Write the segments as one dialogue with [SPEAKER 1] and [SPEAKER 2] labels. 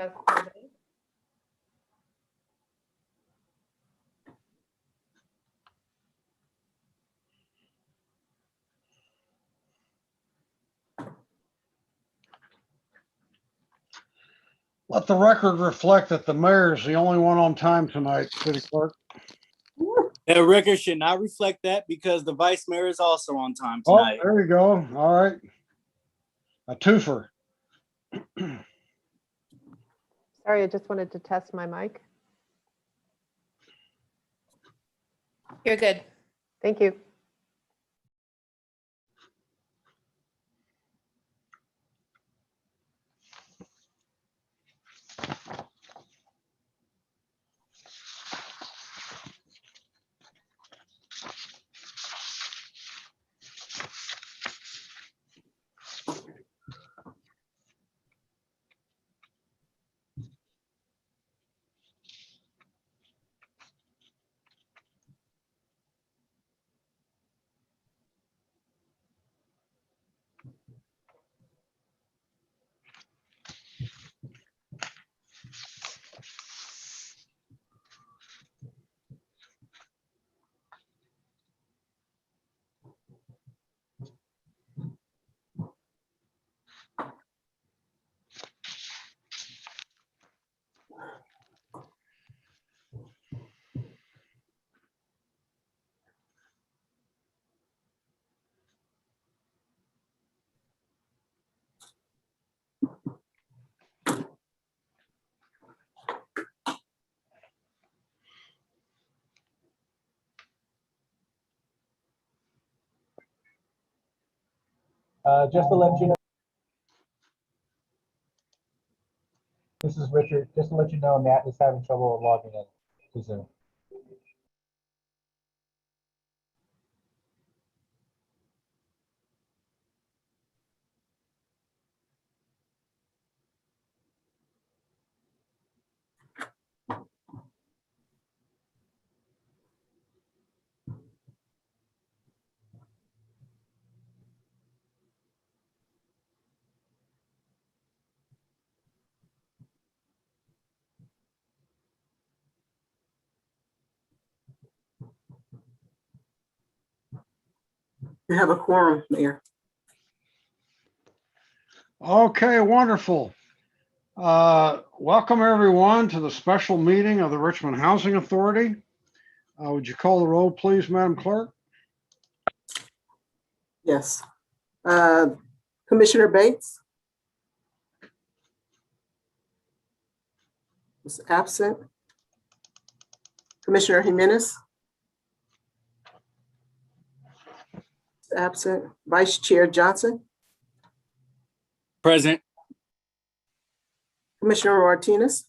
[SPEAKER 1] Test my mic.
[SPEAKER 2] Let the record reflect that the mayor is the only one on time tonight, City Clerk.
[SPEAKER 3] That record should not reflect that because the vice mayor is also on time
[SPEAKER 2] Oh,
[SPEAKER 3] tonight.
[SPEAKER 2] there you go. All right. A twofer.
[SPEAKER 1] Sorry, I just wanted to test my mic.
[SPEAKER 4] You're good.
[SPEAKER 1] Thank you.
[SPEAKER 5] Just to let you know, this is Richard. Just to let you know, Nat is having trouble logging in to Zoom.
[SPEAKER 6] You have a quorum, Mayor.
[SPEAKER 2] Okay, wonderful. Welcome everyone to the special meeting of the Richmond Housing Authority. Would you call the roll, please, Madam Clerk?
[SPEAKER 6] Yes. Commissioner Bates is absent. Commissioner Jimenez is absent. Vice Chair Johnson,
[SPEAKER 3] Present.
[SPEAKER 6] Commissioner Martinez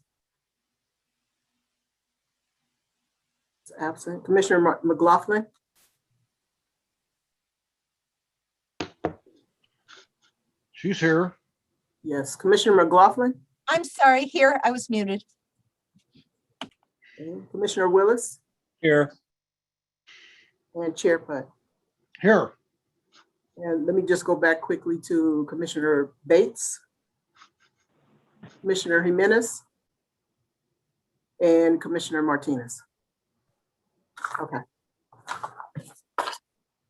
[SPEAKER 6] is absent. Commissioner McLaughlin,
[SPEAKER 2] She's here.
[SPEAKER 6] yes. Commissioner McLaughlin,
[SPEAKER 4] I'm sorry, here, I was muted.
[SPEAKER 6] and Commissioner Willis,
[SPEAKER 3] Here.
[SPEAKER 6] and Chair Putt.
[SPEAKER 2] Here.
[SPEAKER 6] And let me just go back quickly to Commissioner Bates, Commissioner Jimenez, and Commissioner Martinez. Okay.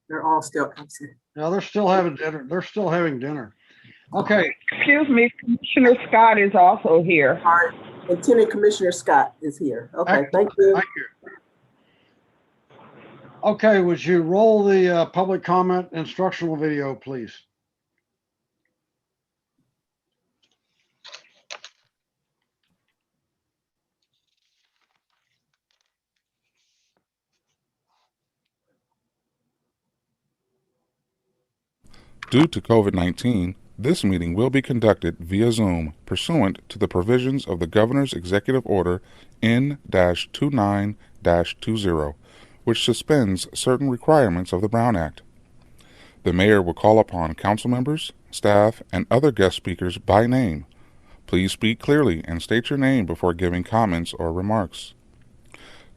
[SPEAKER 6] They're all still absent.
[SPEAKER 2] Now they're still having dinner. They're still having dinner. Okay.
[SPEAKER 7] Excuse me, Commissioner Scott is also here.
[SPEAKER 6] All right, Lieutenant Commissioner Scott is here. Okay, thank you.
[SPEAKER 2] Thank you. Okay, would you roll the public comment instructional video, please?
[SPEAKER 8] Due to COVID-19, this meeting will be conducted via Zoom pursuant to the provisions of the Governor's Executive Order N-29-20, which suspends certain requirements of the Brown Act. The Mayor will call upon council members, staff, and other guest speakers by name. Please speak clearly and state your name before giving comments or remarks.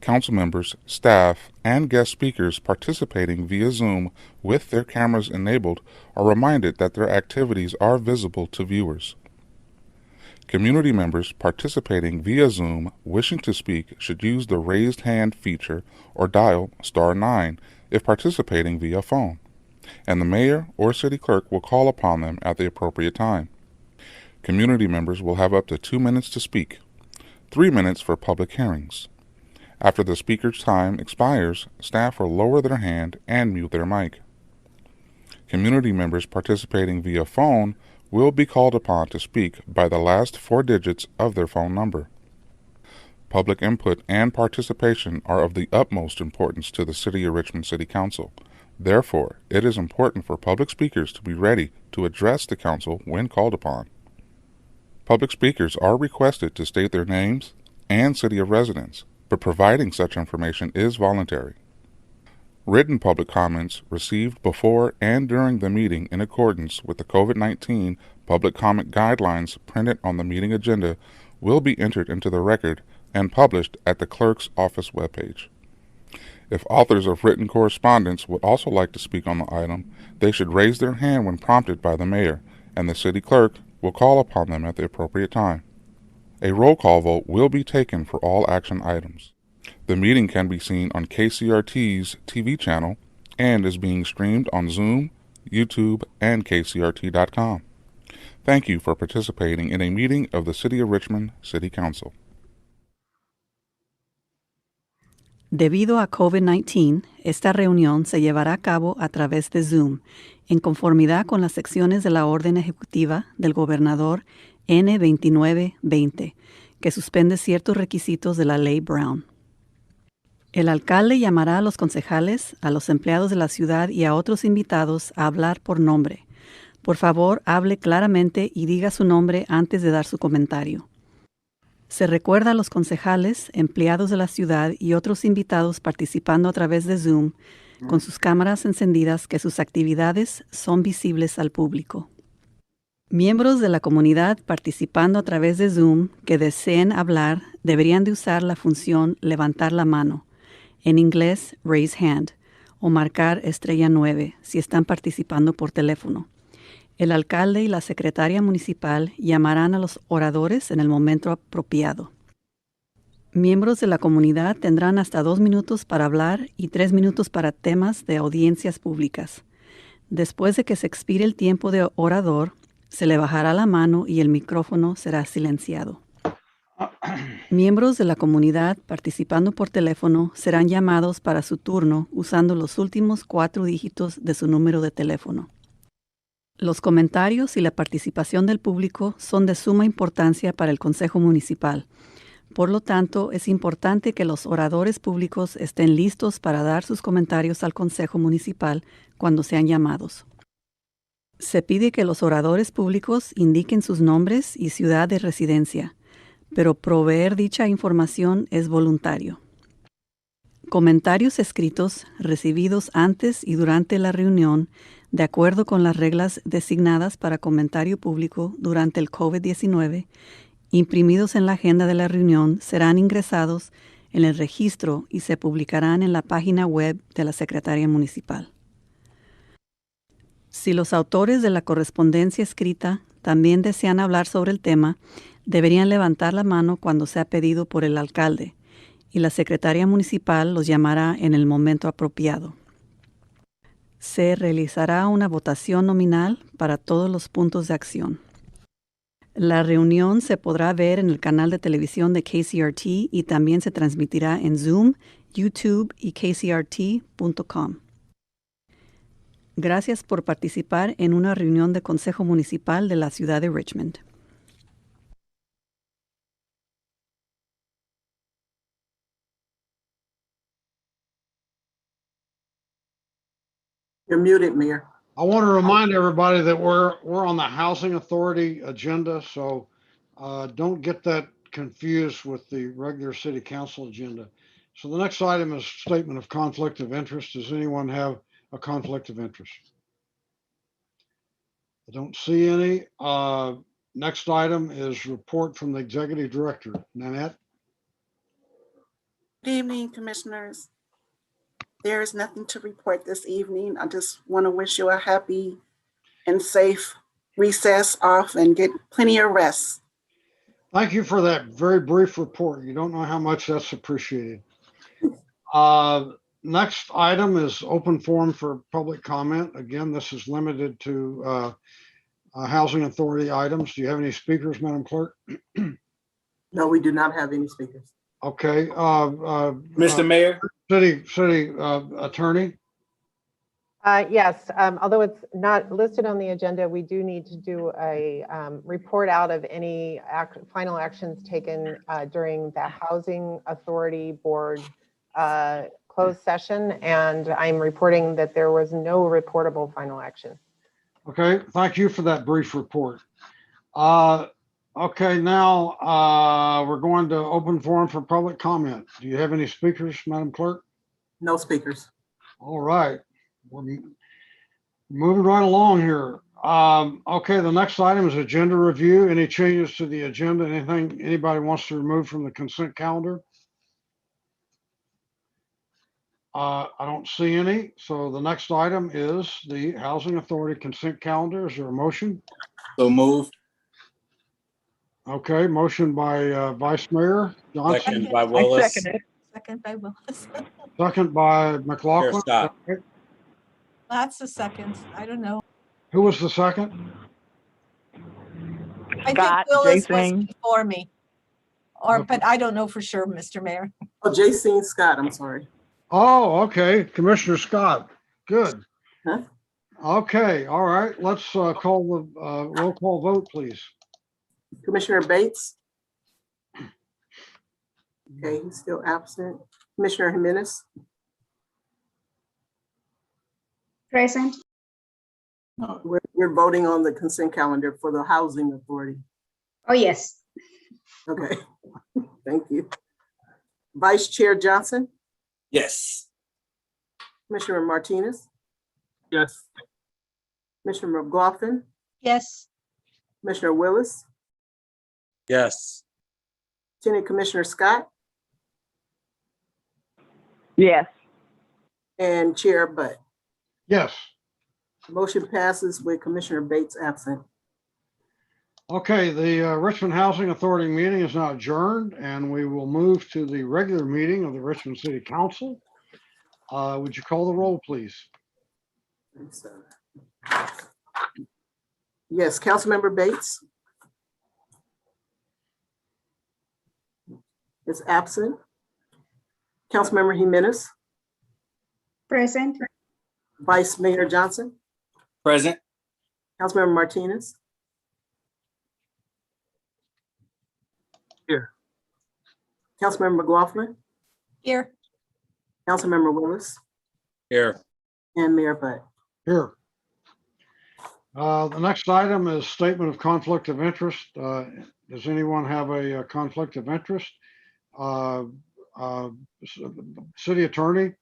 [SPEAKER 8] Council members, staff, and guest speakers participating via Zoom with their cameras enabled are reminded that their activities are visible to viewers. Community members participating via Zoom wishing to speak should use the raised hand feature or dial *9 if participating via phone, and the mayor or city clerk will call upon them at the appropriate time. Community members will have up to 2 minutes to speak, 3 minutes for public hearings. After the speaker's time expires, staff will lower their hand and mute their mic. Community members participating via phone will be called upon to speak by the last 4 digits of their phone number. Public input and participation are of the utmost importance to the City of Richmond City Council. Therefore, it is important for public speakers to be ready to address the council when called upon. Public speakers are requested to state their names and city of residence, but providing such information is voluntary. Written public comments received before and during the meeting in accordance with the COVID-19 public comment guidelines printed on the meeting agenda will be entered into the record and published at the clerk's office webpage. If authors of written correspondence would also like to speak on the item, they should raise their hand when prompted by the mayor, and the city clerk will call upon them at the appropriate time. A roll call vote will be taken for all action items. The meeting can be seen on KCRT's TV channel and is being streamed on Zoom, YouTube, and KCRT.com. Thank you for participating in a meeting of the City of Richmond City Council.
[SPEAKER 9] Debido a COVID-19, esta reunión se llevará a cabo a través de Zoom, en conformidad con las secciones de la orden ejecutiva del gobernador N-2920, que suspende ciertos requisitos de la Ley Brown. El alcalde llamará a los concejales, a los empleados de la ciudad y a otros invitados a hablar por nombre. Por favor, hable claramente y diga su nombre antes de dar su comentario. Se recuerda a los concejales, empleados de la ciudad y otros invitados participando a través de Zoom con sus cámaras encendidas que sus actividades son visibles al público. Miembros de la comunidad participando a través de Zoom que deseen hablar deberían de usar la función levantar la mano, en inglés raise hand, o marcar *9 si están participando por teléfono. El alcalde y la secretaria municipal llamarán a los oradores en el momento apropiado. Miembros de la comunidad tendrán hasta 2 minutos para hablar y 3 minutos para temas de audiencias públicas. Después de que se expire el tiempo de orador, se le bajará la mano y el micrófono será silenciado. Miembros de la comunidad participando por teléfono serán llamados para su turno usando los últimos 4 dígitos de su número de teléfono. Los comentarios y la participación del público son de suma importancia para el Consejo Municipal. Por lo tanto, es importante que los oradores públicos estén listos para dar sus comentarios al Consejo Municipal cuando sean llamados. Se pide que los oradores públicos indiquen sus nombres y ciudad de residencia, pero proveer dicha información es voluntario. Comentarios escritos recibidos antes y durante la reunión, de acuerdo con las reglas designadas para comentario público durante el COVID-19, imprimidos en la agenda de la reunión, serán ingresados en el registro y se publicarán en la página web de la Secretaría Municipal. Si los autores de la correspondencia escrita también desean hablar sobre el tema, deberían levantar la mano cuando sea pedido por el alcalde, y la Secretaría Municipal los llamará en el momento apropiado. Se realizará una votación nominal para todos los puntos de acción. La reunión se podrá ver en el canal de televisión de KCRT y también se transmitirá en Zoom, YouTube y kcrt.com. Gracias por participar en una reunión de Consejo Municipal de la ciudad de Richmond.
[SPEAKER 6] You're muted, Mayor.
[SPEAKER 2] I want to remind everybody that we're on the Housing Authority agenda, so don't get that confused with the regular city council agenda. So the next item is statement of conflict of interest. Does anyone have a conflict of interest? I don't see any. Next item is report from the executive director. Nanette?
[SPEAKER 10] Good evening, commissioners. There is nothing to report this evening. I just want to wish you a happy and safe recess off and get plenty of rest.
[SPEAKER 2] Thank you for that very brief report. You don't know how much that's appreciated. Next item is open forum for public comment. Again, this is limited to housing authority items. Do you have any speakers, Madam Clerk?
[SPEAKER 6] No, we do not have any speakers.
[SPEAKER 2] Okay.
[SPEAKER 3] Mr. Mayor,
[SPEAKER 2] City attorney.
[SPEAKER 1] Yes, although it's not listed on the agenda, we do need to do a report out of any final actions taken during the Housing Authority Board closed session, and I'm reporting that there was no reportable final action.
[SPEAKER 2] Okay, thank you for that brief report. Okay, now we're going to open forum for public comment. Do you have any speakers, Madam Clerk?
[SPEAKER 6] No speakers.
[SPEAKER 2] All right, we're moving right along here. Okay, the next item is agenda review. Any changes to the agenda? Anything anybody wants to remove from the consent calendar? I don't see any. So the next item is the Housing Authority consent calendar. Is there a motion?
[SPEAKER 3] so moved.
[SPEAKER 2] Okay, motion by Vice Mayor Johnson,
[SPEAKER 3] Second by
[SPEAKER 7] I
[SPEAKER 3] Willis.
[SPEAKER 7] second it.
[SPEAKER 4] Second by Willis.
[SPEAKER 2] second by
[SPEAKER 3] Chair
[SPEAKER 2] McLaughlin.
[SPEAKER 3] Scott.
[SPEAKER 4] Lots of seconds. I don't know.
[SPEAKER 2] Who was the second?
[SPEAKER 4] I think
[SPEAKER 7] Scott,
[SPEAKER 4] Willis was
[SPEAKER 7] Jason.
[SPEAKER 4] before me. But I don't know for sure, Mr. Mayor.
[SPEAKER 6] Oh, J.C. Scott, I'm sorry.
[SPEAKER 2] Oh, okay, Commissioner Scott. Good.
[SPEAKER 6] Huh?
[SPEAKER 2] Okay, all right. Let's call the roll call vote, please.
[SPEAKER 6] Commissioner Bates? Okay, he's still absent. Commissioner Jimenez?
[SPEAKER 11] Present.
[SPEAKER 6] We're voting on the consent calendar for the Housing Authority.
[SPEAKER 11] Oh, yes.
[SPEAKER 6] Okay, thank you. Vice Chair Johnson?
[SPEAKER 3] Yes.
[SPEAKER 6] Commissioner Martinez?
[SPEAKER 5] Yes.
[SPEAKER 6] Commissioner McLaughlin?
[SPEAKER 4] Yes.
[SPEAKER 6] Commissioner Willis?
[SPEAKER 3] Yes.
[SPEAKER 6] Lieutenant Commissioner Scott?
[SPEAKER 7] Yes.
[SPEAKER 6] And Chair Butt.
[SPEAKER 2] Yes.
[SPEAKER 6] Motion passes with Commissioner Bates absent.
[SPEAKER 2] Okay, the Richmond Housing Authority meeting is now adjourned, and we will move to the regular meeting of the Richmond City Council. Would you call the roll, please?
[SPEAKER 6] Yes, Councilmember Bates is absent. Councilmember Jimenez,
[SPEAKER 11] Present.
[SPEAKER 6] Vice Mayor Johnson,
[SPEAKER 3] Present.
[SPEAKER 6] Councilmember Martinez.
[SPEAKER 5] Here.
[SPEAKER 6] Councilmember McLaughlin,
[SPEAKER 4] Here.
[SPEAKER 6] Councilmember Willis,
[SPEAKER 3] Here.
[SPEAKER 6] and Mayor Butt.
[SPEAKER 2] Here. The next item is statement of conflict of interest. Does anyone have a conflict of interest? City Attorney?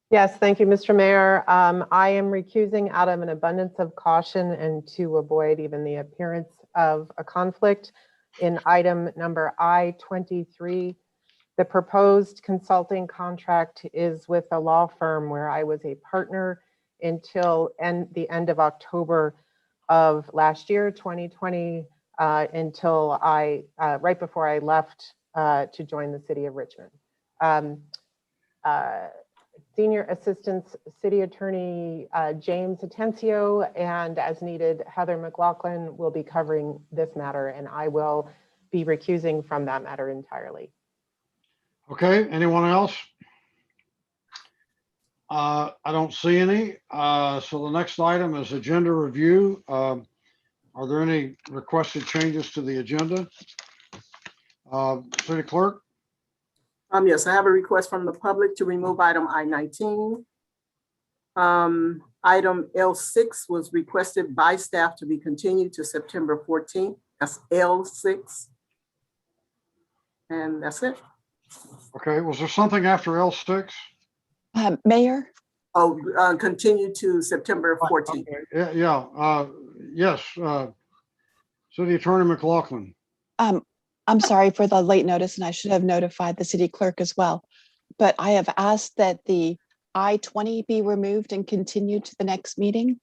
[SPEAKER 1] Yes, thank you, Mr. Mayor. I am recusing out of an abundance of caution and to avoid even the appearance of a conflict in item number I-23. The proposed consulting contract is with a law firm where I was a partner until the end of October of last year, 2020, until right before I left to join the city of Richmond. Senior Assistant City Attorney James Atencio and as needed, Heather McLaughlin will be covering this matter, and I will be recusing from that matter entirely.
[SPEAKER 2] Okay, anyone else? I don't see any. So the next item is agenda review. Are there any requested changes to the agenda? City Clerk?
[SPEAKER 6] Yes, I have a request from the public to remove item I-19. Item L6 was requested by staff to be continued to September 14th. That's L6. And that's it.
[SPEAKER 2] Okay, was there something after L6?
[SPEAKER 11] Mayor?
[SPEAKER 6] Oh, continue to September 14th.
[SPEAKER 2] Okay, yes. City Attorney McLaughlin.
[SPEAKER 11] I'm sorry for the late notice, and I should have notified the city clerk as well. But I have asked that the I-20 be removed and continued to the next meeting.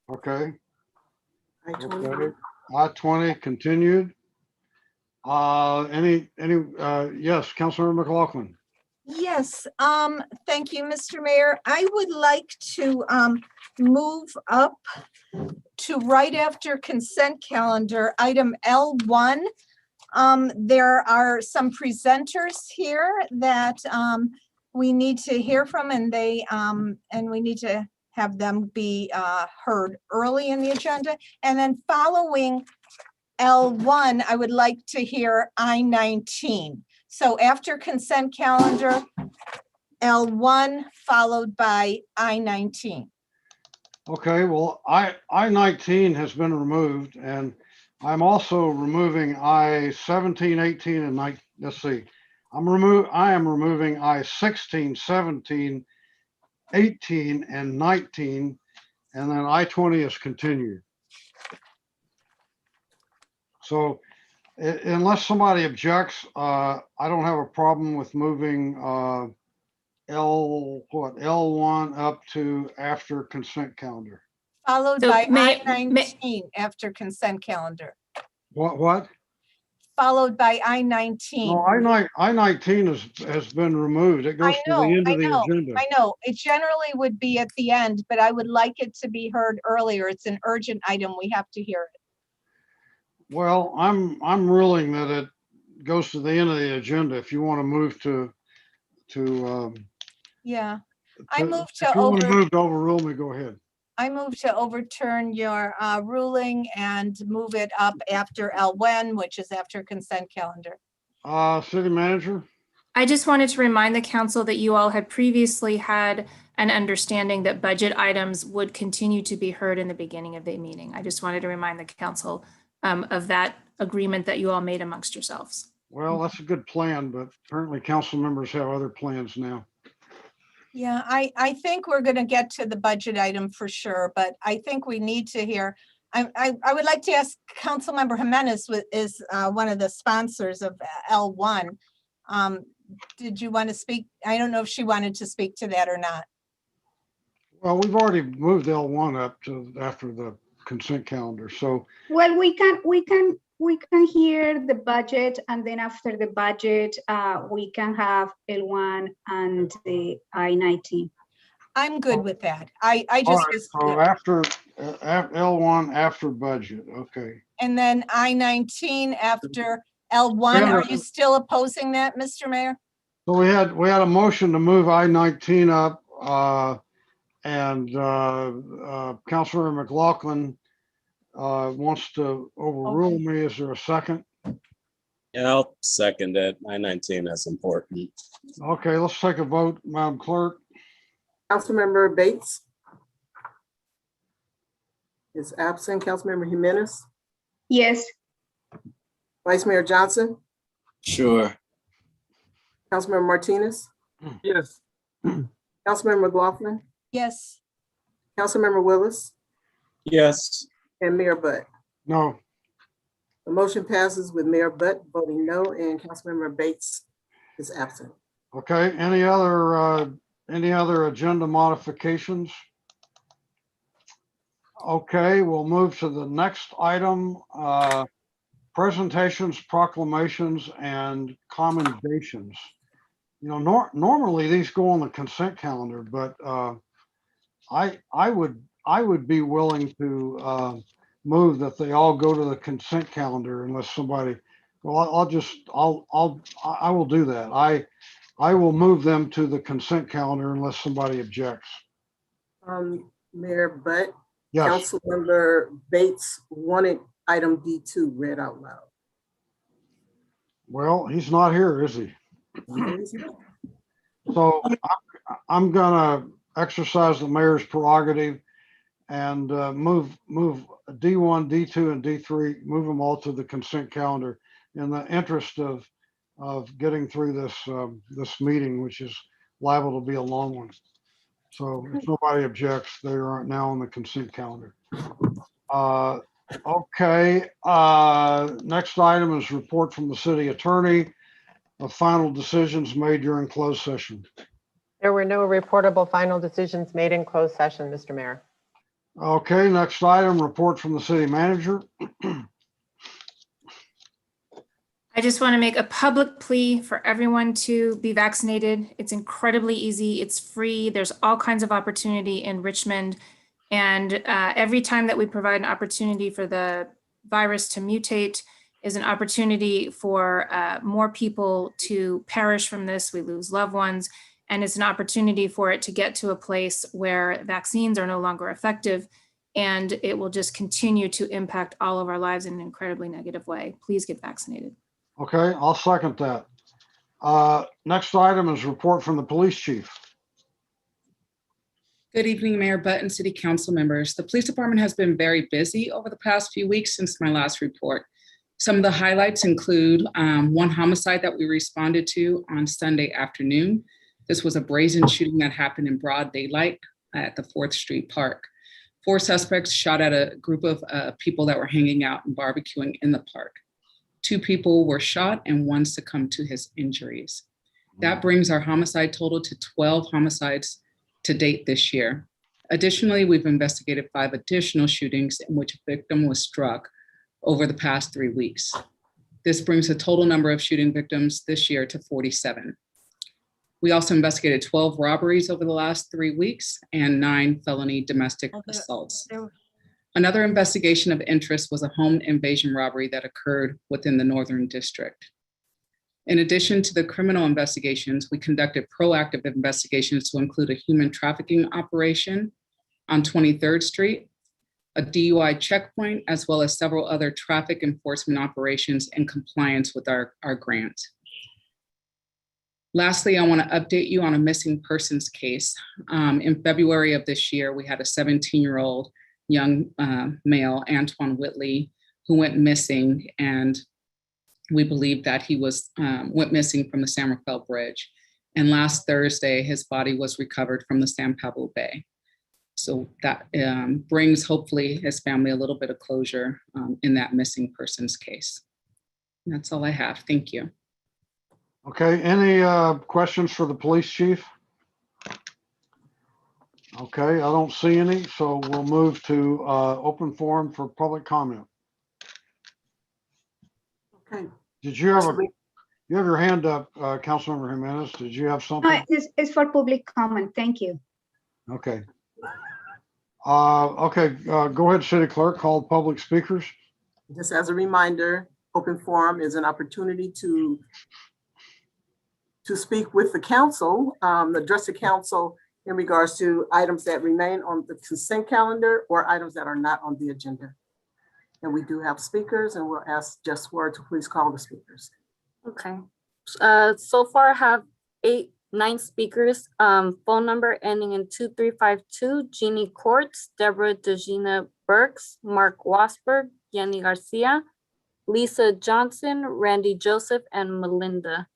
[SPEAKER 2] Okay.
[SPEAKER 6] I-20.
[SPEAKER 2] Okay. I-20 continued. Yes, Councilmember McLaughlin.
[SPEAKER 4] Yes, thank you, Mr. Mayor. I would like to move up to right after consent calendar, item L1. There are some presenters here that we need to hear from, and we need to have them be heard early in the agenda. And then following L1, I would like to hear I-19. So after consent calendar, L1 followed by I-19.
[SPEAKER 2] Okay, well, I-19 has been removed, and I'm also removing I-17, 18, and 19. Let's see. I am removing I-16, 17, 18, and 19, and then I-20 is continued. So unless somebody objects, I don't have a problem with moving L1 up to after consent calendar.
[SPEAKER 4] Followed
[SPEAKER 12] So
[SPEAKER 4] by
[SPEAKER 12] may-
[SPEAKER 4] I-19 after consent calendar.
[SPEAKER 2] What?
[SPEAKER 4] Followed by I-19.
[SPEAKER 2] No, I-19 has been removed. It goes to the end of the agenda.
[SPEAKER 4] I know. It generally would be at the end, but I would like it to be heard earlier. It's an urgent item. We have to hear it.
[SPEAKER 2] Well, I'm ruling that it goes to the end of the agenda. If you want to move to
[SPEAKER 4] Yeah. I move
[SPEAKER 2] if you want to move to overrule me, go ahead.
[SPEAKER 4] I move to overturn your ruling and move it up after L1, which is after consent calendar.
[SPEAKER 2] City manager?
[SPEAKER 12] I just wanted to remind the council that you all had previously had an understanding that budget items would continue to be heard in the beginning of the meeting. I just wanted to remind the council of that agreement that you all made amongst yourselves.
[SPEAKER 2] Well, that's a good plan, but apparently council members have other plans now.
[SPEAKER 4] Yeah, I think we're going to get to the budget item for sure, but I think we need to hear. I would like to ask Councilmember Jimenez is one of the sponsors of L1. Did you want to speak? I don't know if she wanted to speak to that or not.
[SPEAKER 2] Well, we've already moved L1 up to after the consent calendar, so.
[SPEAKER 13] Well, we can hear the budget, and then after the budget, we can have L1 and the I-19.
[SPEAKER 4] I'm good with that. I
[SPEAKER 2] All
[SPEAKER 4] just
[SPEAKER 2] right, so after L1 after budget, okay.
[SPEAKER 4] and then I-19 after L1. Are you still opposing that, Mr. Mayor?
[SPEAKER 2] So we had a motion to move I-19 up, and Councilor McLaughlin wants to overrule me. Is there a second?
[SPEAKER 14] Yeah, I'll second it. I-19 is important.
[SPEAKER 2] Okay, let's take a vote, Madam Clerk.
[SPEAKER 6] Councilmember Bates is absent. Councilmember Jimenez,
[SPEAKER 13] Yes.
[SPEAKER 6] Vice Mayor Johnson,
[SPEAKER 3] Sure.
[SPEAKER 6] Councilmember Martinez,
[SPEAKER 3] Yes.
[SPEAKER 6] Councilmember McLaughlin,
[SPEAKER 4] Yes.
[SPEAKER 6] Councilmember Willis,
[SPEAKER 14] Yes.
[SPEAKER 6] and Mayor Butt.
[SPEAKER 2] No.
[SPEAKER 6] The motion passes with Mayor Butt voting no, and Councilmember Bates is absent.
[SPEAKER 2] Okay, any other agenda modifications? Okay, we'll move to the next item, presentations, proclamations, and commendations. You know, normally these go on the consent calendar, but I would be willing to move that they all go to the consent calendar unless somebody, well, I will do that. I will move them to the consent calendar unless somebody objects.
[SPEAKER 6] Mayor Butt,
[SPEAKER 2] Yes.
[SPEAKER 6] Councilmember Bates wanted item D2 read out loud.
[SPEAKER 2] Well, he's not here, is he? So I'm gonna exercise the mayor's prerogative and move D1, D2, and D3, move them all to the consent calendar in the interest of getting through this meeting, which is liable to be a long one. So if nobody objects, they are now on the consent calendar. Okay, next item is report from the city attorney of final decisions made during closed session.
[SPEAKER 1] There were no reportable final decisions made in closed session, Mr. Mayor.
[SPEAKER 2] Okay, next item, report from the city manager.
[SPEAKER 12] I I just want to make a public plea for everyone to be vaccinated. It's incredibly easy. It's free. There's all kinds of opportunity in Richmond. And every time that we provide an opportunity for the virus to mutate is an opportunity for more people to perish from this. We lose loved ones. And it's an opportunity for it to get to a place where vaccines are no longer effective. And it will just continue to impact all of our lives in an incredibly negative way. Please get vaccinated.
[SPEAKER 2] Okay, I'll second that. Next item is report from the police chief.
[SPEAKER 15] Good evening, Mayor Butt and City Council members. The police department has been very busy over the past few weeks since my last report. Some of the highlights include one homicide that we responded to on Sunday afternoon. This was a brazen shooting that happened in broad daylight at the 4th Street Park. 4 suspects shot at a group of people that were hanging out and barbecuing in the park. 2 people were shot and 1 succumbed to his injuries. That brings our homicide total to 12 homicides to date this year. Additionally, we've investigated 5 additional shootings in which a victim was struck over the past 3 weeks. This brings the total number of shooting victims this year to 47. We also investigated 12 robberies over the last 3 weeks and 9 felony domestic assaults. Another investigation of interest was a home invasion robbery that occurred within the Northern District. In addition to the criminal investigations, we conducted proactive investigations to include a human trafficking operation on 23rd Street, a DUI checkpoint, as well as several other traffic enforcement operations in compliance with our grant. Lastly, I want to update you on a missing persons case. In February of this year, we had a 17-year-old young male, Antoine Whitley, who went missing, and we believe that he went missing from the San Rafael Bridge. And last Thursday, his body was recovered from the San Pablo Bay. So that brings, hopefully, his family a little bit of closure in that missing persons case. And that's all I have. Thank you.
[SPEAKER 2] Okay, any questions for the police chief? Okay, I don't see any, so we'll move to open forum for public comment.
[SPEAKER 6] Okay.
[SPEAKER 2] Did you have your hand up, Councilmember Jimenez? Did you have something?
[SPEAKER 13] It's for public comment. Thank you.
[SPEAKER 2] Okay. Go ahead, City Clerk, call public speakers.
[SPEAKER 6] Just as a reminder, open forum is an opportunity to speak with the council, address the council in regards to items that remain on the consent calendar or items that are not on the agenda. And we do have speakers, and we'll ask Jess Ward to please call the speakers.
[SPEAKER 16] Okay. So far I have 9 speakers. Phone number ending in 2352, Jeannie Courts, Deborah DeGina Burks, Mark Wasberg, Yanni Garcia, Lisa Johnson, Randy Joseph, and Melinda.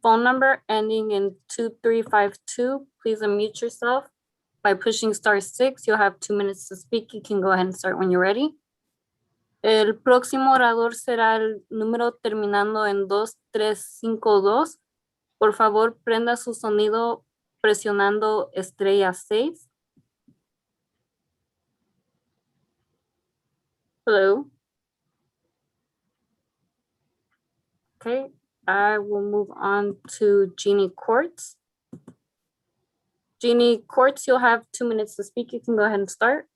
[SPEAKER 16] Phone number ending in 2352. Please unmute yourself by pushing *6. You'll have 2 minutes to speak. You can go ahead and start when you're ready. El próximo orador será el número terminando en 2352. Por favor, prenda su sonido presionando estrella 6. Hello. Okay. I will move on to Jeannie Courts. Jeannie Courts, you'll have 2 minutes to speak. You can go ahead and start.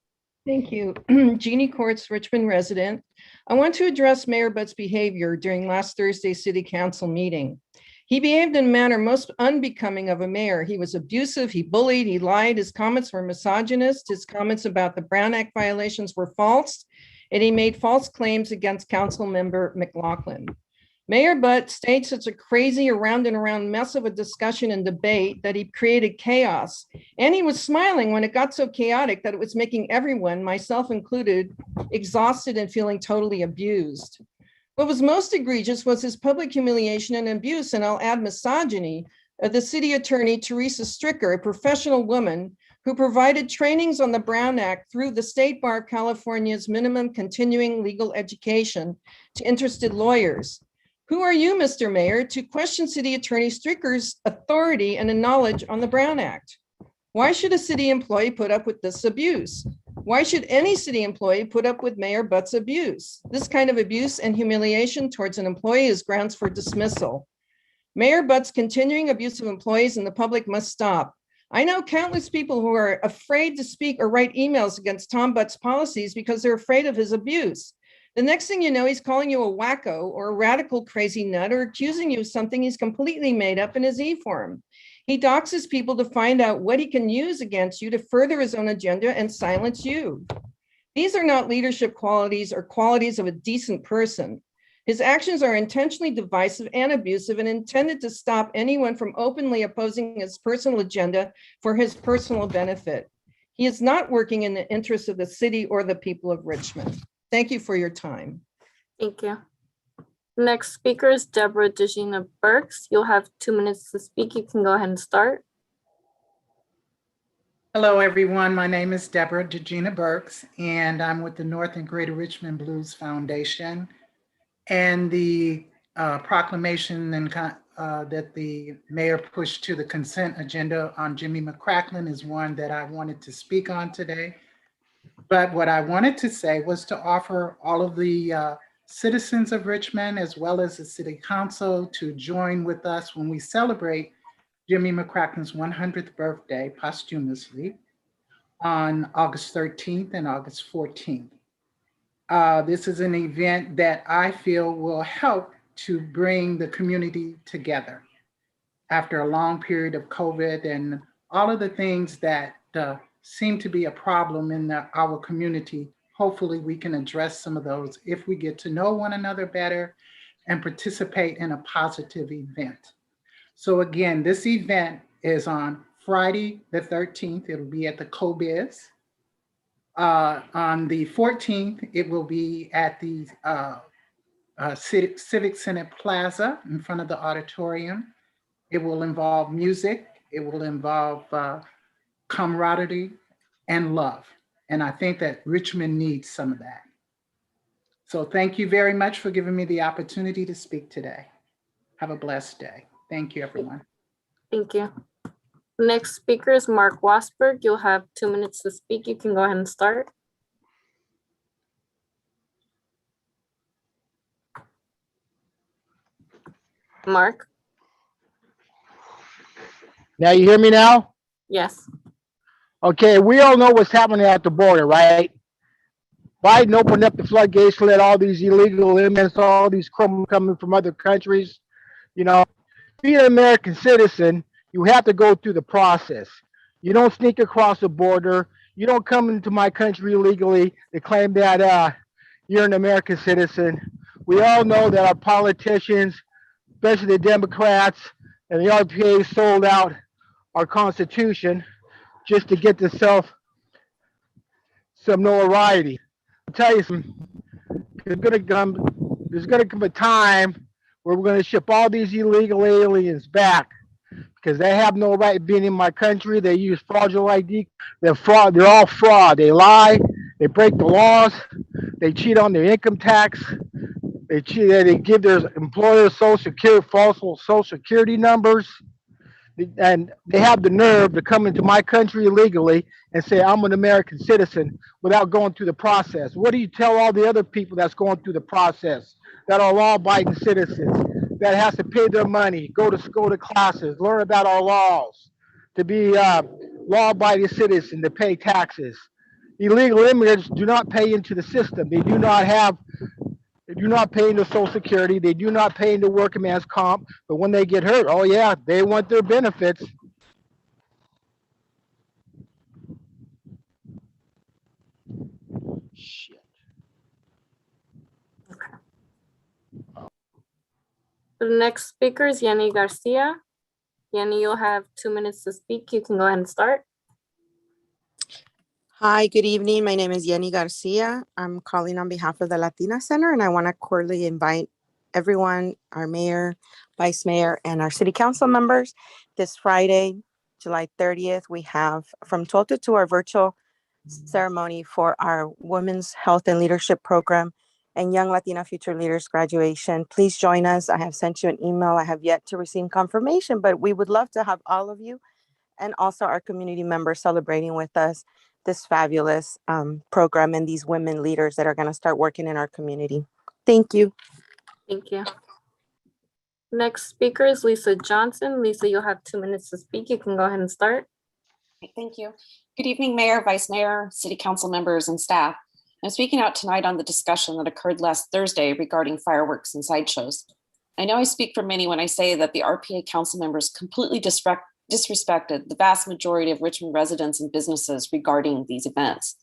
[SPEAKER 17] Thank you. Jeannie Courts, Richmond resident. I want to address Mayor Butt's behavior during last Thursday's City Council meeting. He behaved in a manner most unbecoming of a mayor. He was abusive, he bullied, he lied, his comments were misogynist, his comments about the Brown Act violations were false, and he made false claims against Council Member McLaughlin. Mayor Butt staged such a crazy around and around mess of a discussion and debate that he created chaos. And he was smiling when it got so chaotic that it was making everyone, myself included, exhausted and feeling totally abused. What was most egregious was his public humiliation and abuse, and I'll add misogyny, of the city attorney, Teresa Stricker, a professional woman who provided trainings on the Brown Act through the State Bar of California's minimum continuing legal education to interested lawyers. Who are you, Mr. Mayor, to question City Attorney Stricker's authority and knowledge on the Brown Act? Why should a city employee put up with this abuse? Why should any city employee put up with Mayor Butt's abuse? This kind of abuse and humiliation towards an employee is grounds for dismissal. Mayor Butt's continuing abuse of employees and the public must stop. I know countless people who are afraid to speak or write emails against Tom Butt's policies because they're afraid of his abuse. The next thing you know, he's calling you a wacko or a radical crazy nut or accusing you of something he's completely made up in his e-form. He doxes people to find out what he can use against you to further his own agenda and silence you. These are not leadership qualities or qualities of a decent person. His actions are intentionally divisive and abusive and intended to stop anyone from openly opposing his personal agenda for his personal benefit. He is not working in the interests of the city or the people of Richmond. Thank you for your time.
[SPEAKER 16] Thank you. Next speaker is Deborah DeGina Burks. You'll have 2 minutes to speak. You can go ahead and start.
[SPEAKER 18] Hello, everyone. My name is Deborah DeGina Burks, and I'm with the North and Greater Richmond Blues Foundation. And the proclamation that the mayor pushed to the consent agenda on Jimmy McCracklin is one that I wanted to speak on today. But what I wanted to say was to offer all of the citizens of Richmond, as well as the city council, to join with us when we celebrate Jimmy McCracklin's 100th birthday posthumously on August 13th and August 14th. This is an event that I feel will help to bring the community together after a long period of COVID and all of the things that seem to be a problem in our community. Hopefully we can address some of those if we get to know one another better and participate in a positive event. So again, this event is on Friday the 13th. It'll be at the CoBiz. On the 14th, it will be at the Civic Center Plaza in front of the auditorium. It will involve music. It will involve camaraderie and love. And I think that Richmond needs some of that. So thank you very much for giving me the opportunity to speak today. Have a blessed day. Thank you, everyone.
[SPEAKER 16] Thank you. Next speaker is Mark Wasberg. You'll have 2 minutes to speak. You can go ahead and start. Mark?
[SPEAKER 19] Now you hear me now?
[SPEAKER 16] Yes.
[SPEAKER 19] Okay, we all know what's happening at the border, right? Biden opened up the floodgates to let all these illegal immigrants, all these criminals coming from other countries. You know, being an American citizen, you have to go through the process. You don't sneak across the border. You don't come into my country illegally to claim that you're an American citizen. We all know that our politicians, especially the Democrats and the RPA, sold out our Constitution just to get themselves some notoriety. I'll tell you something, there's gonna come a time where we're gonna ship all these illegal aliens back because they have no right being in my country. They use fraudulent ID. They're fraud. They're all fraud. They lie. They break the laws. They cheat on their income tax. They cheat. They give their employers false social security numbers. And they have the nerve to come into my country illegally and say, I'm an American citizen without going through the process. What do you tell all the other people that's going through the process that are law-abiding citizens, that has to pay their money, go to school, to classes, learn about our laws, to be law-abiding citizens, to pay taxes? Illegal immigrants do not pay into the system. They do not pay into Social Security. They do not pay into working man's comp. But when they get hurt, oh yeah, they want their benefits. Shit.
[SPEAKER 16] The next speaker is Yanni Garcia. Yanni, you'll have 2 minutes to speak. You can go ahead and start.
[SPEAKER 20] Hi, good evening. My name is Yenny Garcia. I'm calling on behalf of the Latina Center, and I want to cordially invite everyone, our mayor, vice mayor, and our city council members. This Friday, July 30th, we have from 12 to 2 our virtual ceremony for our Women's Health and Leadership Program and Young Latina Future Leaders graduation. Please join us. I have sent you an email. I have yet to receive confirmation, but we would love to have all of you and also our community members celebrating with us. this fabulous program and these women leaders that are going to start working in our community. Thank you.
[SPEAKER 16] Thank you. Next speaker is Lisa Johnson. Lisa, you'll have 2 minutes to speak. You can go ahead and start.
[SPEAKER 21] Thank you. Good evening, Mayor, Vice Mayor, City Council members, and staff. I'm speaking out tonight on the discussion that occurred last Thursday regarding fireworks and sideshows. I know I speak for many when I say that the RPA council members completely disrespected the vast majority of Richmond residents and businesses regarding these events.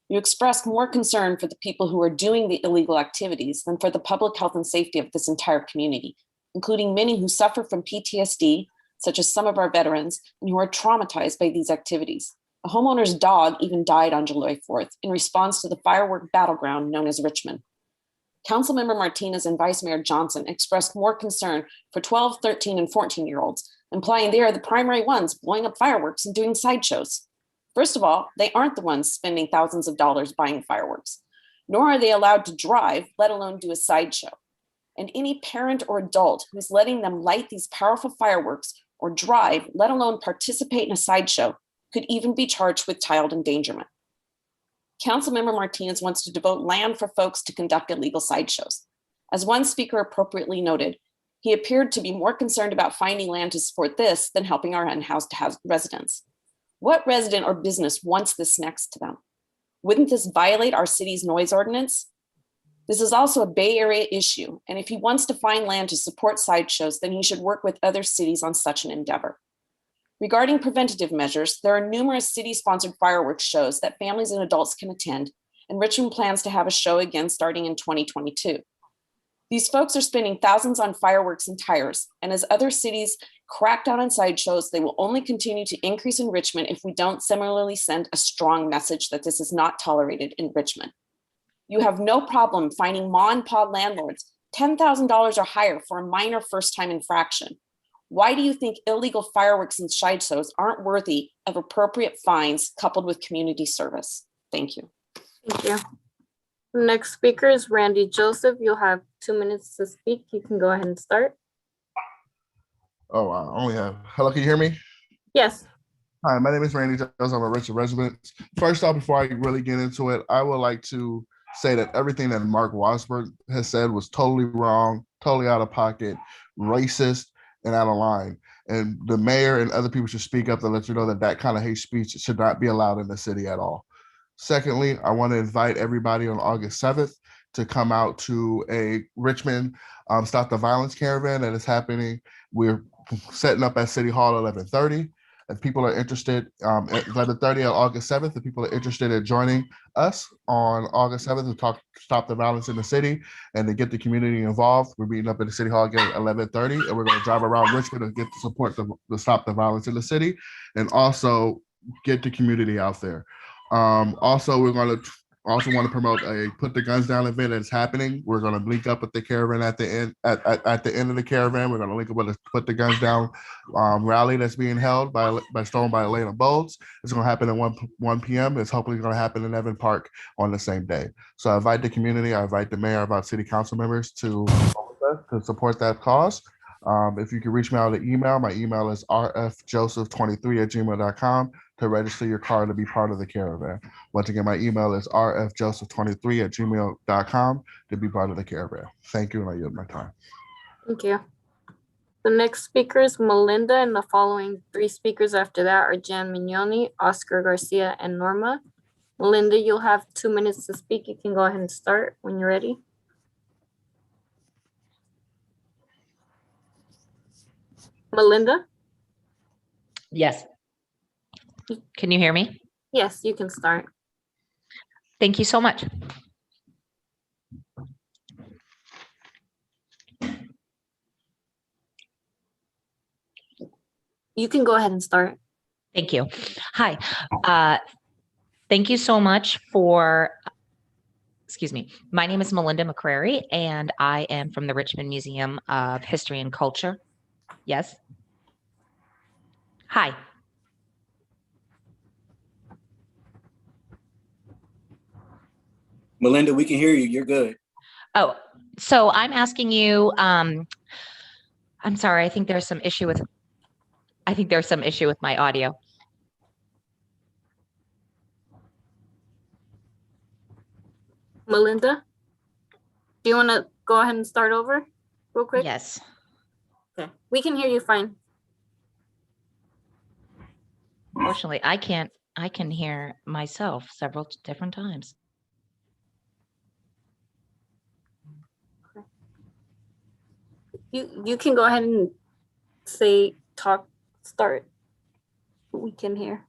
[SPEAKER 21] You expressed more concern for the people who are doing the illegal activities than for the public health and safety of this entire community, including many who suffer from PTSD, such as some of our veterans, and who are traumatized by these activities. A homeowner's dog even died on July 4th in response to the firework battleground known as Richmond. Councilmember Martinez and Vice Mayor Johnson expressed more concern for 12, 13, and 14-year-olds, implying they are the primary ones blowing up fireworks and doing sideshows. First of all, they aren't the ones spending thousands of dollars buying fireworks, nor are they allowed to drive, let alone do a sideshow. And any parent or adult who's letting them light these powerful fireworks or drive, let alone participate in a sideshow, could even be charged with child endangerment. Councilmember Martinez wants to devote land for folks to conduct illegal sideshows. As one speaker appropriately noted, he appeared to be more concerned about finding land to support this than helping our unhoused residents. What resident or business wants this next to them? Wouldn't this violate our city's noise ordinance? This is also a Bay Area issue, and if he wants to find land to support sideshows, then he should work with other cities on such an endeavor. Regarding preventative measures, there are numerous city-sponsored fireworks shows that families and adults can attend, and Richmond plans to have a show again starting in 2022. These folks are spending thousands on fireworks and tires, and as other cities crack down on sideshows, they will only continue to increase in Richmond if we don't similarly send a strong message that this is not tolerated in Richmond. You have no problem finding ma and pa landlords $10,000 or higher for a minor first-time infraction. Why do you think illegal fireworks and sideshows aren't worthy of appropriate fines coupled with community service? Thank you.
[SPEAKER 16] Thank you. Next speaker is Randy Joseph. You'll have 2 minutes to speak. You can go ahead and start.
[SPEAKER 22] Oh, I only have, hello, can you hear me?
[SPEAKER 16] Yes.
[SPEAKER 22] Hi, my name is Randy Joseph. I'm a Richmond resident. First off, before I really get into it, I would like to say that everything that Mark Wasberg has said was totally wrong, totally out of pocket, racist, and out of line. And the mayor and other people should speak up to let you know that that kind of hate speech should not be allowed in the city at all. Secondly, I want to invite everybody on August 7th to come out to a Richmond Stop the Violence caravan that is happening. We're setting up at City Hall at 11:30. If people are interested, at 11:30 on August 7th, if people are interested in joining us on August 7th to stop the violence in the city and to get the community involved, we're meeting up at the City Hall again at 11:30, and we're going to drive around Richmond and get to support the stop the violence in the city and also get the community out there. Also, we're going to want to promote a Put the Guns Down event that's happening. We're going to link up with the caravan at the end at the end of the caravan. We're going to link up with a Put the Guns Down rally that's being held by Elena Bowles. It's going to happen at 1 p.m. It's hopefully going to happen in Evan Park on the same day. So I invite the community, I invite the mayor, I invite city council members to support that cause. If you can reach me out an email, my email is rfjoseph23@gmail.com to register your car to be part of the caravan. Once again, my email is rfjoseph23@gmail.com to be part of the caravan. Thank you, and I yield my time.
[SPEAKER 16] Thank you. The next speaker is Melinda, and the following 3 speakers after that are Jan Mignoni, Oscar Garcia, and Norma. Melinda, you'll have 2 minutes to speak. You can go ahead and start when you're ready. Melinda?
[SPEAKER 23] Yes. Can you hear me?
[SPEAKER 16] Yes, you can start.
[SPEAKER 23] Thank you so much.
[SPEAKER 16] You can go ahead and start.
[SPEAKER 23] Thank you. Hi. Thank you so much for, excuse me. My name is Melinda McCrary, and I am from the Richmond Museum of History and Culture. Yes. Hi.
[SPEAKER 3] Melinda, we can hear you. You're good.
[SPEAKER 23] Oh, so I'm asking you, I'm sorry, I think there's some issue with my audio.
[SPEAKER 16] Melinda, do you want to go ahead and start over real quick?
[SPEAKER 23] Yes.
[SPEAKER 16] Okay, we can hear you fine.
[SPEAKER 23] Fortunately, I can hear myself several different times.
[SPEAKER 16] You can go ahead and say start. We can hear.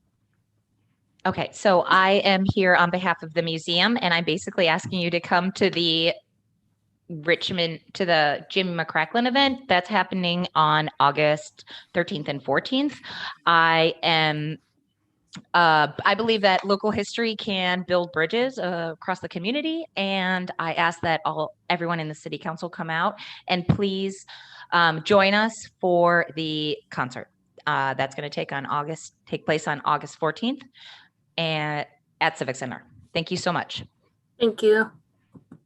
[SPEAKER 23] Okay, so I am here on behalf of the museum, and I'm basically asking you to come to the Jimmy McCracklin event that's happening on August 13th and 14th. I believe that local history can build bridges across the community, and I ask that everyone in the city council come out and please join us for the concert. That's going to take place on August 14th and at Civic Center. Thank you so much.
[SPEAKER 16] Thank you.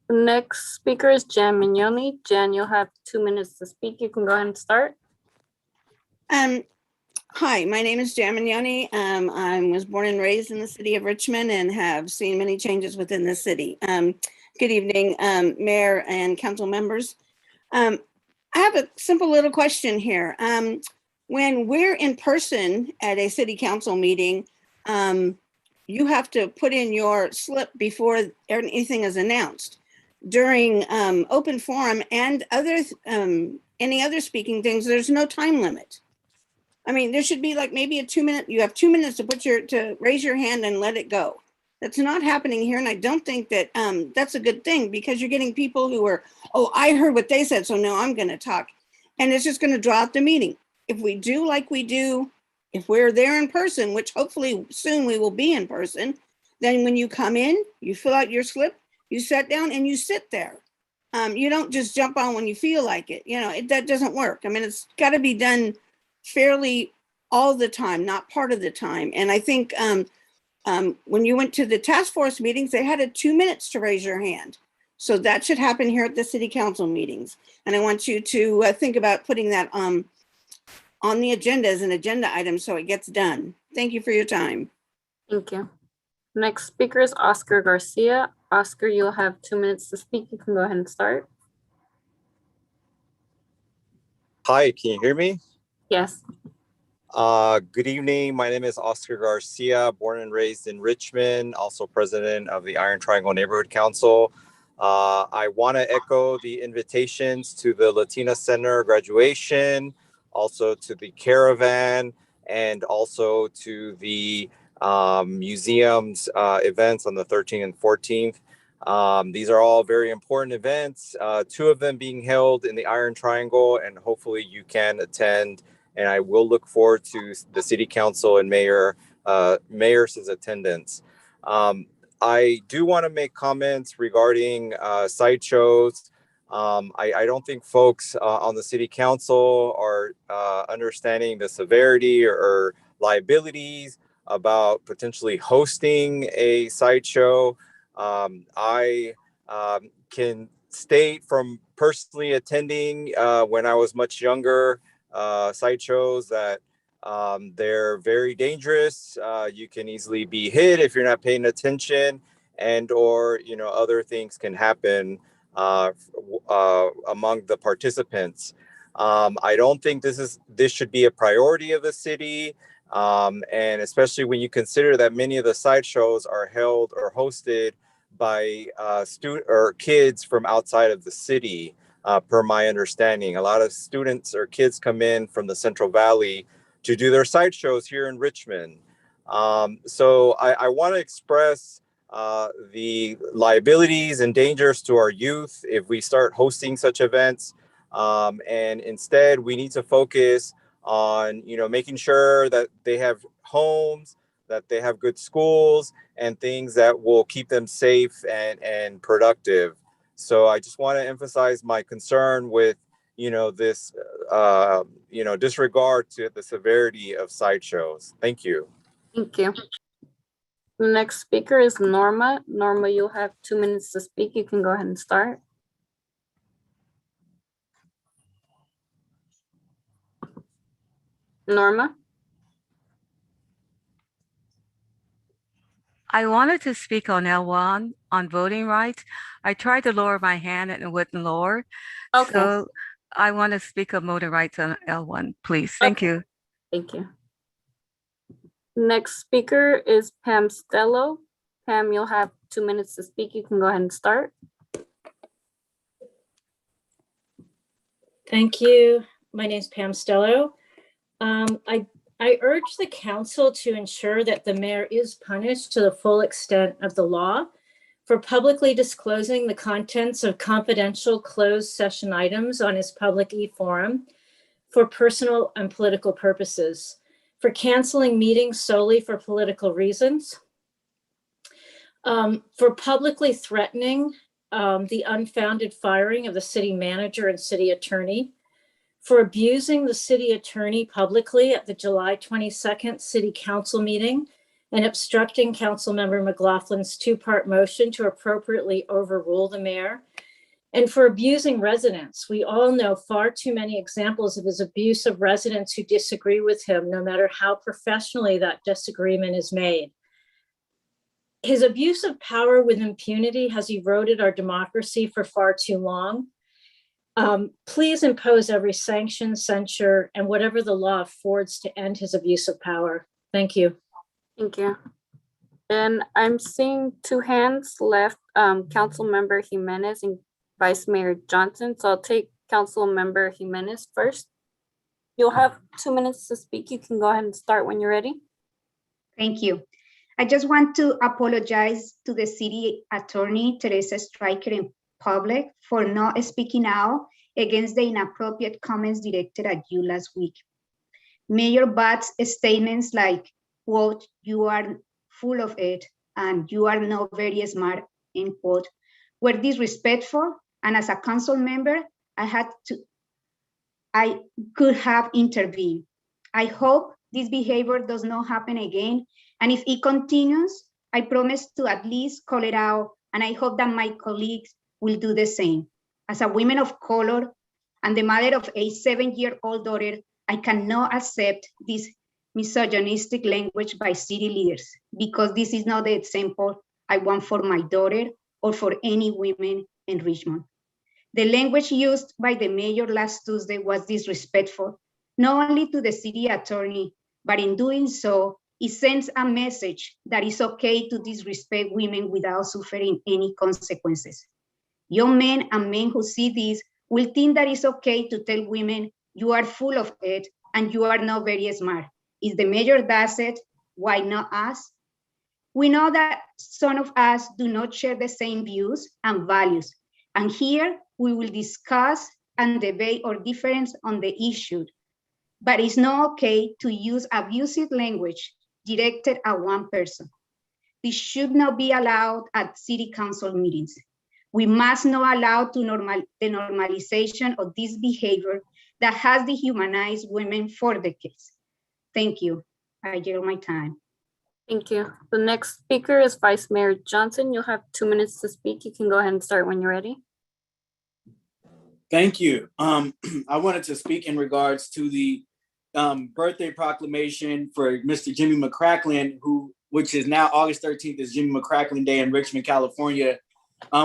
[SPEAKER 16] Next speaker is Jan Mignoni. Jan, you'll have 2 minutes to speak. You can go ahead and start.
[SPEAKER 8] Hi, my name is Jan Mignoni. I was born and raised in the city of Richmond and have seen many changes within the city. Good evening, Mayor and council members. I have a simple little question here. When we're in person at a city council meeting, you have to put in your slip before anything is announced. During open forum and any other speaking things, there's no time limit. I mean, there should be like maybe a 2-minute, you have 2 minutes to raise your hand and let it go. That's not happening here. And I don't think that that's a good thing, because you're getting people who are, oh, I heard what they said, so now I'm going to talk. And it's just going to draw out the meeting. If we do like we do, if we're there in person, which hopefully soon we will be in person, then when you come in, you fill out your slip, you sit down and you sit there. You don't just jump on when you feel like it. You know, that doesn't work. I mean, it's got to be done fairly all the time, not part of the time. And I think when you went to the task force meetings, they had 2 minutes to raise your hand. So that should happen here at the city council meetings. And I want you to think about putting that on the agenda as an agenda item so it gets done. Thank you for your time.
[SPEAKER 16] Thank you. Next speaker is Oscar Garcia. Oscar, you'll have 2 minutes to speak. You can go ahead and start.
[SPEAKER 9] Hi, can you hear me?
[SPEAKER 16] Yes.
[SPEAKER 9] Good evening. My name is Oscar Garcia, born and raised in Richmond, also president of the Iron Triangle Neighborhood Council. I want to echo the invitations to the Latina Center graduation, also to the caravan, and also to the museum's events on the 13th and 14th. These are all very important events, 2 of them being held in the Iron Triangle, and hopefully you can attend. And I will look forward to the city council and mayor's attendance. I do want to make comments regarding sideshows. I don't think folks on the city council are understanding the severity or liabilities about potentially hosting a sideshow. I can state from personally attending when I was much younger, sideshows that they're very dangerous. You can easily be hit if you're not paying attention, and or other things can happen among the participants. I don't think this should be a priority of the city, and especially when you consider that many of the sideshows are held or hosted by student or kids from outside of the city. Per my understanding, a lot of students or kids come in from the Central Valley to do their sideshows here in Richmond. So I want to express the liabilities and dangers to our youth if we start hosting such events. And instead, we need to focus on making sure that they have homes, that they have good schools, and things that will keep them safe and productive. So I just want to emphasize my concern with, this, disregard to the severity of sideshows. Thank you.
[SPEAKER 16] Thank you. The next speaker is Norma. Norma, you'll have 2 minutes to speak. You can go ahead and start. Norma?
[SPEAKER 5] I wanted to speak on L1 on voting rights. I tried to lower my hand and it wouldn't lower.
[SPEAKER 21] Okay.
[SPEAKER 5] So I want to speak of voting rights on L1, please. Thank you.
[SPEAKER 21] Thank you. Next speaker is Pam Stello. Pam, you'll have 2 minutes to speak. You can go ahead and start.
[SPEAKER 7] Thank you. My name is Pam Stello. I urge the council to ensure that the mayor is punished to the full extent of the law for publicly disclosing the contents of confidential closed session items on his public e-forum for personal and political purposes, for canceling meetings solely for political reasons, for publicly threatening the unfounded firing of the city manager and city attorney, for abusing the city attorney publicly at the July 22nd city council meeting and obstructing Councilmember McLaughlin's two-part motion to appropriately overrule the mayor, and for abusing residents. We all know far too many examples of his abuse of residents who disagree with him, no matter how professionally that disagreement is made. His abuse of power with impunity has eroded our democracy for far too long. Please impose every sanction, censure, and whatever the law affords to end his abuse of power. Thank you.
[SPEAKER 21] Thank you. And I'm seeing 2 hands left, Councilmember Jimenez and Vice Mayor Johnson. So I'll take Councilmember Jimenez first. You'll have 2 minutes to speak. You can go ahead and start when you're ready.
[SPEAKER 13] Thank you. I just want to apologize to the city attorney, Teresa Stryker, in public for not speaking out against the inappropriate comments directed at you last week. Mayor Butt's statements like, quote, "You are full of it," and "You are not very smart," end quote, were disrespectful. And as a council member, I could have intervened. I hope this behavior does not happen again. And if it continues, I promise to at least call it out. And I hope that my colleagues will do the same. As a woman of color and the mother of a 7-year-old daughter, I cannot accept this misogynistic language by city leaders, because this is not the example I want for my daughter or for any women in Richmond. The language used by the mayor last Tuesday was disrespectful, not only to the city attorney, but in doing so, it sends a message that it's okay to disrespect women without suffering any consequences. Young men and men who see this will think that it's okay to tell women, "You are full of it and you are not very smart." If the mayor does it, why not us? We know that some of us do not share the same views and values. And here we will discuss and debate our difference on the issue. But it's not okay to use abusive language directed at one person. This should not be allowed at city council meetings. We must not allow the normalization of this behavior that has dehumanized women for decades. Thank you. I yield my time.
[SPEAKER 21] Thank you. The next speaker is Vice Mayor Johnson. You'll have 2 minutes to speak. You can go ahead and start when you're ready.
[SPEAKER 3] Thank you. I wanted to speak in regards to the birthday proclamation for Mr. Jimmy McCracklin, which is now August 13th is Jimmy McCracklin Day in Richmond, California,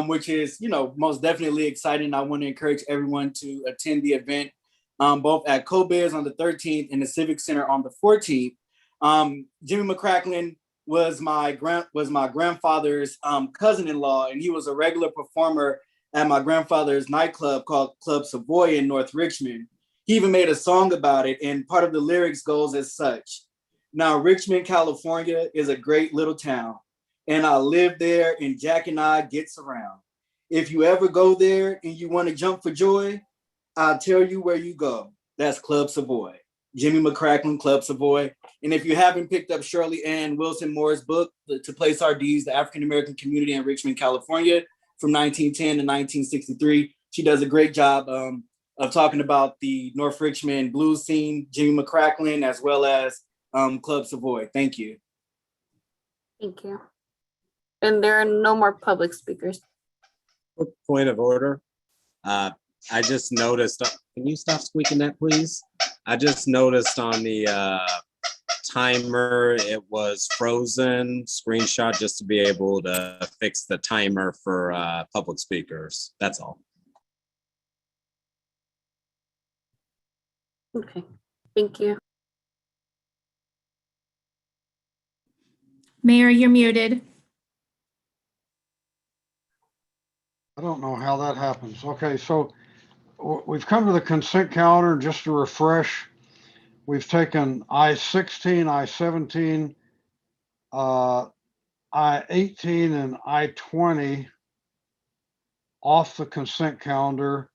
[SPEAKER 3] which is, most definitely exciting. I want to encourage everyone to attend the event, both at CoBiz on the 13th and the Civic Center on the 14th. Jimmy McCracklin was my grandfather's cousin-in-law, and he was a regular performer at my grandfather's nightclub called Club Savoy in North Richmond. He even made a song about it, and part of the lyrics goes as such: "Now Richmond, California is a great little town, and I live there and Jack and I gets around. If you ever go there and you want to jump for joy, I'll tell you where you go. That's Club Savoy." Jimmy McCracklin, Club Savoy. And if you haven't picked up Shirley Ann Wilson Moore's book, To Place Our D's, the African-American Community in Richmond, California, from 1910 to 1963, she does a great job of talking about the North Richmond blues scene, Jimmy McCracklin, as well as Club Savoy. Thank you.
[SPEAKER 21] Thank you. And there are no more public speakers.
[SPEAKER 14] Point of order. I just noticed, can you stop squeaking that, please? I just noticed on the timer, it was frozen. Screenshot just to be able to fix the timer for public speakers. That's all.
[SPEAKER 16] Okay, thank you.
[SPEAKER 12] Mayor, you're muted.
[SPEAKER 2] I don't know how that happens. Okay, so we've come to the consent calendar. Just to refresh, we've taken I-16, I-17, I-18, and I-20 off the consent calendar.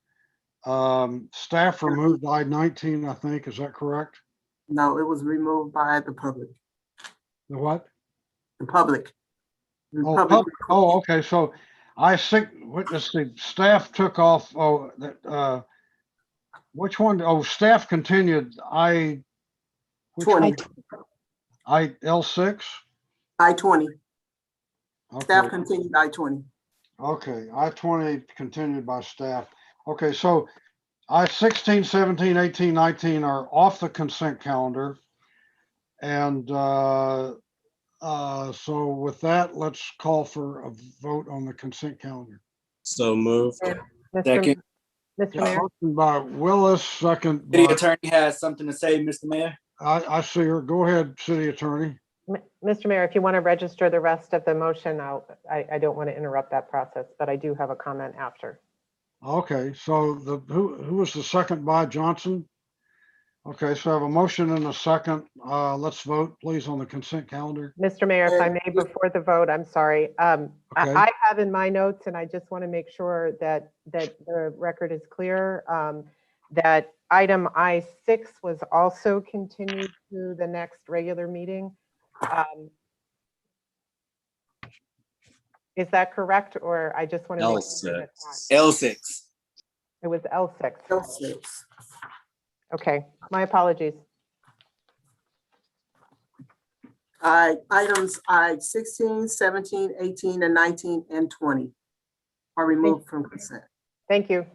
[SPEAKER 2] Staff removed I-19, I think. Is that correct?
[SPEAKER 6] No, it was removed by the public.
[SPEAKER 2] The what?
[SPEAKER 6] The public. The
[SPEAKER 2] Oh,
[SPEAKER 6] public.
[SPEAKER 2] oh, okay. So let's see, staff took off, which one? Oh, staff continued which
[SPEAKER 6] 20.
[SPEAKER 2] one? L6?
[SPEAKER 6] I-20. Staff
[SPEAKER 2] Okay.
[SPEAKER 6] continued I-20.
[SPEAKER 2] Okay, I-20 continued by staff. Okay, so I-16, 17, 18, 19 are off the consent calendar. And so with that, let's call for a vote on the consent calendar.
[SPEAKER 14] So moved.
[SPEAKER 3] Second.
[SPEAKER 1] Mr. Mayor.
[SPEAKER 2] Motion by Willis, second
[SPEAKER 3] City
[SPEAKER 2] by,
[SPEAKER 3] Attorney has something to say, Mr. Mayor.
[SPEAKER 2] I see her. Go ahead, City Attorney.
[SPEAKER 1] Mr. Mayor, if you want to register the rest of the motion, I don't want to interrupt that process, but I do have a comment after.
[SPEAKER 2] Okay, so who was the second by Johnson? Okay, so I have a motion and a second. Let's vote, please, on the consent calendar.
[SPEAKER 1] Mr. Mayor, if I may, before the vote, I'm sorry.
[SPEAKER 2] Okay.
[SPEAKER 1] I have in my notes, and I just want to make sure that the record is clear, that item I-6 was also continued to the next regular meeting. Is that correct? Or I just want to make sure that
[SPEAKER 3] L6.
[SPEAKER 1] it was L6.
[SPEAKER 6] L6.
[SPEAKER 1] Okay, my apologies.
[SPEAKER 6] Items I-16, 17, 18, and 19, and 20 are removed from consent.
[SPEAKER 1] Thank you.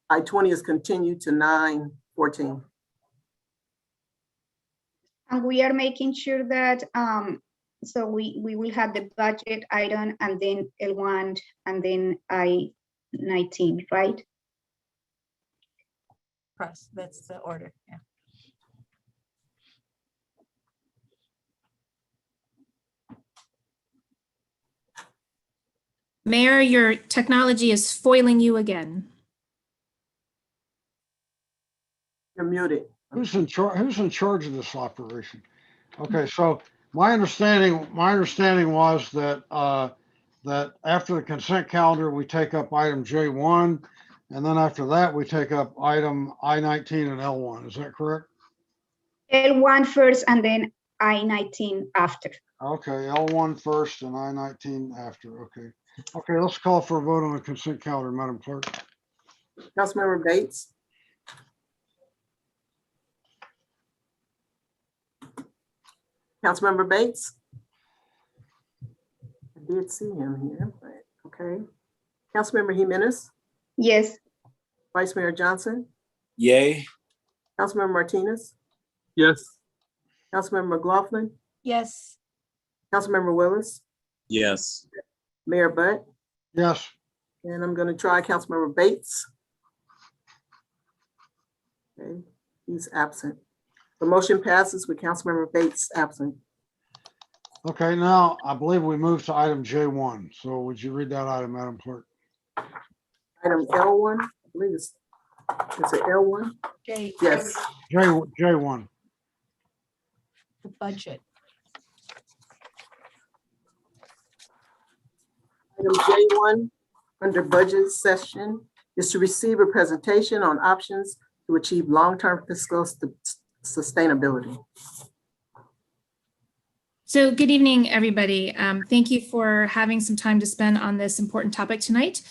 [SPEAKER 6] I-20 is continued to 9/14.
[SPEAKER 13] And we are making sure that, so we will have the budget item and then L1 and then I-19, right?
[SPEAKER 5] Press, that's the order, yeah.
[SPEAKER 12] Mayor, your technology is foiling you again.
[SPEAKER 6] You're muted.
[SPEAKER 2] Who's in charge of this operation? Okay, so my understanding was that that after the consent calendar, we take up item J1, and then after that, we take up item I-19 and L1. Is that correct?
[SPEAKER 13] L1 first and then I-19 after.
[SPEAKER 2] Okay, L1 first and I-19 after. Okay. Okay, let's call for a vote on the consent calendar, Madam Clerk.
[SPEAKER 6] Councilmember Bates. Councilmember Bates. I did see him here, but okay. Councilmember Jimenez.
[SPEAKER 13] Yes.
[SPEAKER 6] Vice Mayor Johnson.
[SPEAKER 3] Yay.
[SPEAKER 6] Councilmember Martinez.
[SPEAKER 3] Yes.
[SPEAKER 6] Councilmember McLaughlin.
[SPEAKER 5] Yes.
[SPEAKER 6] Councilmember Willis.
[SPEAKER 14] Yes.
[SPEAKER 6] Mayor Butt.
[SPEAKER 2] Yes.
[SPEAKER 6] And I'm going to try Councilmember Bates. Okay, he's absent. The motion passes with Councilmember Bates absent.
[SPEAKER 2] Okay, now I believe we move to item J1. So would you read that item, Madam Clerk?
[SPEAKER 6] Item L1, I believe is it L1?
[SPEAKER 5] J.
[SPEAKER 6] Yes.
[SPEAKER 2] J1.
[SPEAKER 5] The budget.
[SPEAKER 6] Item J1 under budget session is to receive a presentation on options to achieve long-term fiscal sustainability.
[SPEAKER 12] So good evening, everybody. Thank you for having some time to spend on this important topic tonight.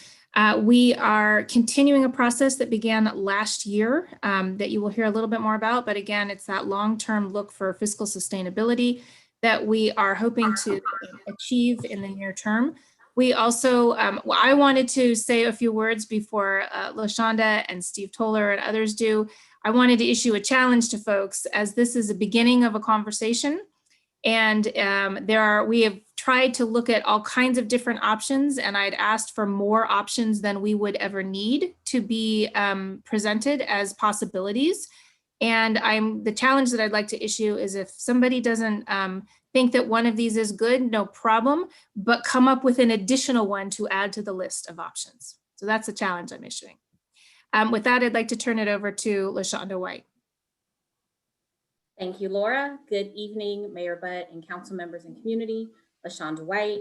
[SPEAKER 12] We are continuing a process that began last year that you will hear a little bit more about. But again, it's that long-term look for fiscal sustainability that we are hoping to achieve in the near term. We also, I wanted to say a few words before LaShonda and Steve Toller and others do. I wanted to issue a challenge to folks as this is the beginning of a conversation. And we have tried to look at all kinds of different options, and I'd asked for more options than we would ever need to be presented as possibilities. And the challenge that I'd like to issue is if somebody doesn't think that one of these is good, no problem, but come up with an additional one to add to the list of options. So that's the challenge I'm issuing. With that, I'd like to turn it over to LaShonda White.
[SPEAKER 4] Thank you, Laura. Good evening, Mayor Butt and council members and community. LaShonda White.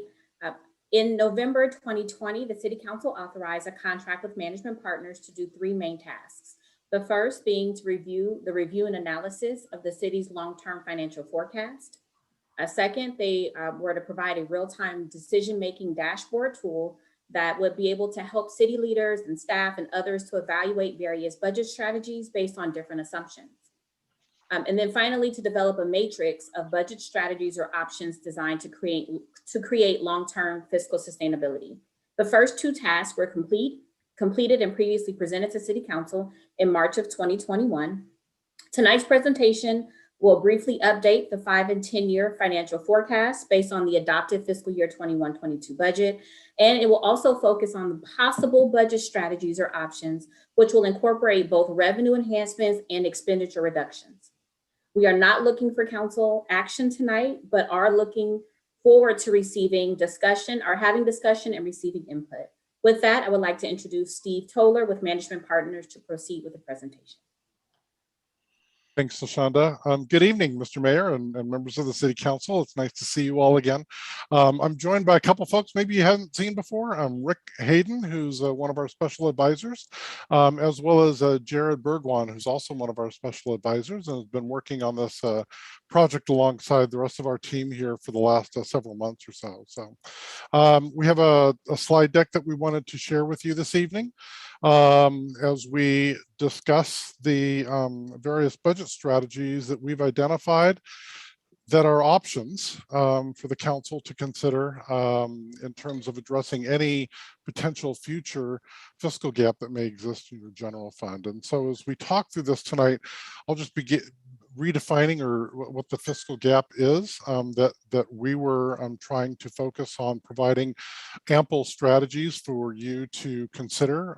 [SPEAKER 4] In November 2020, the City Council authorized a contract with management partners to do 3 main tasks. The first being to review and analysis of the city's long-term financial forecast. Second, they were to provide a real-time decision-making dashboard tool that would be able to help city leaders and staff and others to evaluate various budget strategies based on different assumptions. And then finally, to develop a matrix of budget strategies or options designed to create long-term fiscal sustainability. The first 2 tasks were completed and previously presented to City Council in March of 2021. Tonight's presentation will briefly update the 5- and 10-year financial forecast based on the adopted fiscal year 21-22 budget. And it will also focus on the possible budget strategies or options, which will incorporate both revenue enhancements and expenditure reductions. We are not looking for council action tonight, but are looking forward to having discussion and receiving input. With that, I would like to introduce Steve Toller with Management Partners to proceed with the presentation.
[SPEAKER 10] Thanks, LaShonda. Good evening, Mr. Mayor and members of the City Council. It's nice to see you all again. I'm joined by a couple folks maybe you haven't seen before. Rick Hayden, who's one of our special advisors, as well as Jared Bergwan, who's also one of our special advisors and has been working on this project alongside the rest of our team here for the last several months or so. So we have a slide deck that we wanted to share with you this evening as we discuss the various budget strategies that we've identified that are options for the council to consider in terms of addressing any potential future fiscal gap that may exist in your general fund. And so as we talk through this tonight, I'll just begin redefining what the fiscal gap is that we were trying to focus on providing ample strategies for you to consider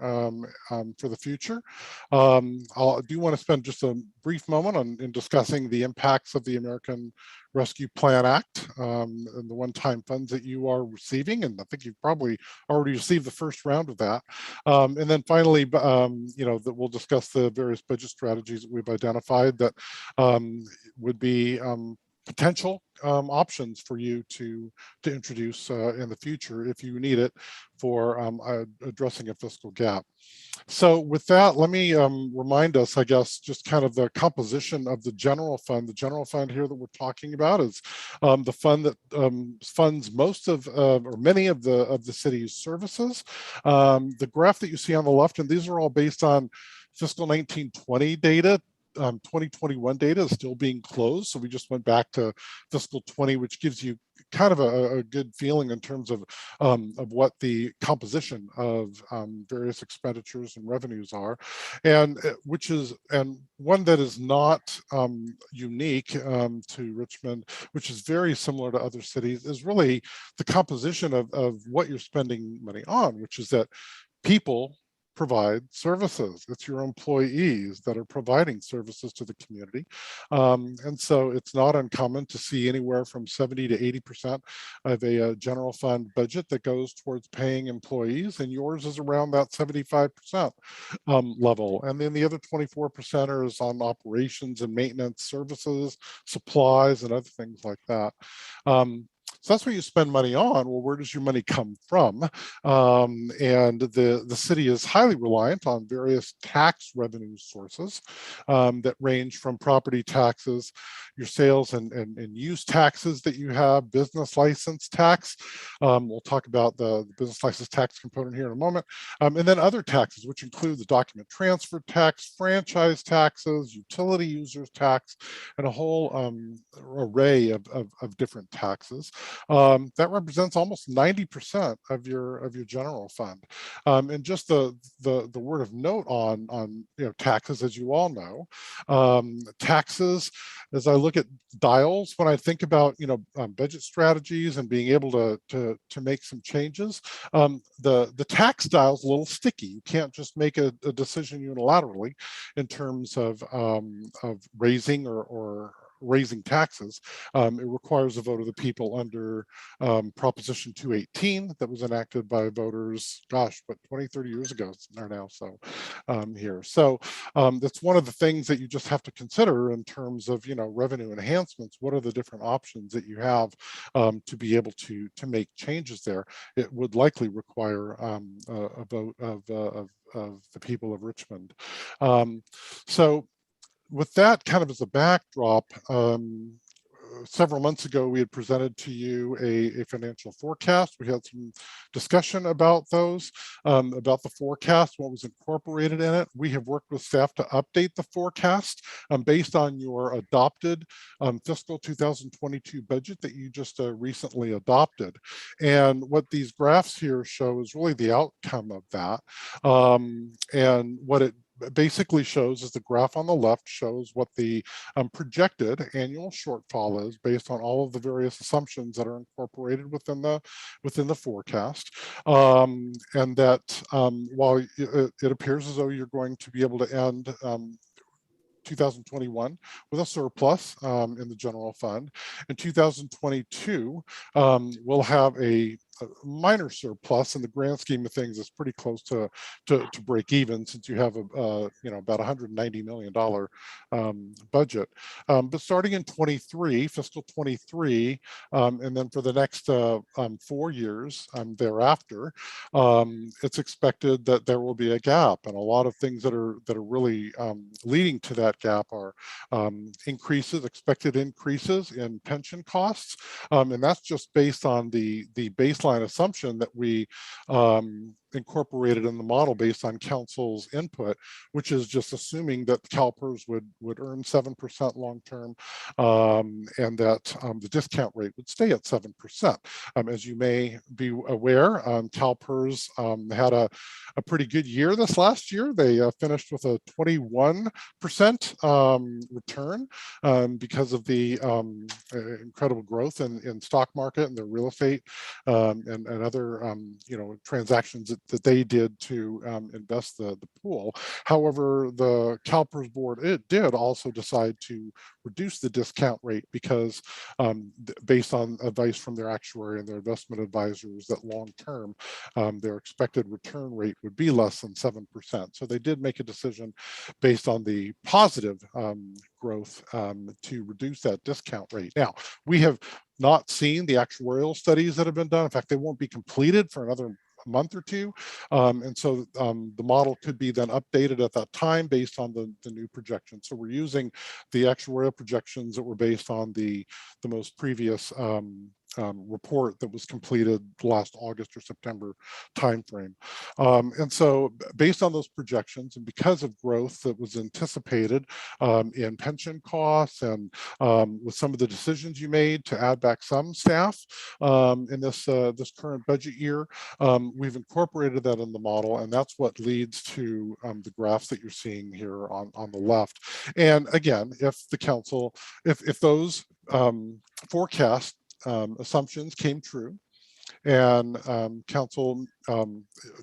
[SPEAKER 10] for the future. I do want to spend just a brief moment in discussing the impacts of the American Rescue Plan Act and the one-time funds that you are receiving, and I think you've probably already received the first round of that. And then finally, that we'll discuss the various budget strategies that we've identified that would be potential options for you to introduce in the future if you need it for addressing a fiscal gap. So with that, let me remind us, I guess, just kind of the composition of the general fund. The general fund here that we're talking about is the fund that funds most of or many of the city's services. The graph that you see on the left, and these are all based on fiscal 1920 data. 2021 data is still being closed, so we just went back to fiscal 20, which gives you kind of a good feeling in terms of what the composition of various expenditures and revenues are, and one that is not unique to Richmond, which is very similar to other cities, is really the composition of what you're spending money on, which is that people provide services. It's your employees that are providing services to the community. And so it's not uncommon to see anywhere from 70 to 80% of a general fund budget that goes towards paying employees, and yours is around that 75% level. And then the other 24% is on operations and maintenance services, supplies, and other things like that. So that's where you spend money on. Well, where does your money come from? And the city is highly reliant on various tax revenue sources that range from property taxes, your sales and use taxes that you have, business license tax. We'll talk about the business license tax component here in a moment. And then other taxes, which include the document transfer tax, franchise taxes, utility users tax, and a whole array of different taxes. That represents almost 90% of your general fund. And just the word of note on taxes, as you all know, taxes as I look at dials, when I think about, budget strategies and being able to make some changes, the tax dial is a little sticky. You can't just make a decision unilaterally in terms of raising or raising taxes. It requires a vote of the people under Proposition 218 that was enacted by voters, gosh, but 20, 30 years ago now. So here. So that's one of the things that you just have to consider in terms of, revenue enhancements. What are the different options that you have to be able to make changes there? It would likely require a vote of the people of Richmond. So with that kind of as a backdrop, several months ago, we had presented to you a financial forecast. We had some discussion about those, about the forecast, what was incorporated in it. We have worked with staff to update the forecast based on your adopted fiscal 2022 budget that you just recently adopted. And what these graphs here show is really the outcome of that. And what it basically shows is the graph on the left shows what the projected annual shortfall is based on all of the various assumptions that are incorporated within the forecast, and that while it appears as though you're going to be able to end 2021 with a surplus in the general fund. In 2022, we'll have a minor surplus. In the grand scheme of things, it's pretty close to break even, since you have about $190 million budget. But starting in 23, fiscal 23, and then for the next 4 years thereafter, it's expected that there will be a gap, and a lot of things that are really leading to that gap are expected increases in pension costs, and that's just based on the baseline assumption that we incorporated in the model based on council's input, which is just assuming that CalPERS would earn 7% long-term, and that the discount rate would stay at 7%. As you may be aware, CalPERS had a pretty good year this last year. They finished with a 21% return because of the incredible growth in stock market and their real estate and other transactions that they did to invest the pool. However, the CalPERS board, it did also decide to reduce the discount rate because based on advice from their actuary and their investment advisors that long term their expected return rate would be less than 7%. So they did make a decision based on the positive growth to reduce that discount rate. Now, we have not seen the actuarial studies that have been done. In fact, they won't be completed for another month or two. And so the model could be then updated at that time based on the new projections. So we're using the actuarial projections that were based on the most previous report that was completed last August or September timeframe. And so based on those projections and because of growth that was anticipated in pension costs and with some of the decisions you made to add back some staff in this current budget year, we've incorporated that in the model, and that's what leads to the graphs that you're seeing here on the left. And again, if the council, if those forecast assumptions came true and council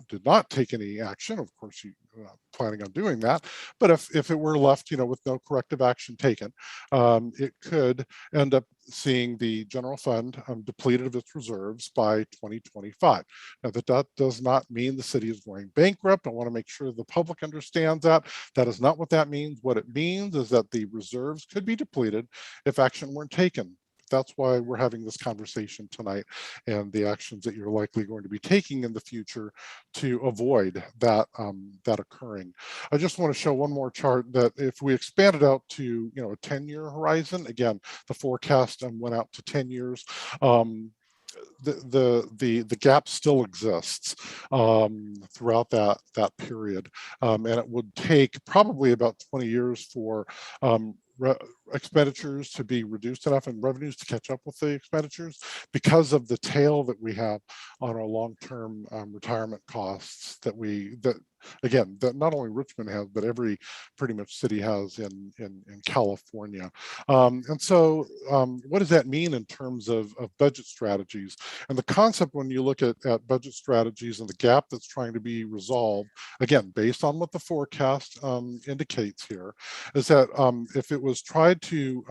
[SPEAKER 10] did not take any action, of course you planning on doing that, but if it were left with no corrective action taken, it could end up seeing the general fund depleted of its reserves by 2025. Now that does not mean the city is going bankrupt. I want to make sure the public understands that. That is not what that means. What it means is that the reserves could be depleted if action weren't taken. That's why we're having this conversation tonight and the actions that you're likely going to be taking in the future to avoid that that occurring. I just want to show one more chart that if we expand it out to a 10-year horizon, again, the forecast went out to 10 years. The gap still exists throughout that period, and it would take probably about 20 years for expenditures to be reduced enough and revenues to catch up with the expenditures because of the tail that we have on our long-term retirement costs that again, that not only Richmond has, but every pretty much city has in California. And so what does that mean in terms of budget strategies? And the concept when you look at budget strategies and the gap that's trying to be resolved, again, based on what the forecast indicates here, is that if it was tried to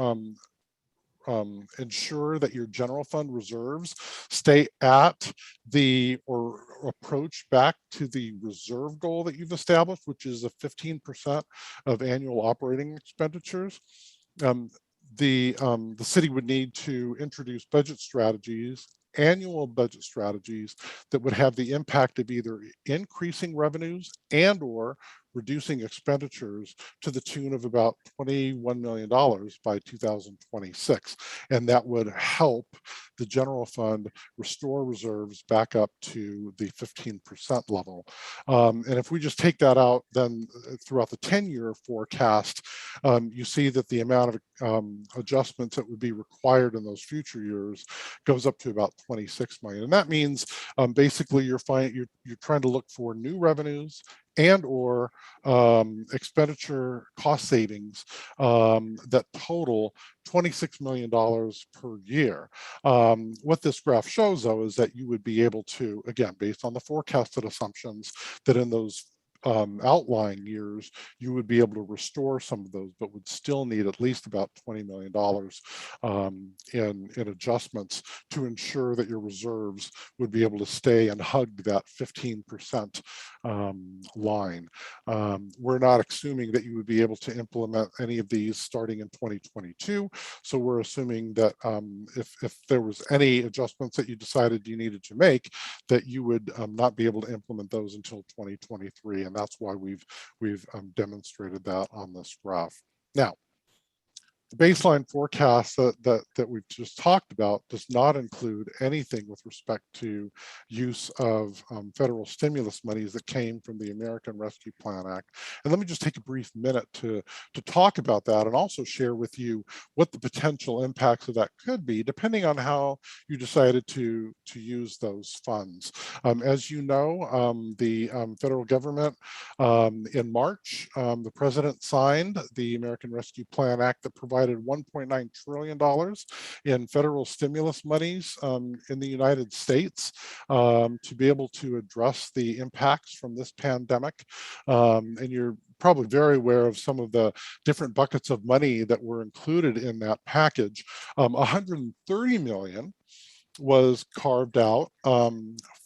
[SPEAKER 10] ensure that your general fund reserves stay at the or approach back to the reserve goal that you've established, which is a 15% of annual operating expenditures. The city would need to introduce budget strategies, annual budget strategies that would have the impact of either increasing revenues and or reducing expenditures to the tune of about $21 million by 2026. And that would help the general fund restore reserves back up to the 15% level. And if we just take that out, then throughout the 10-year forecast, you see that the amount of adjustments that would be required in those future years goes up to about 26 million. And that means basically you're trying to look for new revenues and or expenditure cost savings that total $26 million per year. What this graph shows, though, is that you would be able to, again, based on the forecasted assumptions, that in those outlying years, you would be able to restore some of those, but would still need at least about $20 million in adjustments to ensure that your reserves would be able to stay and hug that 15% line. We're not assuming that you would be able to implement any of these starting in 2022. So we're assuming that if there was any adjustments that you decided you needed to make, that you would not be able to implement those until 2023. And that's why we've demonstrated that on this graph. Now, the baseline forecast that we've just talked about does not include anything with respect to use of federal stimulus monies that came from the American Rescue Plan Act. And let me just take a brief minute to talk about that and also share with you what the potential impacts of that could be, depending on how you decided to use those funds. As you know, the federal government in March, the president signed the American Rescue Plan Act that provides $1.9 trillion in federal stimulus monies in the United States to be able to address the impacts from this pandemic. And you're probably very aware of some of the different buckets of money that were included in that package. 130 million was carved out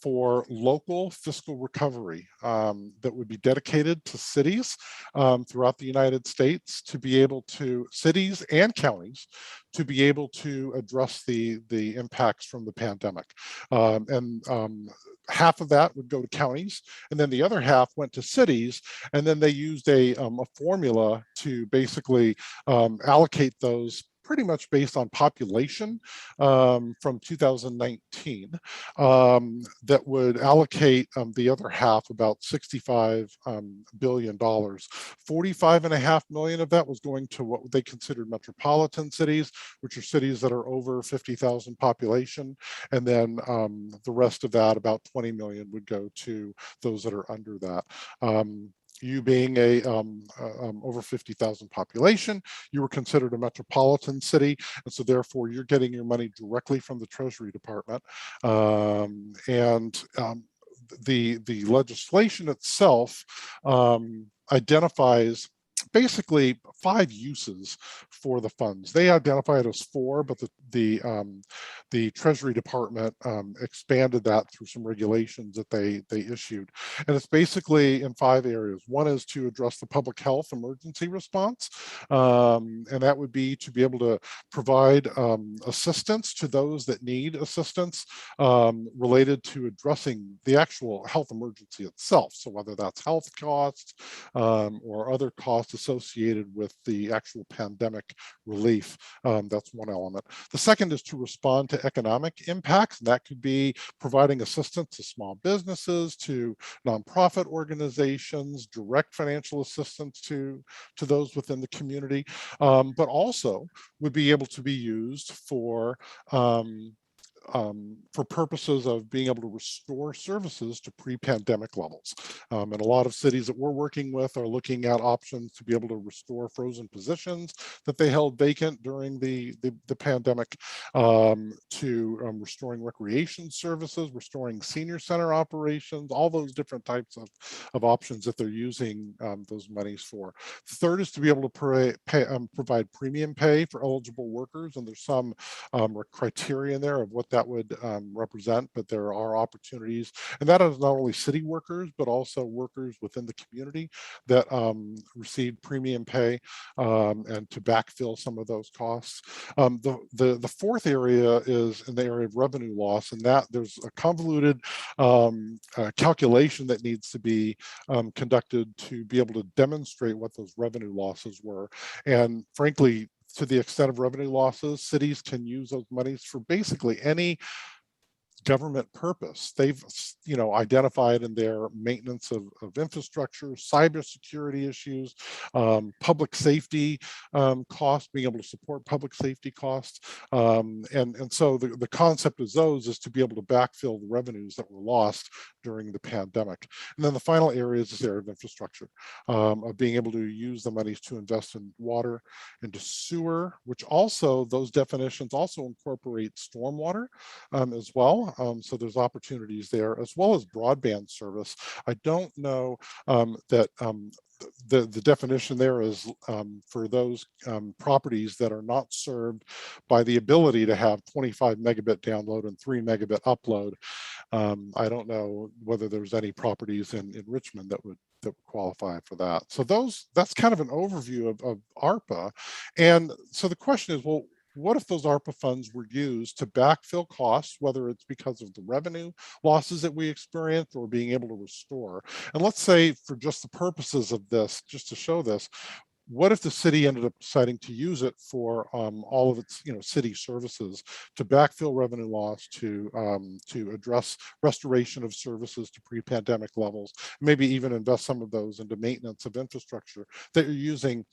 [SPEAKER 10] for local fiscal recovery that would be dedicated to cities throughout the United States to be able to, cities and counties, to be able to address the impacts from the pandemic. Half of that would go to counties, and then the other half went to cities, and then they used a formula to basically allocate those pretty much based on population from 2019 that would allocate the other half, about $65 billion. 45.5 million of that was going to what they considered metropolitan cities, which are cities that are over 50,000 population. And then the rest of that, about 20 million, would go to those that are under that. You being a over 50,000 population, you were considered a metropolitan city, and so therefore you're getting your money directly from the Treasury Department. The legislation itself identifies basically 5 uses for the funds. They identify it as 4, but the Treasury Department expanded that through some regulations that they issued. And it's basically in 5 areas. One is to address the public health emergency response, and that would be to be able to provide assistance to those that need assistance related to addressing the actual health emergency itself. So whether that's health costs or other costs associated with the actual pandemic relief, that's one element. The second is to respond to economic impacts, and that could be providing assistance to small businesses, to nonprofit organizations, direct financial assistance to those within the community, but also would be able to be used for for purposes of being able to restore services to pre-pandemic levels. And a lot of cities that we're working with are looking at options to be able to restore frozen positions that they held vacant during the pandemic, to restoring recreation services, restoring senior center operations, all those different types of options that they're using those monies for. Third is to be able to provide premium pay for eligible workers, and there's some criteria in there of what that would represent, but there are opportunities, and that is not only city workers, but also workers within the community that receive premium pay, and to backfill some of those costs. The fourth area is in the area of revenue loss, and that there's a convoluted calculation that needs to be conducted to be able to demonstrate what those revenue losses were. And frankly, to the extent of revenue losses, cities can use those monies for basically any government purpose. They've, identified in their maintenance of infrastructure, cybersecurity issues, public safety costs, being able to support public safety costs. And so the concept of those is to be able to backfill the revenues that were lost during the pandemic. And then the final area is this area of infrastructure, of being able to use the monies to invest in water, into sewer, which also, those definitions also incorporate stormwater as well. So there's opportunities there, as well as broadband service. I don't know that the definition there is for those properties that are not served by the ability to have 25 megabit download and 3 megabit upload. I don't know whether there's any properties in Richmond that would qualify for that. So that's kind of an overview of ARPA. And so the question is, well, what if those ARPA funds were used to backfill costs, whether it's because of the revenue losses that we experienced or being able to restore? And let's say, for just the purposes of this, just to show this, what if the city ended up deciding to use it for all of its city services, to backfill revenue loss, to address restoration of services to pre-pandemic levels, maybe even invest some of those into maintenance of infrastructure that you're using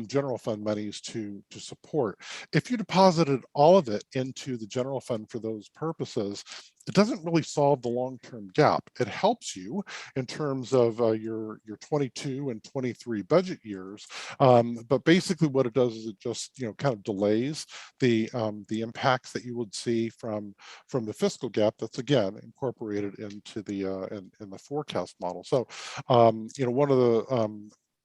[SPEAKER 10] general fund monies to support? If you deposited all of it into the general fund for those purposes, it doesn't really solve the long-term gap. It helps you in terms of your 22 and 23 budget years, but basically what it does is it just kind of delays the impacts that you would see from the fiscal gap that's again incorporated into the in the forecast model. So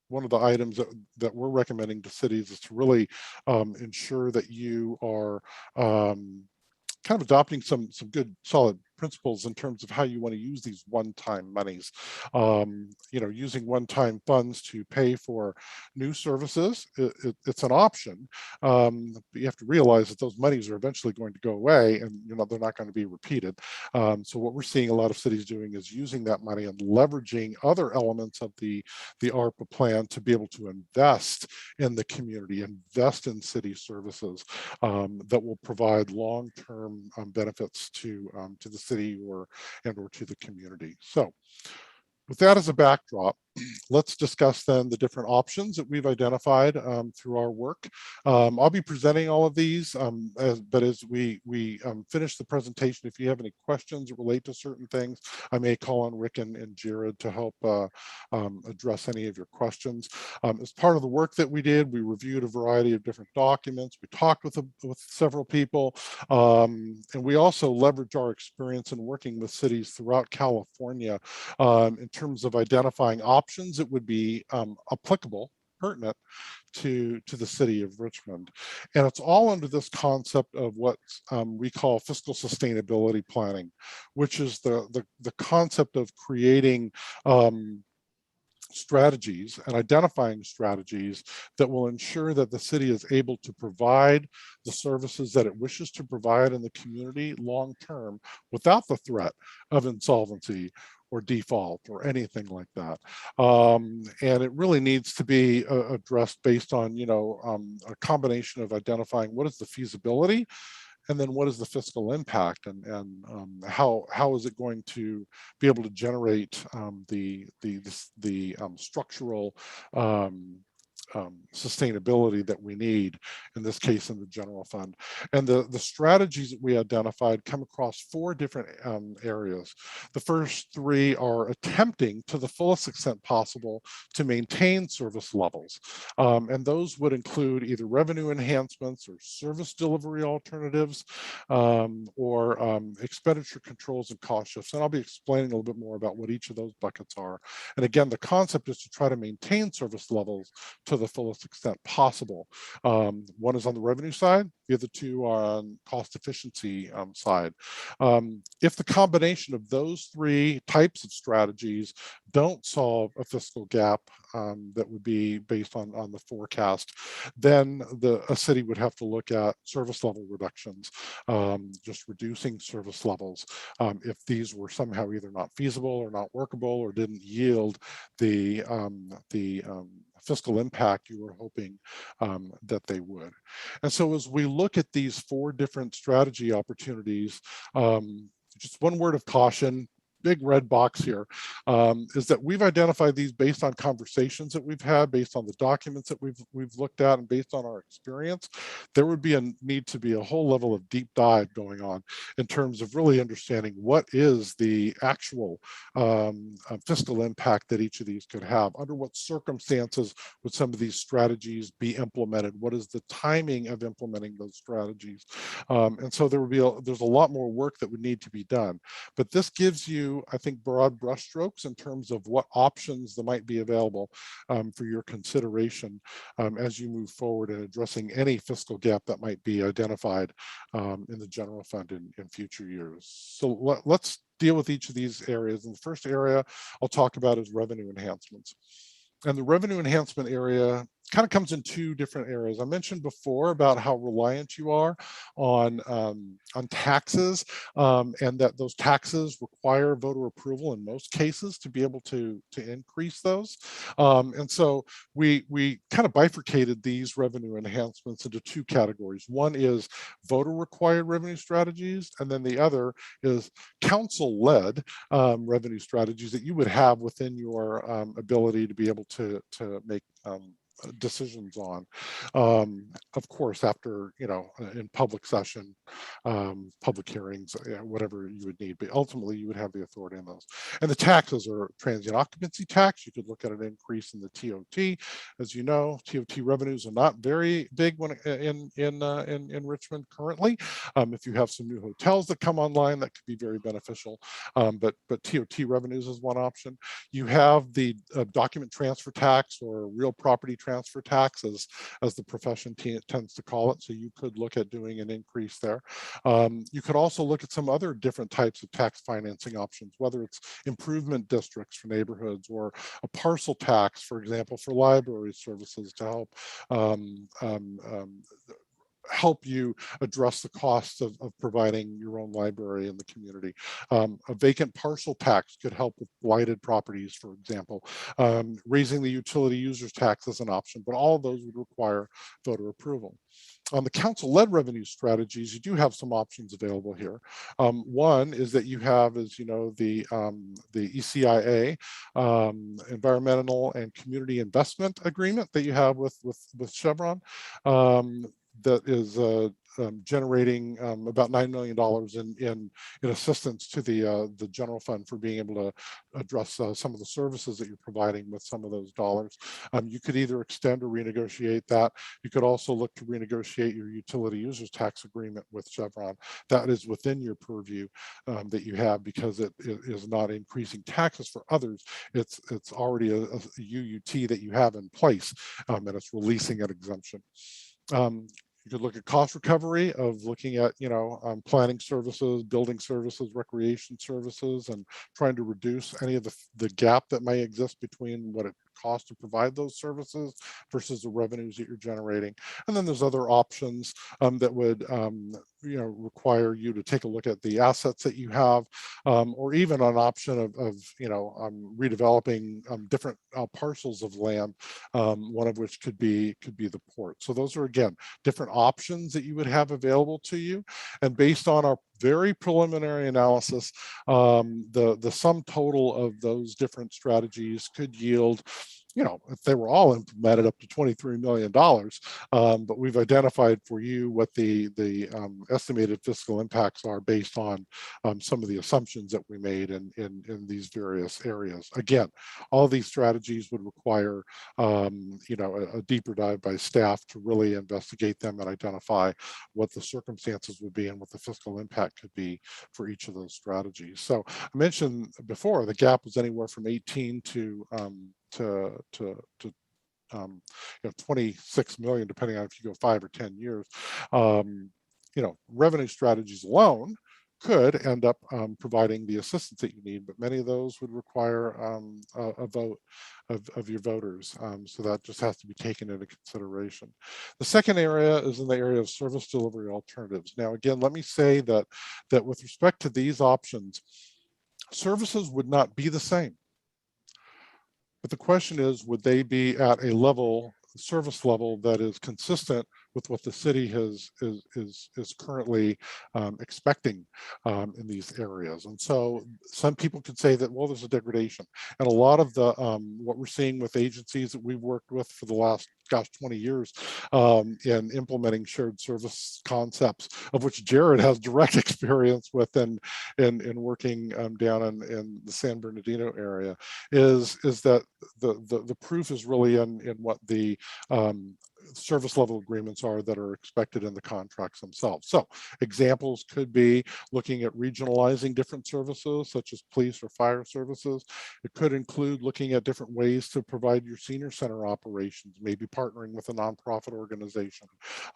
[SPEAKER 10] one of the items that we're recommending to cities is to really ensure that you are kind of adopting some good solid principles in terms of how you want to use these one-time monies. Using one-time funds to pay for new services, it's an option, but you have to realize that those monies are eventually going to go away, and they're not going to be repeated. So what we're seeing a lot of cities doing is using that money and leveraging other elements of the ARPA plan to be able to invest in the community, invest in city services that will provide long-term benefits to the city or to the community. So with that as a backdrop, let's discuss then the different options that we've identified through our work. I'll be presenting all of these, but as we finish the presentation, if you have any questions that relate to certain things, I may call on Rick and Jared to help address any of your questions. As part of the work that we did, we reviewed a variety of different documents. We talked with several people, and we also leveraged our experience in working with cities throughout California in terms of identifying options that would be applicable, pertinent to the city of Richmond. And it's all under this concept of what we call fiscal sustainability planning, which is the concept of creating strategies and identifying strategies that will ensure that the city is able to provide the services that it wishes to provide in the community long term without the threat of insolvency or default or anything like that. And it really needs to be addressed based on a combination of identifying what is the feasibility, and then what is the fiscal impact, and how is it going to be able to generate the structural sustainability that we need, in this case in the general fund. And the strategies that we identified come across 4 different areas. The first 3 are attempting to the fullest extent possible to maintain service levels. And those would include either revenue enhancements or service delivery alternatives, or expenditure controls and cost shifts. And I'll be explaining a little bit more about what each of those buckets are. And again, the concept is to try to maintain service levels to the fullest extent possible. One is on the revenue side, the other 2 are on cost efficiency side. If the combination of those 3 types of strategies don't solve a fiscal gap that would be based on the forecast, then a city would have to look at service level reductions, just reducing service levels if these were somehow either not feasible or not workable or didn't yield the fiscal impact you were hoping that they would. And so as we look at these 4 different strategy opportunities, just one word of caution, big red box here, is that we've identified these based on conversations that we've had, based on the documents that we've looked at, and based on our experience. There would be a need to be a whole level of deep dive going on in terms of really understanding what is the actual fiscal impact that each of these could have. Under what circumstances would some of these strategies be implemented? What is the timing of implementing those strategies? And so there's a lot more work that would need to be done. But this gives you, I think, broad brushstrokes in terms of what options that might be available for your consideration as you move forward in addressing any fiscal gap that might be identified in the general fund in future years. So let's deal with each of these areas. And the first area I'll talk about is revenue enhancements. And the revenue enhancement area kind of comes in 2 different areas. I mentioned before about how reliant you are on taxes, and that those taxes require voter approval in most cases to be able to increase those. And so we kind of bifurcated these revenue enhancements into 2 categories. One is voter required revenue strategies, and then the other is council-led revenue strategies that you would have within your ability to be able to make decisions on, of course, after, in public session, public hearings, whatever you would need, but ultimately you would have the authority on those. And the taxes are transient occupancy tax. You could look at an increase in the TOT. As you know, TOT revenues are not very big when in Richmond currently. If you have some new hotels that come online, that could be very beneficial. But TOT revenues is one option. You have the document transfer tax, or real property transfer tax, as the profession tends to call it. So you could look at doing an increase there. You could also look at some other different types of tax financing options, whether it's improvement districts for neighborhoods, or a parcel tax, for example, for library services to help you address the costs of providing your own library in the community. A vacant parcel tax could help with blighted properties, for example. Raising the utility users tax is an option, but all of those would require voter approval. On the council-led revenue strategies, you do have some options available here. One is that you have, as you know, the ECIA, Environmental and Community Investment Agreement that you have with Chevron. That is generating about $9 million in assistance to the general fund for being able to address some of the services that you're providing with some of those dollars. You could either extend or renegotiate that. You could also look to renegotiate your utility users tax agreement with Chevron. That is within your purview that you have, because it is not increasing taxes for others. It's already a UUT that you have in place, and it's releasing an exemption. You could look at cost recovery of looking at, planning services, building services, recreation services, and trying to reduce any of the gap that may exist between what it costs to provide those services versus the revenues that you're generating. And then there's other options that would require you to take a look at the assets that you have, or even an option of redeveloping different parcels of land, one of which could be the port. So those are, again, different options that you would have available to you. And based on our very preliminary analysis, the sum total of those different strategies could yield if they were all implemented, up to $23 million. But we've identified for you what the estimated fiscal impacts are based on some of the assumptions that we made in these various areas. Again, all these strategies would require a deeper dive by staff to really investigate them and identify what the circumstances would be and what the fiscal impact could be for each of those strategies. So I mentioned before the gap was anywhere from 18 to 26 million, depending on if you go 5 or 10 years. Revenue strategies alone could end up providing the assistance that you need, but many of those would require a vote of your voters. So that just has to be taken into consideration. The second area is in the area of service delivery alternatives. Now, again, let me say that with respect to these options, services would not be the same. But the question is, would they be at a service level that is consistent with what the city is currently expecting in these areas? And so some people could say that, well, there's a degradation. And a lot of the what we're seeing with agencies that we've worked with for the last 20 years in implementing shared service concepts, of which Jared has direct experience with in working down in the San Bernardino area, is that the proof is really in what the service level agreements are that are expected in the contracts themselves. So examples could be looking at regionalizing different services, such as police or fire services. It could include looking at different ways to provide your senior center operations, maybe partnering with a nonprofit organization,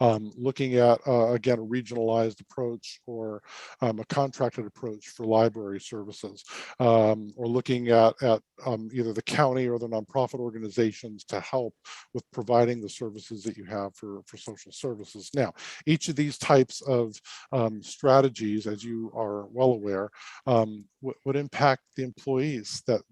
[SPEAKER 10] looking at, again, a regionalized approach or a contracted approach for library services, or looking at either the county or the nonprofit organizations to help with providing the services that you have for social services. Now, each of these types of strategies, as you are well aware, would impact the employees that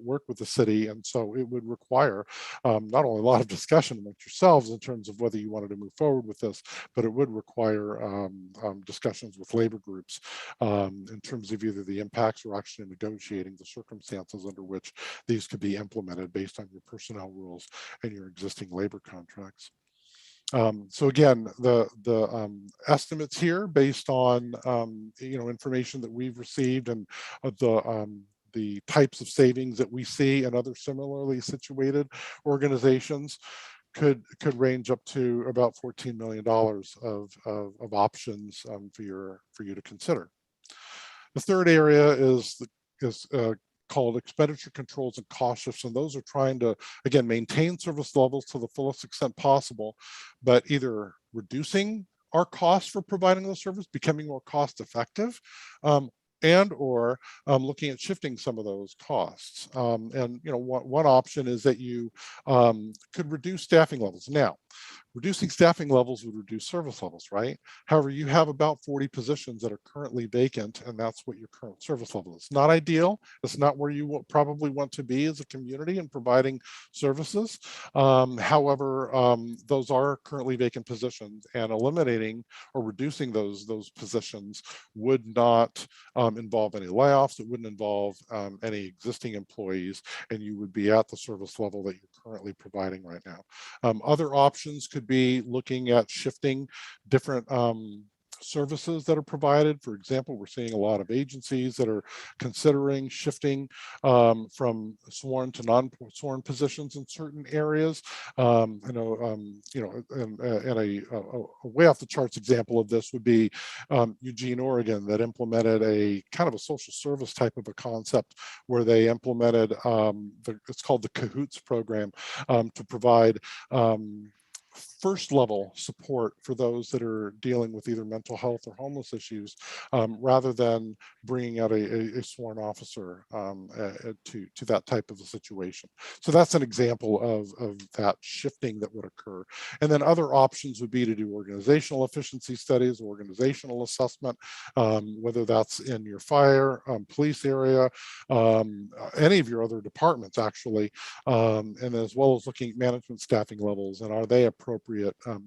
[SPEAKER 10] work with the city, and so it would require not only a lot of discussion amongst yourselves in terms of whether you wanted to move forward with this, but it would require discussions with labor groups in terms of either the impacts or actually negotiating the circumstances under which these could be implemented based on your personnel rules and your existing labor contracts. So again, the estimates here based on information that we've received and the types of savings that we see in other similarly situated organizations could range up to about $14 million of options for you to consider. The third area is called expenditure controls and cost shifts, and those are trying to, again, maintain service levels to the fullest extent possible, but either reducing our costs for providing the service, becoming more cost effective, and or looking at shifting some of those costs. And one option is that you could reduce staffing levels. Now, reducing staffing levels would reduce service levels, right? However, you have about 40 positions that are currently vacant, and that's what your current service level is. Not ideal. It's not where you probably want to be as a community in providing services. However, those are currently vacant positions, and eliminating or reducing those positions would not involve any layoffs. It wouldn't involve any existing employees, and you would be at the service level that you're currently providing right now. Other options could be looking at shifting different services that are provided. For example, we're seeing a lot of agencies that are considering shifting from sworn to non-sworn positions in certain areas. I know, and a way off the charts example of this would be Eugene, Oregon, that implemented a kind of a social service type of a concept where they implemented it's called the Cahoots program to provide first level support for those that are dealing with either mental health or homeless issues, rather than bringing out a sworn officer to that type of a situation. So that's an example of that shifting that would occur. And then other options would be to do organizational efficiency studies, organizational assessment, whether that's in your fire, police area, any of your other departments actually, and as well as looking at management staffing levels and are they appropriate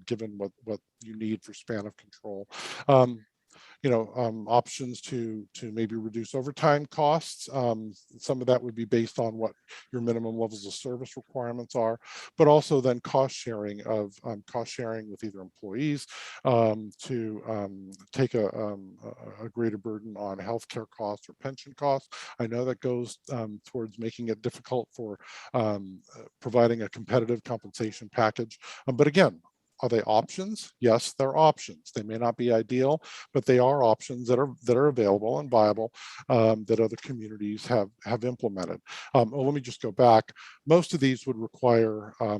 [SPEAKER 10] given what you need for span of control. options to maybe reduce overtime costs. Some of that would be based on what your minimum levels of service requirements are, but also then cost sharing with either employees to take a greater burden on healthcare costs or pension costs. I know that goes towards making it difficult for providing a competitive compensation package. But again, are they options? Yes, they're options. They may not be ideal, but they are options that are available and viable that other communities have implemented. Well, let me just go back. Most of these would require a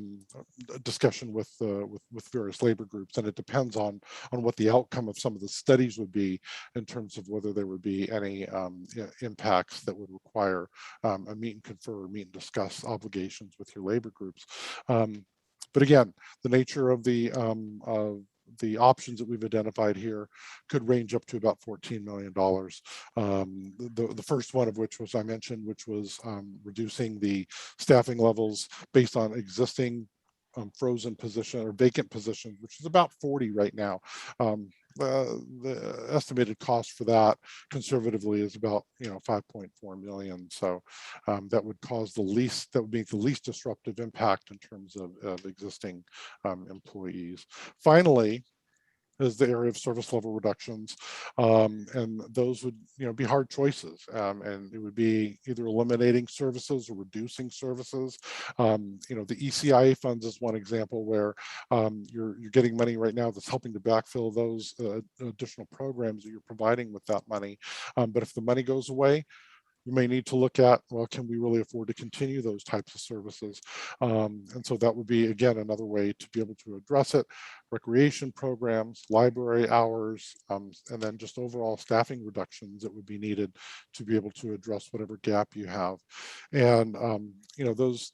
[SPEAKER 10] discussion with various labor groups, and it depends on what the outcome of some of the studies would be in terms of whether there would be any impacts that would require a meet and confer, or meet and discuss obligations with your labor groups. But again, the nature of the options that we've identified here could range up to about $14 million. The first one of which was I mentioned, which was reducing the staffing levels based on existing frozen position or vacant positions, which is about 40 right now. The estimated cost for that conservatively is about 5.4 million. So that would make the least disruptive impact in terms of existing employees. Finally is the area of service level reductions, and those would be hard choices, and it would be either eliminating services or reducing services. The ECIA funds is one example where you're getting money right now that's helping to backfill those additional programs that you're providing with that money. But if the money goes away, you may need to look at, well, can we really afford to continue those types of services? And so that would be, again, another way to be able to address it. Recreation programs, library hours, and then just overall staffing reductions that would be needed to be able to address whatever gap you have. And,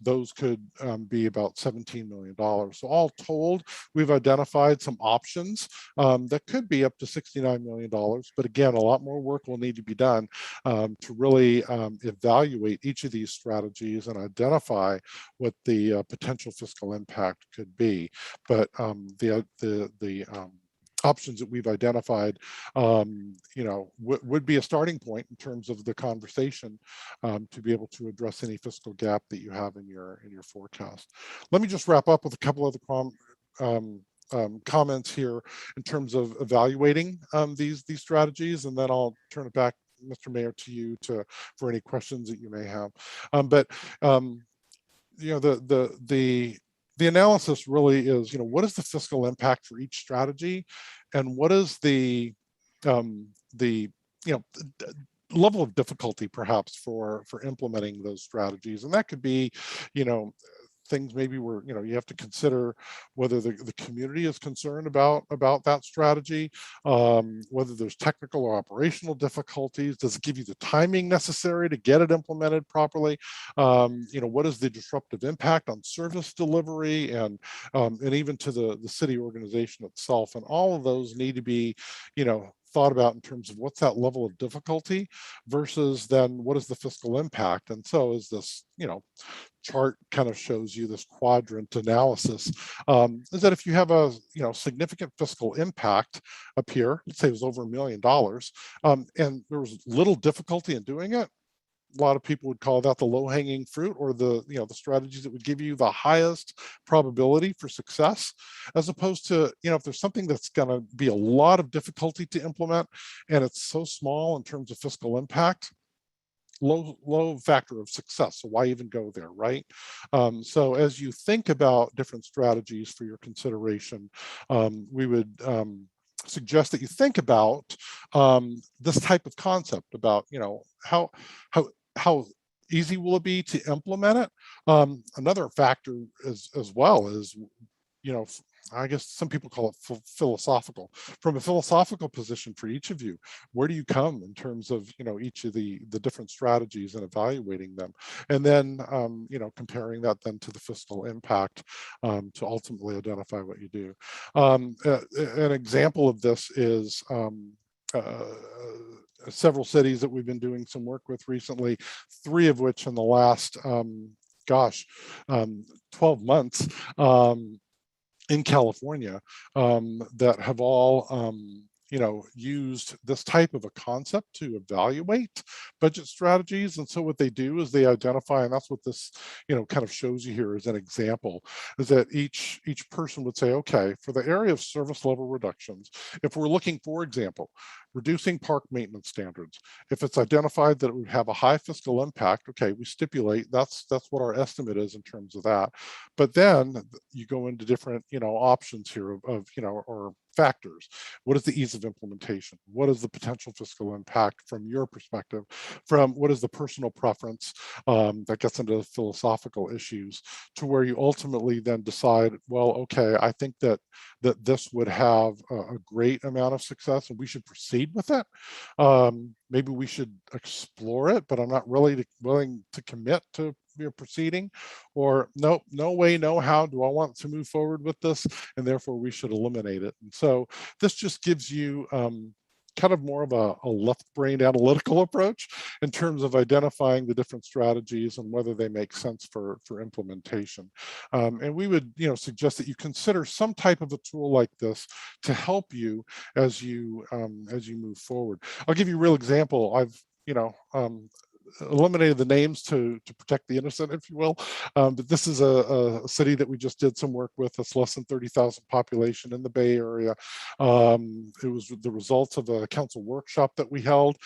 [SPEAKER 10] those could be about $17 million. So all told, we've identified some options that could be up to $69 million. But again, a lot more work will need to be done to really evaluate each of these strategies and identify what the potential fiscal impact could be. But the options that we've identified, would be a starting point in terms of the conversation to be able to address any fiscal gap that you have in your forecast. Let me just wrap up with a couple other comments here in terms of evaluating these strategies, and then I'll turn it back, Mr. Mayor, to you for any questions that you may have. The analysis really is, what is the fiscal impact for each strategy, and what is the level of difficulty perhaps for implementing those strategies. And that could be, things maybe where you have to consider whether the community is concerned about that strategy, whether there's technical or operational difficulties. Does it give you the timing necessary to get it implemented properly? What is the disruptive impact on service delivery and even to the city organization itself? And all of those need to be thought about in terms of what's that level of difficulty versus then what is the fiscal impact. And so as this chart kind of shows you, this quadrant analysis, is that if you have a significant fiscal impact up here, let's say it was over $1 million, and there was little difficulty in doing it, a lot of people would call that the low-hanging fruit, or the strategies that would give you the highest probability for success, as opposed to if there's something that's going to be a lot of difficulty to implement and it's so small in terms of fiscal impact, low factor of success. So why even go there, right? So as you think about different strategies for your consideration, we would suggest that you think about this type of concept about how easy will it be to implement it. Another factor as well is I guess some people call it philosophical. From a philosophical position for each of you, where do you come in terms of each of the different strategies and evaluating them, and then comparing that then to the fiscal impact to ultimately identify what you do. An example of this is several cities that we've been doing some work with recently, 3 of which in the last 12 months in California, that have all used this type of a concept to evaluate budget strategies. And so what they do is they identify, and that's what this, kind of shows you here as an example, is that each person would say, okay, for the area of service level reductions, if we're looking, for example, reducing park maintenance standards, if it's identified that it would have a high fiscal impact, okay, we stipulate that's what our estimate is in terms of that. But then you go into different, options here of or factors. What is the ease of implementation? What is the potential fiscal impact from your perspective? From what is the personal preference that gets into philosophical issues, to where you ultimately then decide, well, okay, I think that this would have a great amount of success and we should proceed with it. Maybe we should explore it, but I'm not really willing to commit to proceeding, or no way, no how do I want to move forward with this, and therefore we should eliminate it. And so this just gives you kind of more of a left-brained analytical approach in terms of identifying the different strategies and whether they make sense for implementation. And we would, suggest that you consider some type of a tool like this to help you as you move forward. I'll give you a real example. I've eliminated the names to protect the innocent, if you will. But this is a city that we just did some work with. That's less than 30,000 population in the Bay Area. It was the results of a council workshop that we held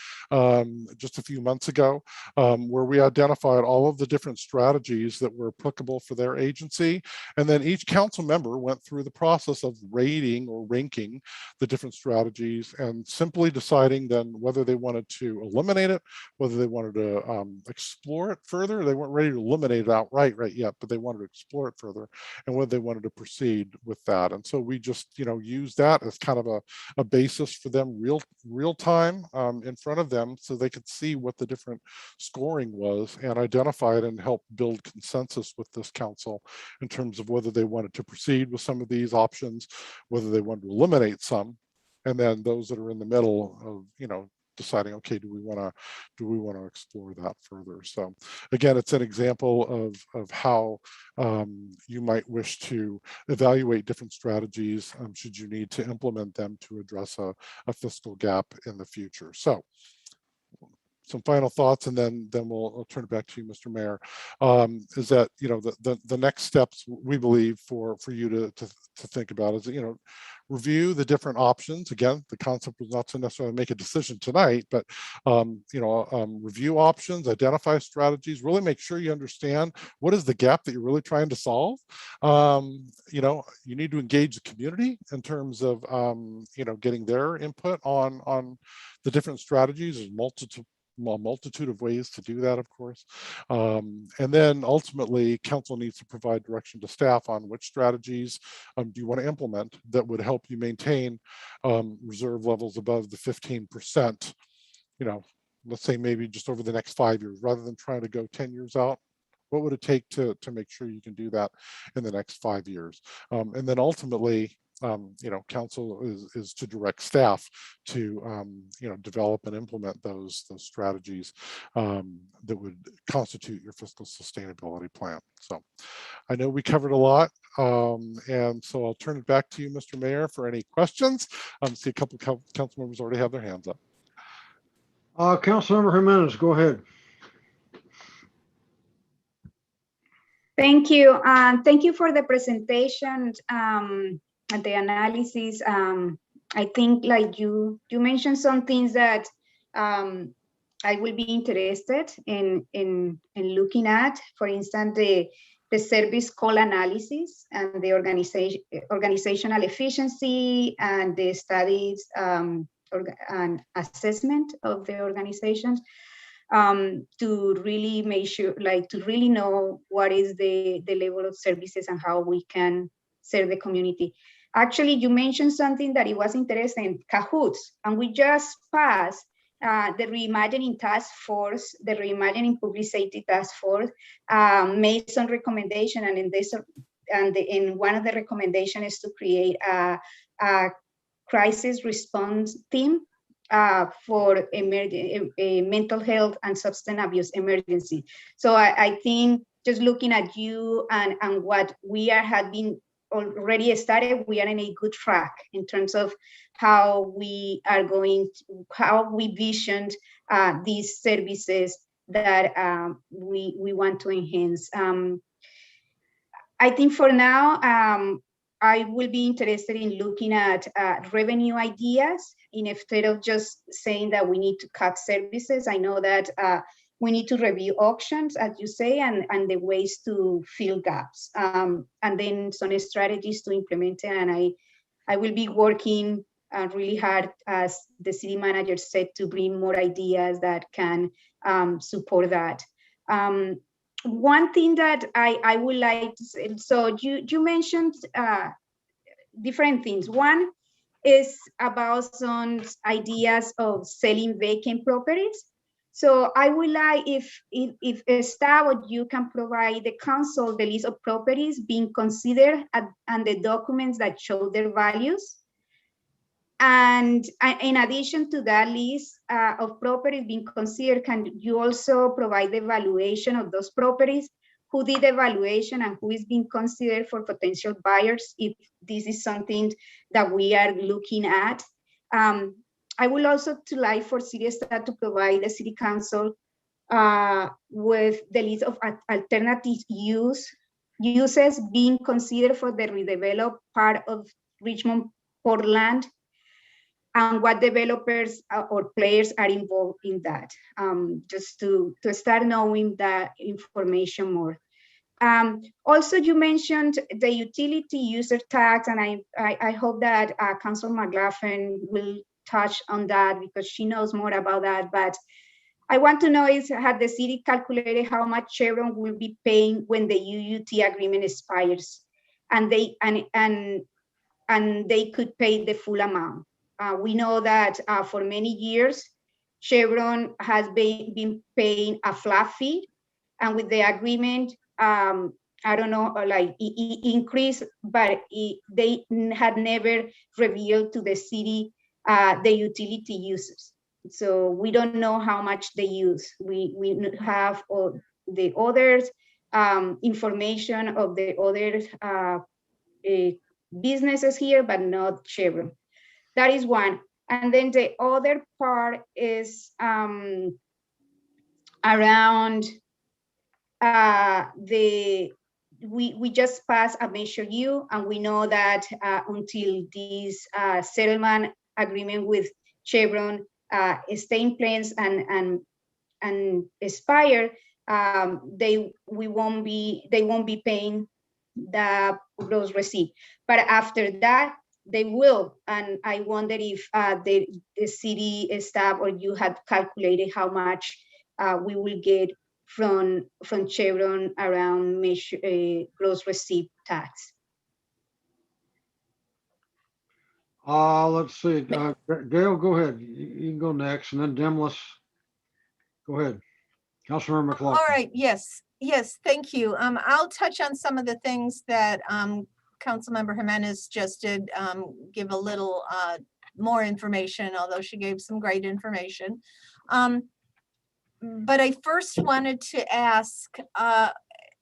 [SPEAKER 10] just a few months ago, where we identified all of the different strategies that were applicable for their agency. And then each council member went through the process of rating or ranking the different strategies and simply deciding then whether they wanted to eliminate it, whether they wanted to explore it further. They weren't ready to eliminate it outright yet, but they wanted to explore it further, and whether they wanted to proceed with that. And so we just use that as kind of a basis for them real time in front of them, so they could see what the different scoring was and identify it and help build consensus with this council in terms of whether they wanted to proceed with some of these options, whether they wanted to eliminate some, and then those that are in the middle of deciding, okay, do we want to explore that further? So again, it's an example of how you might wish to evaluate different strategies should you need to implement them to address a fiscal gap in the future. So some final thoughts, and then I'll turn it back to you, Mr. Mayor, is that the next steps we believe for you to think about is review the different options. Again, the concept was not to necessarily make a decision tonight, but review options, identify strategies, really make sure you understand what is the gap that you're really trying to solve. You need to engage the community in terms of getting their input on the different strategies. There's a multitude of ways to do that, of course. And then ultimately, council needs to provide direction to staff on which strategies do you want to implement that would help you maintain reserve levels above the 15%, let's say maybe just over the next 5 years, rather than trying to go 10 years out. What would it take to make sure you can do that in the next 5 years? And then ultimately, council is to direct staff to develop and implement those strategies that would constitute your fiscal sustainability plan. So I know we covered a lot, and so I'll turn it back to you, Mr. Mayor, for any questions. I see a couple of council members already have their hands up.
[SPEAKER 2] Councilmember Jimenez, go ahead.
[SPEAKER 13] Thank you. Thank you for the presentation and the analysis. I think, like you mentioned some things that I will be interested in looking at. For instance, the service call analysis and the organizational efficiency and the studies and assessment of the organizations. To really make sure, to really know what is the level of services and how we can serve the community. Actually, you mentioned something that it was interesting, CAHOOTS, and we just passed the Reimagining Task Force, the Reimagining Public Safety Task Force made some recommendation, and one of the recommendations is to create a crisis response team for mental health and substance abuse emergency. So I think just looking at you and what we have been already started, we are in a good track in terms of how we are how we visioned these services that we want to enhance. I think for now, I will be interested in looking at revenue ideas instead of just saying that we need to cut services. I know that we need to review auctions, as you say, and the ways to fill gaps, and then some strategies to implement it. And I will be working really hard, as the city manager said, to bring more ideas that can support that. One thing that I would like to say, so you mentioned different things. One is about some ideas of selling vacant properties. So I would like if staff or you can provide the council the list of properties being considered and the documents that show their values. And in addition to that list of properties being considered, can you also provide the evaluation of those properties? Who did the evaluation and who is being considered for potential buyers, if this is something that we are looking at? I would also like for city staff to provide the city council with the list of alternative uses being considered for the redeveloped part of Richmond Portland, and what developers or players are involved in that, just to start knowing that information more. Also, you mentioned the utility user tax, and I hope that Councilor McLaughlin will touch on that because she knows more about that. But I want to know is, had the city calculated how much Chevron will be paying when the UUT agreement expires, and they could pay the full amount? We know that for many years, Chevron has been paying a flat fee, and with the agreement, I don't know, like it increased, but they had never revealed to the city the utility uses. So we don't know how much they use. We have the others information of the other businesses here, but not Chevron. That is one. And then the other part is around we just passed a Measure U, and we know that until this settlement agreement with Chevron stay in place and expire, they won't be paying the gross receipt. But after that, they will. And I wonder if the city staff or you had calculated how much we will get from Chevron around gross receipt tax.
[SPEAKER 2] Let's see. Gail, go ahead. You can go next, and then Demlis. Go ahead. Councilmember McLaughlin.
[SPEAKER 11] All right. Yes. Thank you. I'll touch on some of the things that Councilmember Jimenez just did, give a little more information, although she gave some great information. But I first wanted to ask,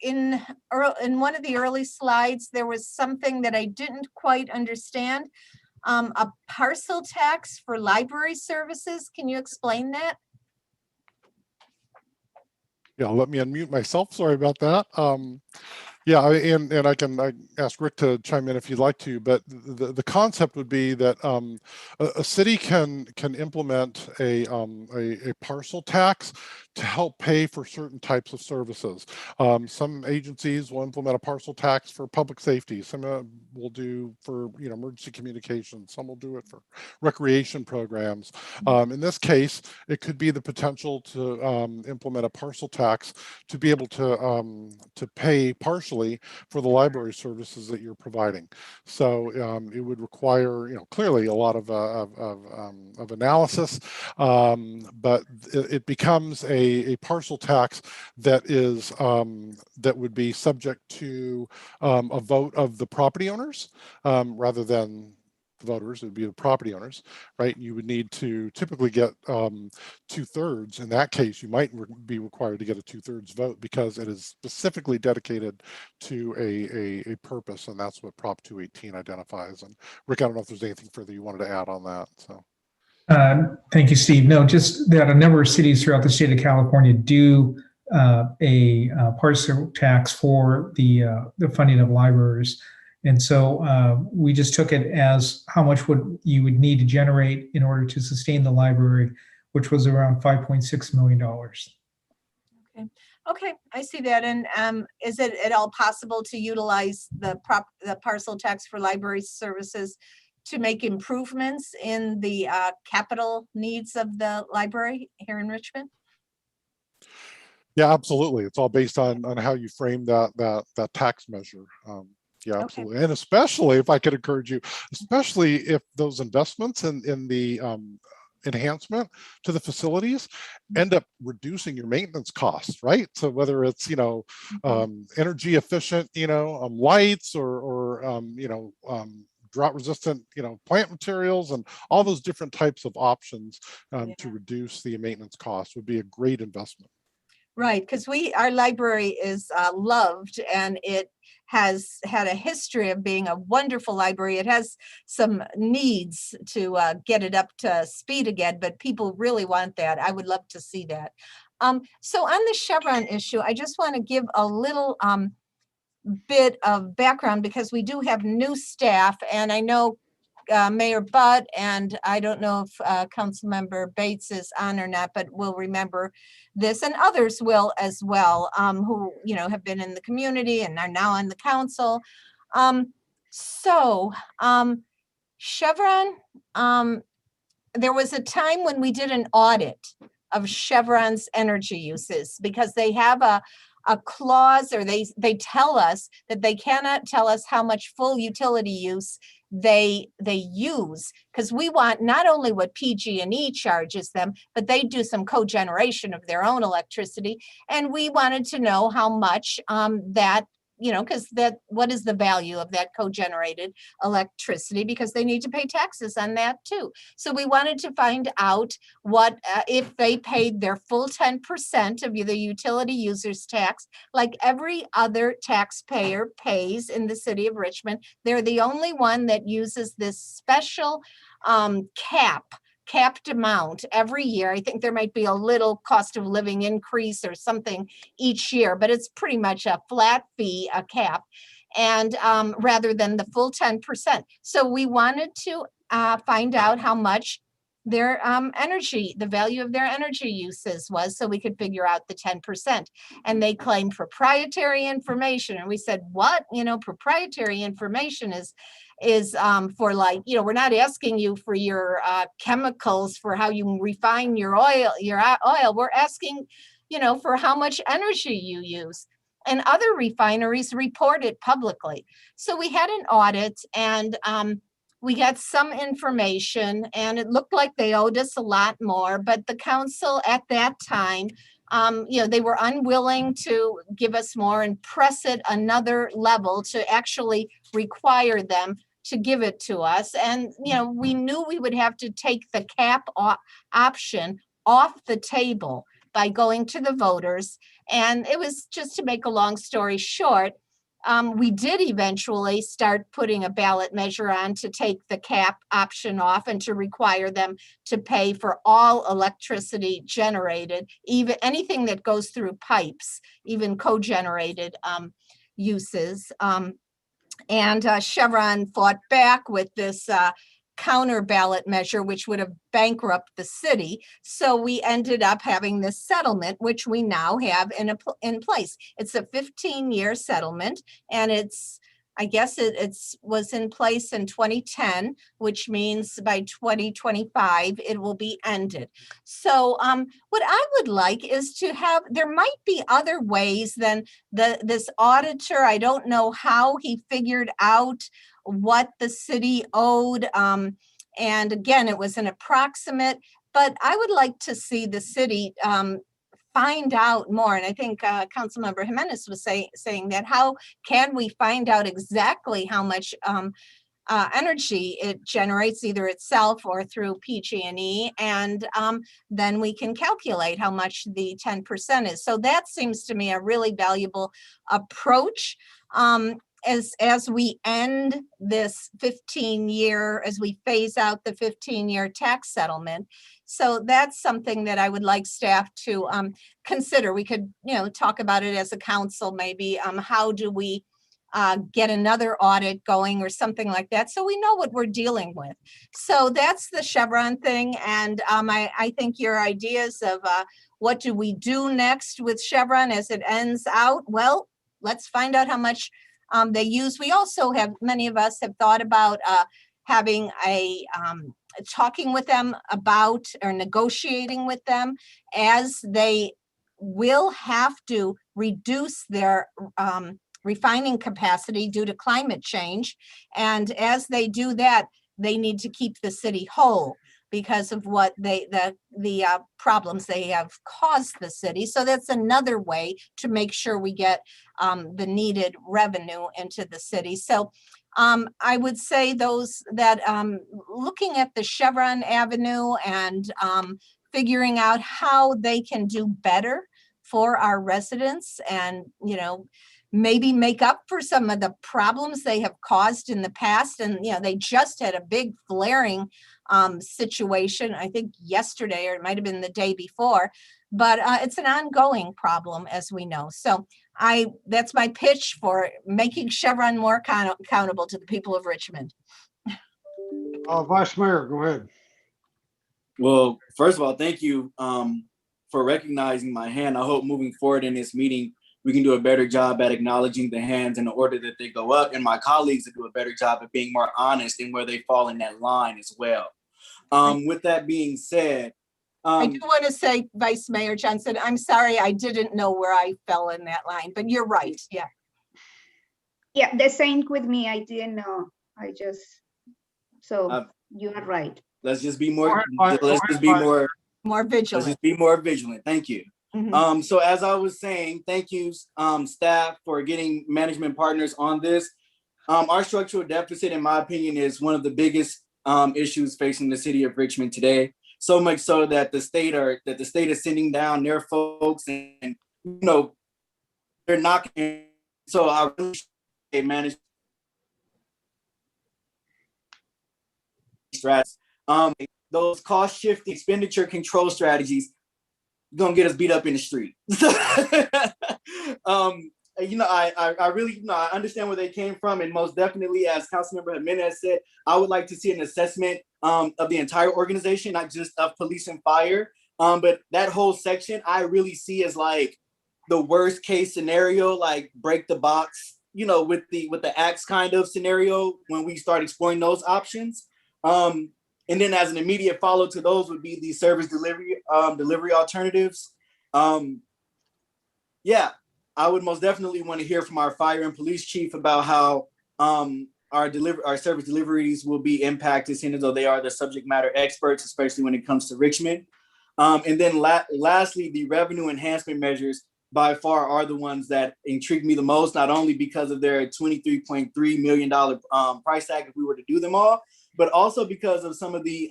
[SPEAKER 11] in one of the early slides, there was something that I didn't quite understand. A parcel tax for library services. Can you explain that?
[SPEAKER 10] Yeah, let me unmute myself. Sorry about that. Yeah, and I ask Rick to chime in if you'd like to, but the concept would be that a city can implement a parcel tax to help pay for certain types of services. Some agencies will implement a parcel tax for public safety. Some will do for emergency communications. Some will do it for recreation programs. In this case, it could be the potential to implement a parcel tax to be able to pay partially for the library services that you're providing. So it would require, clearly a lot of analysis, but it becomes a parcel tax that is that would be subject to a vote of the property owners rather than voters, it would be the property owners, right? You would need to typically get 2/3. In that case, you might be required to get a 2/3 vote because it is specifically dedicated to a purpose, and that's what Prop 218 identifies. And Rick, I don't know if there's anything further you wanted to add on that. So.
[SPEAKER 15] Thank you, Steve. No, just that a number of cities throughout the state of California do a parcel tax for the funding of libraries. And so we just took it as how much you would need to generate in order to sustain the library, which was around $5.6 million.
[SPEAKER 11] Okay, I see that. And is it at all possible to utilize the parcel tax for library services to make improvements in the capital needs of the library here in Richmond?
[SPEAKER 10] Yeah, absolutely. It's all based on how you frame that tax measure. Yeah, absolutely. Okay. And especially, if I could encourage you, especially if those investments in the enhancement to the facilities end up reducing your maintenance costs, right? So whether it's, energy efficient, lights or drought resistant, plant materials and all those different types of options to reduce the maintenance costs would be a great investment.
[SPEAKER 11] Right, because our library is loved, and it has had a history of being a wonderful library. It has some needs to get it up to speed again, but people really want that. I would love to see that. So on the Chevron issue, I just want to give a little bit of background because we do have new staff, and I know Mayor Butt, and I don't know if Councilmember Bates is on or not, but will remember this, and others will as well, who have been in the community and are now on the council. Chevron, there was a time when we did an audit of Chevron's energy uses because they have a clause, or they tell us that they cannot tell us how much full utility use they use, because we want not only what PG&E charges them, but they do some cogeneration of their own electricity, and we wanted to know how much that, because what is the value of that cogenerated electricity, because they need to pay taxes on that too. So we wanted to find out what if they paid their full 10% of the utility users tax, like every other taxpayer pays in the city of Richmond. They're the only one that uses this special capped amount every year. I think there might be a little cost of living increase or something each year, but it's pretty much a flat fee, a cap, and rather than the full 10%. So we wanted to find out how much their energy, the value of their energy uses was, so we could figure out the 10%. And they claim proprietary information. And we said, what? Proprietary information is for, like, we're not asking you for your chemicals for how you refine your oil. We're asking, for how much energy you use. And other refineries report it publicly. So we had an audit, and we got some information, and it looked like they owed us a lot more, but the council at that time, they were unwilling to give us more and press it another level to actually require them to give it to us. And, we knew we would have to take the cap option off the table by going to the voters. And it was, just to make a long story short, we did eventually start putting a ballot measure on to take the cap option off and to require them to pay for all electricity generated, even anything that goes through pipes, even co-generated uses. And Chevron fought back with this counter ballot measure, which would have bankrupted the city. So we ended up having this settlement, which we now have in place. It's a 15-year settlement, and I guess it was in place in 2010, which means by 2025, it will be ended. So what I would like is to have, there might be other ways than this auditor. I don't know how he figured out what the city owed. And again, it was an approximate, but I would like to see the city find out more. And I think Councilmember Jimenez was saying that, how can we find out exactly how much energy it generates either itself or through PG&E, and then we can calculate how much the 10% is. So that seems to me a really valuable approach. As we end this 15-year, as we phase out the 15-year tax settlement. So that's something that I would like staff to consider. We could, talk about it as a council, maybe. How do we get another audit going or something like that, so we know what we're dealing with? So that's the Chevron thing. And I think your ideas of what do we do next with Chevron as it ends out? Well, let's find out how much they use. We also have, many of us have thought about having talking with them about, or negotiating with them, as they will have to reduce their refining capacity due to climate change. And as they do that, they need to keep the city whole because of what the problems they have caused the city. So that's another way to make sure we get the needed revenue into the city. So I would say those that looking at the Chevron Avenue and figuring out how they can do better for our residents, and maybe make up for some of the problems they have caused in the past. And they just had a big flaring situation, I think yesterday, or it might have been the day before, but it's an ongoing problem, as we know. So that's my pitch for making Chevron more accountable to the people of Richmond.
[SPEAKER 2] Vice Mayor, go ahead.
[SPEAKER 3] Well, first of all, thank you for recognizing my hand. I hope moving forward in this meeting, we can do a better job at acknowledging the hands in the order that they go up, and my colleagues to do a better job at being more honest in where they fall in that line as well. With that being said,
[SPEAKER 11] I do want to say, Vice Mayor Johnson, I'm sorry, I didn't know where I fell in that line, but you're right. Yeah.
[SPEAKER 13] Yeah, the same with me. I didn't know. You are right.
[SPEAKER 3] Let's just be more.
[SPEAKER 11] More vigilant.
[SPEAKER 3] Let's just be more vigilant. Thank you.
[SPEAKER 11] Mhm.
[SPEAKER 3] So as I was saying, thank you, staff, for getting management partners on this. Our structural deficit, in my opinion, is one of the biggest issues facing the city of Richmond today. So much so that the state is sending down their folks, and they're knocking. So I really manage strategies. Those cost shifting expenditure control strategies gonna get us beat up in the street. I really, I understand where they came from, and most definitely, as Councilmember Jimenez said, I would like to see an assessment of the entire organization, not just of police and fire. But that whole section, I really see as like the worst case scenario, like break the box, with the axe kind of scenario when we start exploring those options. And then as an immediate follow to those would be the service delivery alternatives. Yeah, I would most definitely want to hear from our fire and police chief about how our service deliveries will be impacted, seeing as though they are the subject matter experts, especially when it comes to Richmond. And then lastly, the revenue enhancement measures by far are the ones that intrigue me the most, not only because of their $23.3 million price tag if we were to do them all, but also because of some of the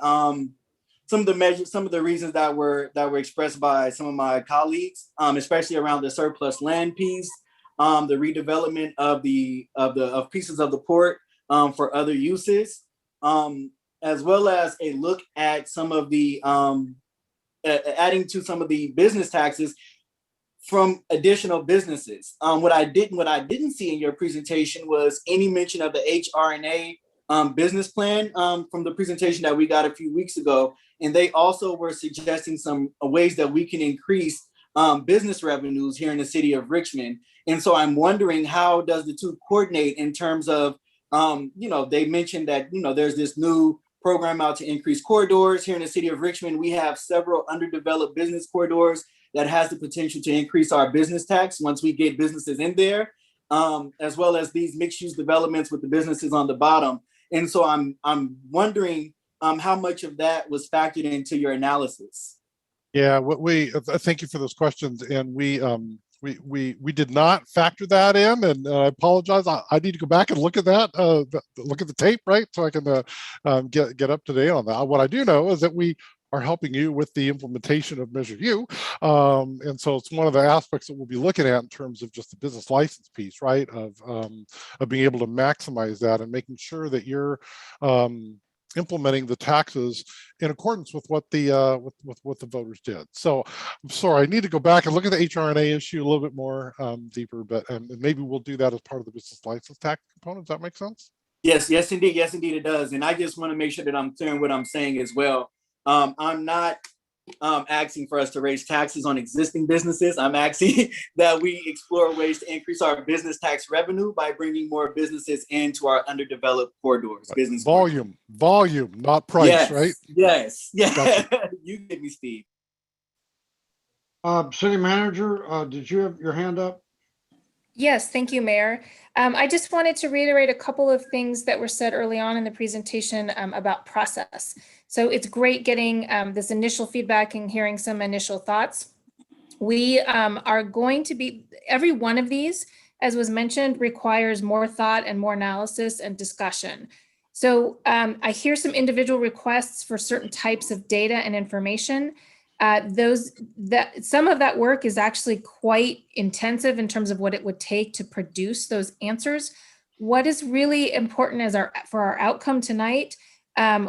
[SPEAKER 3] measures, some of the reasons that were expressed by some of my colleagues, especially around the surplus land piece, the redevelopment of pieces of the port for other uses, as well as a look at some of the adding to some of the business taxes from additional businesses. What I didn't see in your presentation was any mention of the HRNA business plan from the presentation that we got a few weeks ago. And they also were suggesting some ways that we can increase business revenues here in the city of Richmond. And so I'm wondering, how does the two coordinate in terms of, they mentioned that, there's this new program out to increase corridors here in the city of Richmond. We have several underdeveloped business corridors that has the potential to increase our business tax once we get businesses in there, as well as these mixed use developments with the businesses on the bottom. And so I'm wondering how much of that was factored into your analysis.
[SPEAKER 10] Yeah, thank you for those questions. And we we did not factor that in, and I apologize. I need to go back and look at that, look at the tape, right, so I can get up to date on that. What I do know is that we are helping you with the implementation of Measure U, and so it's one of the aspects that we'll be looking at in terms of just the business license piece, right, of being able to maximize that and making sure that you're implementing the taxes in accordance with what the with what the voters did. So I'm sorry, I need to go back and look at the HRNA issue a little bit more deeper, but maybe we'll do that as part of the business license tax component. Does that make sense?
[SPEAKER 3] Yes, indeed, it does. And I just want to make sure that I'm clear in what I'm saying as well. I'm not asking for us to raise taxes on existing businesses. I'm asking that we explore ways to increase our business tax revenue by bringing more businesses into our underdeveloped corridors. Business
[SPEAKER 10] volume, not price,
[SPEAKER 3] yes,
[SPEAKER 10] right?
[SPEAKER 3] Yes.
[SPEAKER 10] Gotcha.
[SPEAKER 3] You get me, Steve.
[SPEAKER 2] City Manager, did you have your hand up?
[SPEAKER 12] Yes, thank you, Mayor. I just wanted to reiterate a couple of things that were said early on in the presentation about process. So it's great getting this initial feedback and hearing some initial thoughts. We are going to be, every one of these, as was mentioned, requires more thought and more analysis and discussion. So I hear some individual requests for certain types of data and information. Some of that work is actually quite intensive in terms of what it would take to produce those answers. What is really important as for our outcome tonight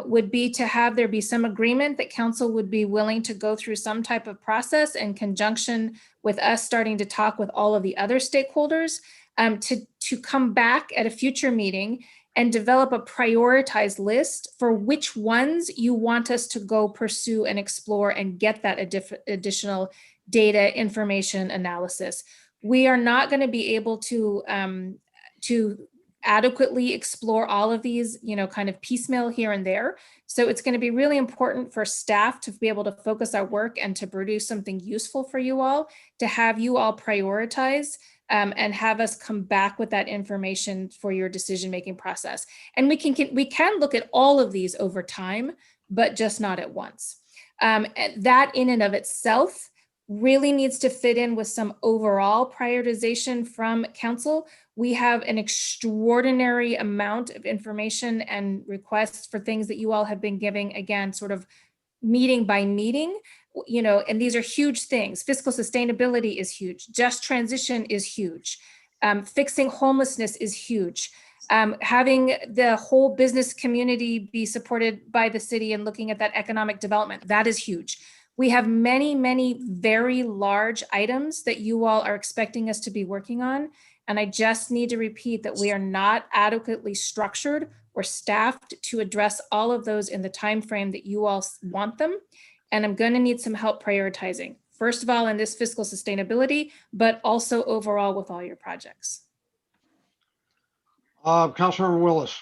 [SPEAKER 12] would be to have there be some agreement that council would be willing to go through some type of process in conjunction with us starting to talk with all of the other stakeholders to come back at a future meeting and develop a prioritized list for which ones you want us to go pursue and explore and get that additional data, information, analysis. We are not going to be able to adequately explore all of these, kind of piecemeal here and there. So it's going to be really important for staff to be able to focus our work and to produce something useful for you all, to have you all prioritize and have us come back with that information for your decision-making process. And we can look at all of these over time, but just not at once. That in and of itself really needs to fit in with some overall prioritization from council. We have an extraordinary amount of information and requests for things that you all have been giving, again, sort of meeting by meeting, and these are huge things. Fiscal sustainability is huge. Just transition is huge. Fixing homelessness is huge. Having the whole business community be supported by the city and looking at that economic development, that is huge. We have many, many very large items that you all are expecting us to be working on. And I just need to repeat that we are not adequately structured or staffed to address all of those in the time frame that you all want them. And I'm going to need some help prioritizing, first of all, in this fiscal sustainability, but also overall with all your projects.
[SPEAKER 2] Councilmember Willis.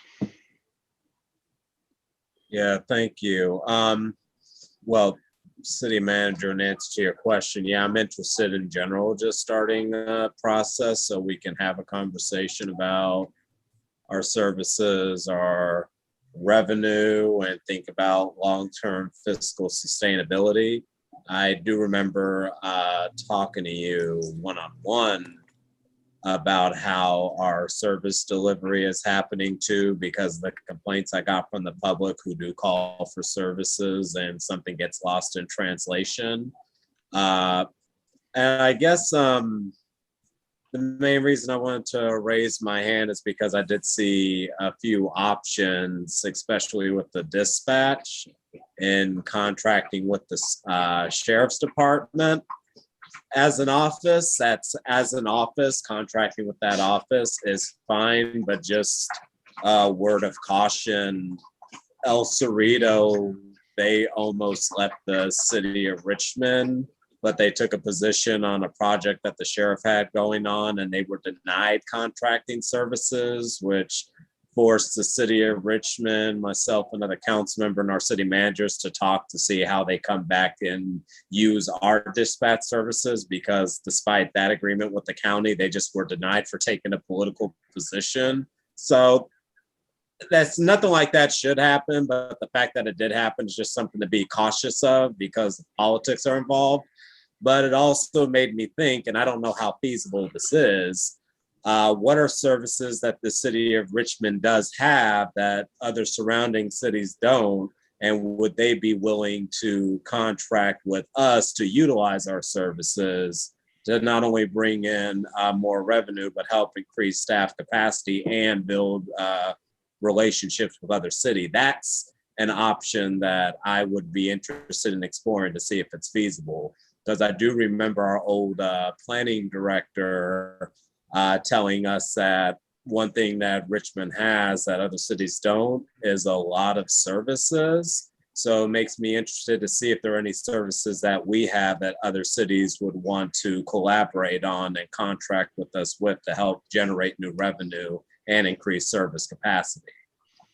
[SPEAKER 14] Yeah, thank you. Well, City Manager, in answer to your question, yeah, I'm interested in general just starting a process so we can have a conversation about our services, our revenue, and think about long-term fiscal sustainability. I do remember talking to you one-on-one about how our service delivery is happening too, because the complaints I got from the public who do call for services and something gets lost in translation. And I guess the main reason I wanted to raise my hand is because I did see a few options, especially with the dispatch and contracting with the sheriff's department. As an office, contracting with that office is fine, but just a word of caution, El Cerrito, they almost left the city of Richmond, but they took a position on a project that the sheriff had going on, and they were denied contracting services, which forced the city of Richmond, myself, another council member, and our city managers to talk to see how they come back and use our dispatch services, because despite that agreement with the county, they just were denied for taking a political position. So that's nothing like that should happen, but the fact that it did happen is just something to be cautious of because politics are involved. but it also made me think, and I don't know how feasible this is, what are services that the city of Richmond does have that other surrounding cities don't? And would they be willing to contract with us to utilize our services to not only bring in more revenue, but help increase staff capacity and build relationships with other cities? That's an option that I would be interested in exploring to see if it's feasible. Because I do remember our old planning director telling us that one thing that Richmond has that other cities don't is a lot of services. So it makes me interested to see if there are any services that we have that other cities would want to collaborate on and contract with us with to help generate new revenue and increase service capacity.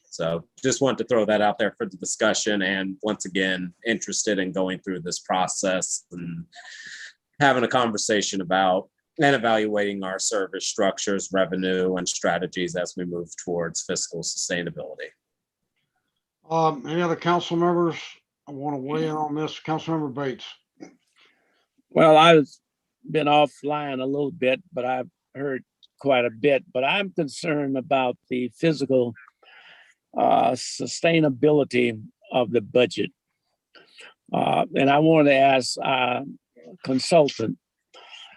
[SPEAKER 14] So just want to throw that out there for the discussion, and once again, interested in going through this process and having a conversation about and evaluating our service structures, revenue, and strategies as we move towards fiscal sustainability.
[SPEAKER 2] Any other council members I want to weigh in on this? Councilmember Bates.
[SPEAKER 17] Well, I've been offline a little bit, but I've heard quite a bit. But I'm concerned about the physical sustainability of the budget. And I want to ask consultant,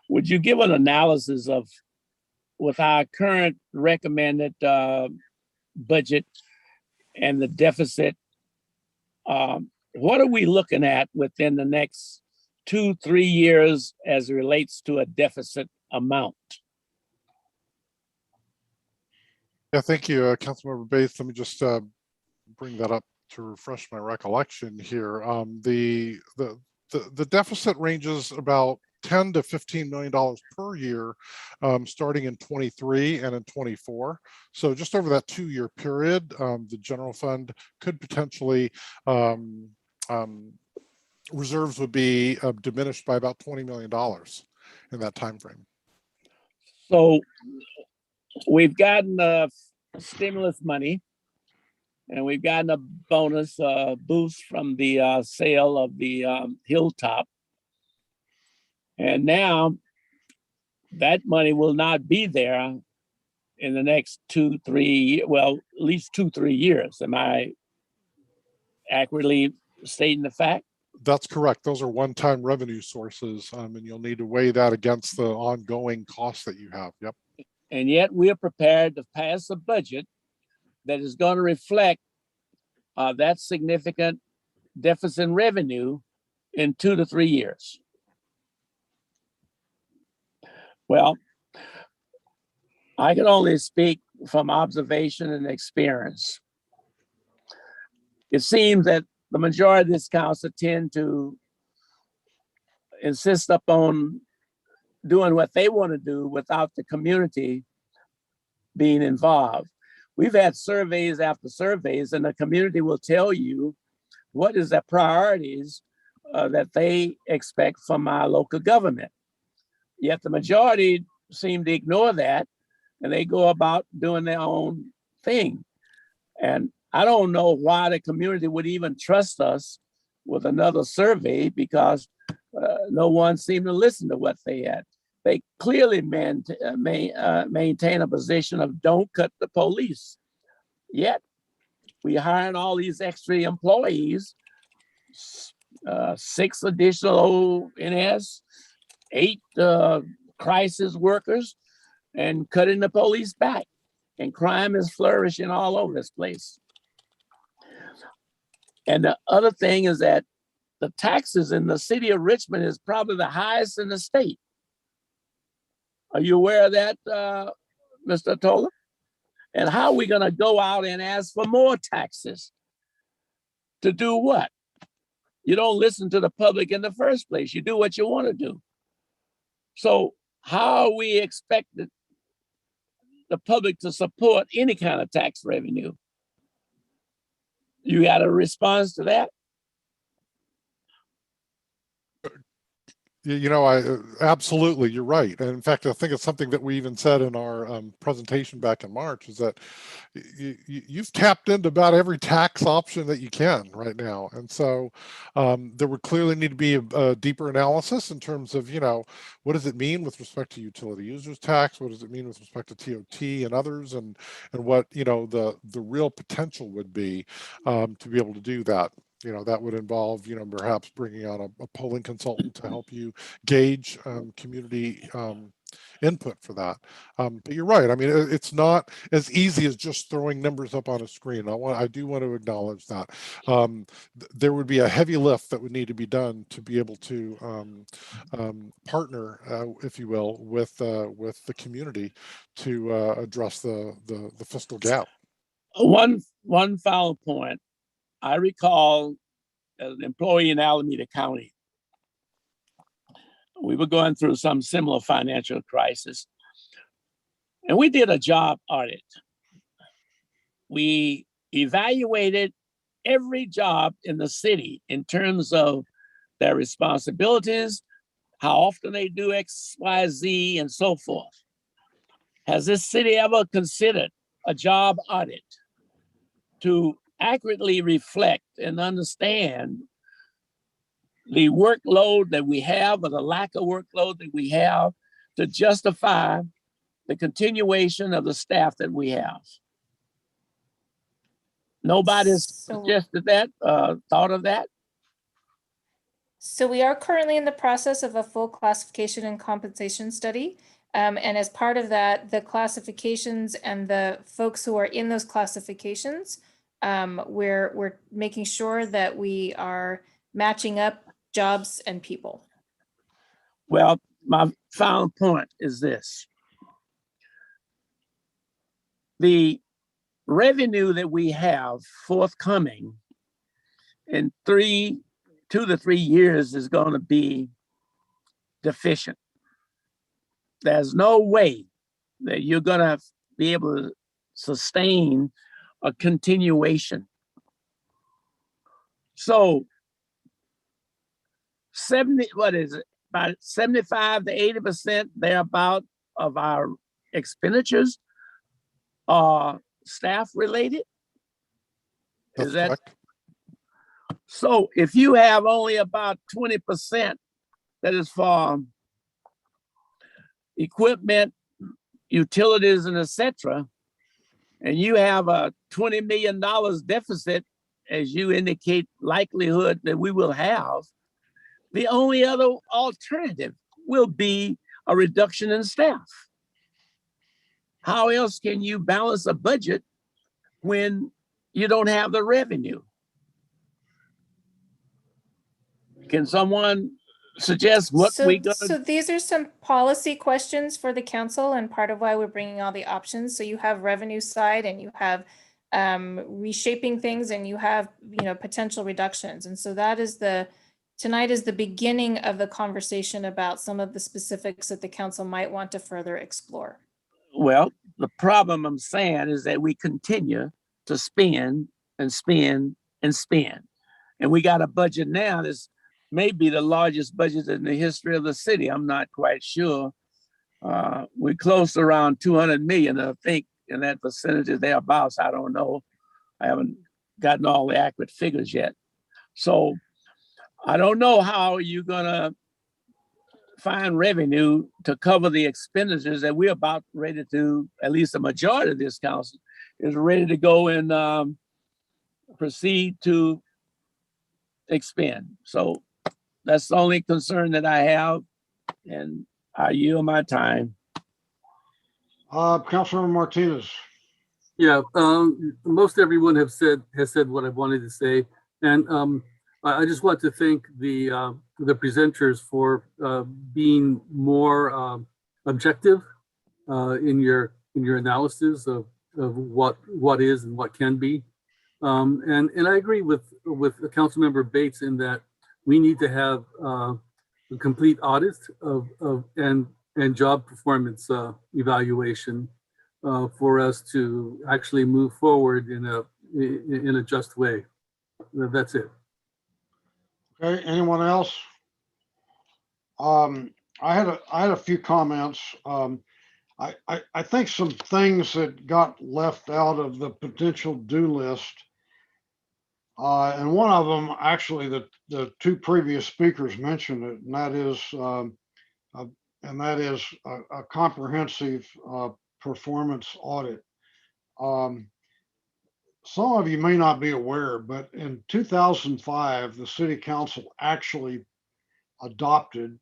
[SPEAKER 17] would you give an analysis of, with our current recommended budget and the deficit, what are we looking at within the next 2-3 years as it relates to a deficit amount?
[SPEAKER 10] Yeah, thank you, Councilmember Bates. Let me just bring that up to refresh my recollection here. The deficit ranges about $10 to $15 million per year, starting in 23 and in 24. So just over that 2-year period, the general fund could potentially, reserves would be diminished by about $20 million in that time frame.
[SPEAKER 17] So we've gotten stimulus money, and we've gotten a bonus boost from the sale of the Hilltop. And now that money will not be there in the next 2-3, well, at least 2-3 years. Am I accurately stating the fact?
[SPEAKER 10] That's correct. Those are one-time revenue sources, and you'll need to weigh that against the ongoing costs that you have. Yep.
[SPEAKER 17] And yet we are prepared to pass a budget that is going to reflect that significant deficit in revenue in 2 to 3 years. Well, I can only speak from observation and experience. It seems that the majority of this council tend to insist upon doing what they want to do without the community being involved. We've had surveys after surveys, and the community will tell you what is the priorities that they expect from our local government. Yet the majority seem to ignore that, and they go about doing their own thing. And I don't know why the community would even trust us with another survey, because no one seemed to listen to what they had. They clearly maintain a position of don't cut the police. Yet we hiring all these extra employees, 6 additional ONS, 8 crisis workers, and cutting the police back. And crime is flourishing all over this place. And the other thing is that the taxes in the city of Richmond is probably the highest in the state. Are you aware of that, Mr. Tola? And how are we going to go out and ask for more taxes? To do what? You don't listen to the public in the first place. You do what you want to do. So how are we expected the public to support any kind of tax revenue? You got a response to that?
[SPEAKER 10] You know, absolutely, you're right. And in fact, I think it's something that we even said in our presentation back in March is that you've tapped into about every tax option that you can right now. And so there would clearly need to be a deeper analysis in terms of, you know, what does it mean with respect to utility users tax? What does it mean with respect to TOT and others? And what, you know, the real potential would be to be able to do that. You know, that would involve, you know, perhaps bringing on a polling consultant to help you gauge community input for that. But you're right. I mean, it's not as easy as just throwing numbers up on a screen. I do want to acknowledge that. There would be a heavy lift that would need to be done to be able to partner, if you will, with the community to address the fiscal gap.
[SPEAKER 17] One final point. I recall as an employee in Alameda County, we were going through some similar financial crisis, and we did a job audit. We evaluated every job in the city in terms of their responsibilities, how often they do X, Y, Z, and so forth. Has this city ever considered a job audit to accurately reflect and understand the workload that we have or the lack of workload that we have to justify the continuation of the staff that we have? Nobody's suggested that, thought of that?
[SPEAKER 12] So we are currently in the process of a full classification and compensation study. And as part of that, the classifications and the folks who are in those classifications, we're making sure that we are matching up jobs and people.
[SPEAKER 17] Well, my final point is this. The revenue that we have forthcoming in 2 to 3 years is going to be deficient. There's no way that you're going to be able to sustain a continuation. So about 75 to 80% thereabout of our expenditures are staff related?
[SPEAKER 10] That's
[SPEAKER 17] Is that
[SPEAKER 10] correct.
[SPEAKER 17] so? If you have only about 20% that is for equipment, utilities, and etc., and you have a $20 million deficit, as you indicate likelihood that we will have, the only other alternative will be a reduction in staff. How else can you balance a budget when you don't have the revenue? Can someone suggest what we got?
[SPEAKER 12] So these are some policy questions for the council, and part of why we're bringing all the options. So you have revenue side, and you have reshaping things, and you have, you know, potential reductions. And so that is tonight is the beginning of the conversation about some of the specifics that the council might want to further explore.
[SPEAKER 17] Well, the problem I'm saying is that we continue to spend and spend and spend. And we got a budget now that's maybe the largest budget in the history of the city. I'm not quite sure. We're close around 200 million, I think, in that vicinity thereabouts. I don't know. I haven't gotten all the accurate figures yet. So I don't know how you're gonna find revenue to cover the expenditures that we're about ready to, at least the majority of this council is ready to go and proceed to expend. So that's the only concern that I have, and I yield my time.
[SPEAKER 2] Councilmember Martinez.
[SPEAKER 18] Yeah, most everyone has said what I wanted to say, and I just want to thank the presenters for being more objective in your analysis of what is and what can be, and I agree with Councilmember Bates in that we need to have a complete audit of and job performance evaluation for us to actually move forward in a just way. That's it.
[SPEAKER 2] Okay, anyone else? I had a few comments. I think some things that got left out of the potential do list, and one of them, actually, the two previous speakers mentioned it, and that is a comprehensive performance audit. Some of you may not be aware, but in 2005, the City Council actually adopted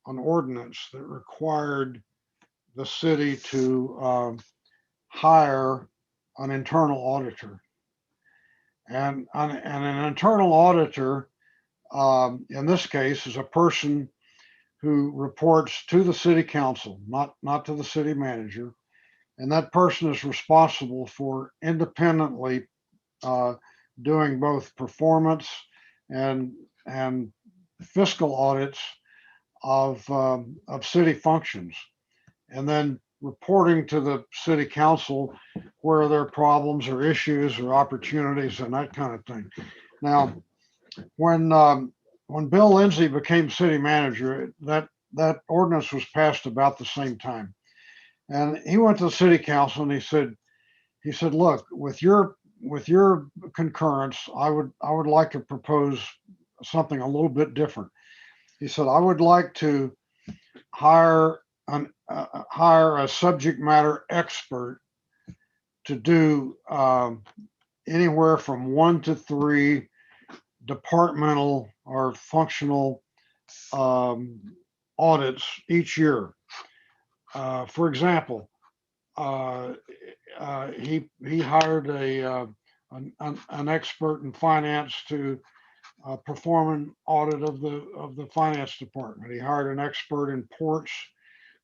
[SPEAKER 2] an ordinance that required the city to hire an internal auditor. And an internal auditor, in this case, is a person who reports to the city council, not to the city manager. And that person is responsible for independently doing both performance and fiscal audits of city functions, and then reporting to the city council where there are problems or issues or opportunities and that kind of thing. Now, when Bill Lindsay became city manager, that ordinance was passed about the same time, and he went to the city council and he said, look, with your concurrence, I would like to propose something a little bit different. He said, I would like to hire a subject matter expert to do anywhere from 1 to 3 departmental or functional audits each year. For example, he hired an expert in finance to perform an audit of the finance department. He hired an expert in ports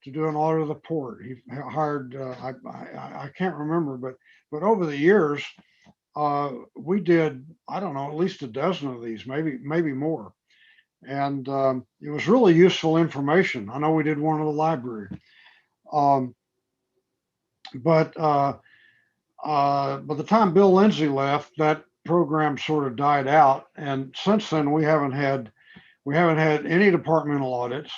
[SPEAKER 2] to do an audit of the port. He hired I can't remember, but over the years we did, I don't know, at least a dozen of these, maybe more, and it was really useful information. I know we did one in the library, but by the time Bill Lindsay left, that program sort of died out, and since then we haven't had any departmental audits,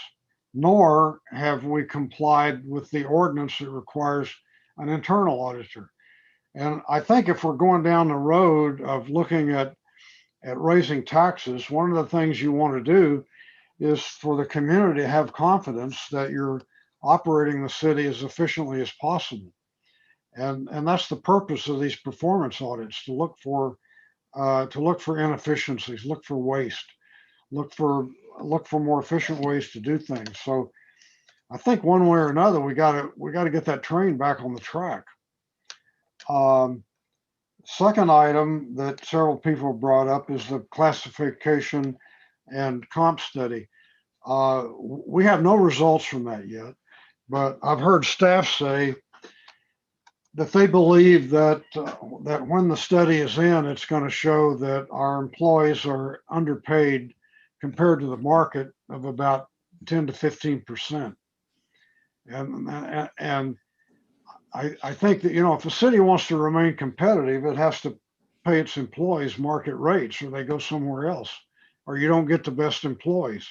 [SPEAKER 2] nor have we complied with the ordinance that requires an internal auditor. And I think if we're going down the road of looking at raising taxes, one of the things you want to do is for the community to have confidence that you're operating the city as efficiently as possible. And that's the purpose of these performance audits, to look for inefficiencies, look for waste, look for more efficient ways to do things. So I think one way or another, we got to get that train back on the track. Second item that several people brought up is the classification and comp study. We have no results from that yet, but I've heard staff say that they believe that when the study is in, it's going to show that our employees are underpaid compared to the market of about 10 to 15%. And I think that, if a city wants to remain competitive, it has to pay its employees market rates, or they go somewhere else, or you don't get the best employees.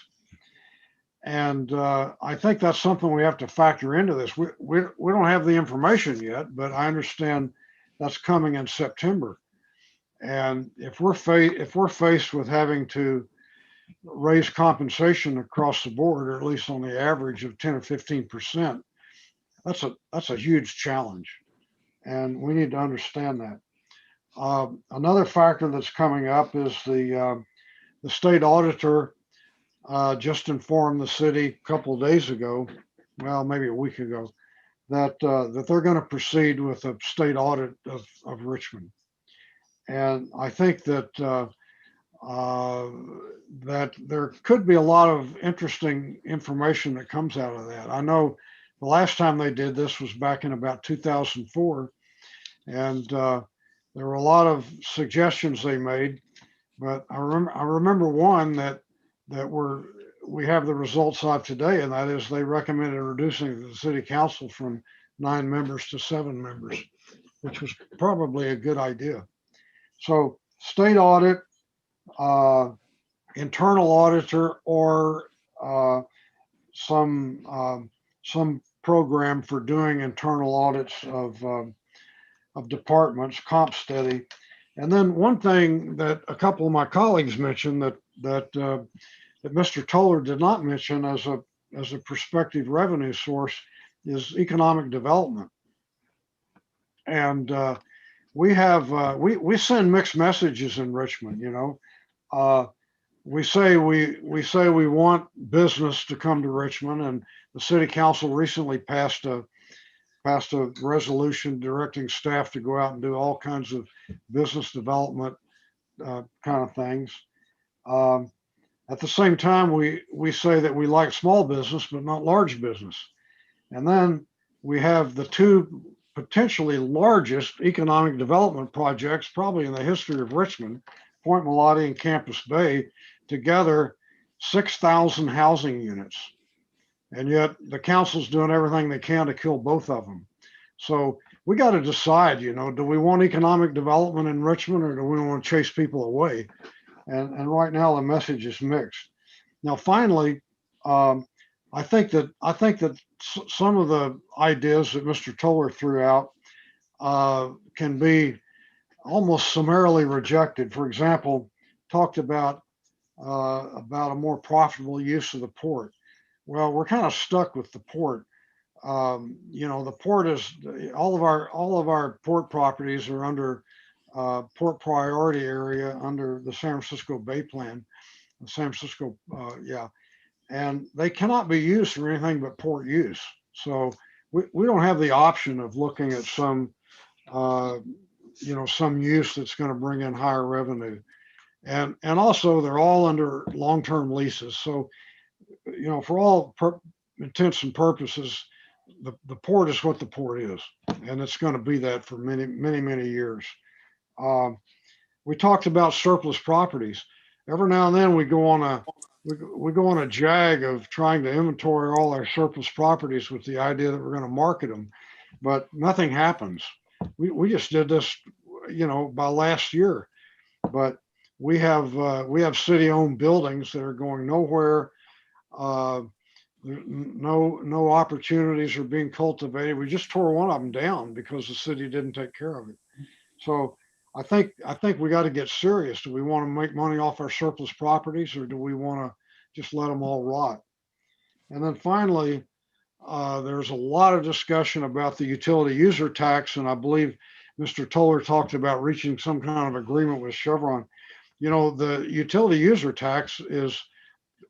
[SPEAKER 2] And I think that's something we have to factor into this. We don't have the information yet, but I understand that's coming in September. And if we're faced with having to raise compensation across the board, or at least on the average of 10 or 15%, that's a huge challenge, and we need to understand that. Another factor that's coming up is the state auditor just informed the city a couple of days ago, well, maybe a week ago, that they're going to proceed with a state audit of Richmond. And I think that that there could be a lot of interesting information that comes out of that. I know the last time they did this was back in about 2004, and there were a lot of suggestions they made, but I remember one that we have the results of today, and that is they recommended reducing the city council from 9 members to 7 members, which was probably a good idea. So state audit, internal auditor, or some program for doing internal audits of departments, comp steady. And then one thing that a couple of my colleagues mentioned that Mr. Toller did not mention as a prospective revenue source is economic development. And we send mixed messages in Richmond. You know, we say we want business to come to Richmond, and the city council recently passed a resolution directing staff to go out and do all kinds of business development kind of things. At the same time, we say that we like small business, but not large business. And then we have the two potentially largest economic development projects probably in the history of Richmond, Point Melati and Campus Bay, together 6,000 housing units. And yet the council's doing everything they can to kill both of them. So we got to decide, you know, do we want economic development in Richmond or do we want to chase people away? And right now the message is mixed. Now, finally, I think that some of the ideas that Mr. Toller threw out can be almost summarily rejected. For example, talked about a more profitable use of the port. Well, we're kind of stuck with the port. You know, the port is all of our port properties are under port priority area under the San Francisco Bay Plan, San Francisco, and they cannot be used for anything but port use. So we don't have the option of looking at some, you know, some use that's going to bring in higher revenue. And also they're all under long-term leases. So, you know, for all intents and purposes, the port is what the port is, and it's going to be that for many, many, many years. We talked about surplus properties. Every now and then we go on a jag of trying to inventory all our surplus properties with the idea that we're going to market them, but nothing happens. We just did this, you know, by last year, but we have city-owned buildings that are going nowhere. No opportunities are being cultivated. We just tore one of them down because the city didn't take care of it. So I think we got to get serious. Do we want to make money off our surplus properties, or do we want to just let them all rot? And then finally, there's a lot of discussion about the utility user tax, and I believe Mr. Toller talked about reaching some kind of agreement with Chevron. You know, the utility user tax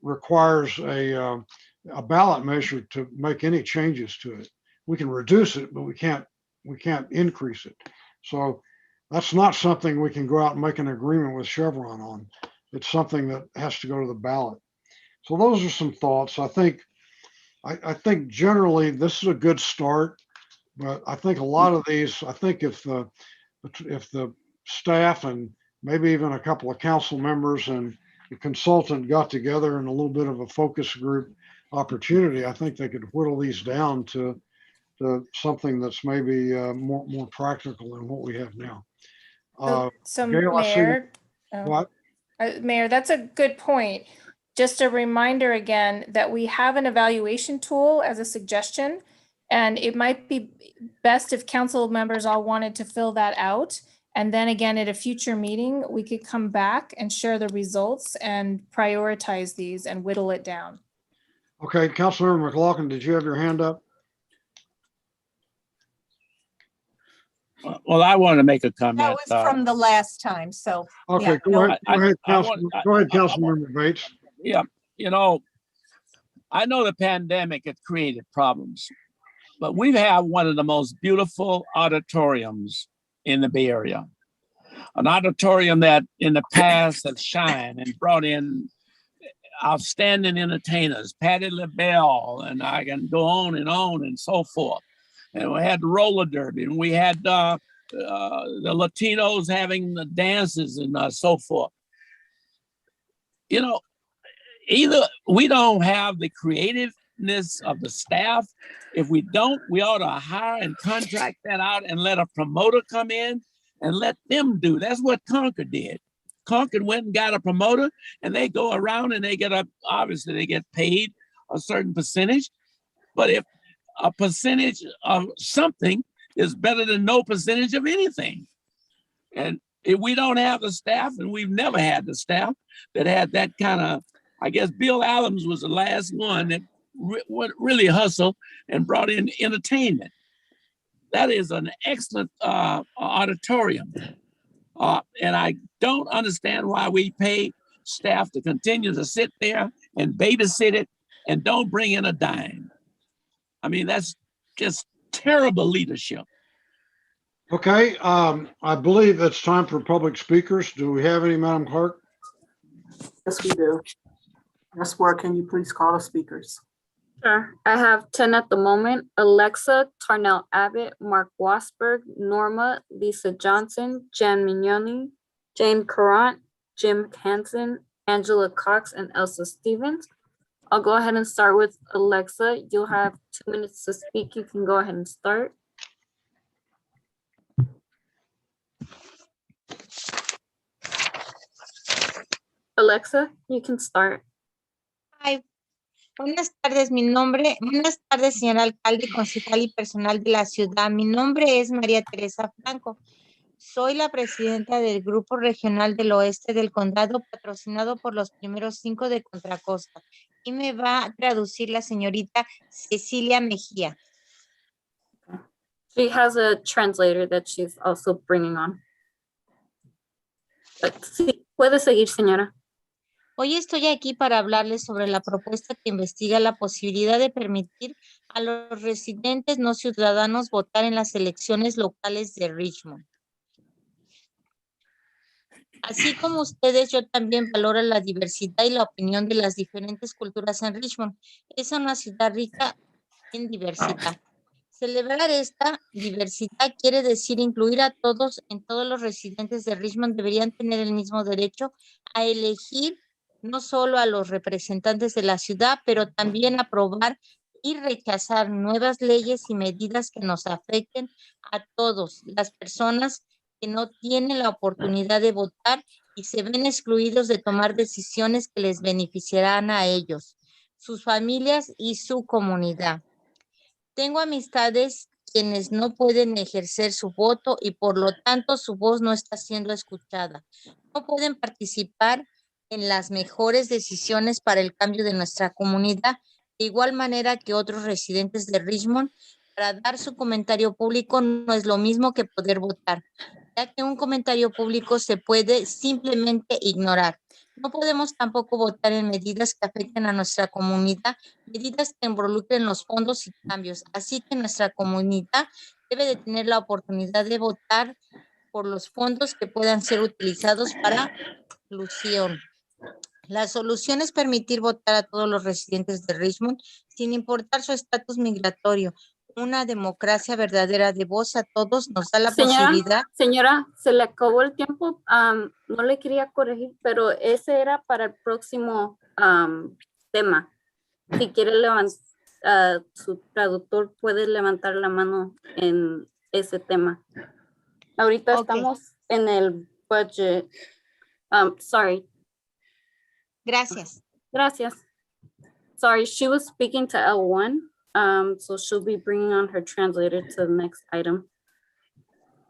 [SPEAKER 2] requires a ballot measure to make any changes to it. We can reduce it, but we can't increase it. So that's not something we can go out and make an agreement with Chevron on. It's something that has to go to the ballot. So those are some thoughts. I think generally this is a good start, but I think a lot of these, I think if the staff and maybe even a couple of council members and the consultant got together in a little bit of a focus group opportunity, I think they could whittle these down to something that's maybe more practical than what we have now.
[SPEAKER 12] So
[SPEAKER 2] Gail,
[SPEAKER 12] Mayor,
[SPEAKER 2] what?
[SPEAKER 12] Mayor, that's a good point. Just a reminder again that we have an evaluation tool as a suggestion, and it might be best if council members all wanted to fill that out. And then again, at a future meeting, we could come back and share the results and prioritize these and whittle it down.
[SPEAKER 2] Okay, Councilmember McLaughlin, did you have your hand up?
[SPEAKER 17] Well, I want to make a comment.
[SPEAKER 11] That was from the last time, so.
[SPEAKER 2] Okay,
[SPEAKER 11] yeah,
[SPEAKER 2] go
[SPEAKER 11] no.
[SPEAKER 2] ahead, Councilmember Bates.
[SPEAKER 17] Yeah, you know, I know the pandemic has created problems, but we have one of the most beautiful auditoriums in the Bay Area. An auditorium that in the past has shined and brought in outstanding entertainers, Patti LaBelle, and I can go on and so forth. And we had roller derby, and we had the Latinos having the dances and so forth. You know, either we don't have the creativeness of the staff. If we don't, we ought to hire and contract that out and let a promoter come in and let them do. That's what Concord did. Concord went and got a promoter, and they go around and they obviously they get paid a certain percentage. But if a percentage of something is better than no percentage of anything. And if we don't have the staff, and we've never had the staff that had that kind of, I guess Bill Adams was the last one that really hustled and brought in entertainment. That is an excellent auditorium. And I don't understand why we pay staff to continue to sit there and babysit it and don't bring in a dime. I mean, that's just terrible leadership.
[SPEAKER 2] Okay, I believe it's time for public speakers. Do we have any, Madam Clerk?
[SPEAKER 6] Yes, we do. Yes, Ward, can you please call the speakers?
[SPEAKER 16] Sure. I have 10 at the moment. Alexa, Tarnell Abbott, Mark Wasberg, Norma, Lisa Johnson, Jan Mignoni, Jane Carant, Jim Hansen, Angela Cox, and Elsa Stevens. I'll go ahead and start with Alexa. You'll have 2 minutes to speak. You can go ahead and start. Alexa, you can start.
[SPEAKER 19] Hi. Buenas tardes, buenas tardes, señor alcalde, concejal y personal de la ciudad. Mi nombre es María Teresa Franco. Soy la presidenta del Grupo Regional del Oeste del Condado, patrocinado por los primeros 5 de Contra Costa. Y me va a traducir la señorita Cecilia Mejía.
[SPEAKER 16] She has a translator that she's also bringing on. But sí, puede seguir, señora.
[SPEAKER 19] Hoy estoy aquí para hablarles sobre la propuesta que investiga la posibilidad de permitir a los residentes no ciudadanos votar en las elecciones locales de Richmond. Así como ustedes, yo también valoro la diversidad y la opinión de las diferentes culturas en Richmond. Es una ciudad rica en diversidad. Celebrar esta diversidad quiere decir incluir a todos, en todos los residentes de Richmond deberían tener el mismo derecho a elegir no solo a los representantes de la ciudad, pero también aprobar y rechazar nuevas leyes y medidas que nos afecten a todos, las personas que no tienen la oportunidad de votar y se ven excluidos de tomar decisiones que les beneficiarán a ellos, sus familias y su comunidad. Tengo amistades quienes no pueden ejercer su voto y por lo tanto su voz no está siendo escuchada. No pueden participar en las mejores decisiones para el cambio de nuestra comunidad, de igual manera que otros residentes de Richmond. Para dar su comentario público no es lo mismo que poder votar, ya que un comentario público se puede simplemente ignorar. No podemos tampoco votar en medidas que afecten a nuestra comunidad, medidas que involucren los fondos y cambios. Así que nuestra comunidad debe de tener la oportunidad de votar por los fondos que puedan ser utilizados para inclusión. La solución es permitir votar a todos los residentes de Richmond sin importar su estatus migratorio. Una democracia verdadera de voz a todos nos da la posibilidad.
[SPEAKER 16] Señora, se le acabó el tiempo. No le quería corregir, pero ese era para el próximo tema. Si quiere levantar, su traductor puede levantar la mano en ese tema. Ahorita estamos en el budget. Sorry.
[SPEAKER 19] Gracias.
[SPEAKER 16] Gracias. Sorry, she was speaking to L1. So she'll be bringing on her translator to the next item.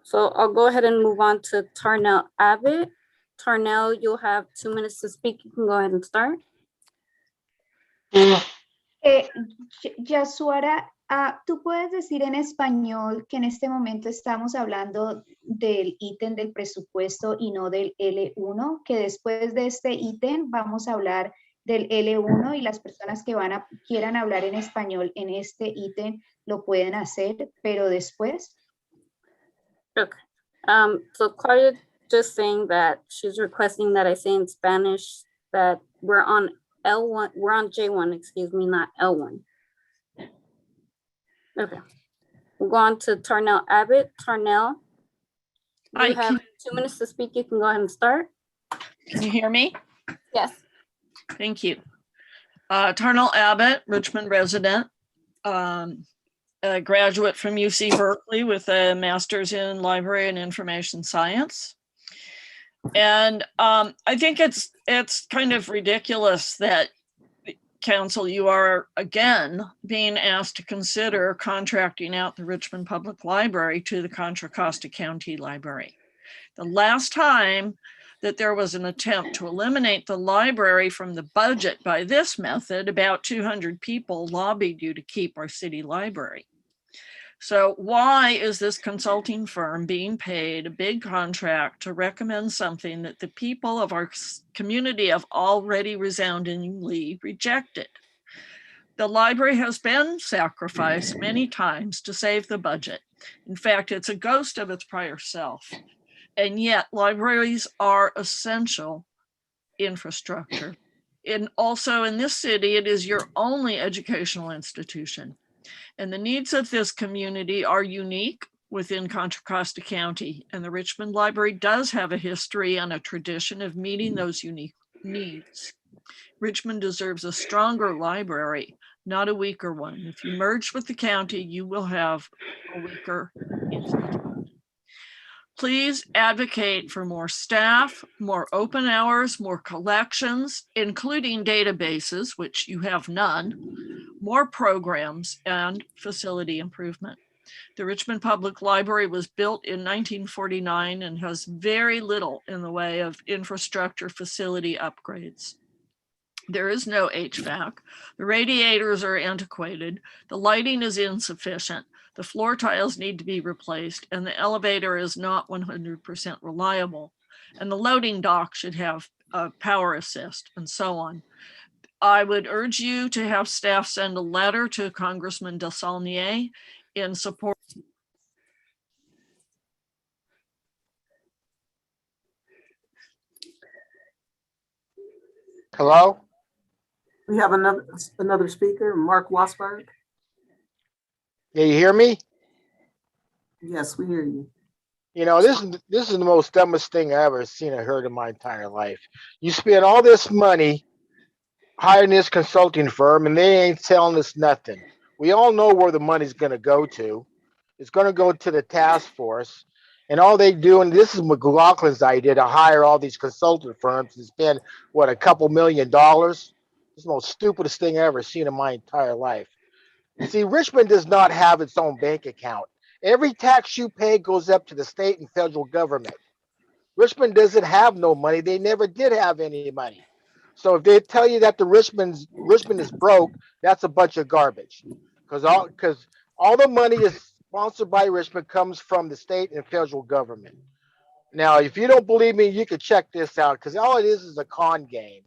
[SPEAKER 16] So I'll go ahead and move on to Tarnell Abbott. Tarnell, you'll have 2 minutes to speak. You can go ahead and start.
[SPEAKER 13] Yasuara, ¿tú puedes decir en español que en este momento estamos hablando del ítem del presupuesto y no del L1? Que después de este ítem vamos a hablar del L1 y las personas que quieran hablar en español en este ítem lo pueden hacer, pero después.
[SPEAKER 16] Okay. So Claudia just saying that she's requesting that I say in Spanish that we're on L1, we're on J1, excuse me, not L1. Okay. We'll go on to Tarnell Abbott. Tarnell, you have 2 minutes to speak. You can go ahead and start.
[SPEAKER 20] Can you hear me?
[SPEAKER 16] Yes.
[SPEAKER 20] Thank you. Tarnell Abbott, Richmond resident, a graduate from UC Berkeley with a master's in library and information science. And I think it's kind of ridiculous that Council, you are again being asked to consider contracting out the Richmond Public Library to the Contra Costa County Library. The last time that there was an attempt to eliminate the library from the budget by this method, about 200 people lobbied you to keep our city library. So why is this consulting firm being paid a big contract to recommend something that the people of our community have already resoundingly rejected? The library has been sacrificed many times to save the budget. In fact, it's a ghost of its prior self. And yet libraries are essential infrastructure. And also in this city, it is your only educational institution. And the needs of this community are unique within Contra Costa County. And the Richmond Library does have a history and a tradition of meeting those unique needs. Richmond deserves a stronger library, not a weaker one. If you merge with the county, you will have a weaker institution. Please advocate for more staff, more open hours, more collections, including databases, which you have none, more programs, and facility improvement. The Richmond Public Library was built in 1949 and has very little in the way of infrastructure facility upgrades. There is no HVAC. The radiators are antiquated. The lighting is insufficient. The floor tiles need to be replaced, and the elevator is not 100% reliable. And the loading dock should have a power assist, and so on. I would urge you to have staff send a letter to Congressman Desaulniers in support.
[SPEAKER 6] Hello? We have another speaker, Mark Wasberg.
[SPEAKER 8] Yeah, you hear me?
[SPEAKER 6] Yes, we hear you.
[SPEAKER 8] You know, this is the most dumbest thing I ever seen or heard in my entire life. You spend all this money hiring this consulting firm and they ain't telling us nothing. We all know where the money's going to go to. It's going to go to the task force. And all they do, and this is McLaughlin's idea, to hire all these consultant firms and spend, what, a couple $1 million? It's the most stupidest thing I ever seen in my entire life. See, Richmond does not have its own bank account. Every tax you pay goes up to the state and federal government. Richmond doesn't have no money. They never did have any money. So if they tell you that Richmond is broke, that's a bunch of garbage. Because all the money is sponsored by Richmond comes from the state and federal government. Now, if you don't believe me, you can check this out, because all it is a con game.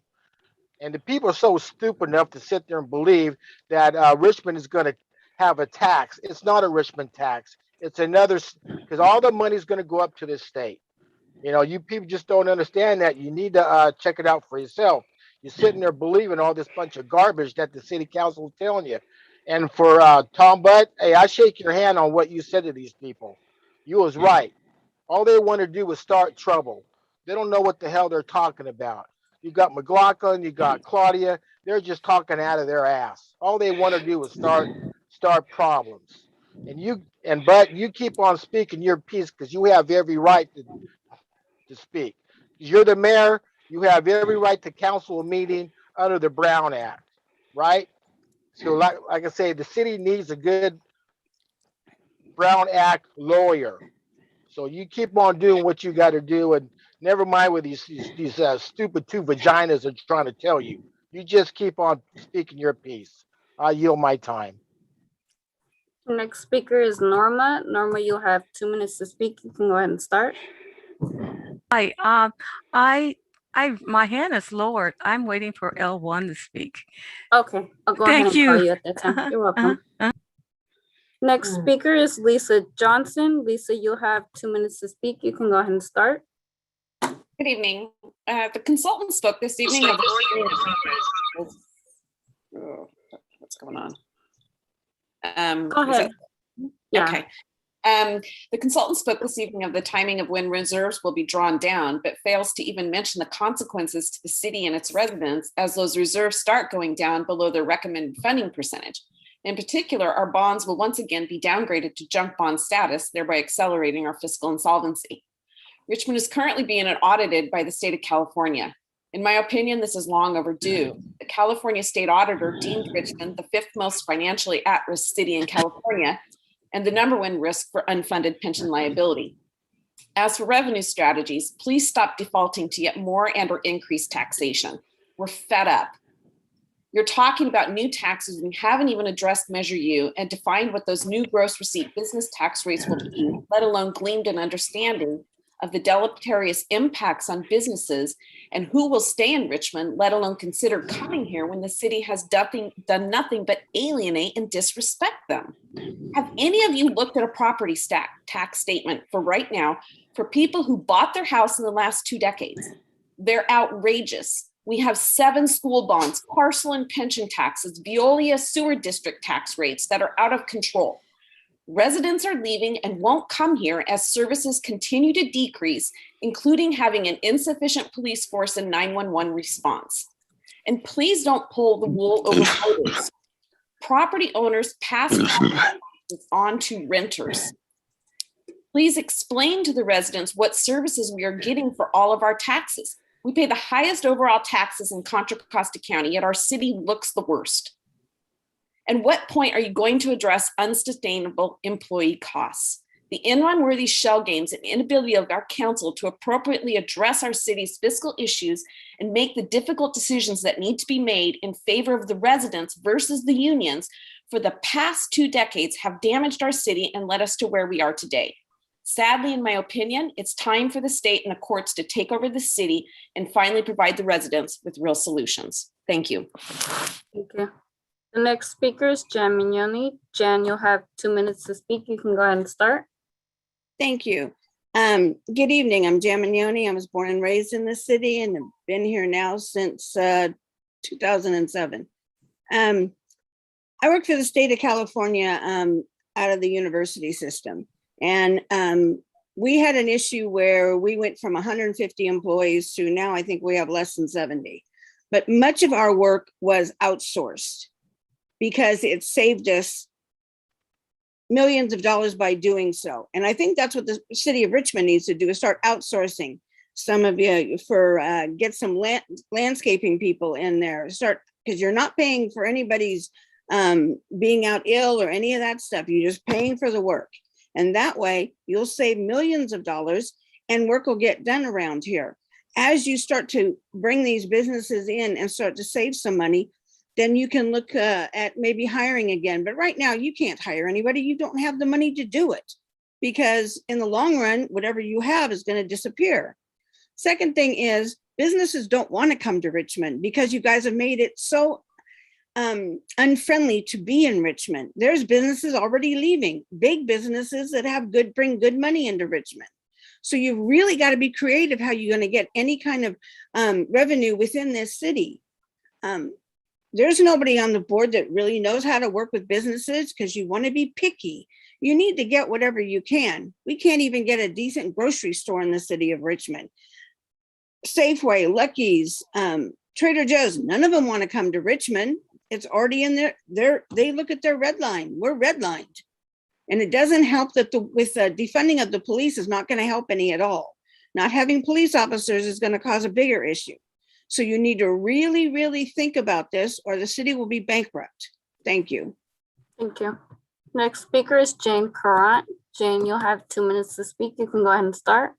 [SPEAKER 8] And the people are so stupid enough to sit there and believe that Richmond is going to have a tax. It's not a Richmond tax. It's another, because all the money is going to go up to the state. You know, you people just don't understand that. You need to check it out for yourself. You're sitting there believing all this bunch of garbage that the city council is telling you. And for Tom Butt, hey, I shake your hand on what you said to these people. You was right. All they want to do is start trouble. They don't know what the hell they're talking about. You got McLaughlin, you got Claudia. They're just talking out of their ass. All they want to do is start problems. But you keep on speaking your piece, because you have every right to speak. You're the mayor. You have every right to counsel a meeting under the Brown Act, right? So like I say, the city needs a good Brown Act lawyer. So you keep on doing what you got to do, and never mind what these stupid two vaginas are trying to tell you. You just keep on speaking your piece. I yield my time.
[SPEAKER 16] Next speaker is Norma. Norma, you'll have 2 minutes to speak. You can go ahead and start.
[SPEAKER 5] Hi, my hand is lowered. I'm waiting for L1 to speak.
[SPEAKER 16] Okay, I'll go ahead and call you at that time. You're welcome. Next speaker is Lisa Johnson. Lisa, you'll have 2 minutes to speak. You can go ahead and start.
[SPEAKER 21] Good evening. The consultant spoke this evening. What's going on?
[SPEAKER 16] Go ahead.
[SPEAKER 21] Yeah. Okay. The consultant spoke this evening of the timing of when reserves will be drawn down, but fails to even mention the consequences to the city and its residents as those reserves start going down below their recommended funding percentage. In particular, our bonds will once again be downgraded to junk bond status, thereby accelerating our fiscal insolvency. Richmond is currently being audited by the state of California. In my opinion, this is long overdue. The California State Auditor deemed Richmond the 5th most financially at-risk city in California and the #1 risk for unfunded pension liability. As for revenue strategies, please stop defaulting to yet more and or increased taxation. We're fed up. You're talking about new taxes and haven't even addressed Measure U and defined what those new gross receipt business tax rates will be, let alone gleaned an understanding of the deleterious impacts on businesses and who will stay in Richmond, let alone consider coming here when the city has done nothing but alienate and disrespect them. Have any of you looked at a property tax statement for right now for people who bought their house in the last 2 decades? They're outrageous. We have 7 school bonds, parcel and pension taxes, Veolia sewer district tax rates that are out of control. Residents are leaving and won't come here as services continue to decrease, including having an insufficient police force and 911 response. And please don't pull the wool over voters. Property owners pass on to renters. Please explain to the residents what services we are getting for all of our taxes. We pay the highest overall taxes in Contra Costa County, yet our city looks the worst. And what point are you going to address unsustainable employee costs? The unrun-worthy shell games and inability of our council to appropriately address our city's fiscal issues and make the difficult decisions that need to be made in favor of the residents versus the unions for the past 2 decades have damaged our city and led us to where we are today. Sadly, in my opinion, it's time for the state and the courts to take over the city and finally provide the residents with real solutions. Thank you.
[SPEAKER 16] Thank you. The next speaker is Jan Mignoni. Jan, you'll have 2 minutes to speak. You can go ahead and start.
[SPEAKER 9] Thank you. Good evening. I'm Jan Mignoni. I was born and raised in the city and have been here now since 2007. I work for the state of California out of the university system. And we had an issue where we went from 150 employees to now I think we have less than 70. But much of our work was outsourced because it saved us millions of dollars by doing so. And I think that's what the city of Richmond needs to do, is start outsourcing some of you for get some landscaping people in there, start, because you're not paying for anybody's being out ill or any of that stuff. You're just paying for the work. And that way you'll save millions of dollars and work will get done around here. As you start to bring these businesses in and start to save some money, then you can look at maybe hiring again. But right now you can't hire anybody. You don't have the money to do it because in the long run, whatever you have is going to disappear. Second thing is businesses don't want to come to Richmond because you guys have made it so unfriendly to be in Richmond. There's businesses already leaving, big businesses that have bring good money into Richmond. So you've really got to be creative how you're going to get any kind of revenue within this city. There's nobody on the board that really knows how to work with businesses because you want to be picky. You need to get whatever you can. We can't even get a decent grocery store in the city of Richmond. Safeway, Lucky's, Trader Joe's, none of them want to come to Richmond. It's already in there. They look at their red line. We're redlined. And it doesn't help that with the defunding of the police is not going to help any at all. Not having police officers is going to cause a bigger issue. So you need to really, really think about this or the city will be bankrupt. Thank you.
[SPEAKER 16] Thank you. Next speaker is Jane Currant. Jane, you'll have 2 minutes to speak. You can go ahead and start.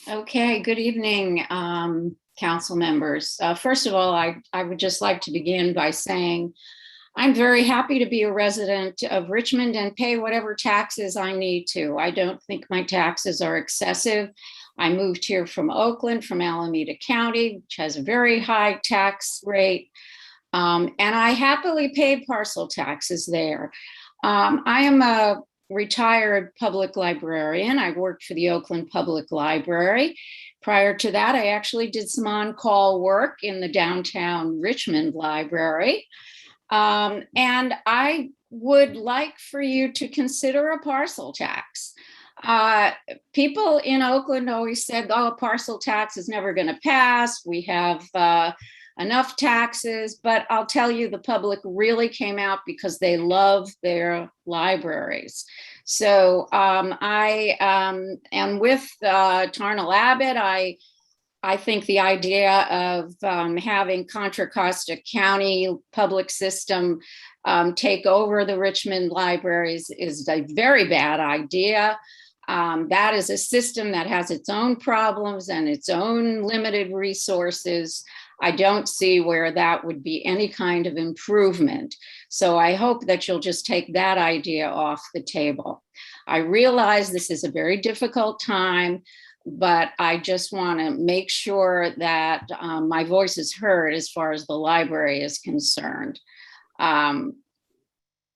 [SPEAKER 22] Okay, good evening, council members. First of all, I would just like to begin by saying I'm very happy to be a resident of Richmond and pay whatever taxes I need to. I don't think my taxes are excessive. I moved here from Oakland, from Alameda County, which has a very high tax rate. And I happily paid parcel taxes there. I am a retired public librarian. I worked for the Oakland Public Library. Prior to that, I actually did some on-call work in the downtown Richmond Library. And I would like for you to consider a parcel tax. People in Oakland always said, oh, a parcel tax is never going to pass. We have enough taxes, but I'll tell you, the public really came out because they love their libraries. So I am with Tarnal Abbott. I I think the idea of having Contra Costa County public system take over the Richmond libraries is a very bad idea. That is a system that has its own problems and its own limited resources. I don't see where that would be any kind of improvement. So I hope that you'll just take that idea off the table. I realize this is a very difficult time, but I just want to make sure that my voice is heard as far as the library is concerned.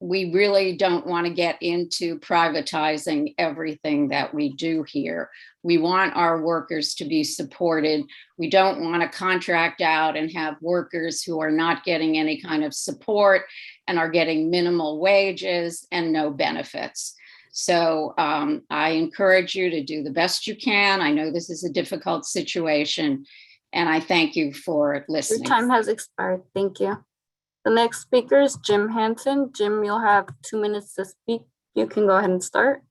[SPEAKER 22] We really don't want to get into privatizing everything that we do here. We want our workers to be supported. We don't want to contract out and have workers who are not getting any kind of support and are getting minimal wages and no benefits. So I encourage you to do the best you can. I know this is a difficult situation, and I thank you for listening.
[SPEAKER 16] Your time has expired. Thank you. The next speaker is Jim Hanson. Jim, you'll have 2 minutes to speak. You can go ahead and start.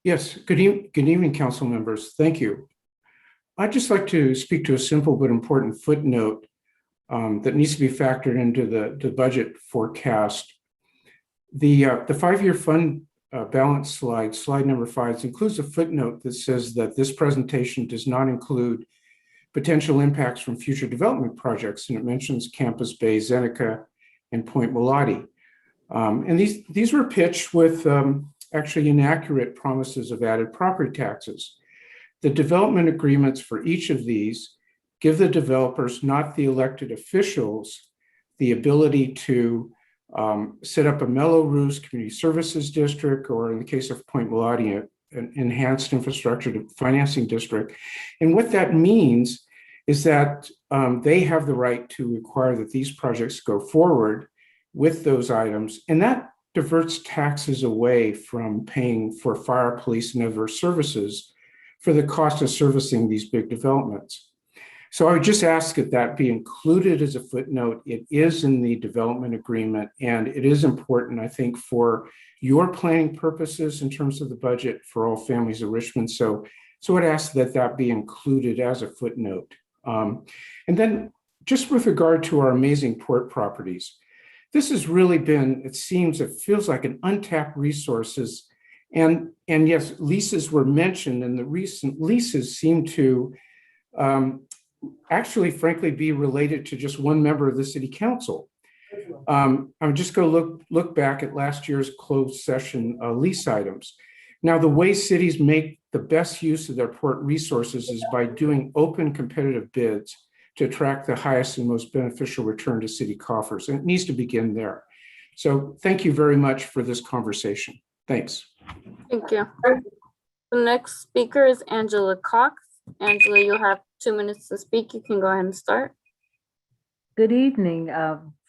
[SPEAKER 1] Yes, good evening, council members. Thank you. I'd just like to speak to a simple but important footnote that needs to be factored into the budget forecast. The 5-year fund balance slide number 5, includes a footnote that says that this presentation does not include potential impacts from future development projects, and it mentions Campus Bay, Zeneca, and Point Mulati. And these were pitched with actually inaccurate promises of added property taxes. The development agreements for each of these give the developers, not the elected officials, the ability to set up a Mello-Roos Community Services District, or in the case of Point Mulati, an enhanced infrastructure financing district. And what that means is that they have the right to require that these projects go forward with those items, and that diverts taxes away from paying for fire, police, and other services for the cost of servicing these big developments. So I would just ask that that be included as a footnote. It is in the development agreement, and it is important, I think, for your planning purposes in terms of the budget for all families of Richmond. So I'd ask that that be included as a footnote. And then just with regard to our amazing port properties, this has really been, it feels like an untapped resources. And yes, leases were mentioned, and the recent leases seem to actually, frankly, be related to just one member of the city council. I'm just going to look back at last year's closed session lease items. Now, the way cities make the best use of their port resources is by doing open competitive bids to attract the highest and most beneficial return to city coffers. And it needs to begin there. So thank you very much for this conversation. Thanks.
[SPEAKER 16] Thank you. The next speaker is Angela Cox. Angela, you'll have 2 minutes to speak. You can go ahead and start.
[SPEAKER 7] Good evening,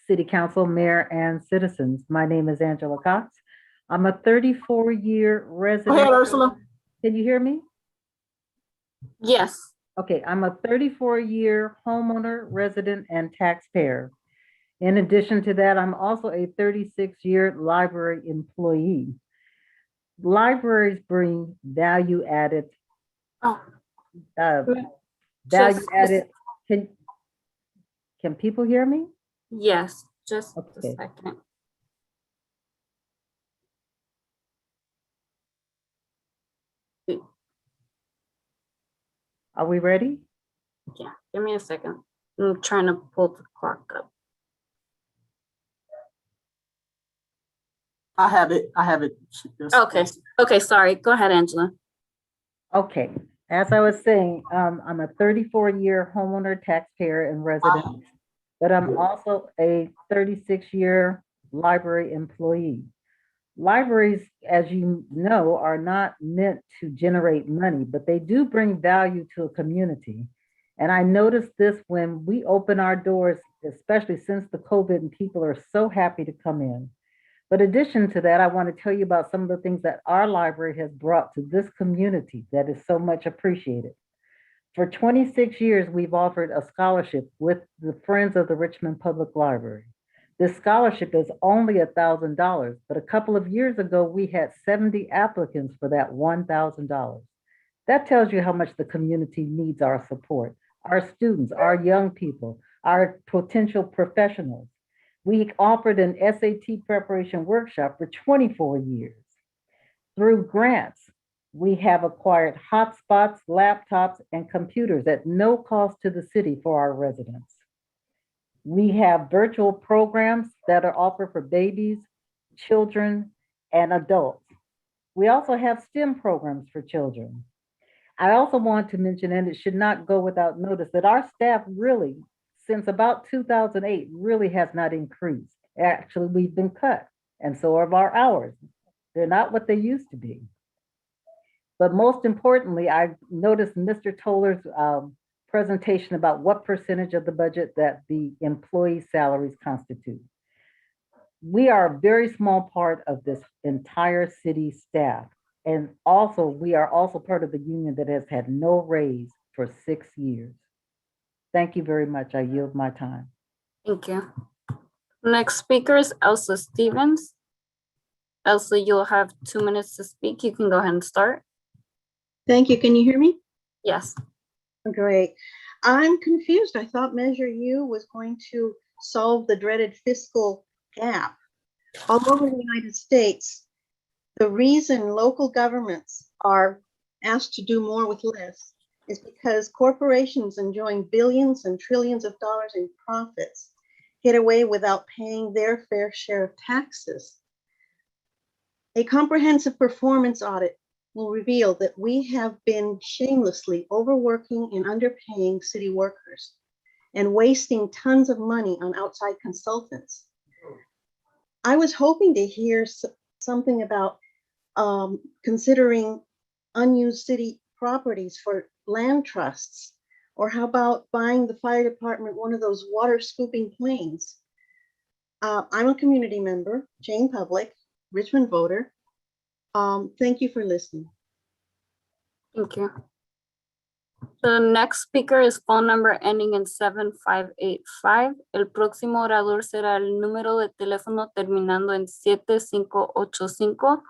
[SPEAKER 7] City Council, Mayor, and citizens. My name is Angela Cox. I'm a 34-year resident.
[SPEAKER 6] Go ahead, Ursula.
[SPEAKER 7] Can you hear me?
[SPEAKER 16] Yes.
[SPEAKER 7] Okay, I'm a 34-year homeowner, resident, and taxpayer. In addition to that, I'm also a 36-year library employee. Libraries bring value added. Value added. Can people hear me?
[SPEAKER 16] Yes, just
[SPEAKER 7] okay.
[SPEAKER 16] A second.
[SPEAKER 7] Are we ready?
[SPEAKER 16] Yeah, give me a second. I'm trying to pull the clock up.
[SPEAKER 6] I have it.
[SPEAKER 16] Okay. Okay, sorry. Go ahead, Angela.
[SPEAKER 7] Okay. As I was saying, I'm a 34-year homeowner, taxpayer, and resident, but I'm also a 36-year library employee. Libraries, as you know, are not meant to generate money, but they do bring value to a community. And I noticed this when we open our doors, especially since the COVID, and people are so happy to come in. But in addition to that, I want to tell you about some of the things that our library has brought to this community that is so much appreciated. For 26 years, we've offered a scholarship with the Friends of the Richmond Public Library. This scholarship is only $1,000, but a couple of years ago, we had 70 applicants for that $1,000. That tells you how much the community needs our support, our students, our young people, our potential professionals. We offered an SAT preparation workshop for 24 years. Through grants, we have acquired hotspots, laptops, and computers at no cost to the city for our residents. We have virtual programs that are offered for babies, children, and adults. We also have STEM programs for children. I also want to mention, and it should not go without notice, that our staff really, since about 2008, really has not increased. Actually, we've been cut, and so have our hours. They're not what they used to be. But most importantly, I noticed Mr. Toller's presentation about what percentage of the budget that the employee salaries constitute. We are a very small part of this entire city staff. And also, we are also part of the union that has had no raise for 6 years. Thank you very much. I yield my time.
[SPEAKER 16] Thank you. Next speaker is Elsa Stevens. Elsa, you'll have 2 minutes to speak. You can go ahead and start.
[SPEAKER 4] Thank you. Can you hear me?
[SPEAKER 16] Yes.
[SPEAKER 4] Great. I'm confused. I thought Measure U was going to solve the dreaded fiscal gap. All over the United States, the reason local governments are asked to do more with less is because corporations enjoying billions and trillions of dollars in profits get away without paying their fair share of taxes. A comprehensive performance audit will reveal that we have been shamelessly overworking and underpaying city workers and wasting tons of money on outside consultants. I was hoping to hear something about considering unused city properties for land trusts, or how about buying the fire department one of those water scooping planes? I'm a community member, Jane Public, Richmond voter. Thank you for listening.
[SPEAKER 16] Thank you. The next speaker is phone number ending in 7585. El próximo orador será el número de teléfono terminando en 7585.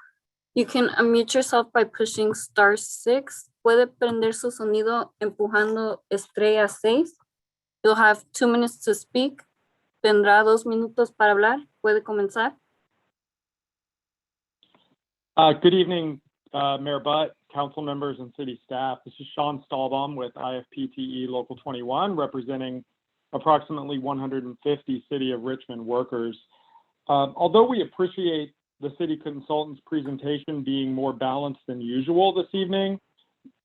[SPEAKER 16] You can unmute yourself by pushing *6. Puede prender su sonido empujando estrella 6. You'll have 2 minutes to speak. Tendrá 2 minutos para hablar. Puede comenzar.
[SPEAKER 15] Good evening, Mayor Butt, council members, and city staff. This is Sean Stahlbaum with IFPTE Local 21, representing approximately 150 City of Richmond workers. Although we appreciate the city consultant's presentation being more balanced than usual this evening,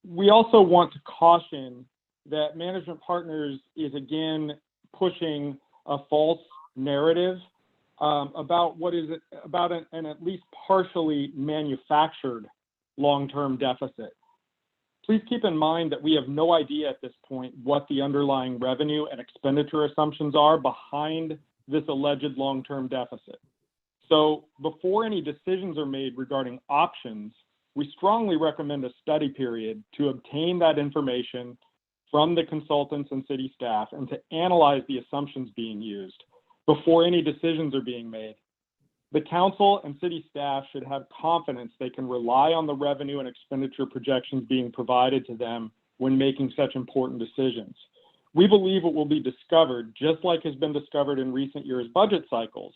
[SPEAKER 15] we also want to caution that Management Partners is again pushing a false narrative about what is about an at least partially manufactured long-term deficit. Please keep in mind that we have no idea at this point what the underlying revenue and expenditure assumptions are behind this alleged long-term deficit. So before any decisions are made regarding options, we strongly recommend a study period to obtain that information from the consultants and city staff and to analyze the assumptions being used before any decisions are being made. The council and city staff should have confidence they can rely on the revenue and expenditure projections being provided to them when making such important decisions. We believe what will be discovered, just like has been discovered in recent years' budget cycles,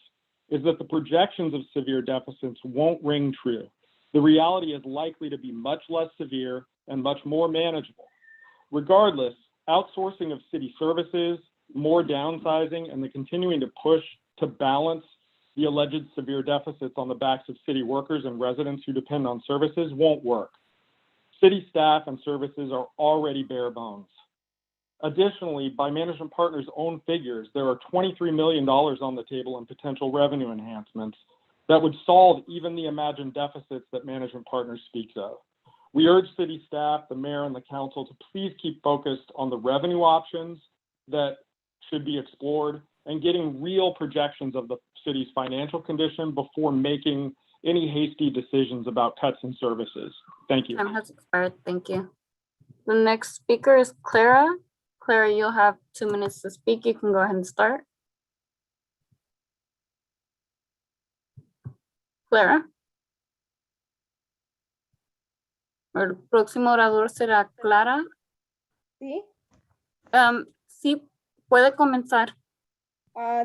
[SPEAKER 15] is that the projections of severe deficits won't ring true. The reality is likely to be much less severe and much more manageable. Regardless, outsourcing of city services, more downsizing, and the continuing to push to balance the alleged severe deficits on the backs of city workers and residents who depend on services won't work. City staff and services are already bare bones. Additionally, by Management Partners' own figures, there are $23 million on the table in potential revenue enhancements that would solve even the imagined deficits that Management Partners speaks of. We urge city staff, the mayor, and the council to please keep focused on the revenue options that should be explored and getting real projections of the city's financial condition before making any hasty decisions about cuts in services. Thank you.
[SPEAKER 16] Time has expired. Thank you. The next speaker is Clara. Clara, you'll have 2 minutes to speak. You can go ahead and start. Clara? El próximo orador será Clara.
[SPEAKER 3] Sí.
[SPEAKER 16] Sí, puede comenzar.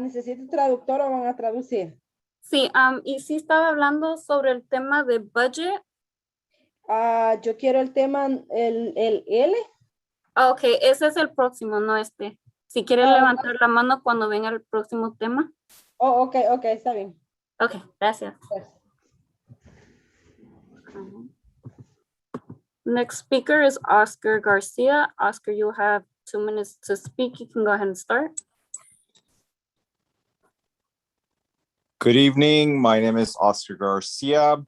[SPEAKER 3] ¿Necesito traductor o van a traducir?
[SPEAKER 16] Sí, y sí estaba hablando sobre el tema de budget.
[SPEAKER 3] Yo quiero el tema, el L.
[SPEAKER 16] Ok, ese es el próximo, no este. Si quiere levantar la mano cuando venga el próximo tema.
[SPEAKER 3] Oh, ok, está bien.
[SPEAKER 16] Ok, gracias. Next speaker is Oscar Garcia. Oscar, you have 2 minutes to speak. You can go ahead and start.
[SPEAKER 14] Good evening. My name is Oscar Garcia.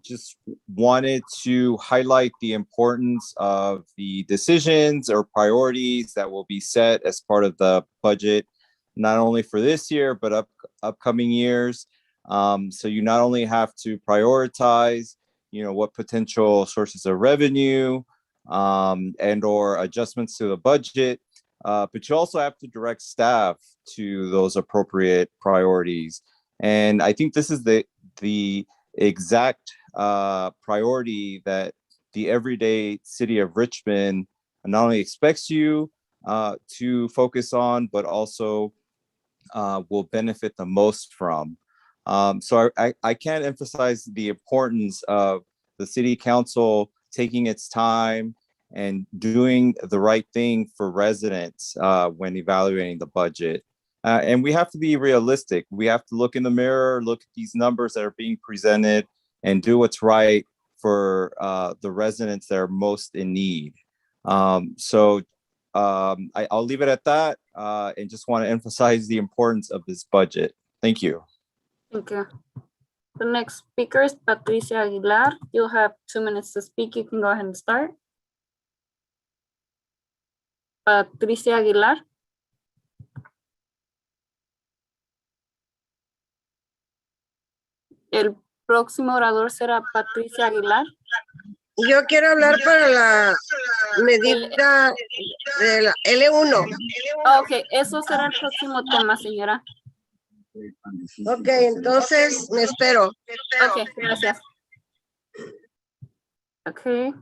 [SPEAKER 14] Just wanted to highlight the importance of the decisions or priorities that will be set as part of the budget, not only for this year, but upcoming years. So you not only have to prioritize, what potential sources of revenue and or adjustments to the budget, but you also have to direct staff to those appropriate priorities. And I think this is the exact priority that the everyday city of Richmond not only expects you to focus on, but also will benefit the most from. So I can't emphasize the importance of the city council taking its time and doing the right thing for residents when evaluating the budget. And we have to be realistic. We have to look in the mirror, look at these numbers that are being presented, and do what's right for the residents that are most in need. So I'll leave it at that and just want to emphasize the importance of this budget. Thank you.
[SPEAKER 16] Thank you. The next speaker is Patricia Aguilar. You'll have 2 minutes to speak. You can go ahead and start. Patricia Aguilar. El próximo orador será Patricia Aguilar.
[SPEAKER 23] Yo quiero hablar para la medida de la L1.
[SPEAKER 16] Ok, eso será el próximo tema, señora.
[SPEAKER 23] Ok, entonces me espero.
[SPEAKER 16] Ok, gracias. Okay,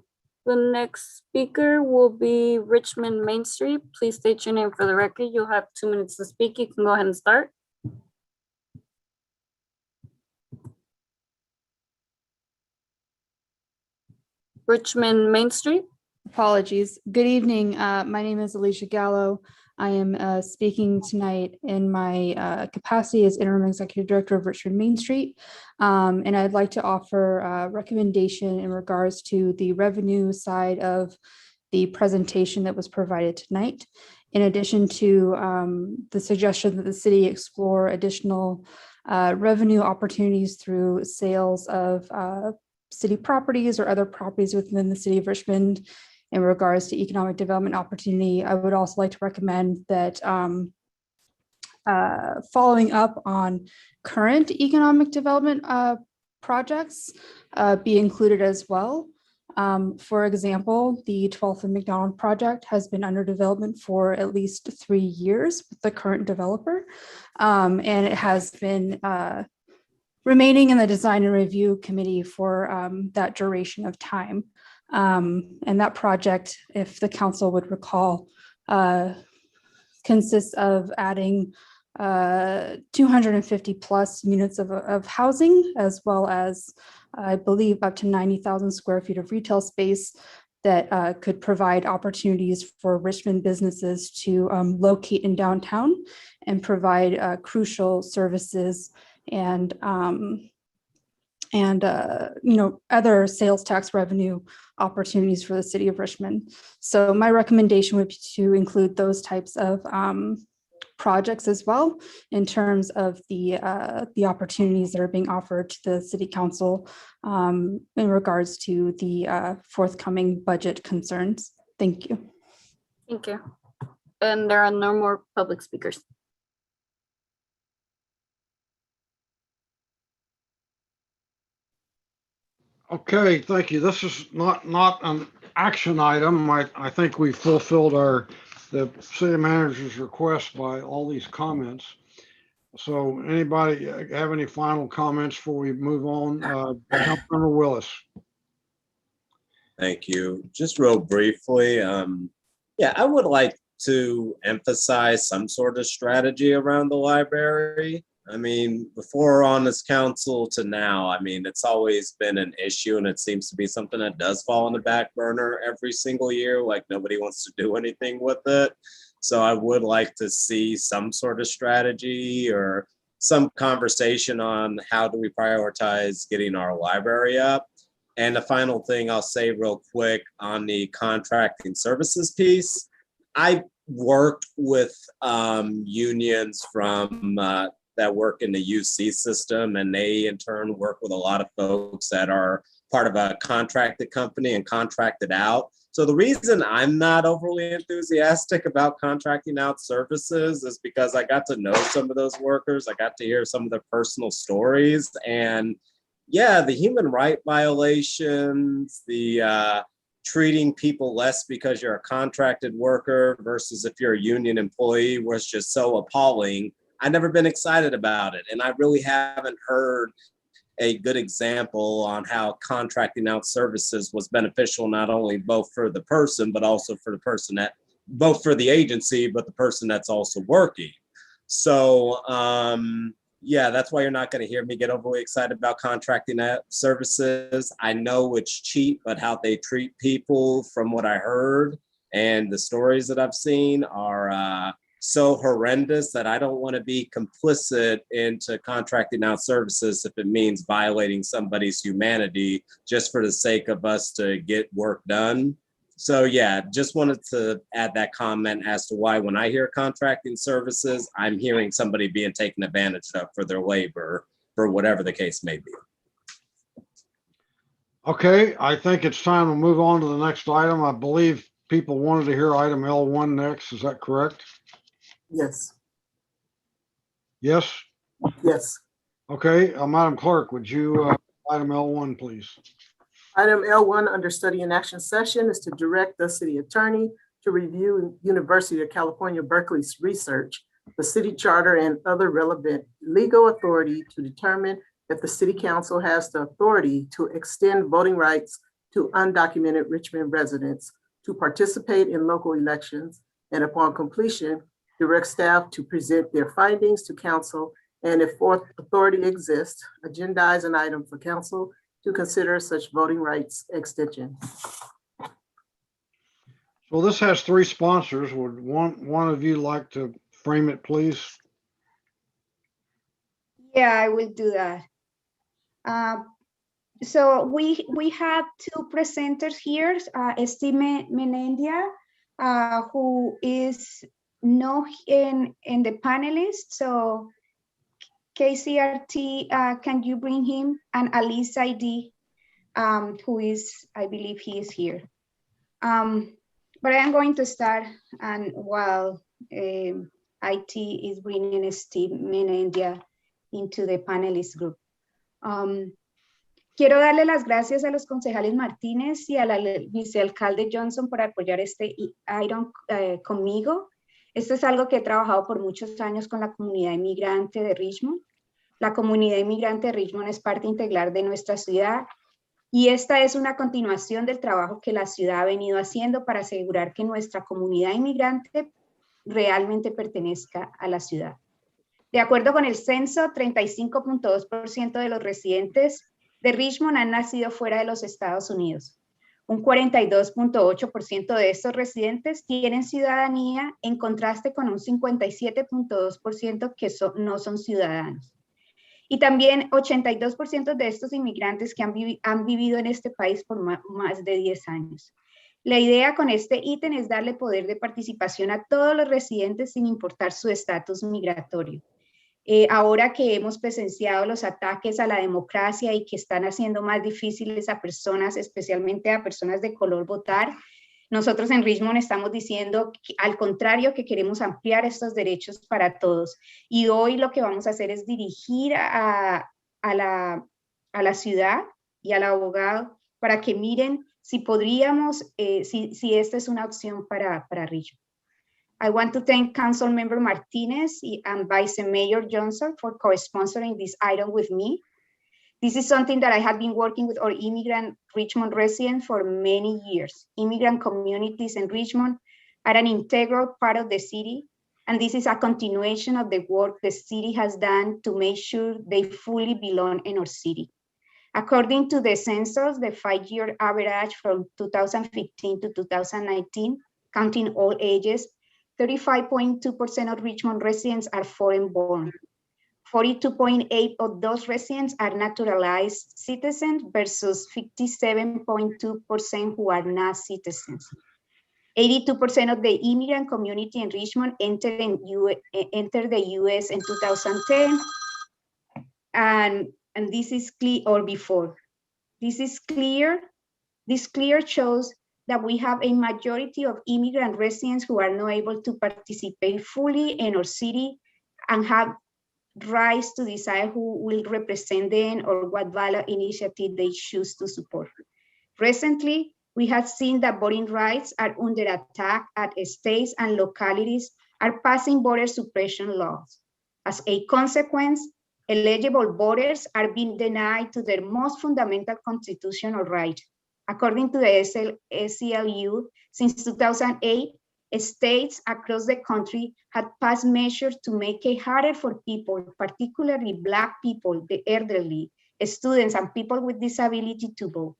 [SPEAKER 16] the next speaker will be Richmond Main Street. Please state your name for the record. You'll have 2 minutes to speak. You can go ahead and start. Richmond Main Street.
[SPEAKER 24] Apologies. Good evening. My name is Alicia Gallo. I am speaking tonight in my capacity as Interim Executive Director of Richmond Main Street. And I'd like to offer a recommendation in regards to the revenue side of the presentation that was provided tonight. In addition to the suggestion that the city explore additional revenue opportunities through sales of city properties or other properties within the city of Richmond in regards to economic development opportunity, I would also like to recommend that following up on current economic development projects be included as well. For example, the 12th and McDonald project has been under development for at least 3 years with the current developer, and it has been remaining in the design and review committee for that duration of time. And that project, if the council would recall, consists of adding 250 plus units of housing, as well as I believe up to 90,000 square feet of retail space that could provide opportunities for Richmond businesses to locate in downtown and provide crucial services and other sales tax revenue opportunities for the city of Richmond. So my recommendation would be to include those types of projects as well in terms of the opportunities that are being offered to the city council in regards to the forthcoming budget concerns. Thank you.
[SPEAKER 16] Thank you. And there are no more public speakers.
[SPEAKER 2] Okay, thank you. This is not an action item. I think we fulfilled the city manager's request by all these comments. So anybody have any final comments before we move on? Councilmember Willis.
[SPEAKER 10] Thank you. Just real briefly, yeah, I would like to emphasize some sort of strategy around the library. I mean, before on this council to now, I mean, it's always been an issue, and it seems to be something that does fall on the back burner every single year. Like nobody wants to do anything with it. So I would like to see some sort of strategy or some conversation on how do we prioritize getting our library up. And the final thing I'll say real quick on the contracting services piece, I worked with unions from that work in the UC system, and they in turn work with a lot of folks that are part of a contracted company and contracted out. So the reason I'm not overly enthusiastic about contracting out services is because I got to know some of those workers. I got to hear some of their personal stories, and yeah, the human right violations, the treating people less because you're a contracted worker versus if you're a union employee was just so appalling. I've never been excited about it. And I really haven't heard a good example on how contracting out services was beneficial, not only both for the person, but also for the person that, both for the agency, but the person that's also working. So, yeah, that's why you're not going to hear me get overly excited about contracting out services. I know it's cheap, but how they treat people from what I heard and the stories that I've seen are so horrendous that I don't want to be complicit into contracting out services if it means violating somebody's humanity just for the sake of us to get work done. So yeah, just wanted to add that comment as to why when I hear contracting services, I'm hearing somebody being taken advantage of for their labor, for whatever the case may be.
[SPEAKER 2] Okay, I think it's time to move on to the next item. I believe people wanted to hear item L1 next. Is that correct?
[SPEAKER 6] Yes.
[SPEAKER 2] Yes?
[SPEAKER 6] Yes.
[SPEAKER 2] Okay, Madam Clerk, would you item L1, please?
[SPEAKER 6] Item L1 under study and action session is to direct the city attorney to review University of California, Berkeley's research, the city charter, and other relevant legal authority to determine if the city council has the authority to extend voting rights to undocumented Richmond residents to participate in local elections, and upon completion, direct staff to present their findings to council, and if authority exists, agendize an item for council to consider such voting rights extension.
[SPEAKER 2] So this has three sponsors. Would one of you like to frame it, please?
[SPEAKER 13] Yeah, I will do that. So we have two presenters here, Steve Menendia, who is not in the panelist. So KCRT, can you bring him? And Alice ID, who is, I believe he is here. But I am going to start, and while IT is bringing Steve Menendia into the panelist group. Quiero darle las gracias a los concejales Martínez y a la vicealcalde Johnson por apoyar este item conmigo. Esto es algo que he trabajado por muchos años con la comunidad inmigrante de Richmond. La comunidad inmigrante de Richmond es parte integral de nuestra ciudad y esta es una continuación del trabajo que la ciudad ha venido haciendo para asegurar que nuestra comunidad inmigrante realmente pertenezca a la ciudad. De acuerdo con el censo, 35.2% de los residentes de Richmond han nacido fuera de los Estados Unidos. Un 42.8% de estos residentes tienen ciudadanía, en contraste con un 57.2% que no son ciudadanos. Y también 82% de estos inmigrantes que han vivido en este país por más de 10 años. La idea con este ítem es darle poder de participación a todos los residentes sin importar su estatus migratorio. Ahora que hemos presenciado los ataques a la democracia y que están haciendo más difíciles a personas, especialmente a personas de color, votar, nosotros en Richmond estamos diciendo al contrario que queremos ampliar estos derechos para todos. Y hoy lo que vamos a hacer es dirigir a la ciudad y al abogado para que miren si podríamos, si esta es una opción para Richmond. I want to thank Council Member Martinez and Vice Mayor Johnson for co-sponsoring this item with me. This is something that I have been working with our immigrant Richmond residents for many years. Immigrant communities in Richmond are an integral part of the city, and this is a continuation of the work the city has done to make sure they fully belong in our city. According to the census, the 5-year average from 2015 to 2019, counting all ages, 35.2% of Richmond residents are foreign born. 42.8% of those residents are naturalized citizens versus 57.2% who are not citizens. 82% of the immigrant community in Richmond entered the US in 2010, and this is clear, or before. This is clear. This clear shows that we have a majority of immigrant residents who are not able to participate fully in our city and have rights to decide who will represent them or what ballot initiative they choose to support. Recently, we have seen that voting rights are under attack as states and localities are passing voter suppression laws. As a consequence, eligible voters are being denied to their most fundamental constitutional right. According to the ACLU, since 2008, states across the country had passed measures to make it harder for people, particularly Black people, the elderly, students, and people with disability to vote.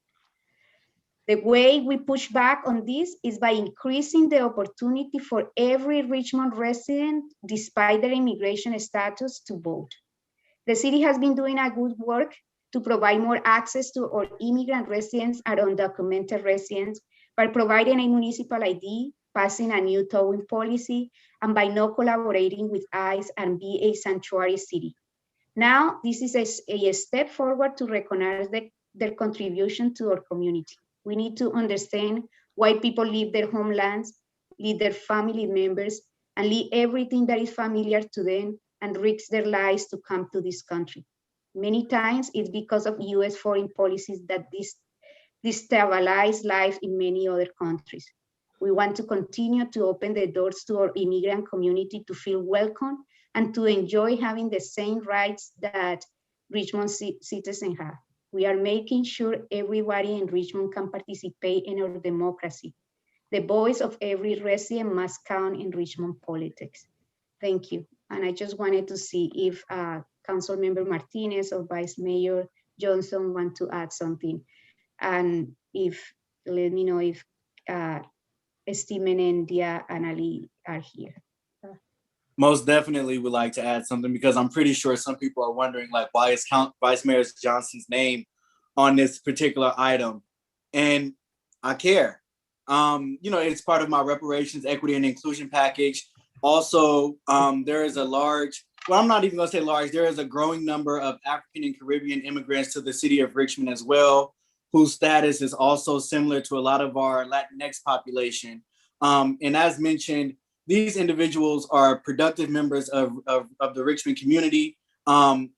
[SPEAKER 13] The way we push back on this is by increasing the opportunity for every Richmond resident, despite their immigration status, to vote. The city has been doing a good work to provide more access to our immigrant residents and undocumented residents by providing a municipal ID, passing a new towing policy, and by not collaborating with ICE and be a sanctuary city. Now, this is a step forward to recognize their contribution to our community. We need to understand why people leave their homelands, leave their family members, and leave everything that is familiar to them and risk their lives to come to this country. Many times it's because of US foreign policies that destabilize life in many other countries. We want to continue to open the doors to our immigrant community to feel welcome and to enjoy having the same rights that Richmond citizens have. We are making sure everybody in Richmond can participate in our democracy. The voice of every resident must count in Richmond politics. Thank you. And I just wanted to see if Councilmember Martinez or Vice Mayor Johnson want to add something. And if, let me know if Stephen and Dia and Ali are here.
[SPEAKER 11] Most definitely would like to add something, because I'm pretty sure some people are wondering, like, why is Vice Mayor Johnson's name on this particular item? And I care. You know, it's part of my reparations, equity, and inclusion package. Also, there is a large, well, I'm not even gonna say large, there is a growing number of African and Caribbean immigrants to the city of Richmond as well, whose status is also similar to a lot of our Latinx population. And as mentioned, these individuals are productive members of the Richmond community. I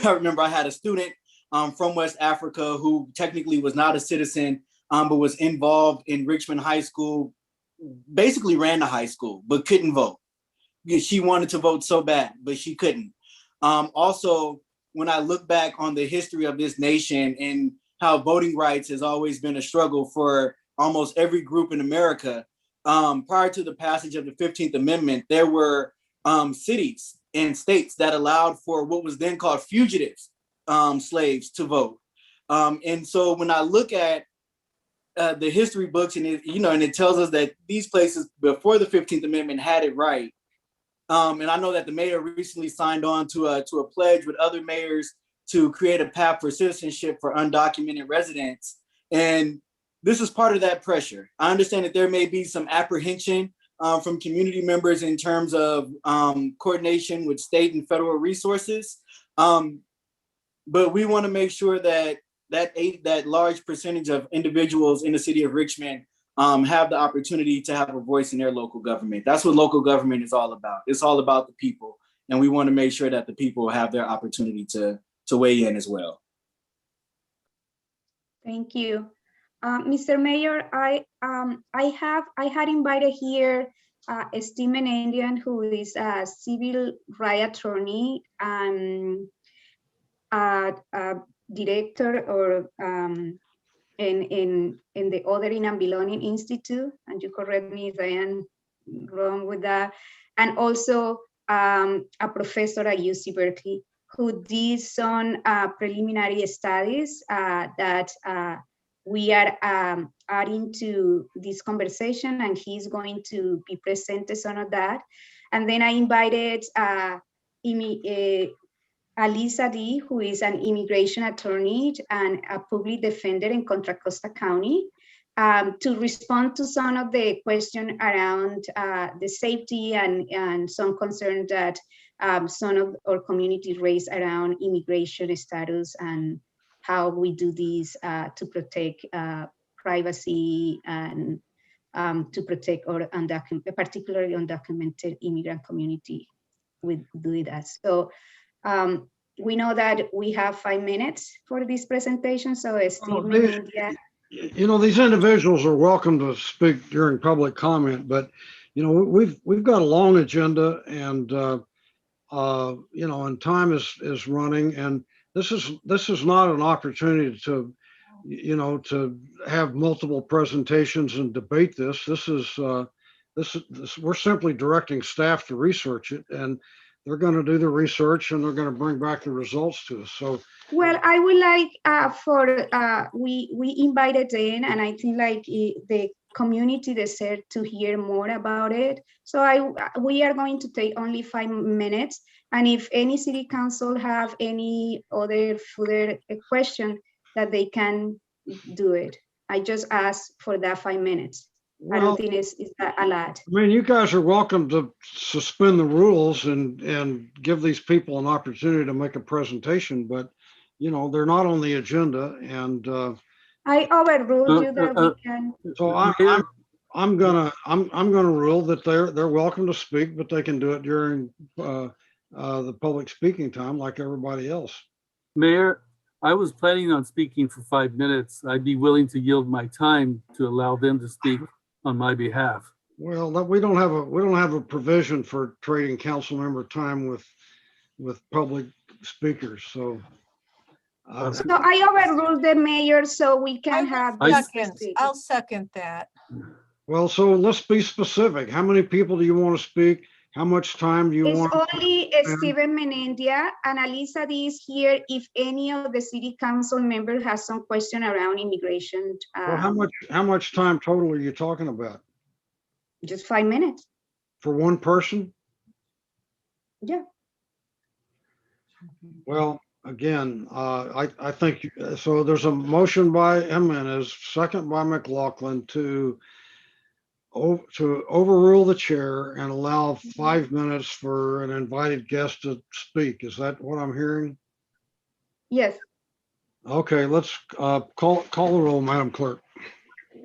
[SPEAKER 11] remember I had a student from West Africa who technically was not a citizen, but was involved in Richmond High School, basically ran the high school, but couldn't vote. She wanted to vote so bad, but she couldn't. Also, when I look back on the history of this nation and how voting rights has always been a struggle for almost every group in America, prior to the passage of the 15th Amendment, there were cities and states that allowed for what was then called fugitive slaves to vote. And so when I look at the history books, and it tells us that these places before the 15th Amendment had it right. And I know that the mayor recently signed on to a pledge with other mayors to create a path for citizenship for undocumented residents. And this is part of that pressure. I understand that there may be some apprehension from community members in terms of coordination with state and federal resources. But we want to make sure that that large percentage of individuals in the city of Richmond have the opportunity to have a voice in their local government. That's what local government is all about. It's all about the people. And we want to make sure that the people have their opportunity to weigh in as well.
[SPEAKER 13] Thank you. Mr. Mayor, I had invited here Stephen Indian, who is a civil rights attorney, and director or in the Othering and Belonging Institute, and you correct me if I am wrong with that, and also a professor at UC Berkeley who did some preliminary studies that we are adding to this conversation, and he's going to be presenting some of that. And then I invited Alisa D, who is an immigration attorney and a public defender in Contra Costa County, to respond to some of the questions around the safety and some concerns that some of our community raised around immigration status and how we do this to protect privacy and to our particularly undocumented immigrant community with doing that. So we know that we have 5 minutes for this presentation. So Steve Menendia.
[SPEAKER 2] You know, these individuals are welcome to speak during public comment, but you know, we've got a long agenda, and you know, and time is running, and this is not an opportunity to, you know, to have multiple presentations and debate this. This is we're simply directing staff to research it, and they're going to do the research and they're going to bring back the results to us. So,
[SPEAKER 13] well, I would like we invited in, and I think like the community deserves to hear more about it. So we are going to take only 5 minutes, and if any city council have any other further question, that they can do it. I just ask for that 5 minutes. I don't think it's a lot.
[SPEAKER 2] I mean, you guys are welcome to suspend the rules and give these people an opportunity to make a presentation, but you know, they're not on the agenda, and
[SPEAKER 13] I overruled you that we can.
[SPEAKER 2] So I'm gonna rule that they're welcome to speak, but they can do it during the public speaking time like everybody else.
[SPEAKER 12] Mayor, I was planning on speaking for 5 minutes. I'd be willing to yield my time to allow them to speak on my behalf.
[SPEAKER 2] Well, we don't have a provision for trading council member time with public speakers. So
[SPEAKER 13] so I overruled the mayor, so we can have.
[SPEAKER 17] I'll second that.
[SPEAKER 2] Well, so let's be specific. How many people do you want to speak? How much time do you want?
[SPEAKER 13] It's only Steven Menendia, and Alisa D is here if any of the city council members has some question around immigration.
[SPEAKER 2] Well, how much time total are you talking about?
[SPEAKER 13] Just 5 minutes.
[SPEAKER 2] For one person?
[SPEAKER 13] Yeah.
[SPEAKER 2] Well, again, I think so. There's a motion by Jimenez, second by McLaughlin to overrule the chair and allow 5 minutes for an invited guest to speak. Is that what I'm hearing?
[SPEAKER 13] Yes.
[SPEAKER 2] Okay, let's call the roll, Madam Clerk.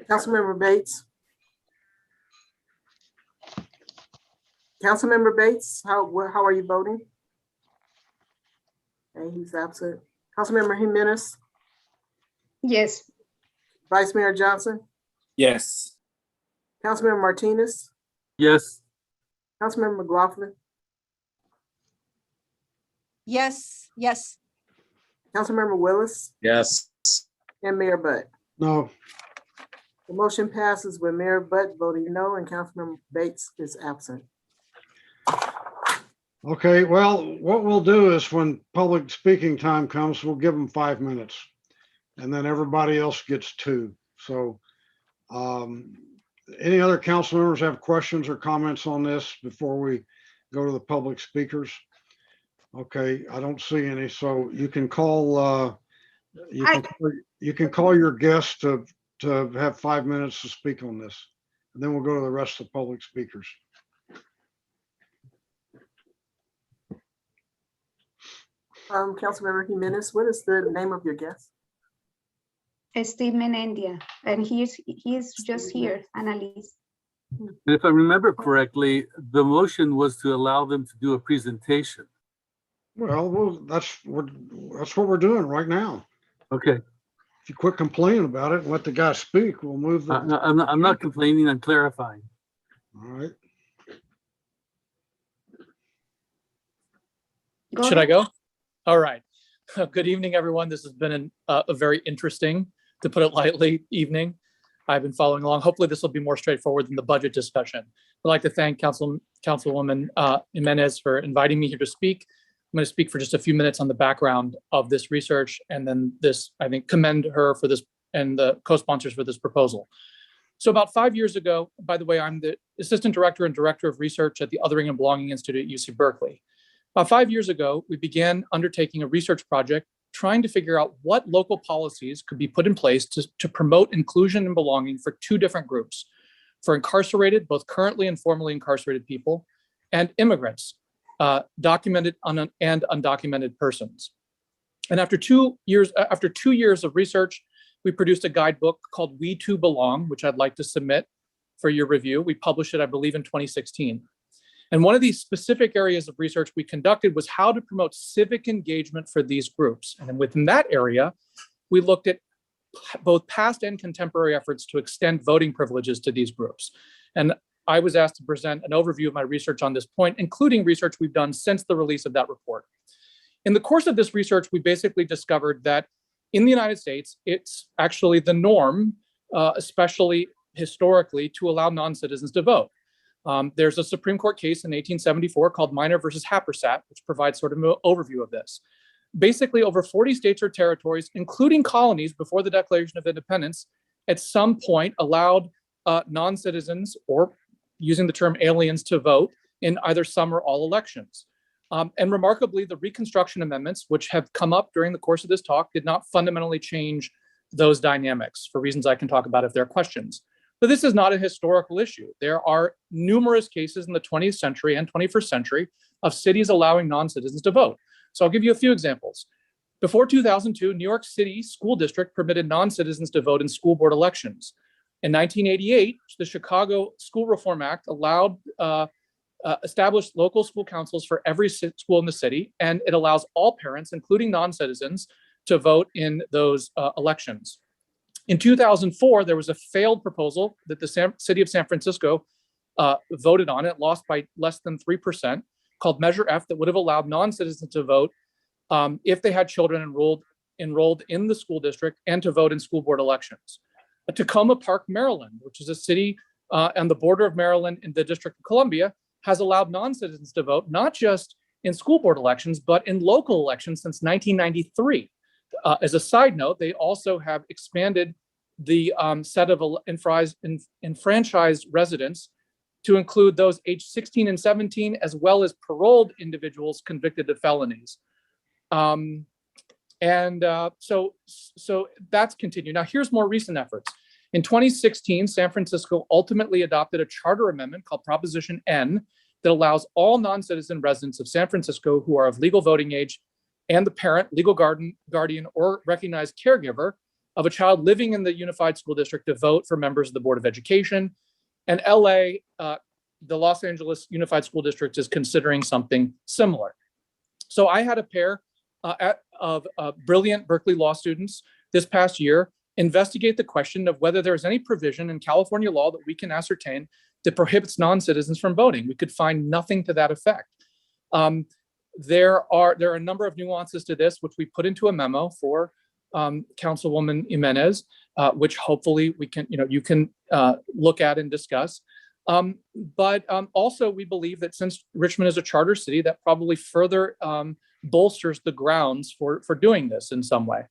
[SPEAKER 6] Councilmember Bates. Councilmember Bates, how are you voting? Okay, he's absent. Councilmember Jimenez.
[SPEAKER 13] Yes.
[SPEAKER 6] Vice Mayor Johnson.
[SPEAKER 11] Yes.
[SPEAKER 6] Councilmember Martinez.
[SPEAKER 12] Yes.
[SPEAKER 6] Councilmember McLaughlin.
[SPEAKER 17] Yes.
[SPEAKER 6] Councilmember Willis.
[SPEAKER 10] Yes.
[SPEAKER 6] And Mayor Butt.
[SPEAKER 2] No.
[SPEAKER 6] The motion passes with Mayor Butt voting no and Councilmember Bates is absent.
[SPEAKER 2] Okay, well, what we'll do is when public speaking time comes, we'll give them 5 minutes, and then everybody else gets 2. So any other council members have questions or comments on this before we go to the public speakers? Okay, I don't see any. So you can call you can call your guest to have 5 minutes to speak on this, and then we'll go to the rest of the public speakers.
[SPEAKER 6] Councilmember Jimenez, what is the name of your guest?
[SPEAKER 13] Steve Menendia, and he's just here, Annalise.
[SPEAKER 12] And if I remember correctly, the motion was to allow them to do a presentation.
[SPEAKER 2] Well, that's what we're doing right now.
[SPEAKER 12] Okay.
[SPEAKER 2] If you quit complaining about it and let the guy speak, we'll move the.
[SPEAKER 12] I'm not complaining, I'm clarifying.
[SPEAKER 2] All right.
[SPEAKER 18] Should I go? All right.
[SPEAKER 8] Good evening, everyone. This has been a very interesting, to put it lightly, evening. I've been following along. Hopefully this will be more straightforward than the budget discussion. I'd like to thank Councilwoman Jimenez for inviting me here to speak. I'm going to speak for just a few minutes on the background of this research, and then I think, commend her for this and the co-sponsors for this proposal. So about 5 years ago, by the way, I'm the Assistant Director and Director of Research at the Othering and Belonging Institute at UC Berkeley. About 5 years ago, we began undertaking a research project trying to figure out what local policies could be put in place to promote inclusion and belonging for two different groups: for incarcerated, both currently and formerly incarcerated people, and immigrants, documented and undocumented persons. And after 2 years of research, we produced a guidebook called We Too Belong, which I'd like to submit for your review. We published it, I believe, in 2016. And one of these specific areas of research we conducted was how to promote civic engagement for these groups. And within that area, we looked at both past and contemporary efforts to extend voting privileges to these groups. And I was asked to present an overview of my research on this point, including research we've done since the release of that report. In the course of this research, we basically discovered that in the United States, it's actually the norm, especially historically, to allow non-citizens to vote. There's a Supreme Court case in 1874 called Minor versus Happersett, which provides sort of an overview of this. Basically, over 40 states or territories, including colonies before the Declaration of Independence, at some point allowed non-citizens, or using the term aliens, to vote in either some or all elections. And remarkably, the Reconstruction Amendments, which have come up during the course of this talk, did not fundamentally change those dynamics for reasons I can talk about if there are questions. But this is not a historical issue. There are numerous cases in the 20th century and 21st century of cities allowing non-citizens to vote. So I'll give you a few examples. Before 2002, New York City School District permitted non-citizens to vote in school board elections. In 1988, the Chicago School Reform Act allowed established local school councils for every school in the city, and it allows all parents, including non-citizens, to vote in those elections. In 2004, there was a failed proposal that the city of San Francisco voted on. It lost by less than 3%, called Measure F, that would have allowed non-citizens to vote if they had children enrolled in the school district and to vote in school board elections. Tacoma Park, Maryland, which is a city on the border of Maryland in the District of Columbia, has allowed non-citizens to vote, not just in school board elections, but in local elections since 1993. As a side note, they also have expanded the set of enfranchised residents to include those aged 16 and 17, as well as paroled individuals convicted of felonies. So that's continued. Now, here's more recent efforts. In 2016, San Francisco ultimately adopted a charter amendment called Proposition N that allows all non-citizen residents of San Francisco who are of legal voting age and the parent, legal guardian, or recognized caregiver of a child living in the Unified School District to vote for members of the Board of Education. And LA, the Los Angeles Unified School District, is considering something similar. So I had a pair of brilliant Berkeley law students this past year investigate the question of whether there's any provision in California law that we can ascertain that prohibits non-citizens from voting. We could find nothing to that effect. There are a number of nuances to this, which we put into a memo for Councilwoman Jimenez, which hopefully you can look at and discuss. But also we believe that since Richmond is a charter city, that probably further bolsters the grounds for doing this in some way.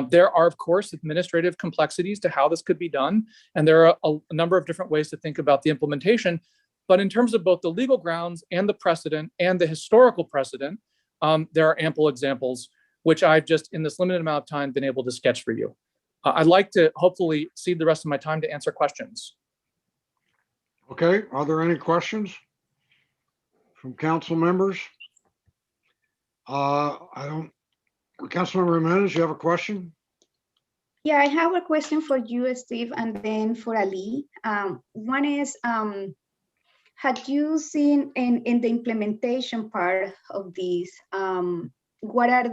[SPEAKER 8] There are, of course, administrative complexities to how this could be done, and there are a number of different ways to think about the implementation. But in terms of both the legal grounds and the precedent and the historical precedent, there are ample examples, which I've just, in this limited amount of time, been able to sketch for you. I'd like to hopefully cede the rest of my time to answer questions.
[SPEAKER 2] Okay, are there any questions from council members? Councilmember Jimenez, you have a question?
[SPEAKER 13] Yeah, I have a question for you, Steve, and then for Ali. One is, had you seen in the implementation part of these, what are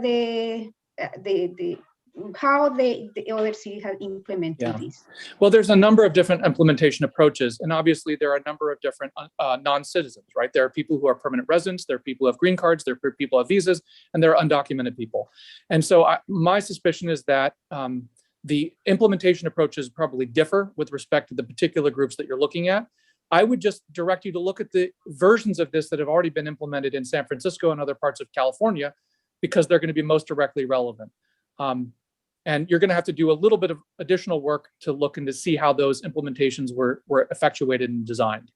[SPEAKER 13] how the other city has implemented
[SPEAKER 8] Yeah.
[SPEAKER 13] this.
[SPEAKER 8] Well, there's a number of different implementation approaches, and obviously there are a number of different non-citizens, right? There are people who are permanent residents, there are people who have green cards, there are people who have visas, and there are undocumented people. And so my suspicion is that the implementation approaches probably differ with respect to the particular groups that you're looking at. I would just direct you to look at the versions of this that have already been implemented in San Francisco and other parts of California, because they're going to be most directly relevant. And you're going to have to do a little bit of additional work to look and to see how those implementations were effectuated and designed.